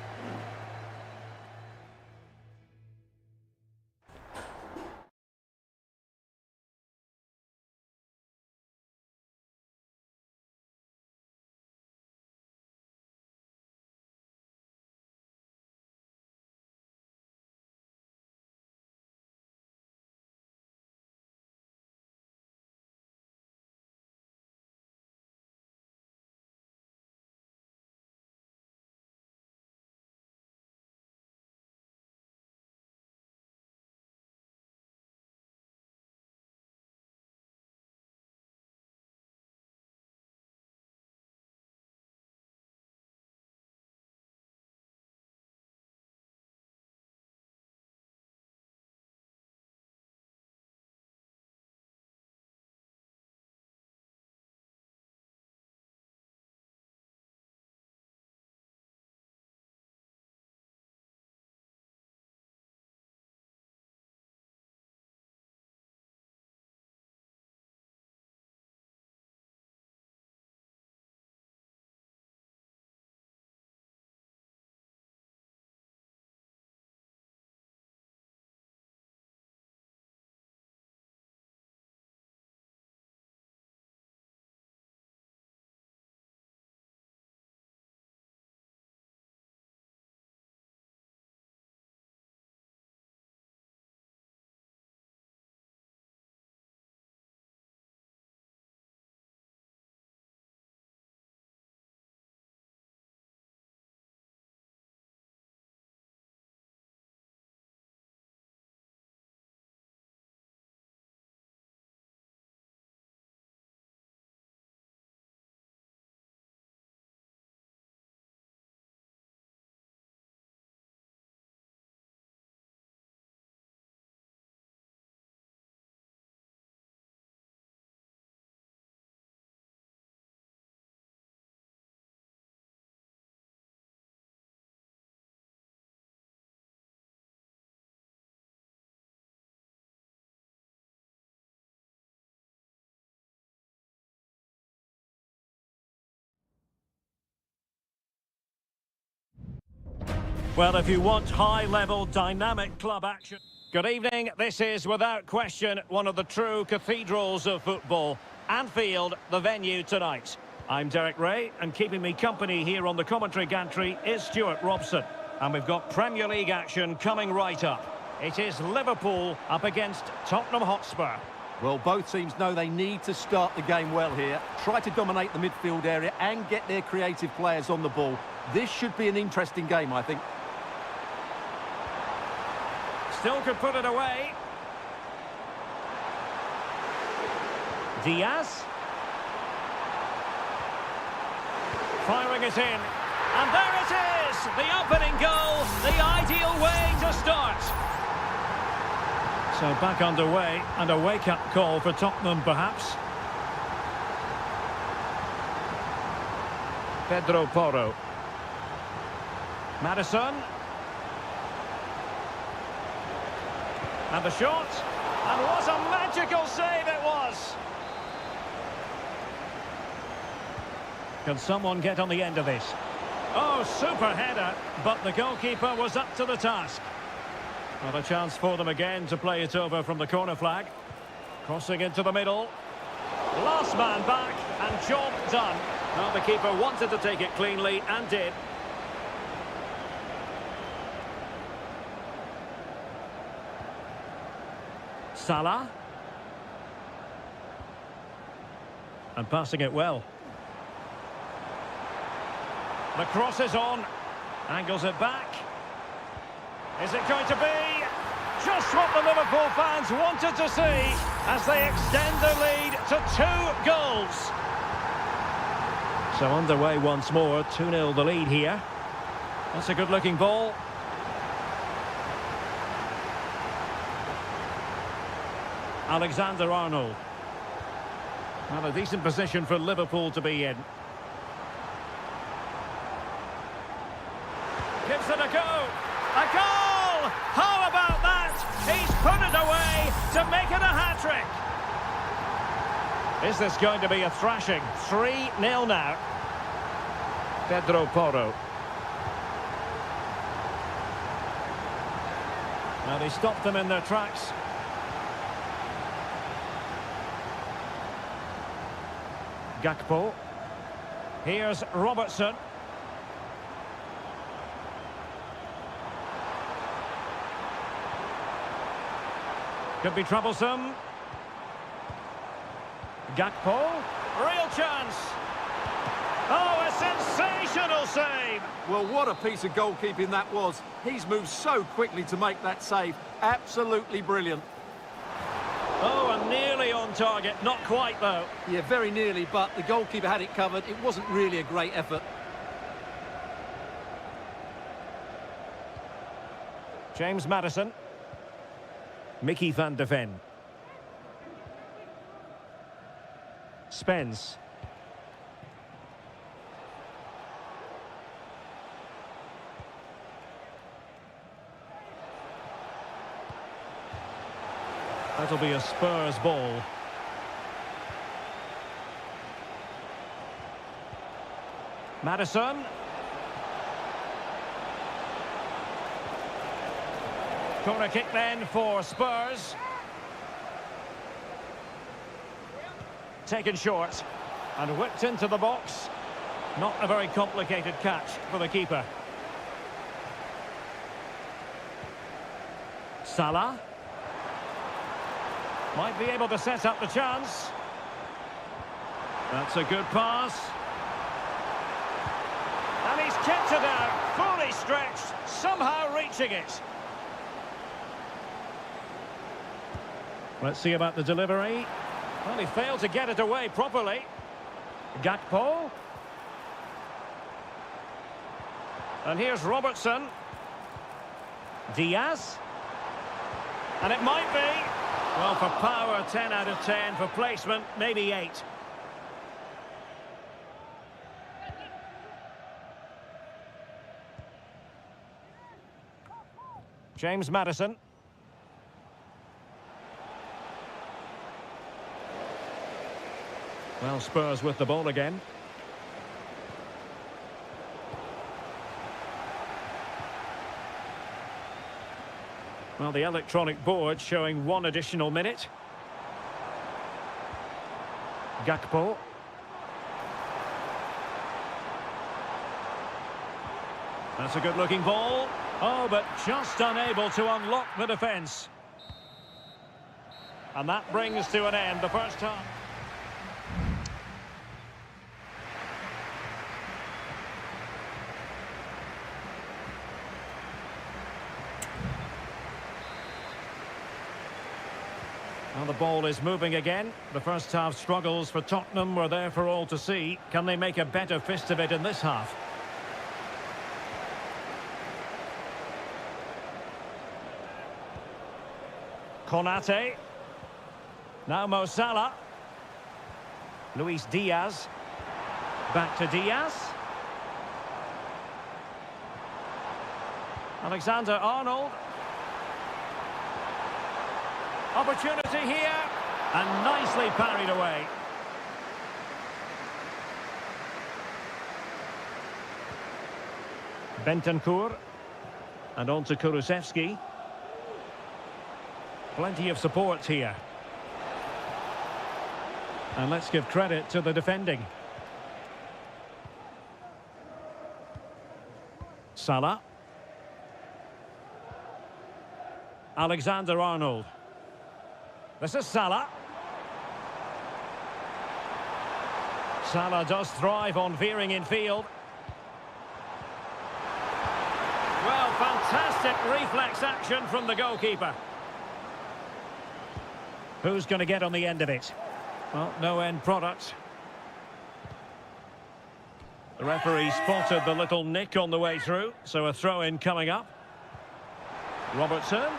Well, if you want high-level, dynamic club action... Good evening. This is, without question, one of the true cathedrals of football. Anfield, the venue tonight. I'm Derek Ray, and keeping me company here on the commentary gantry is Stuart Robson. And we've got Premier League action coming right up. It is Liverpool up against Tottenham Hotspur. Well, both teams know they need to start the game well here. Try to dominate the midfield area and get their creative players on the ball. This should be an interesting game, I think. Still could put it away. Diaz. Firing it in. And there it is! The opening goal, the ideal way to start. So back underway, and a wake-up call for Tottenham, perhaps. Pedro Porro. Maddison. And the shot. And what a magical save it was! Can someone get on the end of this? Oh, super header, but the goalkeeper was up to the task. Not a chance for them again to play it over from the corner flag. Crossing into the middle. Last man back, and job done. Well, the keeper wanted to take it cleanly, and did. Salah. And passing it well. The cross is on. Angles it back. Is it going to be just what the Liverpool fans wanted to see as they extend their lead to 2 goals? So underway once more, 2-0 the lead here. That's a good-looking ball. Alexander-Arnold. Well, a decent position for Liverpool to be in. Gives it a go. A goal! How about that? He's put it away to make it a hat-trick. Is this going to be a thrashing? 3-0 now. Pedro Porro. Now they stopped them in their tracks. Gakpo. Here's Robertson. Could be troublesome. Gakpo. Real chance. Oh, a sensational save. Well, what a piece of goalkeeping that was. He's moved so quickly to make that save. Absolutely brilliant. Oh, and nearly on target. Not quite, though. Yeah, very nearly, but the goalkeeper had it covered. It wasn't really a great effort. James Maddison. Mickey van de Ven. Spence. That'll be a Spurs ball. Maddison. Corner kick then for Spurs. Taken short and whipped into the box. Not a very complicated catch for the keeper. Salah. Might be able to set up the chance. That's a good pass. And he's kept it out, fully stretched, somehow reaching it. Let's see about the delivery. Well, he failed to get it away properly. Gakpo. And here's Robertson. Diaz. And it might be. Well, for power, 10 out of 10. For placement, maybe 8. James Maddison. Well, Spurs with the ball again. Well, the electronic board showing one additional minute. Gakpo. That's a good-looking ball. Oh, but just unable to unlock the defence. And that brings to an end the first half. Well, the ball is moving again. The first half struggles for Tottenham were there for all to see. Can they make a better fist of it in this half? Konate. Now Mo Salah. Luis Diaz. Back to Diaz. Alexander-Arnold. Opportunity here. And nicely parried away. Bentancur. And on to Kulusevski. Plenty of support here. And let's give credit to the defending. Salah. Alexander-Arnold. This is Salah. Salah does thrive on veering in field. Well, fantastic reflex action from the goalkeeper. Who's going to get on the end of it? Well, no end product. The referee spotted the little nick on the way through, so a throw-in coming up. Robertson.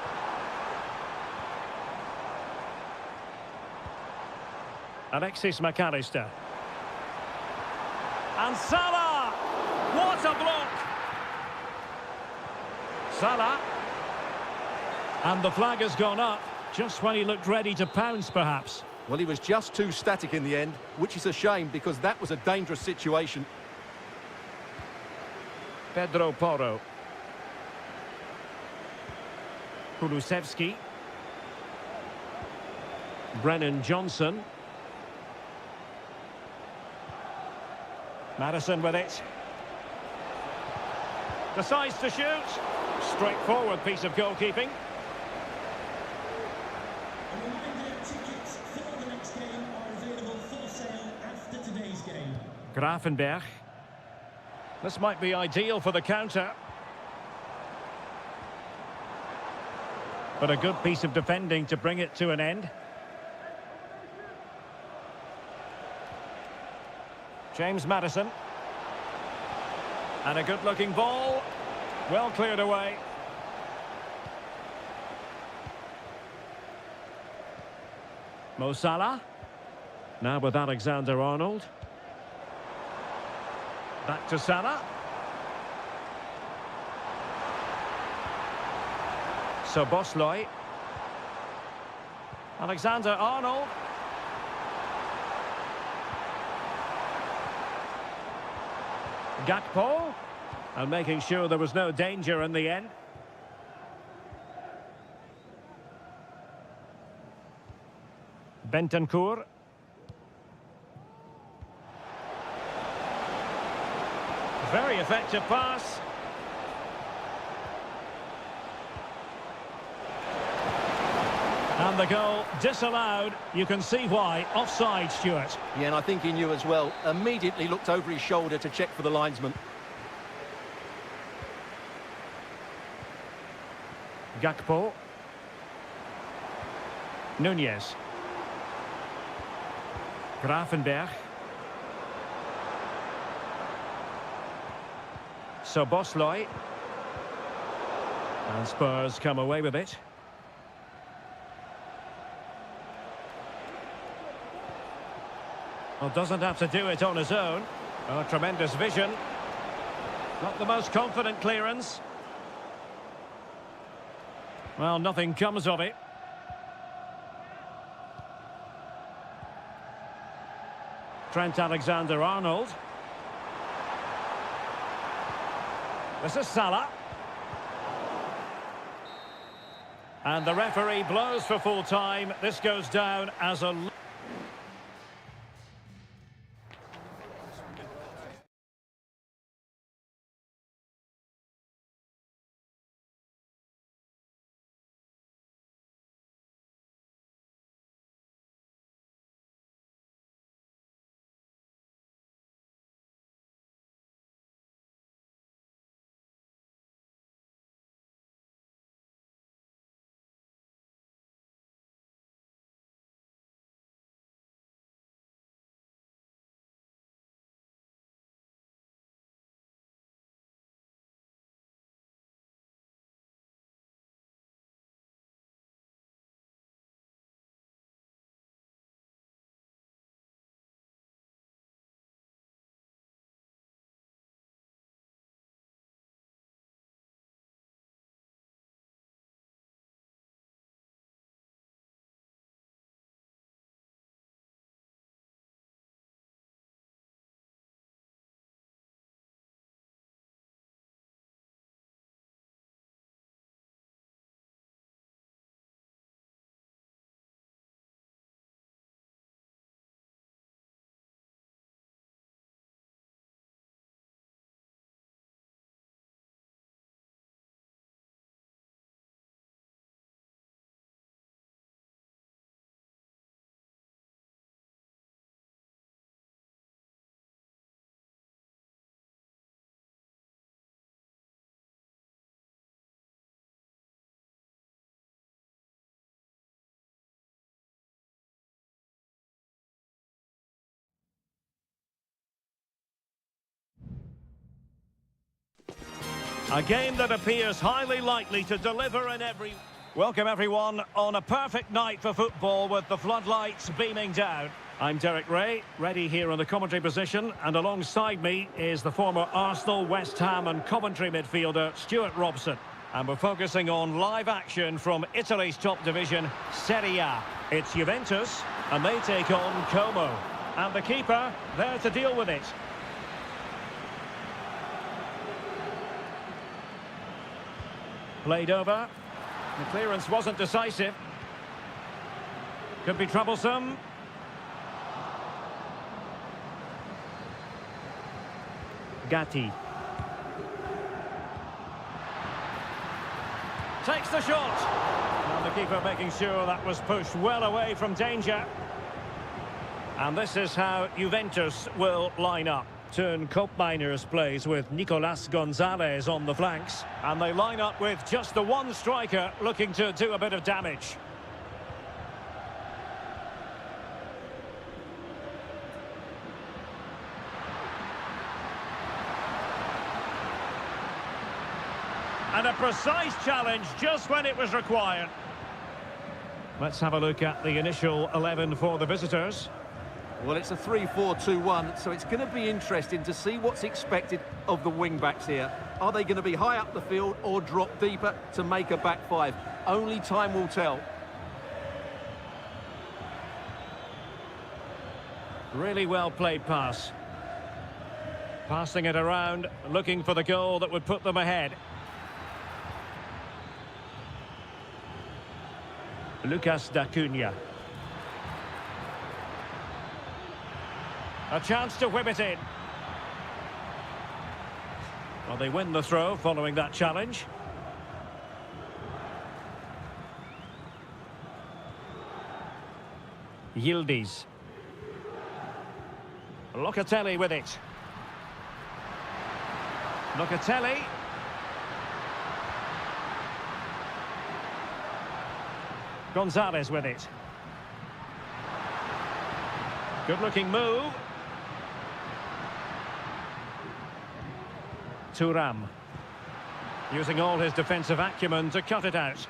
Alexis McAllister. And Salah! What a block! Salah. And the flag has gone up, just when he looked ready to pounce, perhaps. Well, he was just too static in the end, which is a shame because that was a dangerous situation. Pedro Porro. Kulusevski. Brennan Johnson. Madison with it. Decides to shoot. Straightforward piece of goalkeeping. A reminder, tickets for the next game are available for sale after today's game. Gravenberch. This might be ideal for the counter. But a good piece of defending to bring it to an end. James Maddison. And a good-looking ball. Well cleared away. Mo Salah. Now with Alexander-Arnold. Back to Salah. Szoboszlai. Alexander-Arnold. Gakpo. And making sure there was no danger in the end. Bentancur. Very effective pass. And the goal disallowed. You can see why. Offside, Stuart. Yeah, and I think he knew as well. Immediately looked over his shoulder to check for the linesman. Gakpo. Nunez. Gravenberch. Szoboszlai. And Spurs come away with it. Well, doesn't have to do it on his own. Oh, tremendous vision. Not the most confident clearance. Well, nothing comes of it. Trent Alexander-Arnold. This is Salah. And the referee blows for full time. This goes down as a... A game that appears highly likely to deliver in every... Welcome everyone on a perfect night for football with the floodlights beaming down. I'm Derek Ray, ready here in the commentary position, and alongside me is the former Arsenal, West Ham and Coventry midfielder Stuart Robson. And we're focusing on live action from Italy's top division, Seria. It's Juventus, and they take on Como. And the keeper there to deal with it. Played over. The clearance wasn't decisive. Could be troublesome. Gatti. Takes the shot. And the keeper making sure that was pushed well away from danger. And this is how Juventus will line up. Turn Koopmeiners plays with Nicolas Gonzalez on the flanks. And they line up with just the one striker looking to do a bit of damage. And a precise challenge just when it was required. Let's have a look at the initial 11 for the visitors. Well, it's a 3-4-2-1, so it's going to be interesting to see what's expected of the wing-backs here. Are they going to be high up the field or drop deeper to make a back five? Only time will tell. Really well played pass. Passing it around, looking for the goal that would put them ahead. Lucas d'Acunha. A chance to whip it in. Well, they win the throw following that challenge. Yildiz. Locatelli with it. Locatelli. Gonzalez with it. Good-looking move. Thuram. Using all his defensive acumen to cut it out.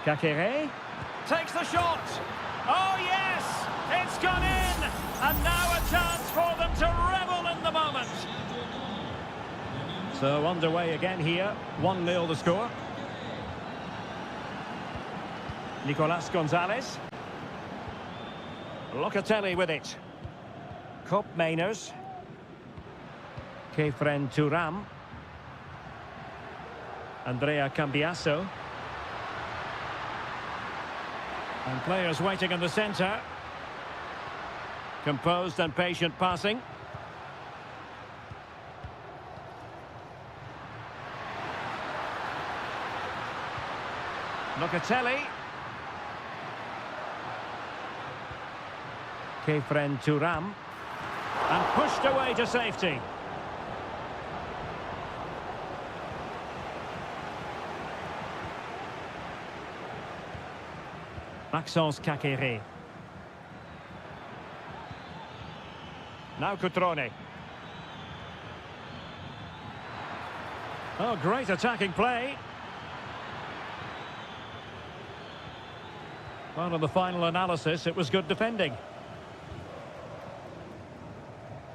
Kakere. Takes the shot. Oh, yes! It's gone in! And now a chance for them to revel in the moment. So underway again here. 1-0 the score. Nicolas Gonzalez. Locatelli with it. Mainers. Kefren Turam. Andrea Cambiasso. And players waiting in the centre. Composed and patient passing. Locatelli. Kefren Turam. And pushed away to safety. Maxence Kakere. Now Cutrone. Oh, great attacking play. Well, on the final analysis, it was good defending.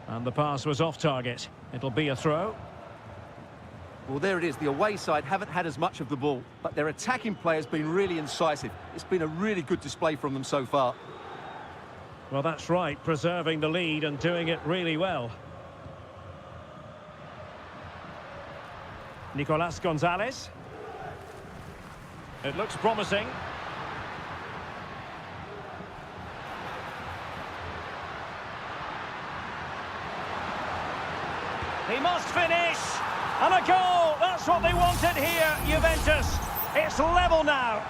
And the pass was off target. It'll be a throw. Well, there it is. The away side haven't had as much of the ball, but their attacking play has been really incisive. It's been a really good display from them so far. Well, that's right, preserving the lead and doing it really well. Nicolas Gonzalez. It looks promising. He must finish! And a goal! That's what they wanted here, Juventus. It's level now.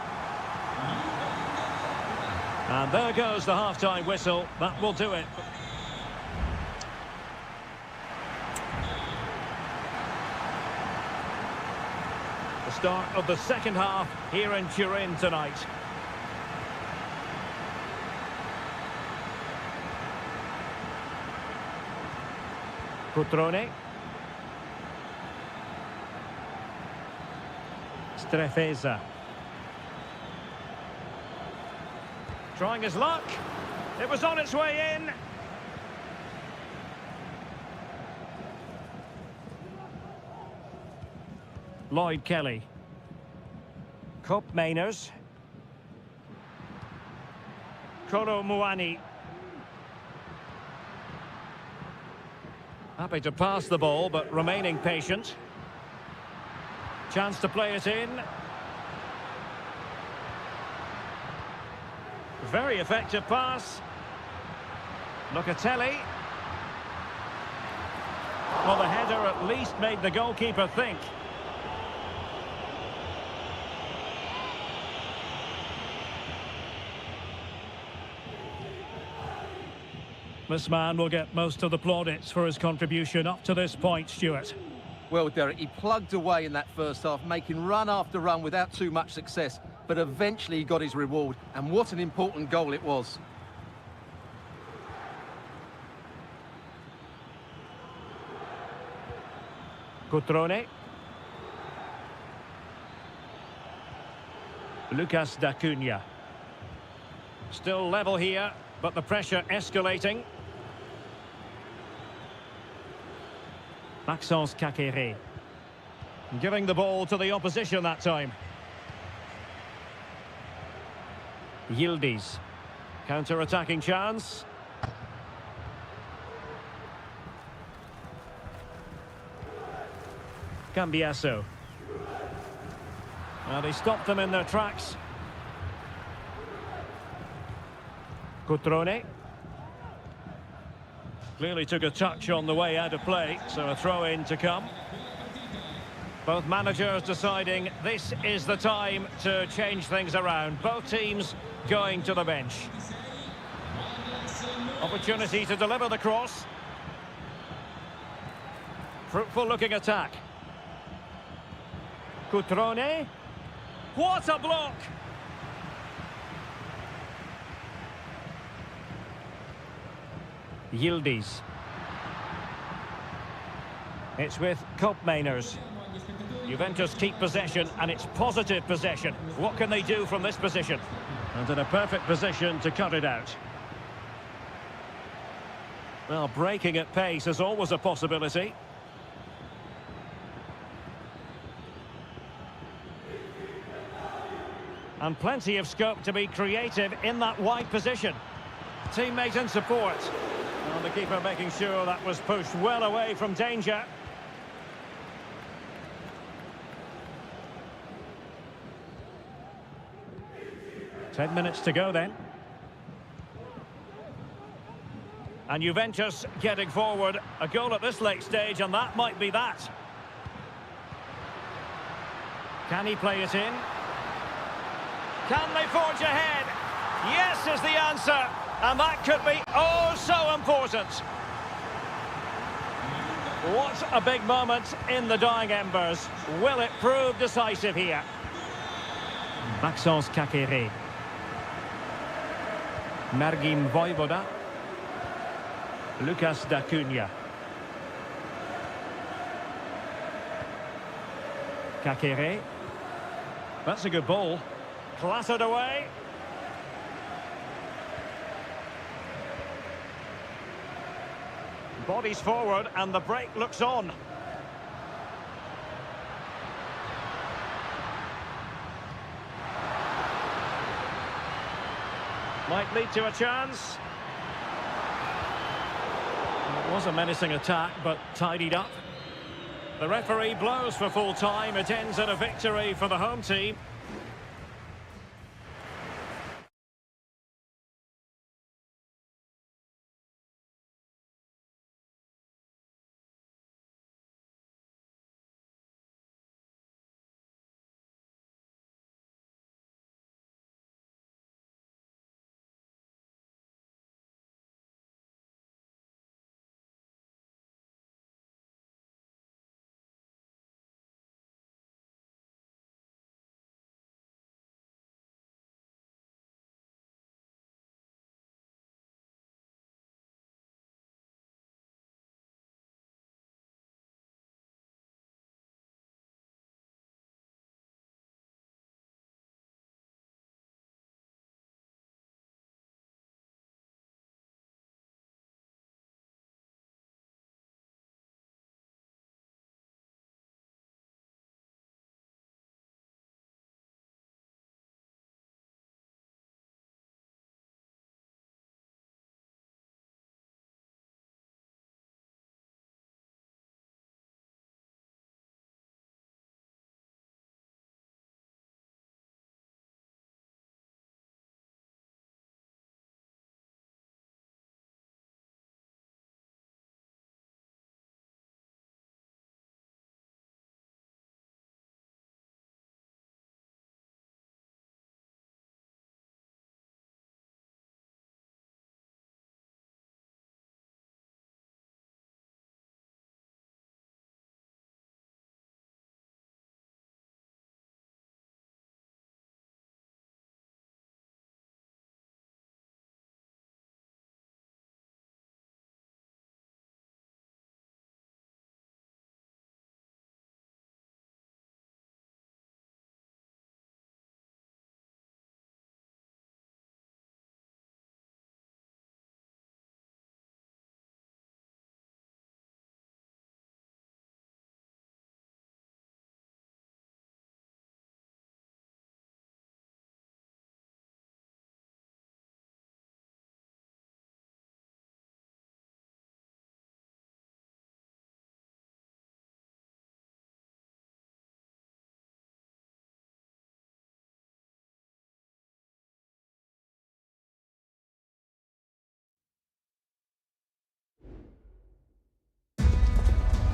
And there goes the half-time whistle. That will do it. The start of the second half here in Turin tonight. Cutrone. Strefeza. Trying his luck. It was on its way in. Lloyd Kelly. Mainers. Kolo Muani. Happy to pass the ball, but remaining patient. Chance to play it in. Very effective pass. Locatelli. Well, the header at least made the goalkeeper think. This man will get most of the plaudits for his contribution up to this point, Stuart. Well, Derek, he plugged away in that first half, making run after run without too much success. But eventually he got his reward, and what an important goal it was. Cutrone. Lucas D'Acunha. Still level here, but the pressure escalating. Maxence Kakere. Giving the ball to the opposition that time. Yildiz. Counter-attacking chance. Cambiasso. Well, they stopped them in their tracks. Cutrone. Clearly took a touch on the way out of play, so a throw-in to come. Both managers deciding this is the time to change things around. Both teams going to the bench. Opportunity to deliver the cross. Fruitful-looking attack. Cutrone. What a block! Yildiz. It's with Mainers. Juventus keep possession, and it's positive possession. What can they do from this position? And in a perfect position to cut it out. Well, breaking at pace is always a possibility. And plenty of scope to be creative in that wide position. Teammate and support. Well, the keeper making sure that was pushed well away from danger. 10 minutes to go then. And Juventus getting forward. A goal at this late stage, and that might be that. Can he play it in? Can they forge ahead? Yes is the answer. And that could be oh so important. What a big moment in the dying embers. Will it prove decisive here? Maxence Kakere. Mergim Voivoda. Lucas D'Acunha. Kakere. That's a good ball. Clattered away. Bodies forward and the break looks on. Might lead to a chance. It was a menacing attack, but tidied up. The referee blows for full time. It ends in a victory for the home team.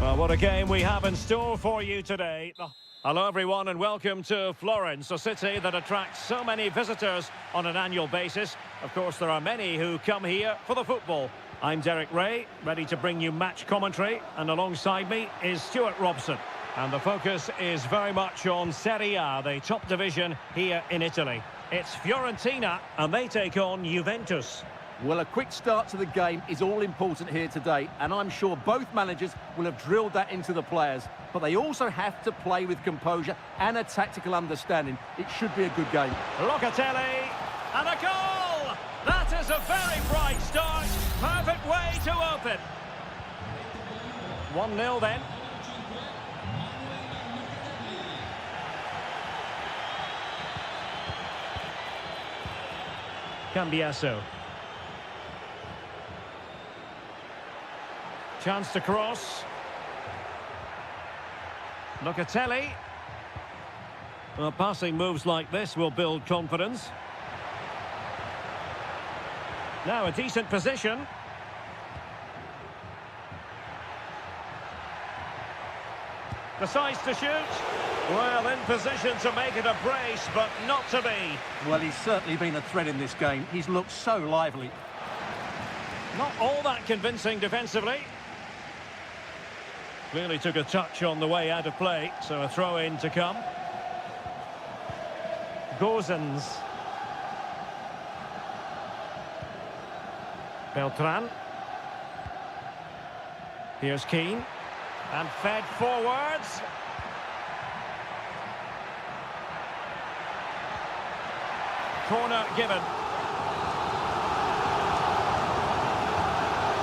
Well, what a game we have in store for you today. Hello everyone and welcome to Florence, a city that attracts so many visitors on an annual basis. Of course, there are many who come here for the football. I'm Derek Ray, ready to bring you match commentary, and alongside me is Stuart Robson. And the focus is very much on Seria, the top division here in Italy. It's Fiorentina and they take on Juventus. Well, a quick start to the game is all important here today, and I'm sure both managers will have drilled that into the players. But they also have to play with composure and a tactical understanding. It should be a good game. Locatelli, and a goal! That is a very bright start. Perfect way to open. 1-0 then. Cambiasso. Chance to cross. Locatelli. Well, passing moves like this will build confidence. Now a decent position. Decides to shoot. Well, in position to make it a brace, but not to be. Well, he's certainly been a threat in this game. He's looked so lively. Not all that convincing defensively. Clearly took a touch on the way out of play, so a throw-in to come. Gozens. Beltran. Here's Keane. And fed forwards. Corner given.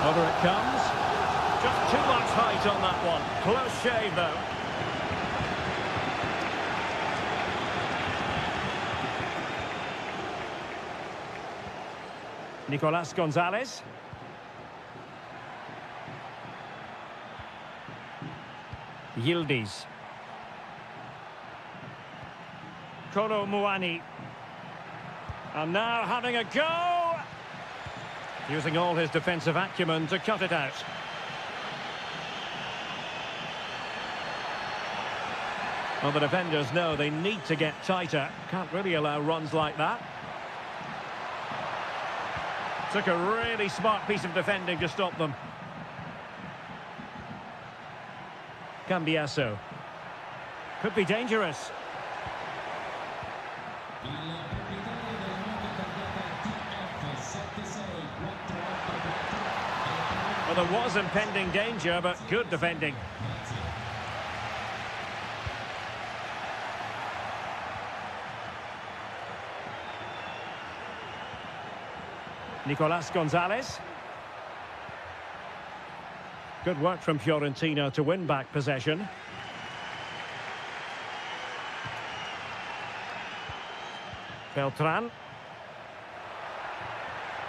Over it comes. Just too much height on that one. Close shave, though. Nicolas Gonzalez. Yildiz. Kolo Muani. And now having a go! Using all his defensive acumen to cut it out. Well, the defenders know they need to get tighter. Can't really allow runs like that. Took a really smart piece of defending to stop them. Cambiasso. Could be dangerous. Well, there was impending danger, but good defending. Nicolas Gonzalez. Good work from Fiorentina to win back possession. Beltran.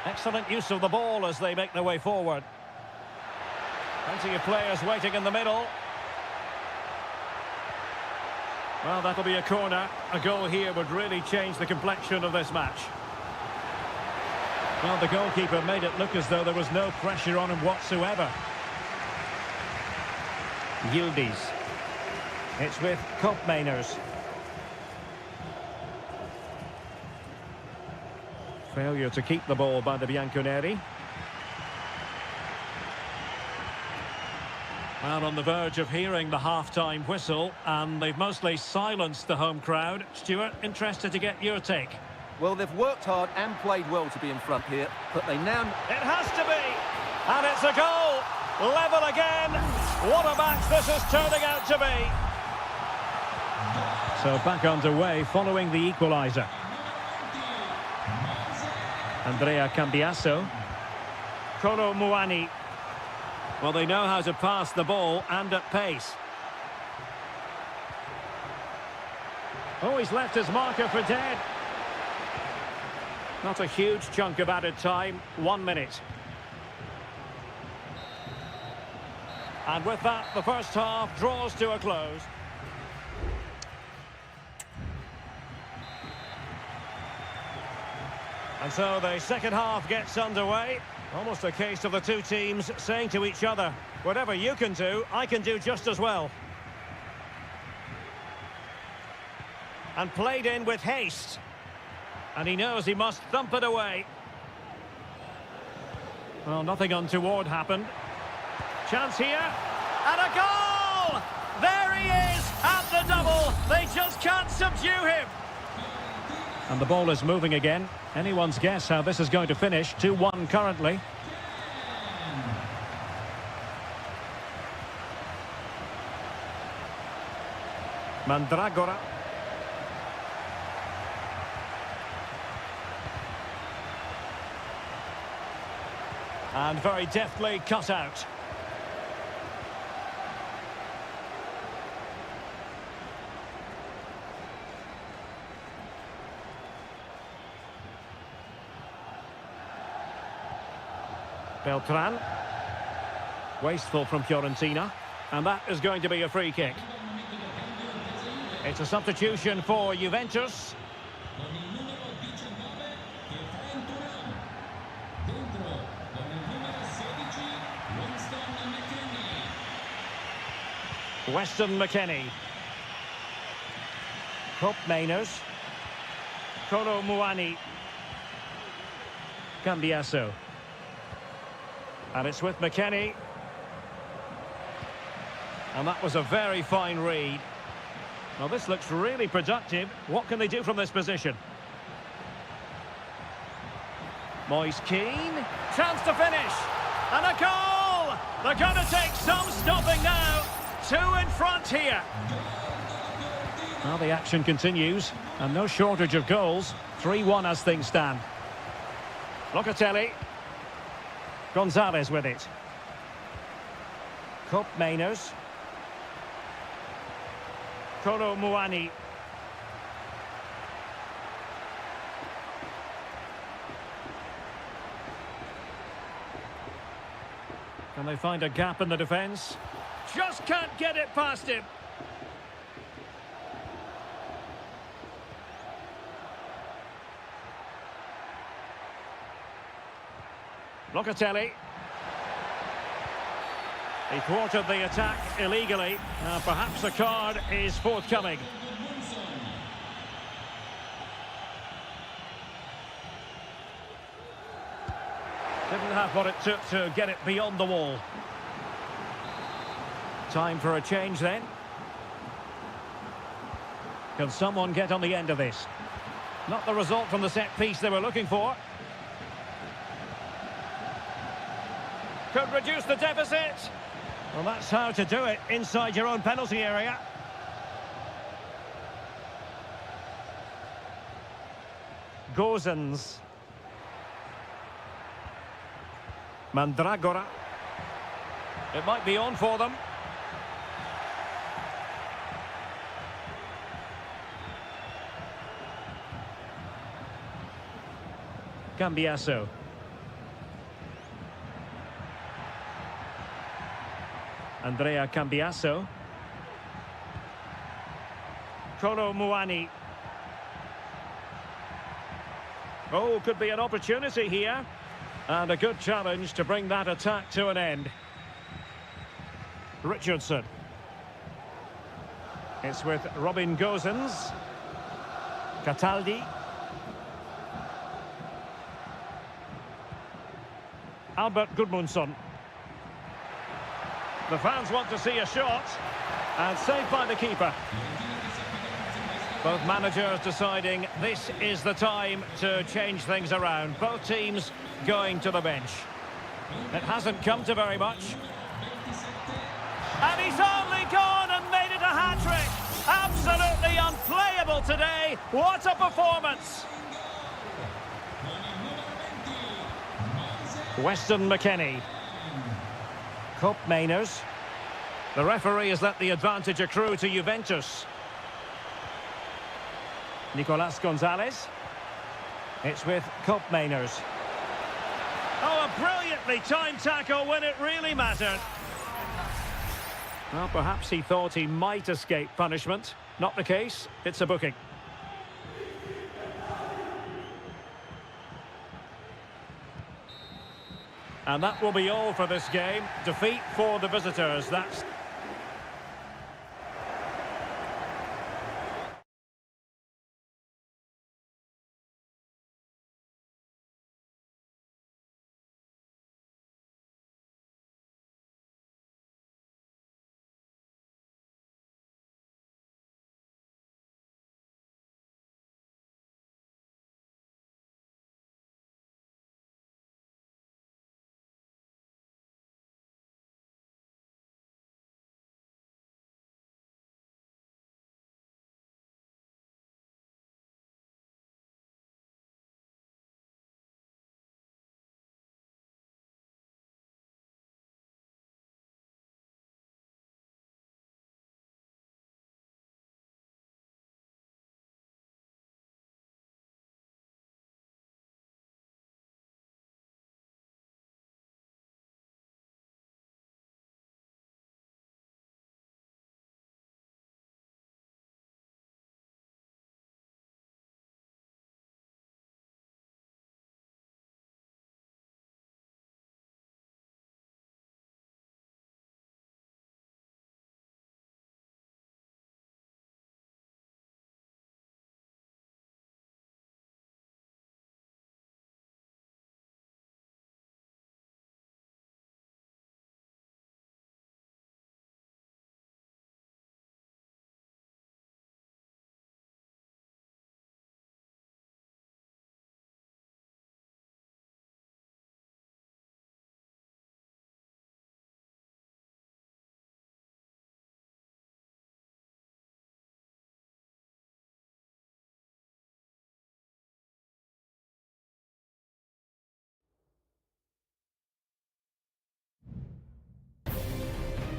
Excellent use of the ball as they make their way forward. Plenty of players waiting in the middle. Well, that'll be a corner. A goal here would really change the complexion of this match. Well, the goalkeeper made it look as though there was no pressure on him whatsoever. Yildiz. It's with Kopmeiners. Failure to keep the ball by the Bianconeri. Well, on the verge of hearing the half-time whistle, and they've mostly silenced the home crowd. Stuart, interested to get your take. Well, they've worked hard and played well to be in front here, but they now... It has to be! And it's a goal! Level again! What a match this is turning out to be! So back underway following the equaliser. Andrea Cambiasso. Kolo Muani. Well, they know how to pass the ball and at pace. Oh, he's left his marker for dead. Not a huge chunk of added time, 1 minute. And with that, the first half draws to a close. And so the second half gets underway. Almost a case of the two teams saying to each other, whatever you can do, I can do just as well. And played in with haste. And he knows he must thump it away. Well, nothing untoward happened. Chance here. And a goal! There he is at the double. They just can't subdue him. And the ball is moving again. Anyone's guess how this is going to finish. 2-1 currently. Mandragora. And very deftly cut out. Beltran. Wasteful from Fiorentina. And that is going to be a free kick. It's a substitution for Juventus. Con il numero 19 che fa entrare. Dentro con il numero 16 Winston McKennie. Weston McKennie. Hope Mainers. Kolo Muani. Cambiasso. And it's with McKennie. And that was a very fine read. Well, this looks really productive. What can they do from this position? Moise Keane. Chance to finish. And a goal! They're going to take some stopping now. 2 in front here. Well, the action continues. And no shortage of goals. 3-1 as things stand. Locatelli. Gonzalez with it. Cup Mainers. Kolo Muani. Can they find a gap in the defence? Just can't get it past him. Locatelli. He thwarted the attack illegally. Perhaps a card is forthcoming. Didn't have what it took to get it beyond the wall. Time for a change then. Can someone get on the end of this? Not the result from the set piece they were looking for. Could reduce the deficit. Well, that's how to do it inside your own penalty area. Gozens. Mandragora. It might be on for them. Cambiasso. Andrea Cambiasso. Kolo Muani. Oh, could be an opportunity here. And a good challenge to bring that attack to an end. Richardson. It's with Robin Gozens. Cataldi. Albert Gudmundsson. The fans want to see a shot, and saved by the keeper. Both managers deciding this is the time to change things around. Both teams going to the bench. It hasn't come to very much. And he's only gone and made it a hat-trick. Absolutely unplayable today. What a performance. Weston McKennie. Cup Mainers. The referee has let the advantage accrue to Juventus. Nicolas Gonzalez. It's with Cup Mainers. Oh, a brilliantly timed tackle when it really mattered. Well, perhaps he thought he might escape punishment. Not the case. It's a booking. And that will be all for this game. Defeat for the visitors. That's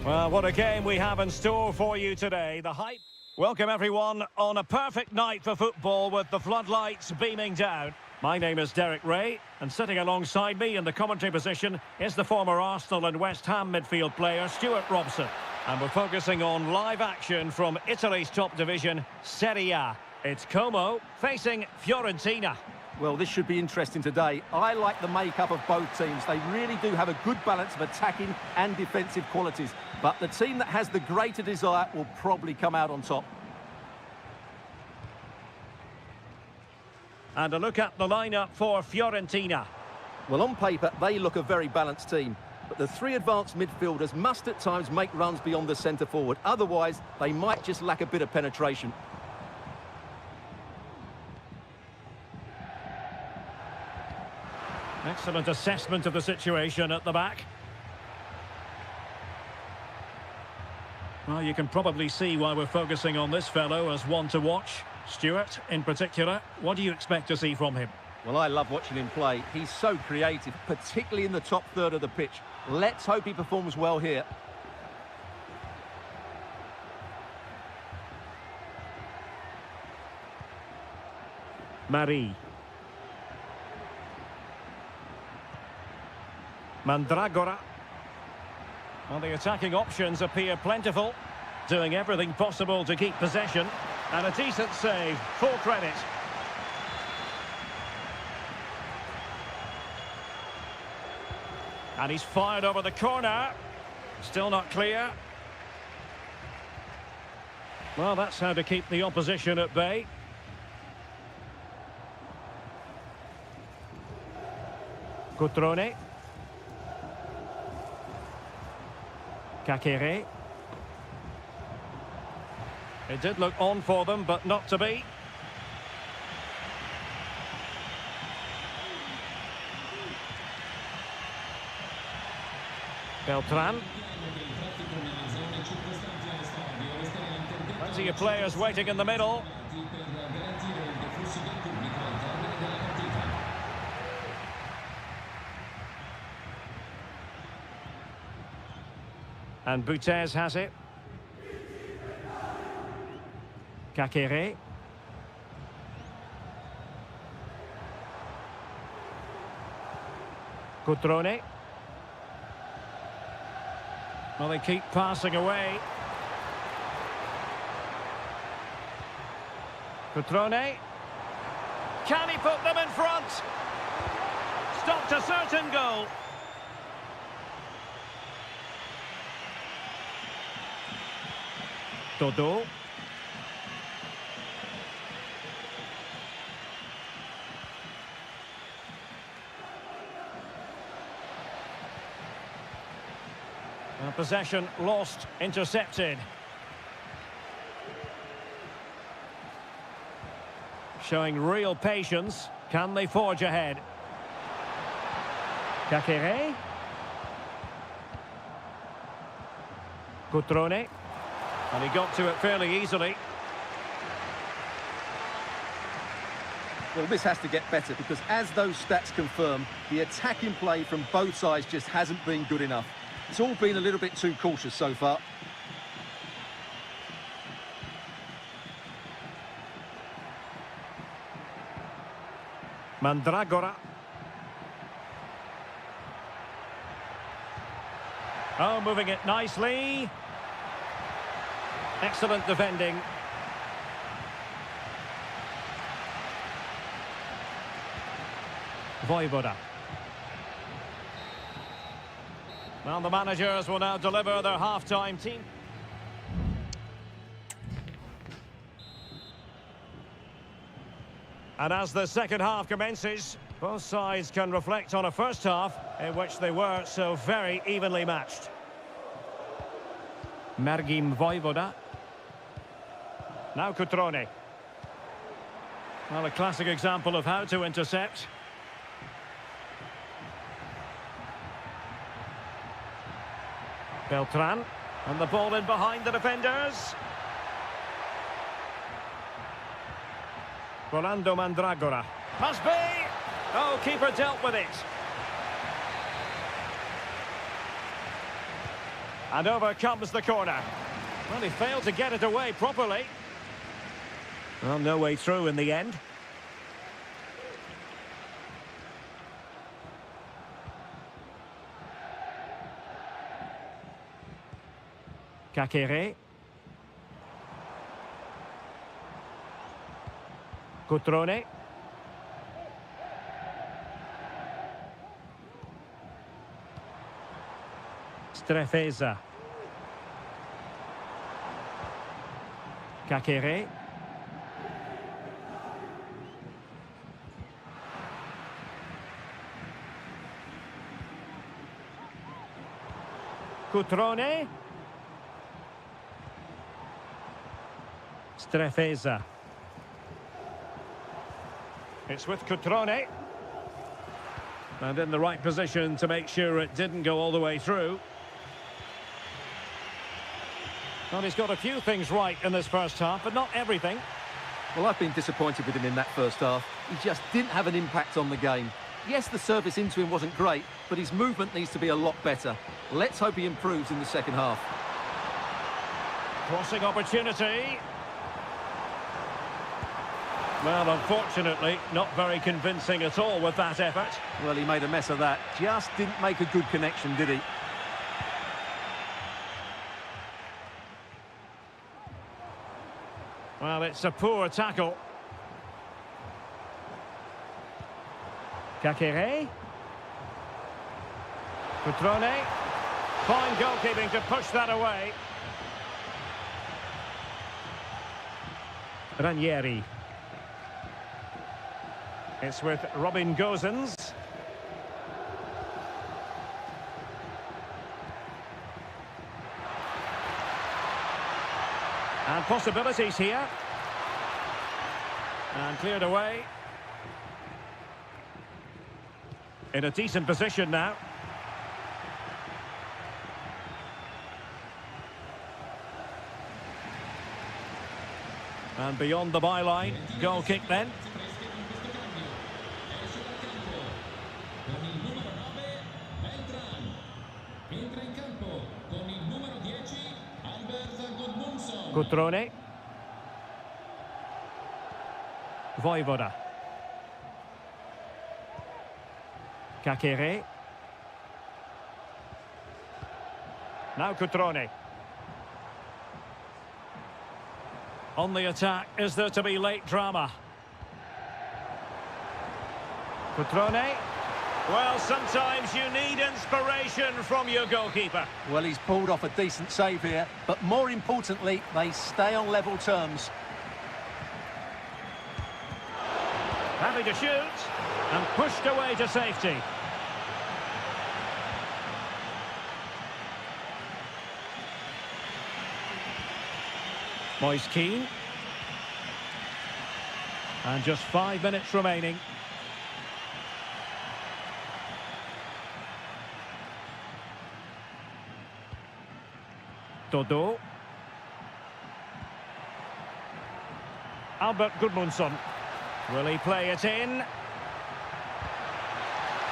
Well, what a game we have in store for you today. The hype. Welcome everyone on a perfect night for football with the floodlights beaming down. My name is Derek Ray, and sitting alongside me in the commentary position is the former Arsenal and West Ham midfield player Stuart Robson. And we're focusing on live action from Italy's top division, Seria. It's Como facing Fiorentina. Well, this should be interesting today. I like the makeup of both teams. They really do have a good balance of attacking and defensive qualities. But the team that has the greater desire will probably come out on top. And a look at the lineup for Fiorentina. Well, on paper, they look a very balanced team. But the three advanced midfielders must at times make runs beyond the centre forward. Otherwise, they might just lack a bit of penetration. Excellent assessment of the situation at the back. Well, you can probably see why we're focusing on this fellow as one to watch. Stuart, in particular, what do you expect to see from him? Well, I love watching him play. He's so creative, particularly in the top third of the pitch. Let's hope he performs well here. Marie. Mandragora. Well, the attacking options appear plentiful, doing everything possible to keep possession. And a decent save, full credit. And he's fired over the corner. Still not clear. Well, that's how to keep the opposition at bay. Cutrone. Kakere. It did look on for them, but not to be. Beltran. Plenty of players waiting in the middle. And Boutez has it. Kakere. Cutrone. Well, they keep passing away. Cutrone. Can he put them in front? Stopped a certain goal. Todo. Possession lost, intercepted. Showing real patience. Can they forge ahead? Kakere. Cutrone. And he got to it fairly easily. Well, this has to get better because as those stats confirm, the attacking play from both sides just hasn't been good enough. It's all been a little bit too cautious so far. Mandragora. Oh, moving it nicely. Excellent defending. Voivoda. Well, the managers will now deliver their half-time team. And as the second half commences, both sides can reflect on a first half in which they were so very evenly matched. Mergim Voivoda. Now Cutrone. Well, a classic example of how to intercept. Beltran. And the ball in behind the defenders. Rolando Mandragora. Must be! Oh, keeper dealt with it. And over comes the corner. Well, he failed to get it away properly. Well, no way through in the end. Kakere. Cutrone. Strefeza. Kakere. Cutrone. Strefeza. It's with Cutrone. And in the right position to make sure it didn't go all the way through. Well, he's got a few things right in this first half, but not everything. Well, I've been disappointed with him in that first half. He just didn't have an impact on the game. Yes, the service into him wasn't great, but his movement needs to be a lot better. Let's hope he improves in the second half. Crossing opportunity. Well, unfortunately, not very convincing at all with that effort. Well, he made a mess of that. Just didn't make a good connection, did he? Well, it's a poor tackle. Kakere. Cutrone. Fine goalkeeping to push that away. Ranieri. It's with Robin Gosens. And possibilities here. And cleared away. In a decent position now. And beyond the byline, goal kick then. Cutrone. Voivoda. Kakere. Now Cutrone. On the attack, is there to be late drama? Cutrone. Well, sometimes you need inspiration from your goalkeeper. Well, he's pulled off a decent save here, but more importantly, they stay on level terms. Happy to shoot, and pushed away to safety. Moise Keane. And just 5 minutes remaining. Dodo. Albert Gudmundsson. Will he play it in?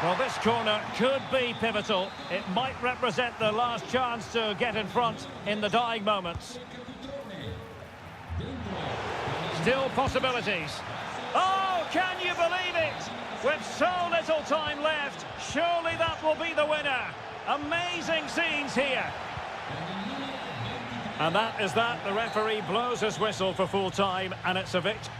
Well, this corner could be pivotal. It might represent the last chance to get in front in the dying moments. Still possibilities. Oh, can you believe it? With so little time left, surely that will be the winner. Amazing scenes here. And that is that. The referee blows his whistle for full time, and it's a victory.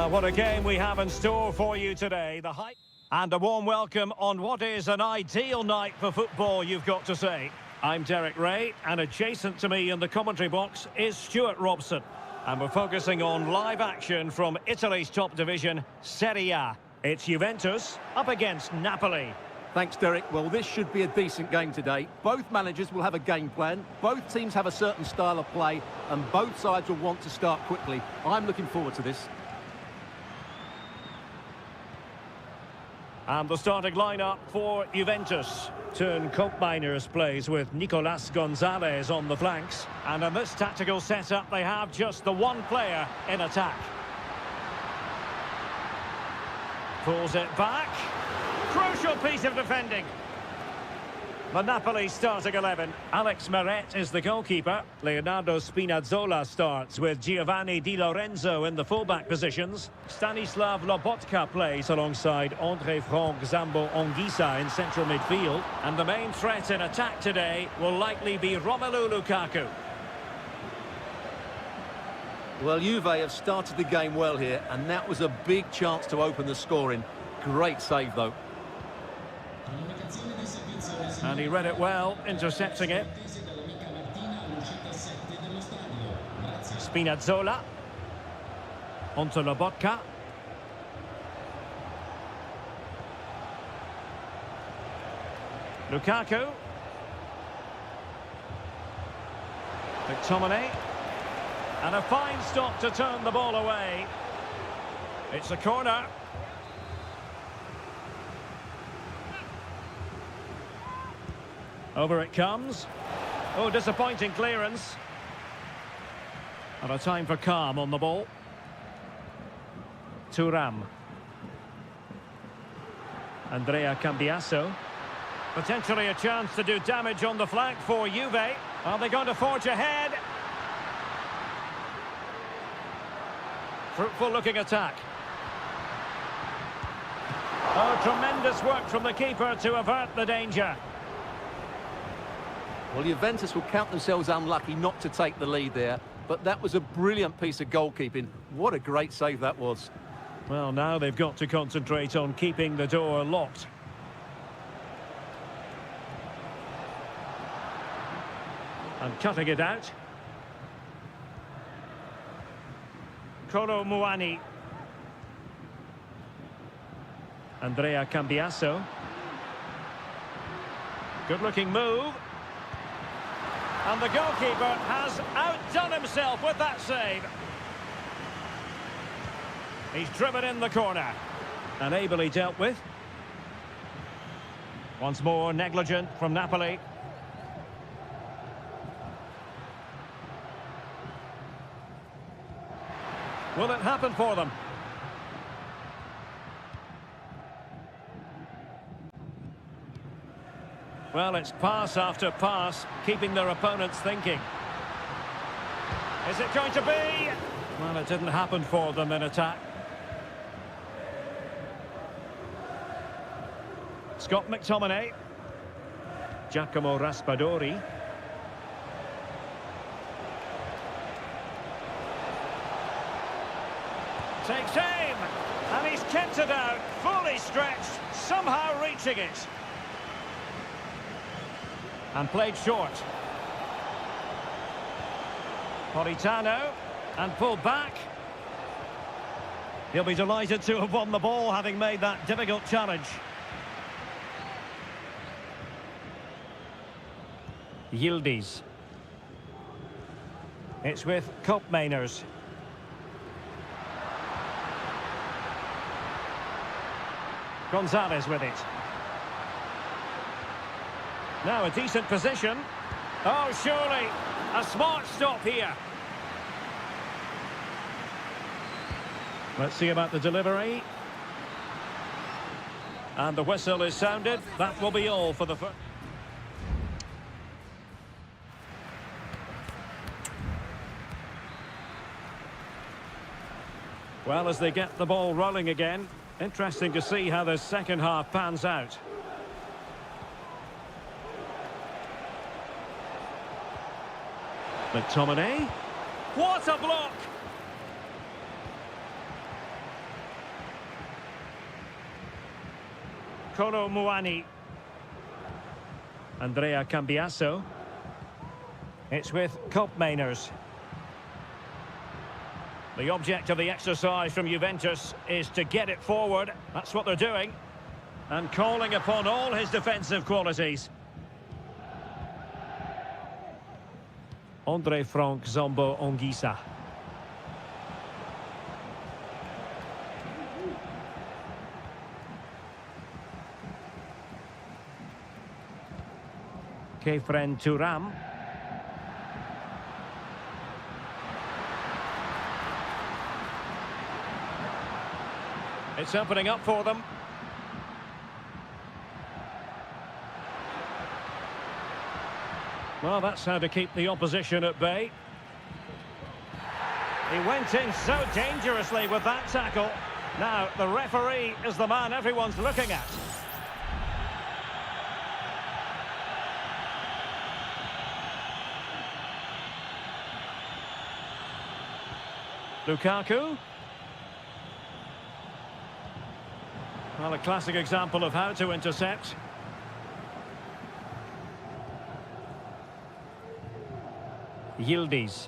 What a game we have in store for you today. The hype and a warm welcome on what is an ideal night for football, you've got to say. I'm Derek Ray, and adjacent to me in the commentary box is Stuart Robson. And we're focusing on live action from Italy's top division, Seria. It's Juventus up against Napoli. Thanks, Derek. Well, this should be a decent game today. Both managers will have a game plan. Both teams have a certain style of play, and both sides will want to start quickly. I'm looking forward to this. And the starting lineup for Juventus. Turn Koopmeiners plays with Nicolas Gonzalez on the flanks. And in this tactical setup, they have just the one player in attack. Pulls it back. Crucial piece of defending. The Napoli starting 11. Alex Meret is the goalkeeper. Leonardo Spinazzola starts with Giovanni Di Lorenzo in the fullback positions. Stanislav Lobotka plays alongside André Franck Zambo Anguissa in central midfield. And the main threat in attack today will likely be Romelu Lukaku. Well, Juve have started the game well here, and that was a big chance to open the scoring. Great save, though. And he read it well, intercepting it. Spinazzola. Onto Lobotka. Lukaku. McTominay. And a fine stop to turn the ball away. It's a corner. Over it comes. Oh, disappointing clearance. And a time for calm on the ball. Thuram. Andrea Cambiasso. Potentially a chance to do damage on the flank for Juve. Are they going to forge ahead? Fruitful looking attack. Oh, tremendous work from the keeper to avert the danger. Well, Juventus will count themselves unlucky not to take the lead there, but that was a brilliant piece of goalkeeping. What a great save that was. Well, now they've got to concentrate on keeping the door locked. And cutting it out. Kolo Muani. Andrea Cambiasso. Good-looking move. And the goalkeeper has outdone himself with that save. He's driven in the corner. And ably dealt with. Once more, negligent from Napoli. Will it happen for them? Well, it's pass after pass, keeping their opponents thinking. Is it going to be? Well, it didn't happen for them in attack. Scott McTominay. Giacomo Raspadori. Takes aim, and he's kept it out, fully stretched, somehow reaching it. And played short. Politano, and pulled back. He'll be delighted to have won the ball, having made that difficult challenge. Yildiz. It's with Koopmeiners. Gonzalez with it. Now a decent position. Oh, surely a smart stop here. Let's see about the delivery. And the whistle is sounded. That will be all for the first. Well, as they get the ball rolling again, interesting to see how the second half pans out. McTominay. What a block! Kolo Muani. Andrea Cambiasso. It's with Koopmeiners. The object of the exercise from Juventus is to get it forward. That's what they're doing. And calling upon all his defensive qualities. Andre Frank Zombo Ongisa. Kefren Turam. It's opening up for them. Well, that's how to keep the opposition at bay. He went in so dangerously with that tackle. Now, the referee is the man everyone's looking at. Lukaku. Well, a classic example of how to intercept. Yildiz.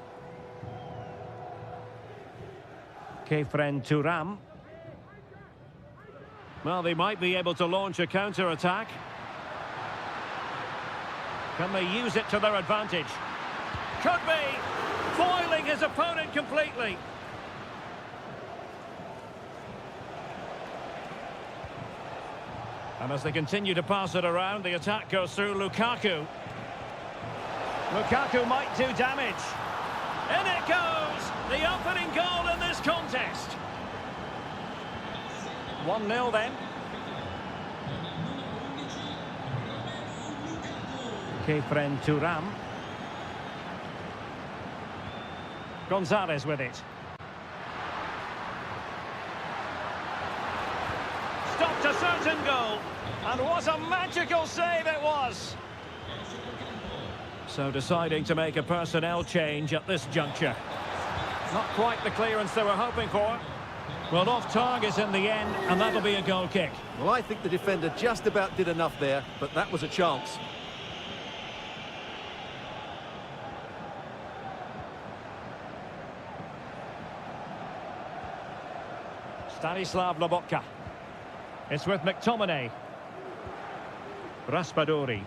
Kefren Turam. Well, they might be able to launch a counter-attack. Can they use it to their advantage? Could be! Foiling his opponent completely. And as they continue to pass it around, the attack goes through Lukaku. Lukaku might do damage. In it goes! The opening goal in this contest. 1-0 then. Kefren Turam. Gonzalez with it. Stopped a certain goal. And what a magical save it was. So deciding to make a personnel change at this juncture. Not quite the clearance they were hoping for. Well, off target in the end, and that'll be a goal kick. Well, I think the defender just about did enough there, but that was a chance. Stanislav Lobotka. It's with McTominay. Raspadori.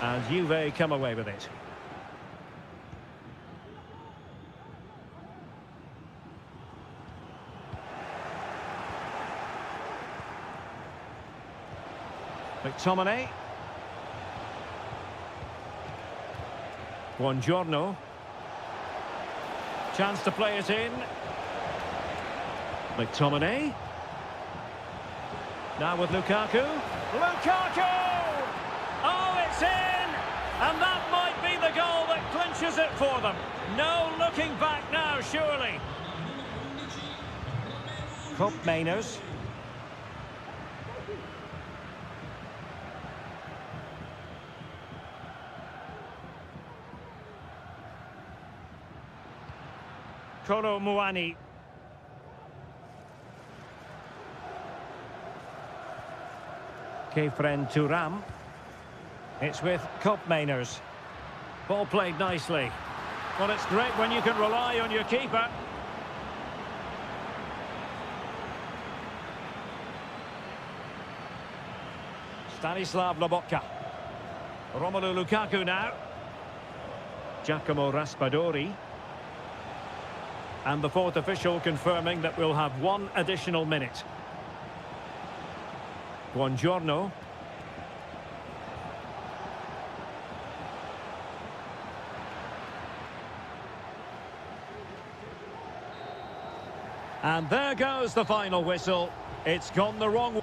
And Juve come away with it. McTominay. Buongiorno. Chance to play it in. McTominay. Now with Lukaku. Lukaku! Oh, it's in! And that might be the goal that clinches it for them. No looking back now, surely. Koopmeiners. Kolo Muani. Kefren Turam. It's with Koopmeiners. Ball played nicely. Well, it's great when you can rely on your keeper. Stanislav Lobotka. Romelu Lukaku now. Giacomo Raspadori. And the fourth official confirming that we'll have one additional minute. Buongiorno. And there goes the final whistle. It's gone the wrong way.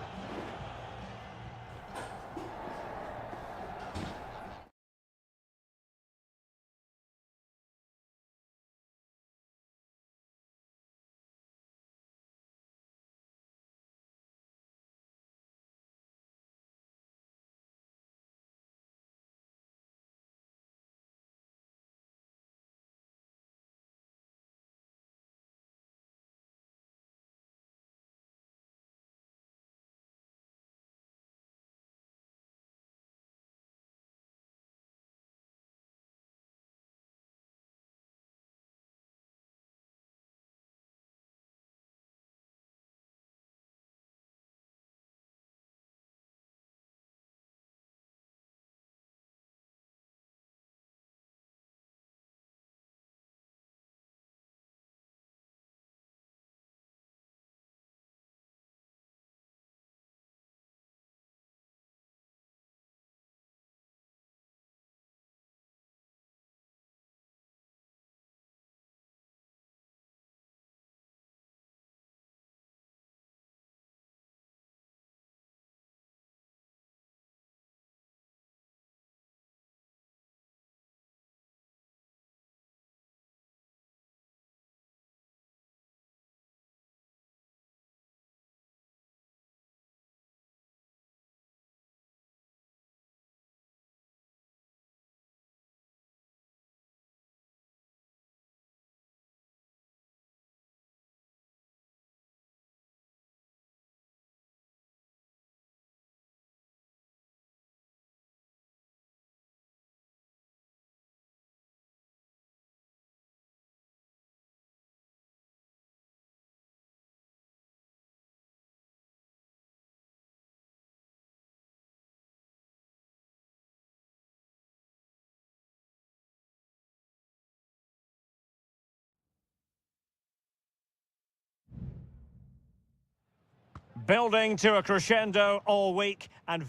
Building to a crescendo all week and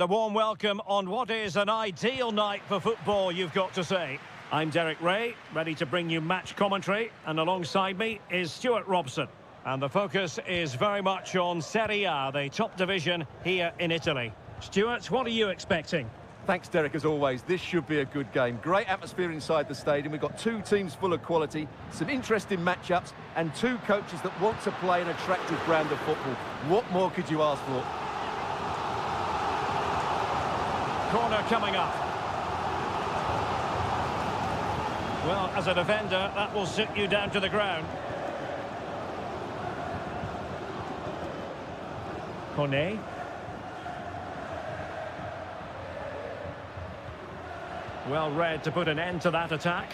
a warm welcome on what is an ideal night for football, you've got to say. I'm Derek Ray, ready to bring you match commentary, and alongside me is Stuart Robson. And the focus is very much on Seria, the top division here in Italy. Stuart, what are you expecting? Thanks, Derek, as always. This should be a good game. Great atmosphere inside the stadium. We've got two teams full of quality, some interesting matchups, and two coaches that want to play an attractive brand of football. What more could you ask for? Corner coming up. Well, as a defender, that will sit you down to the ground. Kone. Well read to put an end to that attack.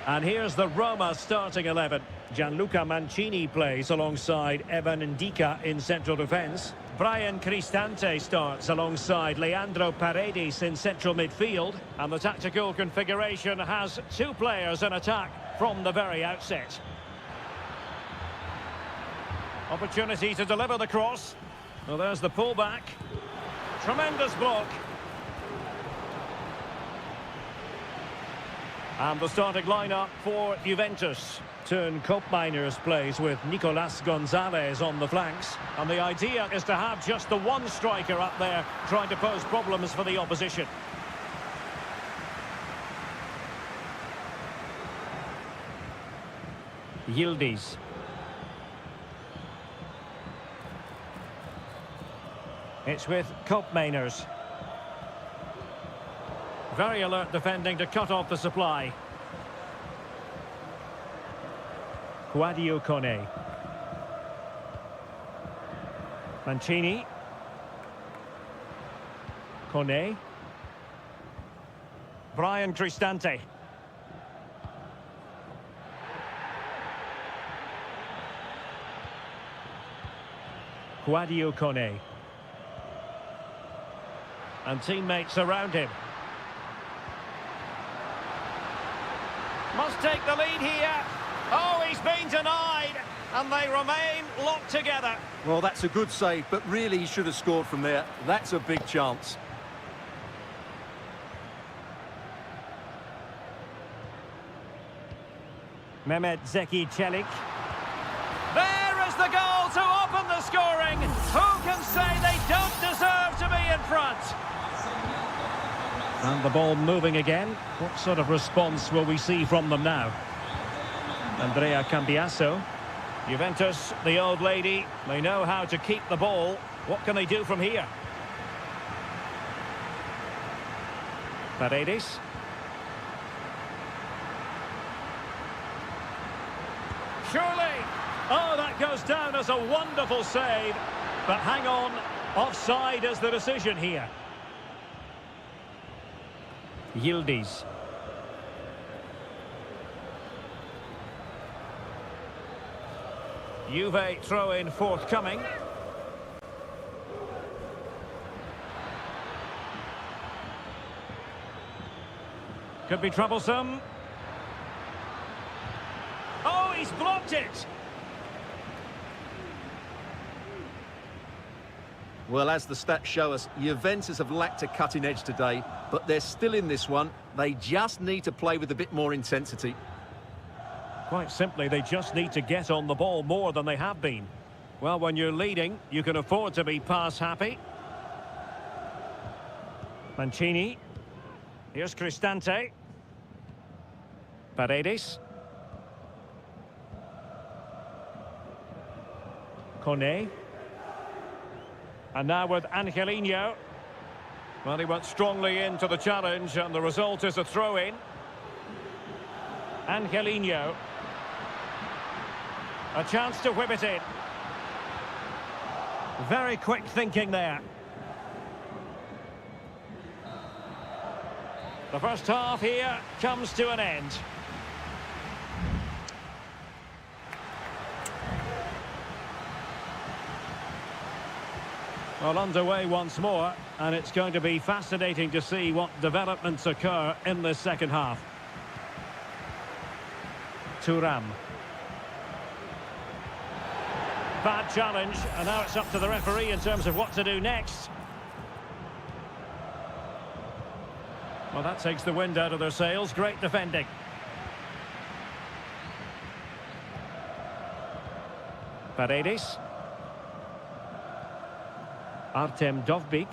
And here's the Roma starting 11. Gianluca Mancini plays alongside Evan Ndika in central defence. Brian Cristante starts alongside Leandro Paredes in central midfield. And the tactical configuration has two players in attack from the very outset. Opportunity to deliver the cross. Well, there's the pullback. Tremendous block. And the starting lineup for Juventus. Turn Koopmeiners plays with Nicolas Gonzalez on the flanks. And the idea is to have just the one striker up there trying to pose problems for the opposition. Yildiz. It's with Koopmeiners. Very alert defending to cut off the supply. Guadio Kone. Mancini. Kone. Brian Cristante. Guadio Kone. And teammates around him. Must take the lead here. Oh, he's been denied. And they remain locked together. Well, that's a good save, but really he should have scored from there. That's a big chance. Mehmet Zeki Çelik. There is the goal to open the scoring. Who can say they don't deserve to be in front? And the ball moving again. What sort of response will we see from them now? Andrea Cambiaso. Juventus, the old lady, they know how to keep the ball. What can they do from here? Paredes. Surely! Oh, that goes down as a wonderful save. But hang on, offside is the decision here. Yildiz. Juve throw-in forthcoming. Could be troublesome. Oh, he's blocked it! Well, as the stats show us, Juventus have lacked a cutting edge today, but they're still in this one. They just need to play with a bit more intensity. Quite simply, they just need to get on the ball more than they have been. Well, when you're leading, you can afford to be pass happy. Mancini. Here's Cristante. Paredes. Kone. And now with Angelino. Well, he went strongly into the challenge, and the result is a throw-in. Angelino. A chance to whip it in. Very quick thinking there. The first half here comes to an end. Well, underway once more, and it's going to be fascinating to see what developments occur in this second half. Thuram. Bad challenge, and now it's up to the referee in terms of what to do next. Well, that takes the wind out of their sails. Great defending. Paredes. Artem Dovbyk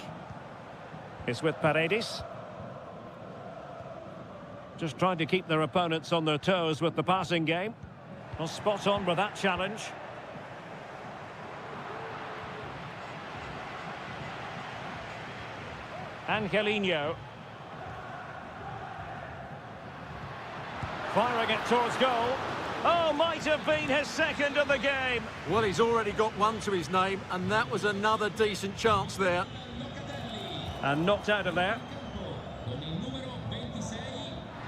is with Paredes. Just trying to keep their opponents on their toes with the passing game. Well, spot on with that challenge. Angelino. Firing it towards goal. Oh, might have been his second of the game. Well, he's already got one to his name, and that was another decent chance there. And knocked out of there.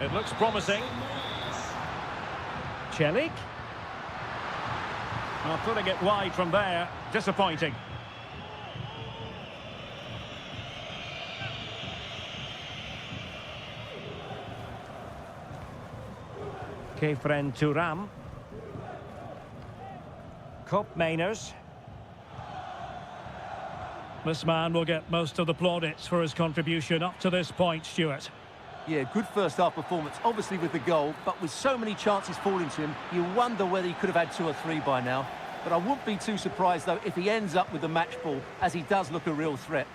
It looks promising. Celik. Oh, putting it wide from there. Disappointing. Kefren Turam. Koopmeiners. This man will get most of the plaudits for his contribution up to this point, Stuart. Yeah, good first-half performance, obviously with the goal, but with so many chances falling to him, you wonder whether he could have had 2 or 3 by now. But I wouldn't be too surprised, though, if he ends up with the match ball, as he does look a real threat.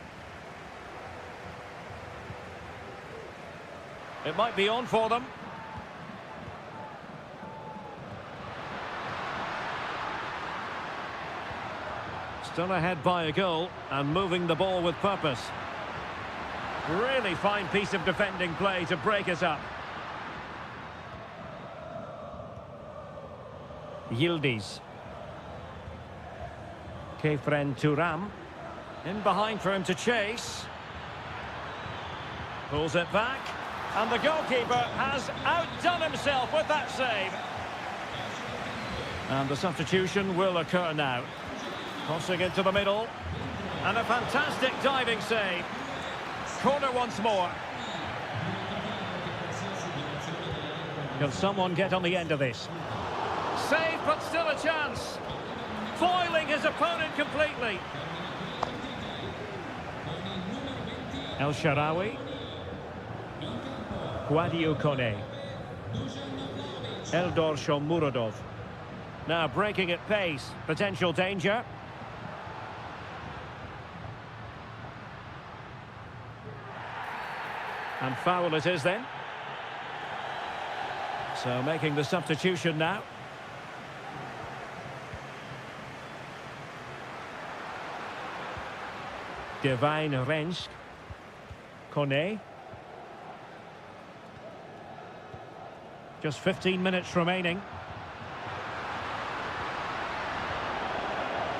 It might be on for them. Still ahead by a goal and moving the ball with purpose. Really fine piece of defending play to break us up. Yildiz. Kefren Turam. In behind for him to chase. Pulls it back. And the goalkeeper has outdone himself with that save. And the substitution will occur now. Crossing into the middle. And a fantastic diving save. Corner once more. Can someone get on the end of this? Save, but still a chance. Foiling his opponent completely. El Shaarawy. Guadiu Kone. Eldor Shomurodov. Now breaking at pace. Potential danger. And foul it is then. So making the substitution now. Divine Rensk. Kone. Just 15 minutes remaining.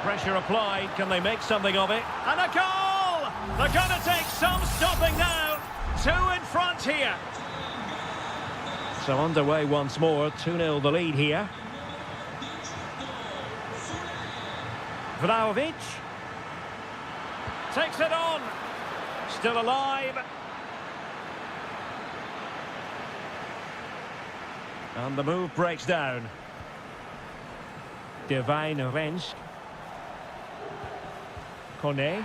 Pressure applied. Can they make something of it? And a goal! They're going to take some stopping now. 2 in front here. So underway once more. 2-0 the lead here. Vlahovic. Takes it on. Still alive. And the move breaks down. Divine Rensk. Kone.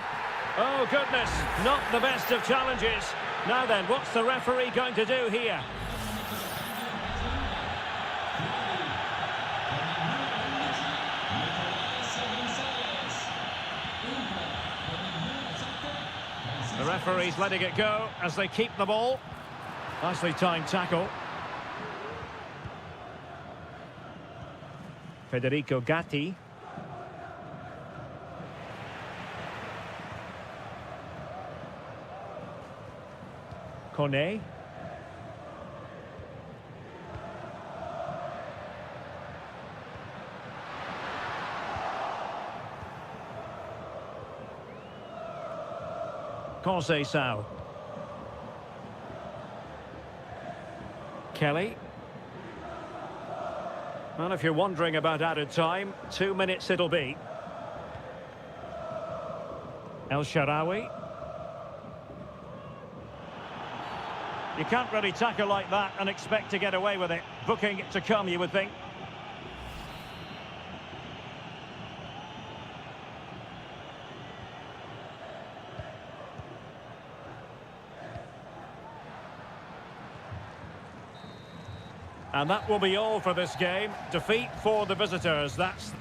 Oh, goodness. Not the best of challenges. Now then, what's the referee going to do here? The referee's letting it go as they keep the ball. Nicely timed tackle. Federico Gatti. Kone. Conceição. Kelly. Well, if you're wondering about added time, 2 minutes it'll be. El Shaarawy. You can't really tackle like that and expect to get away with it. Booking it to come, you would think. And that will be all for this game. Defeat for the visitors. That's